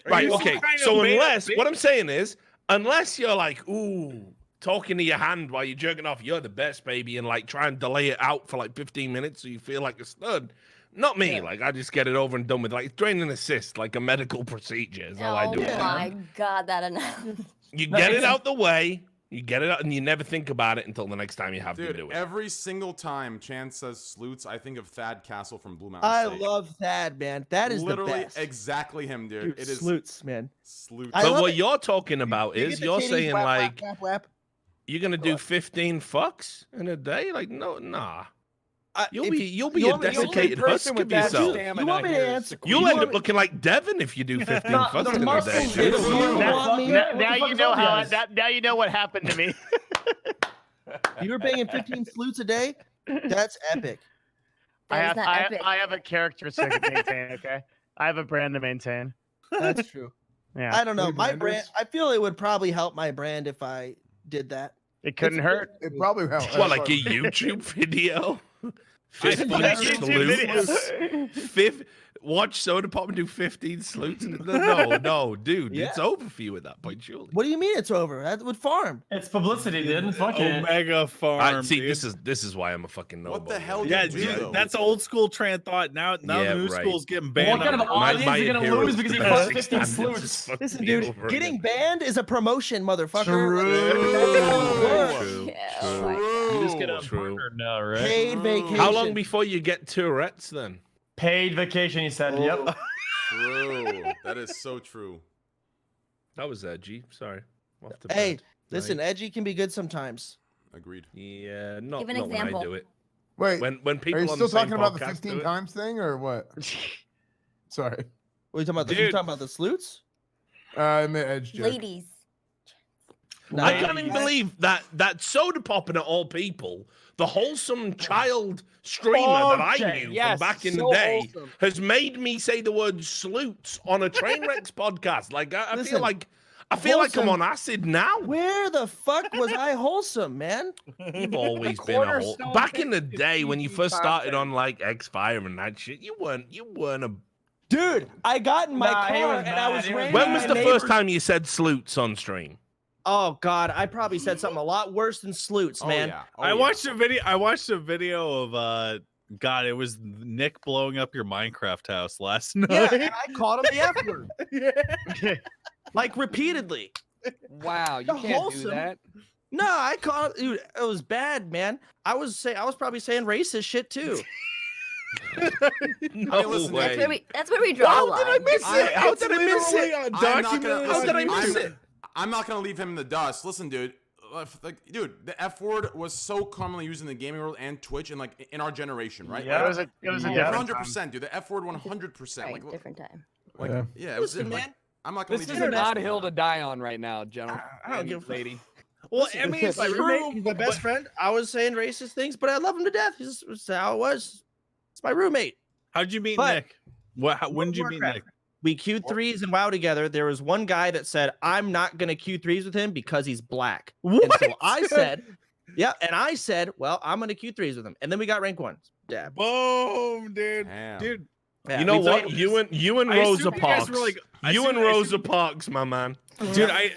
Are Right. you Okay. some kind of So made-up unless what bitch? I'm saying is, unless you're like, ooh, talking to your hand while you're jerking off, you're the best, baby, and like try and delay it out for like 15 minutes so you feel like a stud. Not me. Yeah. Like I just get it over and done with. Like drain and assist, like a medical procedure. Is all I Oh do. my god, that analogy. You No, get it it's- out the way. You get it out, and you never think about it until the next time you have to Dude, do it. every single time Chance says sleuts, I think of Thad Castle from Blue Mountain I State. love Thad, man. That is Literally the best. exactly him, dude. Dude, It is sleuts, man. sleuts. I But love what it. you're talking about You is get the you're titties, saying whap, whap, like whap, whap. you're gonna do What? 15 fucks in a day. Like no, nah. You'll If be you a want me to- desiccated husk of yourself. You want me to answer? You'll you end want up me- looking like Devin if you do 15 Nah, fucks the in a muscles day. get dude. you. want me- Now, What the now fuck you is know up, how. guys? Now you know what happened to me. You were banging 15 sleuts a day? That's epic. That is not epic. I have a character to maintain. Okay, I have a brand to maintain. That's true. Yeah, I don't know. My Rebranders? brand, I feel it would probably help my brand if I did that. it couldn't hurt. It probably helped. What, like a YouTube video? 15 YouTube salutes. Watch Sodapoppin do 15 salutes. No, dude, Yeah. it's over for you at that point, surely. What do you mean it's over? That would farm. It's publicity, dude. Fuck it. Omega Farm. See, dude. this is why I'm a fucking no. What the hell do Yeah, you do, dude, though? that's old school train of thought. Now Yeah, the new right. school's getting What banned. kind of audience are you gonna lose because he fucked 15 sleuths? Listen, dude, getting banned is a promotion, motherfucker. True. Yeah, oh my You just get True. unpartnered now, right? Paid vacation. How long before you get Tourette's then? Paid vacation, he said. Yep. True. That is so true. That was edgy. Sorry. Off the Hey, bat. listen, edgy can be good sometimes. Agreed. Yeah, not, Give an not when I example. do it. Wait, When people are you on still the same talking about the podcast do 15 it. times thing or what? Sorry. What are you talking about? You Dude. talking about the sleuts? I meant edge joke. Ladies. No, I can't even believe that Sodapoppin of all people, the wholesome child streamer that I Okay, knew yes, from back in so the day, wholesome. has made me say the word sleuts on a Trainwrecks podcast. Like I Listen, feel like I'm wholesome- on acid now. Where the fuck was I wholesome, man? You've always been a whole. cornerstone Back in the thing is day when you PG first started content. on like X-Fire and that shit, you weren't a. Dude, I got in my Nah, he car was and I mad, was he was ran When by was my the first neighbor- time you said sleuts on stream? Oh God, I probably said something a lot worse than sleuts, man. Oh, yeah. Oh, I yeah. watched a video. I watched a video of God, it was Nick blowing up your Minecraft house last night. Yeah, and I called him the F word. Like repeatedly. Wow, you The can't do wholesome- that. No, I called dude, it was bad, man. I was probably saying racist shit too. No listen, way. That's where we draw the How did I line. miss it? How did I miss it? I'm not gonna, How did I listen, miss I'm- it? I'm not gonna leave him in the dust. Listen, dude. Dude, the F word was so commonly used in the gaming world and Twitch and like in our generation, right? Yeah, it was a different 100%, dude. The F word 100%. Right, Like, different time. like Yeah. yeah, it was Listen, like, man. I'm not gonna This leave is you in the not dust. a hill to die on right now, gentlemen. I don't give a lady. Well, I mean, He's my it's roommate. true, He's my best friend. I was saying racist things, but I love him to death. It's how it was. It's my roommate. How'd you meet But- Nick? When did you meet Warcraft. Nick? We queued threes and WoW together. There was one guy that said, I'm not going to queue threes with him because he's black. And so I said, yeah. And I said, well, I'm going to queue threes with him. And then we got rank ones. Yeah. Boom, dude. Damn. Dude, Yeah, You know we what? played- You and I Rosa assume you guys Parks. were like- I You assume- and I Rosa assume- Parks, my man. dude, I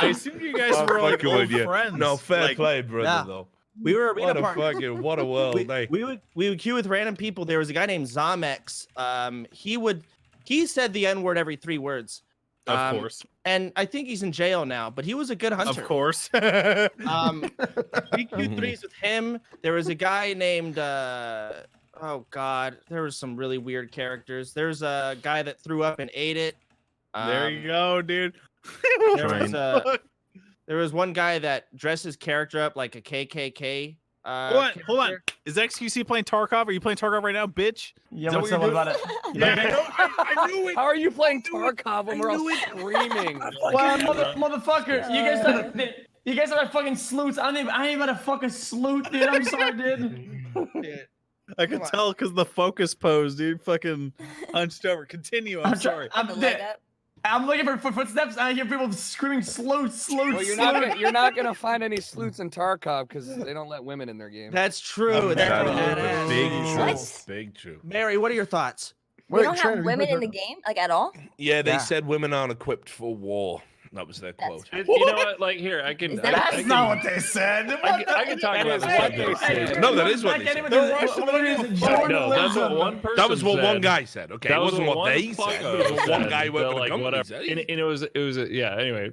assumed you guys were like fucking old with you. friends. No, fair Like, play, brother, Nah. though. We were arena What a partners. fucking, what a world, eh? we would queue with random people. There was a guy named Zomex. He said the N word every 3 words. Of course. And I think he's in jail now, but he was a good hunter. Of course. We queued threes with him. There was a guy named oh God, there was some really weird characters. There's a guy that threw up and ate it. There you go, dude. There was one guy that dressed his character up like a KKK. Hold on. Is XQC playing Tarkov? Are you playing Tarkov right now, bitch? Yeah, Is that what's what up you're about it? I knew it. How are you playing Tarkov when we're all screaming? Well, motherfucker, you guys are fucking sleuths. I ain't about a fucking sleuth, dude. I'm sorry, dude. I could tell because the focus pose, dude. Fucking hunched over. Continue. I'm sorry. I'm looking for footsteps. I hear people screaming sleuth. Well, you're not gonna find any sleuths in Tarkov because they don't let women in their game. That's true. That's Big What? true. Big true. Mary, what are your thoughts? We don't have women in the game, like at all. Yeah, they said women aren't equipped for war. That was their quote. You know what? Like here, I can. That's not what they said. I can talk about this. No, that is what they said. No, that's what one person. That was what said. one guy said. Okay, That it was wasn't what one they said. fucker It was what one said. guy worked They're for the like, company whatever. said. And it was yeah. Anyway,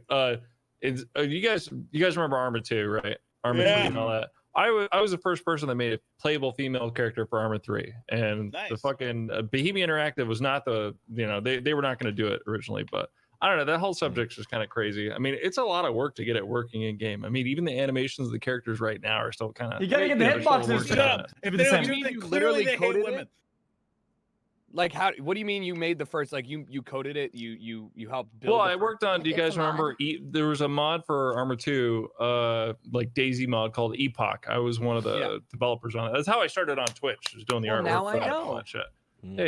you guys remember Arma 2, right? Arma 3 and all that. I was the first person that made a playable female character for Arma 3, and the fucking Bohemia Interactive was not the they were not going to do it originally, but I don't know, that whole subject's just kind of crazy. I mean, it's a lot of work to get it working in game. I mean, even the animations of the characters right now are still kind of. You gotta get the hitboxes. Shut up. If they don't do that, clearly they hate women. Like how? What do you mean you made the first? Like you coded it? You helped build? Well, I worked on. Do you guys remember? There was a mod for Arma 2, like Daisy mod called Epoch. I was one of the developers on it. That's how I started on Twitch. Was doing the artwork now I for know. that shit. Yeah,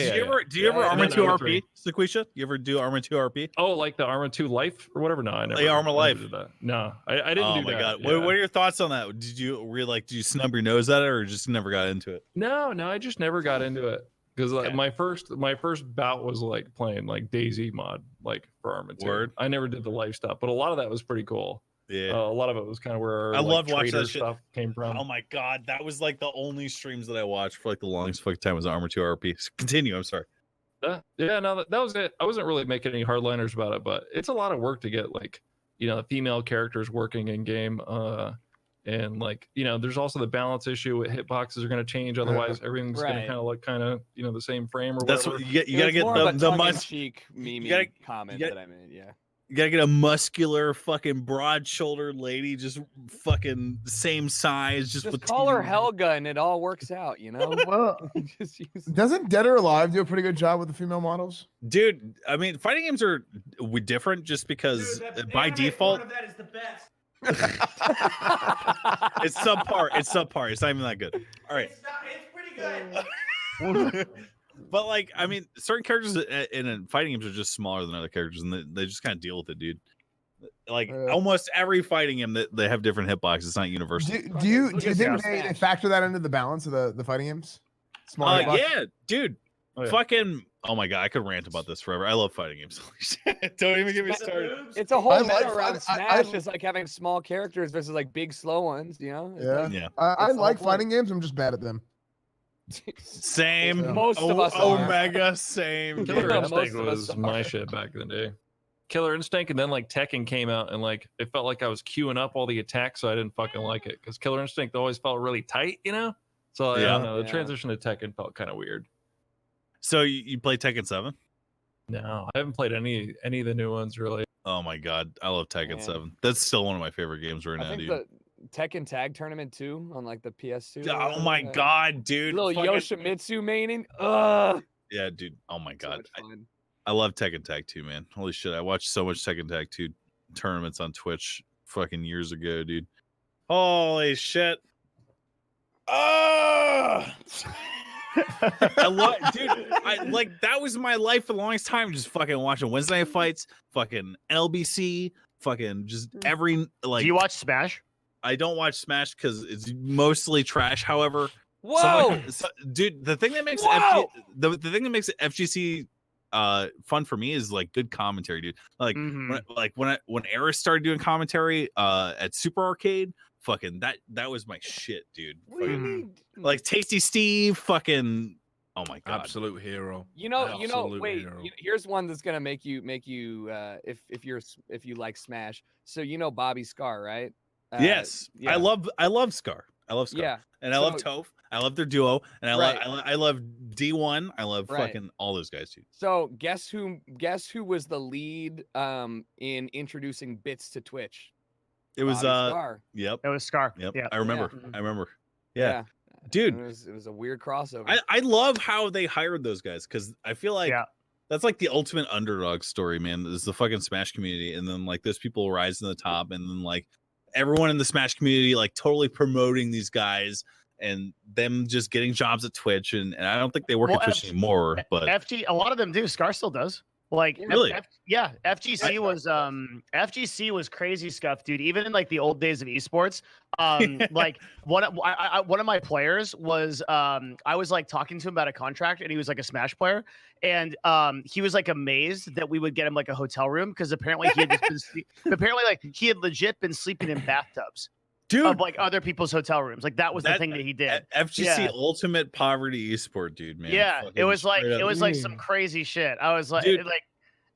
Do you ever Arma 2 RP, Sequisha? You ever do Arma 2 RP? Oh, like the Arma 2 Life or whatever? No, I never. Arma Life. Did that. No, I didn't do that. Oh my god. What are your thoughts on that? Did you snub your nose at it, or just never got into it? No, I just never got into it because like my first bout was like playing like DayZ mod like for Arma 2. Word. I never did the life stuff, but a lot of that was pretty cool. Yeah, a lot of it was kind of where I loved watching that stuff came from. Oh my god, that was like the only streams that I watched for like the longest fucking time was Arma 2 RP. Continue. I'm sorry. Yeah, no, that was it. I wasn't really making any hardliners about it, but it's a lot of work to get like female characters working in game. And like there's also the balance issue with hitboxes are going to change, otherwise everything's going to kind of look the same frame or whatever. That's what you got to get the cheek comment that I made. Yeah. You gotta get a muscular, fucking broad-shouldered lady, just fucking same size, just with call her Helga, and it all works out, Well, doesn't Dead or Alive do a pretty good job with the female models? Dude, I mean, fighting games are different just because by default. Of that is the best. It's subpar. It's subpar. It's not even that good. All right. It's pretty good. But like, I mean, certain characters in fighting games are just smaller than other characters, and they just kind of deal with it, dude. Like almost every fighting game that they have different hitboxes. It's not universal. Do you think they factor that into the balance of the fighting games? Yeah, dude. Fucking. Oh my god, I could rant about this forever. I love fighting games. Don't even get me started. It's a whole meta around Smash. It's like having small characters versus like big slow ones. Yeah. I like fighting games. I'm just bad at them. Same. Most of us Omega, same. Killer Instinct was my shit back in the day. Killer Instinct, and then like Tekken came out, and like it felt like I was queuing up all the attacks, so I didn't fucking like it because Killer Instinct always felt really tight, So I don't know. The transition to Tekken felt kind of weird. So you play Tekken 7? No, I haven't played any of the new ones really. Oh my god, I love Tekken 7. That's still one of my favorite games right now, dude. The Tekken Tag Tournament 2 on like the PS2. Oh my god, dude! Little Yoshimitsu maining. Yeah, dude. Oh my god, I love Tekken Tag 2, man. Holy shit, I watched so much Tekken Tag 2 tournaments on Twitch fucking years ago, dude. Holy shit! I love, dude. That was my life for the longest time. Just fucking watching Wednesday night fights, fucking LBC, fucking just every like. Do you watch Smash? I don't watch Smash because it's mostly trash. However, whoa, dude, the thing that makes the thing that makes FGC fun for me is like good commentary, dude. Like when Eris started doing commentary at Super Arcade. Fucking that was my shit, dude. Like Tasty Steve, fucking oh my god, absolute hero. Wait, here's one that's gonna make you if you like Smash. So Bobby Scar, right? Yes, yeah. I love Scar. I love Scar. Yeah, and I love Toph. I love their duo, and I love D1. I love fucking all those guys, dude. So guess who was the lead in introducing bits to Twitch? It was Scar. Yep. It was Scar. Yep. Yeah. I remember. Yeah. Dude. It was a weird crossover. I love how they hired those guys because I feel like that's like the ultimate underdog story, man. Is the fucking Smash community, and then like those people rise to the top, and then like everyone in the Smash community like totally promoting these guys and them just getting jobs at Twitch, and I don't think they work at Twitch anymore. But a lot of them do. Scar still does. Like really, FGC was crazy stuff, dude. Even in like the old days of esports, like one of my players was I was like talking to him about a contract, and he was like a Smash player, and he was like amazed that we would get him like a hotel room because apparently he had he had legit been sleeping in bathtubs. Dude, of like other people's hotel rooms, like that was the thing that he did. FGC ultimate poverty esport, dude, man. Yeah, it was like some crazy shit. I was like, dude, like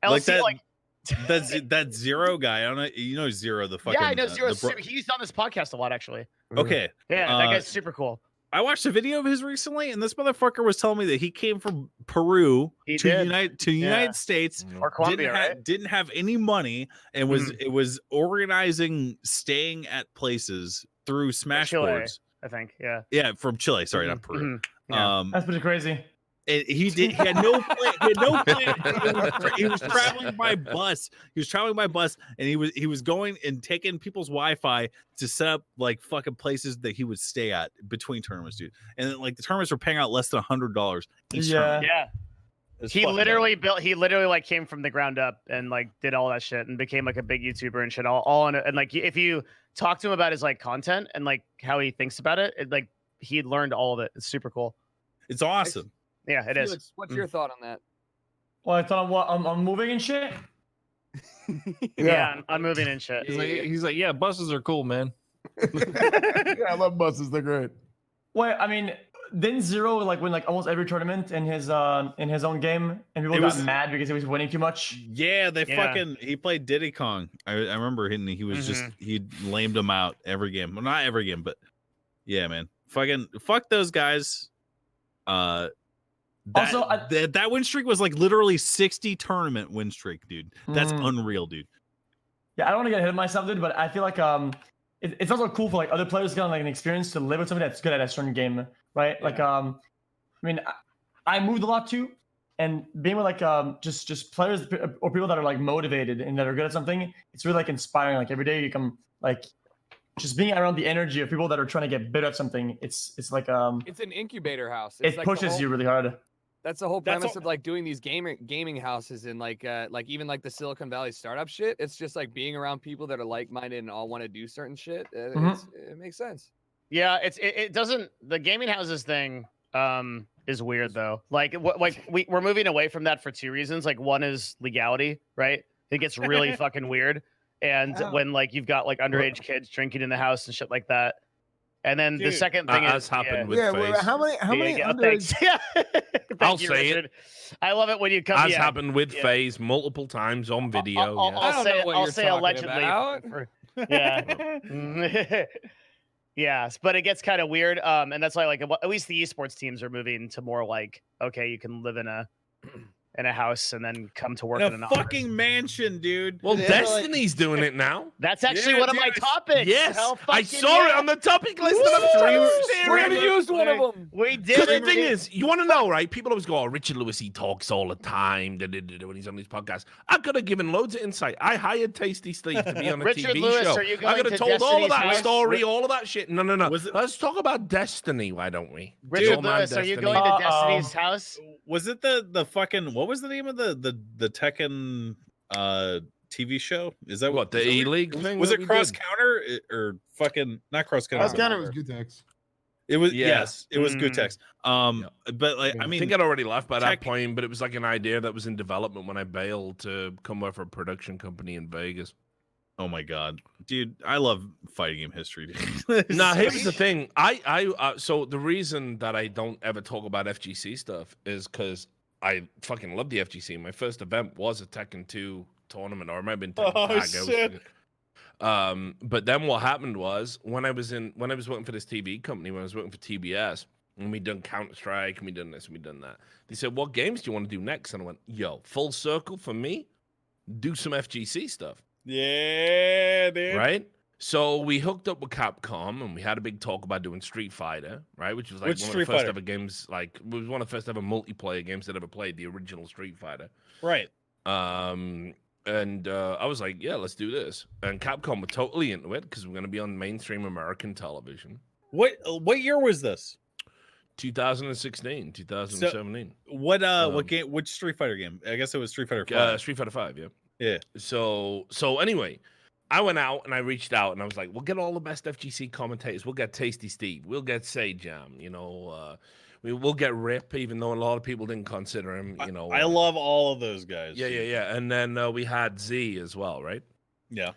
LC, that Zero guy. I don't know, Zero, the fucking. Yeah, I know Zero. He's on this podcast a a lot, actually. Okay. Yeah, that guy's super cool. I watched a video of his recently, and this motherfucker was telling me that he came from Peru to United States, or Colombia, didn't have any money, and was organizing staying at places through Smash boards. I think, yeah, from Chile. Sorry, not Peru. That's pretty crazy. And he had no plan. He had no plan. He was traveling by bus. He was traveling by bus, and he was going and taking people's Wi-Fi to set up like fucking places that he would stay at between tournaments, dude. And like the tournaments were paying out less than $100 each tournament. Yeah. He literally like came from the ground up and like did all that shit and became like a big YouTuber and shit all on it. And like if you talk to him about his like content and like how he thinks about it, like he learned all of it. It's super cool. It's awesome. Yeah, it is. Felix, what's your thought on that? Well, I thought I'm moving and shit. Yeah, I'm moving and shit. He's like, yeah, buses are cool, man. Yeah, I love buses. They're great. Well, I mean, didn't Zero like win like almost every tournament in his own game, and people got mad because he was winning too much? Yeah, he played Diddy Kong. I remember he was just he lamed him out every game. Well, not every game, but yeah, man. Fuck those guys. That win streak was like literally 60 tournament win streak, dude. That's unreal, dude. Yeah, I don't want to get ahead of myself, dude, but I feel like it's also cool for like other players to get like an experience to live with somebody that's good at a certain game, right? Yeah. Like I mean, I moved a lot too, and being with like just players or people that are like motivated and that are good at something, it's really like inspiring. Like every day you come like just being around the energy of people that are trying to get better at something. It's like it's an incubator house. It like pushes you really hard. That's the whole premise of like doing these gaming houses and like even like the Silicon Valley startup shit. It's just like being around people that are like-minded and all want to do certain shit. It makes sense. Yeah, it doesn't. The gaming houses thing is weird though. Like we're moving away from that for two reasons. Like one is legality, right? It gets really fucking weird, and when like you've got like underage kids drinking in the house and shit like that. And then the second thing has happened with FaZe. How many thanks. Yeah. I'll say it. I love it when you come. Has happened with FaZe multiple times on video. I'll say allegedly. Yeah. Yes, but it gets kind of weird. And that's why like at least the esports teams are moving to more like, okay, you can live in a house and then come to work in an fucking mansion, dude. Well, Destiny's doing it now. That's actually one of my topics. Yes, I saw it on the topic list. We used one of them. We did. The thing is, you want to know, right? People always go, "Oh, Richard Lewis, he talks all the time when he's on these podcasts." I could have given loads of insight. I hired Tasty Steve to be on a Richard TV Lewis, show. Are you I could have told all of that story, all of that shit. No. Let's talk about Destiny. Why don't we? Richard Lewis, are you going to Destiny's house? Was it the fucking what was the name of the Tekken TV show? Is that what the E-League thing? Was it Cross Counter or fucking not Cross Counter? Cross Counter was Gutex. It was yes, it was Gutex. But like I mean, I think I'd already left by that point, but it was like an idea that was in development when I bailed to come work for a production company in Vegas. Oh my god, dude! I love fighting game history. Now here's the thing. So the reason that I don't ever talk about FGC stuff is because I fucking love the FGC. My first event was a Tekken 2 tournament, or it might have been Tekken shit. But then what happened was when I was working for this TV company, when I was working for TBS, and we done Counter-Strike, and we done this, and we done that. They said, "What games do you want to do next?" And I went, "Yo, full circle for me, do some FGC stuff." Yeah, dude. Right? So we hooked up with Capcom and we had a big talk about doing Street Fighter, right? Which was like one of the first ever games, like it was one of the first ever multiplayer games that ever played, the original Street Fighter. Right. And I was like, yeah, let's do this. And Capcom were totally into it because we're going to be on mainstream American television. What year was this? 2016, 2017. So, what game? Which Street Fighter game? I guess it was Street Fighter 5. Street Fighter 5, yeah. Yeah. So anyway, I went out and I reached out and I was like, we'll get all the best FGC commentators. We'll get Tasty Steve. We'll get Sajam. You know, we'll get Rip, even though a lot of people didn't consider him. You know, I love all of those guys. Yeah. And then we had Z as well, right? Yeah.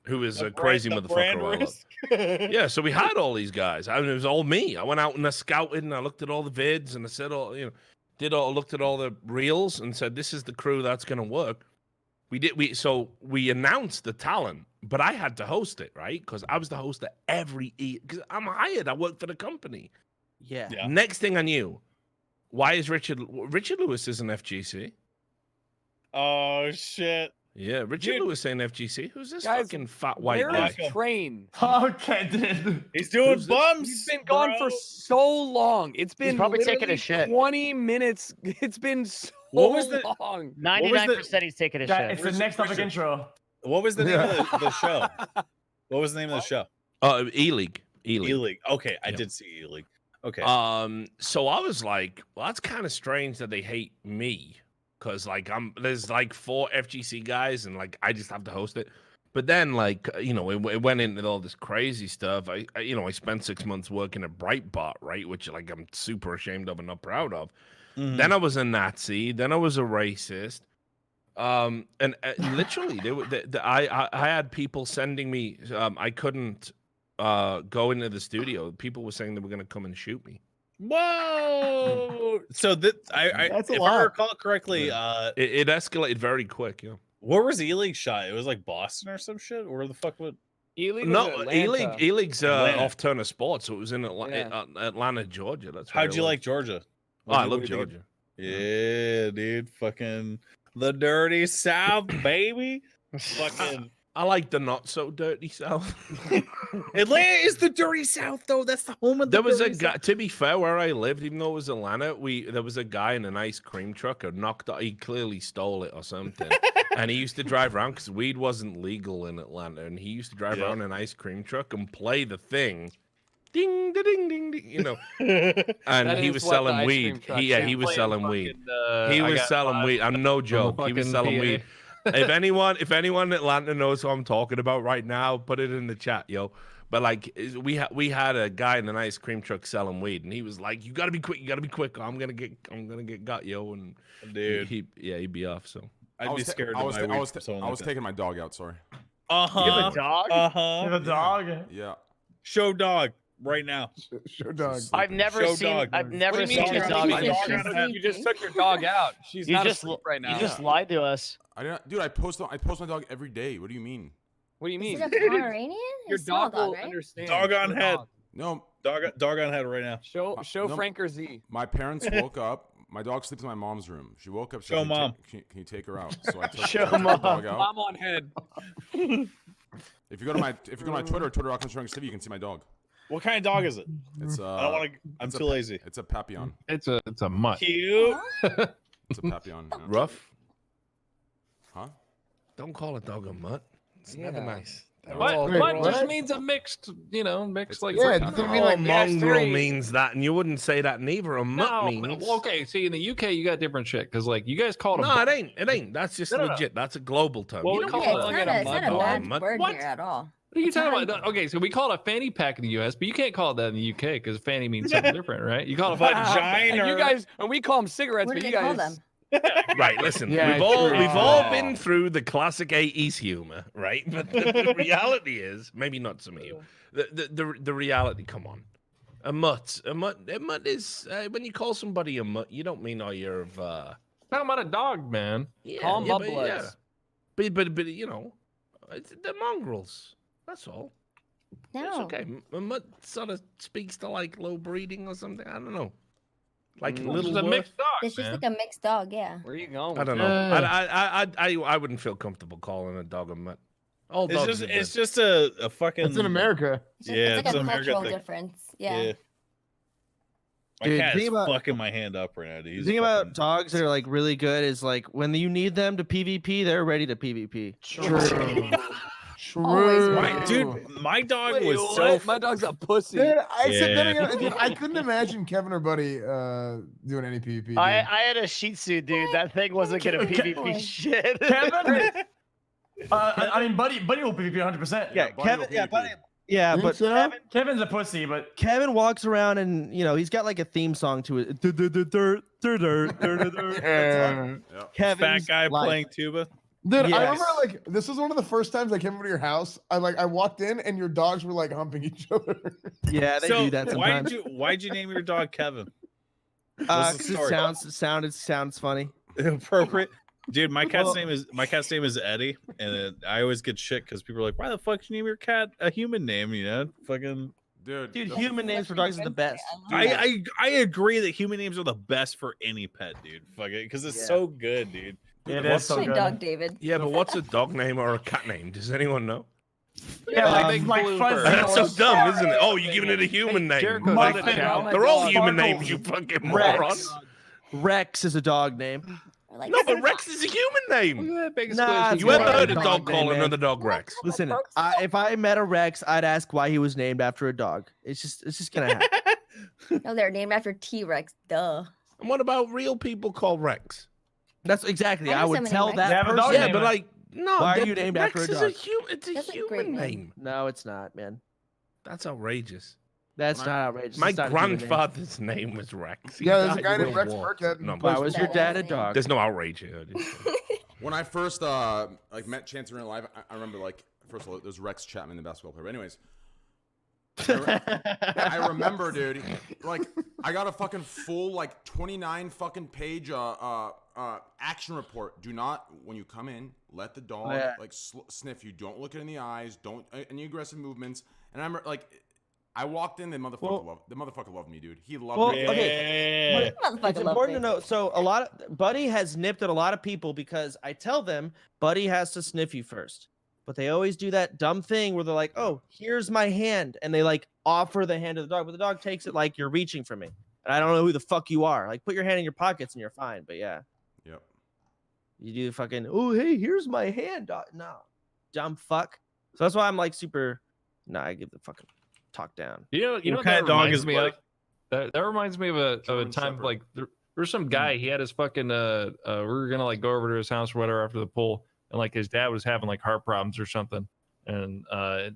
Who is a crazy motherfucker. Yeah, so we had all these guys. I mean, it was all me. I went out and I scouted and I looked at all the vids and I said, looked at all the reels and said, this is the crew that's going to work. So we announced the talent, but I had to host it, right? Because I was the host of because I'm hired. I work for the company. Yeah. Next thing I knew, why is Richard Lewis is an FGC? Oh shit. Yeah, Richard Lewis saying FGC. Who's this Guys, fucking fat white where's guy? Train? Okay, dude. He's doing bumps. He's been gone for so long. It's been probably taking literally a shit. 20 minutes. It's been so What was the- long. 99% he's taking a Guy, shit. it's the next topic intro. What was the name of the show? What was the name of the show? E-League. E-League. Okay, I Yep. did see E-League. Okay. So I was like, well, that's kind of strange that they hate me. Cause like there's like 4 FGC guys and like I just have to host it. But then like it went into all this crazy stuff. I spent 6 months working at Breitbart, right, which like I'm super ashamed of and not proud of. Mhm. Then I was a Nazi. Then I was a racist. And literally I had people sending me. I couldn't go into the studio. People were saying they were gonna come and shoot me. Whoa! So That's a if lot. I recall correctly, It escalated very quick. Yeah. where was E-League shot? It was like Boston or some shit. Where the fuck would? E-League No, was Atlanta. E-League's Atlanta. off Turner Sports, so it was in Yeah. Atlanta, Georgia. That's where How'd it you was. like Georgia? Oh, I What love do you think? Georgia. Yeah, dude. Fucking the dirty South, baby. Fucking I like the not so dirty South. Atlanta is the dirty South, though. That's the home of the There was a dirty guy. To be fair, where I lived, even though it was Atlanta, there was a guy in an ice cream truck who knocked. He clearly stole it or something, and he used to drive around because weed wasn't legal in Atlanta, and he used to drive around in an ice cream truck and play the thing. Ding, da, ding, ding, ding, and That he is was what the selling ice weed. cream truck He was Playing selling weed. fucking, He I was got selling five weed. I'm no from the joke. He was fucking selling PA. weed. If anyone in Atlanta knows who I'm talking about right now, put it in the chat, yo. But like we had a guy in an ice cream truck selling weed, and he was like, "You gotta be quick. You gotta be quick. I'm gonna get got, yo." And Dude, he'd be off. So I'd be scared to I was, buy I weed was, from someone I like was that. taking my dog out. Sorry. You have a dog? You Uh-huh. have a dog? Yeah. Show dog right now. Show dog. I've never Show seen. dog. I've never What do you seen mean a you're dog. leaving eat your dog shit. out? You just took your dog out. She's You not just asleep right now. You just lied to us. I didn't, dude. I post my dog every day. What do you mean? What do you mean? Is it a Pomeranian? Your It's a small dog will right? understand. Dog on Show head. dog. No, Dog on head right now. Show no. Frank or Z. my parents woke up. My dog sleeps in my mom's room. She woke up. She Show said, mom. Can you take her out? So I took, Show I took mom. the dog out. Mom on head. If you go to my Twitter, Twitter.com/Stevie, you can see my dog. What kind of dog is it? It's I don't want to. I'm it's too lazy. It's a Papillon. It's a mutt. Cute. It's a Papillon. Yeah. rough. Huh? Don't call a dog a mutt. It's never Yeah. nice. What? Wait, Mutt what? just means a mixed, mixed like. Yeah, breed. doesn't it mean like mongrel three. means that, and you wouldn't say that neither. A mutt No, means. well, okay. See, in the UK, you got different shit because, like, you guys call it. No, it ain't. It ain't. That's just No, no, no. legit. That's a global term. Well, You we don't call Yeah, it it's like not a a, it's not a mud bad dog. word What? here at all. What are you It's talking not about? even- Okay, so we call it a fanny pack in the US, but you can't call it that in the UK because fanny means something different, right? You call it a Vagina. And you guys, and we call them cigarettes, What but do you they call guys. them? Right, listen, Yeah, we've all true. been through the classic 80s humor, right? But the reality is, maybe not some of you. The reality, come on. A mutt is when you call somebody a mutt, you don't mean you're of talking about a dog, man. yeah, Call 'em yeah, mud bloods. but they're mongrels. That's all. It's No. okay. A mutt sort of speaks to like low breeding or something. I don't know. Like Mm. little It's a worth. mixed dog, It's just man. like a mixed dog, yeah. Where are you going? I don't know. I wouldn't feel comfortable calling a dog a mutt. All dogs are It's good. just a fucking. It's in America. It's, just, Yeah, it's it's like an a American cultural thing. difference. Yeah. My Dude, cat think is about- fucking my hand up right now, dude. The He's thing about fucking- dogs that are like really good is like when you need them to PvP, they're ready to PvP. Always Right, dude, my dog Wait, was what? so. My dog's a pussy. Dude, I said then Yeah. again, dude, I couldn't imagine Kevin or Buddy doing any PvP. Dude. I had a Shih Tzu, dude. That thing wasn't gonna PvP shit. Kevin? I mean, Buddy will PvP 100%. Yeah, Buddy Kevin. will Yeah, PvP. buddy. Yeah, Think but so? Kevin's a pussy, but Kevin walks around and he's got like a theme song to it. Fat Kevin's guy life. playing tuba. Dude, I Yes. remember like this was one of the first times I came over to your house. I walked in and your dogs were like humping each other. Yeah, they So do that sometimes. why'd you name your dog Kevin? What's the 'Cause it story? sounds funny. Appropriate. Dude, my cat's name is Eddie, and I always get shit because people are like, "Why the fuck you name your cat a human name?" You know, fucking. Dude, Dude, the- human names for dogs are the best. I agree that human names are the best for any pet, dude. Fuck it, because it's Yeah. so good, dude. It is so My good. dog David. Yeah, but what's a dog name or a cat name? Does anyone know? Yeah, like Fuzzy. That's so dumb, isn't it? Oh, you're giving it a human name. Jericho, Like, take it down. they're all human Sparkles. names, you fucking Rex. moron. Rex is a dog name. Like, No, but Rex is a human name. Look at that big Nah, squishy You ever Right. heard a Dog dog name, call man. another dog Rex? Listen, if I met a Rex, I'd ask why he was named after a dog. It's just gonna happen. No, they're named after T-Rex. Duh. And what about real people called Rex? That's exactly. I know I would so many tell Rex. that They have a person. dog Yeah, name. but like, no. Why are that- you named Rex after a is dog? It's a That's a human great name. name. No, it's not, man. That's outrageous. That's not outrageous. My It's not a human name. grandfather's name was Rex. He Yeah, there's a died guy in named World Rex War. Burkhead. No, Why was your dad a dog? there's no outrage here. When I first like met Chance in real life, I remember like first of all, there's Rex Chapman, the basketball player. But anyways, I remember, dude. Like I got a fucking full like 29 fucking page action report. Do not when you come in, let the dog like sniff you. Don't look it in the eyes. Don't any aggressive movements. And I remember like. I walked in, the motherfucker loved me, dude. He loved me. Okay. Motherfucker It's love important to me. know. So Buddy has nipped at a lot of people because I tell them Buddy has to sniff you first, but they always do that dumb thing where they're like, "Oh, here's my hand," and they like offer the hand to the dog, but the dog takes it like you're reaching for me, and I don't know who the fuck you are. Like, put your hand in your pockets and you're fine. But yeah, Yep. you do fucking. Oh, hey, here's my hand. Dog. No, dumb fuck. So that's why I'm like super. Nah, I give the fucking talk down. You know What what kind that of dog reminds is me Buddy? of? That reminds me of a German time Shepherd. like there's some guy, he had his fucking we were gonna like go over to his house or whatever after the pool, and like his dad was having like heart problems or something, and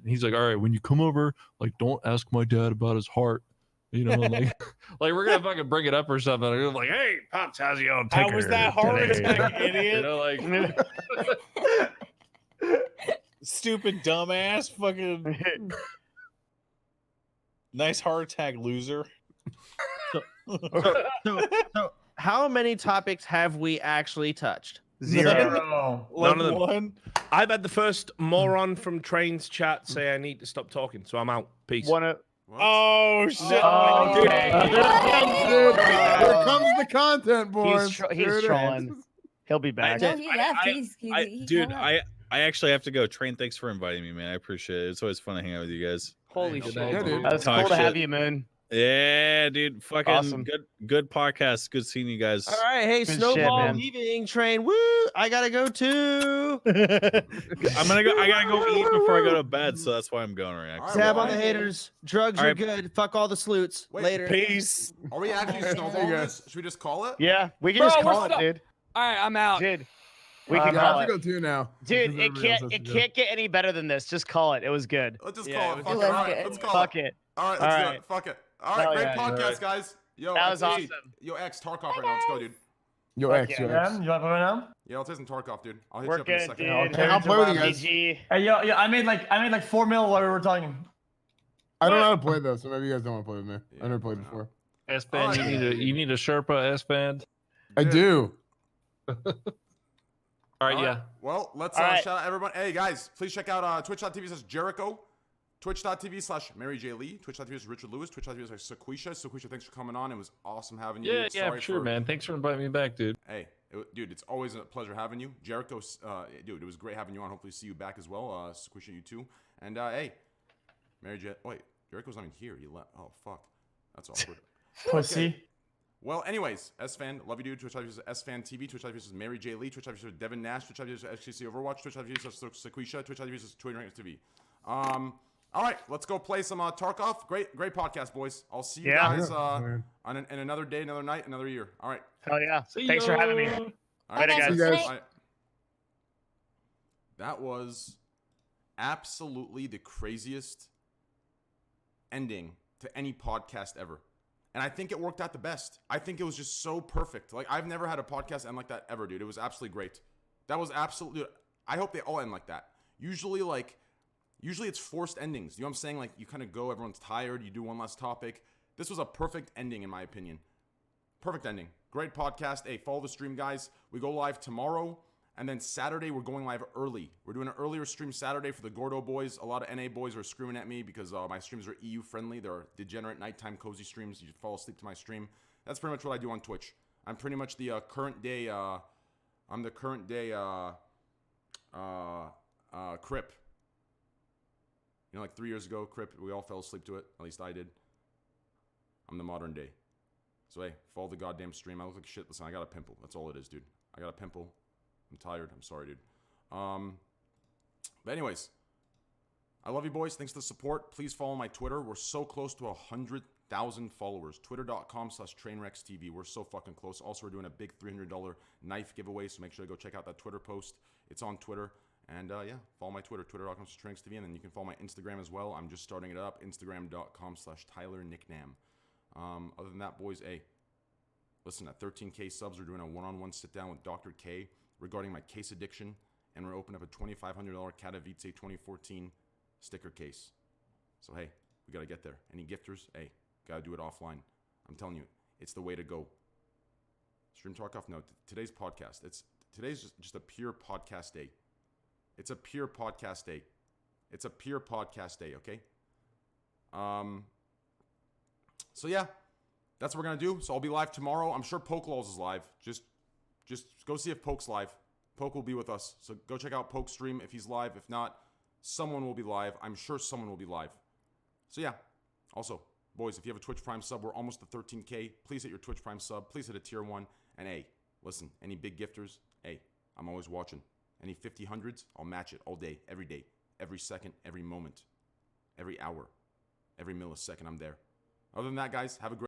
he's like, all right, when you come over, like don't ask my dad about his heart, you know, like like we're gonna fucking bring it up or something. And like, hey, Pops, how's your old How was that heart attack, idiot? You know, like Stupid dumbass, fucking nice heart attack, loser. So how many topics have we actually touched? Zero. None of them. One. I've had the first moron from Train's chat say I need to stop talking, so I'm out. Peace. Oh shit! Oh, okay. Here comes the content, boys. He's Here it is. trolling. He'll be back. No, he left. He Dude, hung up. I actually have to go. Train, thanks for inviting me, man. I appreciate it. It's always fun to hang out with you guys. Holy Good shit. night, Yeah, dude. That's Talk cool to have shit. you, Moon. Yeah, dude. Fucking Awesome. good podcast. Good seeing you guys. All right, hey, Good shit, Snowball man. leaving train. Woo! I gotta go too. I gotta go eat before I go to bed, so that's why I'm going right now. All right, Tab well, on the haters. Drugs All are right. good. Fuck all the sleuts. Wait, Later. Peace. Are we actually snowballing this? Should we just call it? Yeah, we can Bro, just we're call it, stuck. dude. All right, I'm out. Dude, we I can have call to it. go too now. Dude, because everybody else has it to go. can't get any better than this. Just call it. It was good. Let's just Yeah, call it it. was Fuck it. good. All right, It let's was call Fuck it. it. All right, All let's do right. it. Fuck it. All right, Hell great yeah, podcast, dude. guys. Yo, That was hey, awesome. Yo, X Tarkov right now. Let's go, dude. Yo, Fuck X, yeah, yo, Yeah, X. you want to play now? Yeah, I'll take some Tarkov, dude. I'll hit We're you up in a good, second. dude. Okay, I'll play with you guys. GG. Hey, yo, I made like 4 mil while we were talking. I don't know how to play though, so maybe you guys don't want to play with me. Yeah, I've never played no. before. S-Band, you need a Sherpa S-Band. I do. All right, yeah. Well, let's All right. shout out everyone. Hey, guys, please check out twitch.tv/Jericho, twitch.tv/Mary J. Lee, twitch.tv/Richard Lewis, twitch.tv/SCUFFED. SCUFFED, thanks for coming on. It was awesome having you. Yeah, dude. yeah, Sorry sure, for- man. Thanks for inviting me back, dude. Hey, dude, it's always a pleasure having you. Jericho, dude, it was great having you on. Hopefully see you back as well. SCUFFED, you too. And, hey, Mary J. Wait, Jericho's not even here. You left. Oh, fuck. That's awkward. Pussy. Well, anyways, S-Fan, love you, dude. Twitch.tv Esfandtv, Twitch.tv Mary J. Lee, Twitch.tv Devin Nash, Twitch.tv XQcOW Overwatch, Twitch.tv SCUFFED, Twitch.tv Twitter TV. All right, let's go play some Tarkov. Great podcast, boys. I'll see you Yeah. guys man. on in another day, another night, another year. All right. Hell yeah. See Thanks for having me. ya. All Later, guys. guys. See you guys. All right. That was absolutely the craziest ending to any podcast ever. And I think it worked out the best. I think it was just so perfect. Like, I've never had a podcast end like that ever, dude. It was absolutely great. That was absolutely... I hope they all end like that. Usually it's forced endings. You know what I'm saying? Like, you kind of go, everyone's tired, you do one last topic. This was a perfect ending, in my opinion. Perfect ending. Great podcast. Hey, follow the stream, guys. We go live tomorrow. And then Saturday, we're going live early. We're doing an earlier stream Saturday for the Gordo boys. A lot of NA boys are screaming at me because my streams are EU friendly. They're degenerate nighttime cozy streams. You fall asleep to my stream. That's pretty much what I do on Twitch. I'm pretty much the current day I'm the current day Crip. You know, like 3 years ago, Crip, we all fell asleep to it. At least I did. I'm the modern day. So, hey, follow the goddamn stream. I look like shit. Listen, I got a pimple. That's all it is, dude. I got a pimple. I'm tired. I'm sorry, dude. But anyways, I love you, boys. Thanks for the support. Please follow my Twitter. We're so close to 100,000 followers. Twitter.com/TrainwrecksTV. We're so fucking close. Also, we're doing a big $300 knife giveaway, so make sure to go check out that Twitter post. It's on Twitter. And yeah, follow my Twitter, twitter.com/TrainwrecksTV, and then you can follow my Instagram as well. I'm just starting it up, instagram.com/TylerNickNam. Other than that, boys, hey, listen, at 13K subs, we're doing a one-on-one sit-down with Dr. K regarding my case addiction, and we're opening up a $2,500 Katowice 2014 sticker case. So, hey, we got to get there. Any gifters? Hey, got to do it offline. I'm telling you, it's the way to go. Stream talk off? No, today's podcast. Today's just a pure podcast day. It's a pure podcast day. It's a pure podcast day, okay? So yeah, that's what we're gonna do. So I'll be live tomorrow. I'm sure Pokelawls is live. Just go see if Poke's live. Poke will be with us. So go check out Poke's stream if he's live. If not, someone will be live. I'm sure someone will be live. So yeah. Also, boys, if you have a Twitch Prime sub, we're almost to 13K. Please hit your Twitch Prime sub. Please hit a tier 1. And hey, listen, any big gifters, hey, I'm always watching. Any 50/100s, I'll match it all day, every second, every moment, every hour, every millisecond. I'm there. Other than that, guys, have a great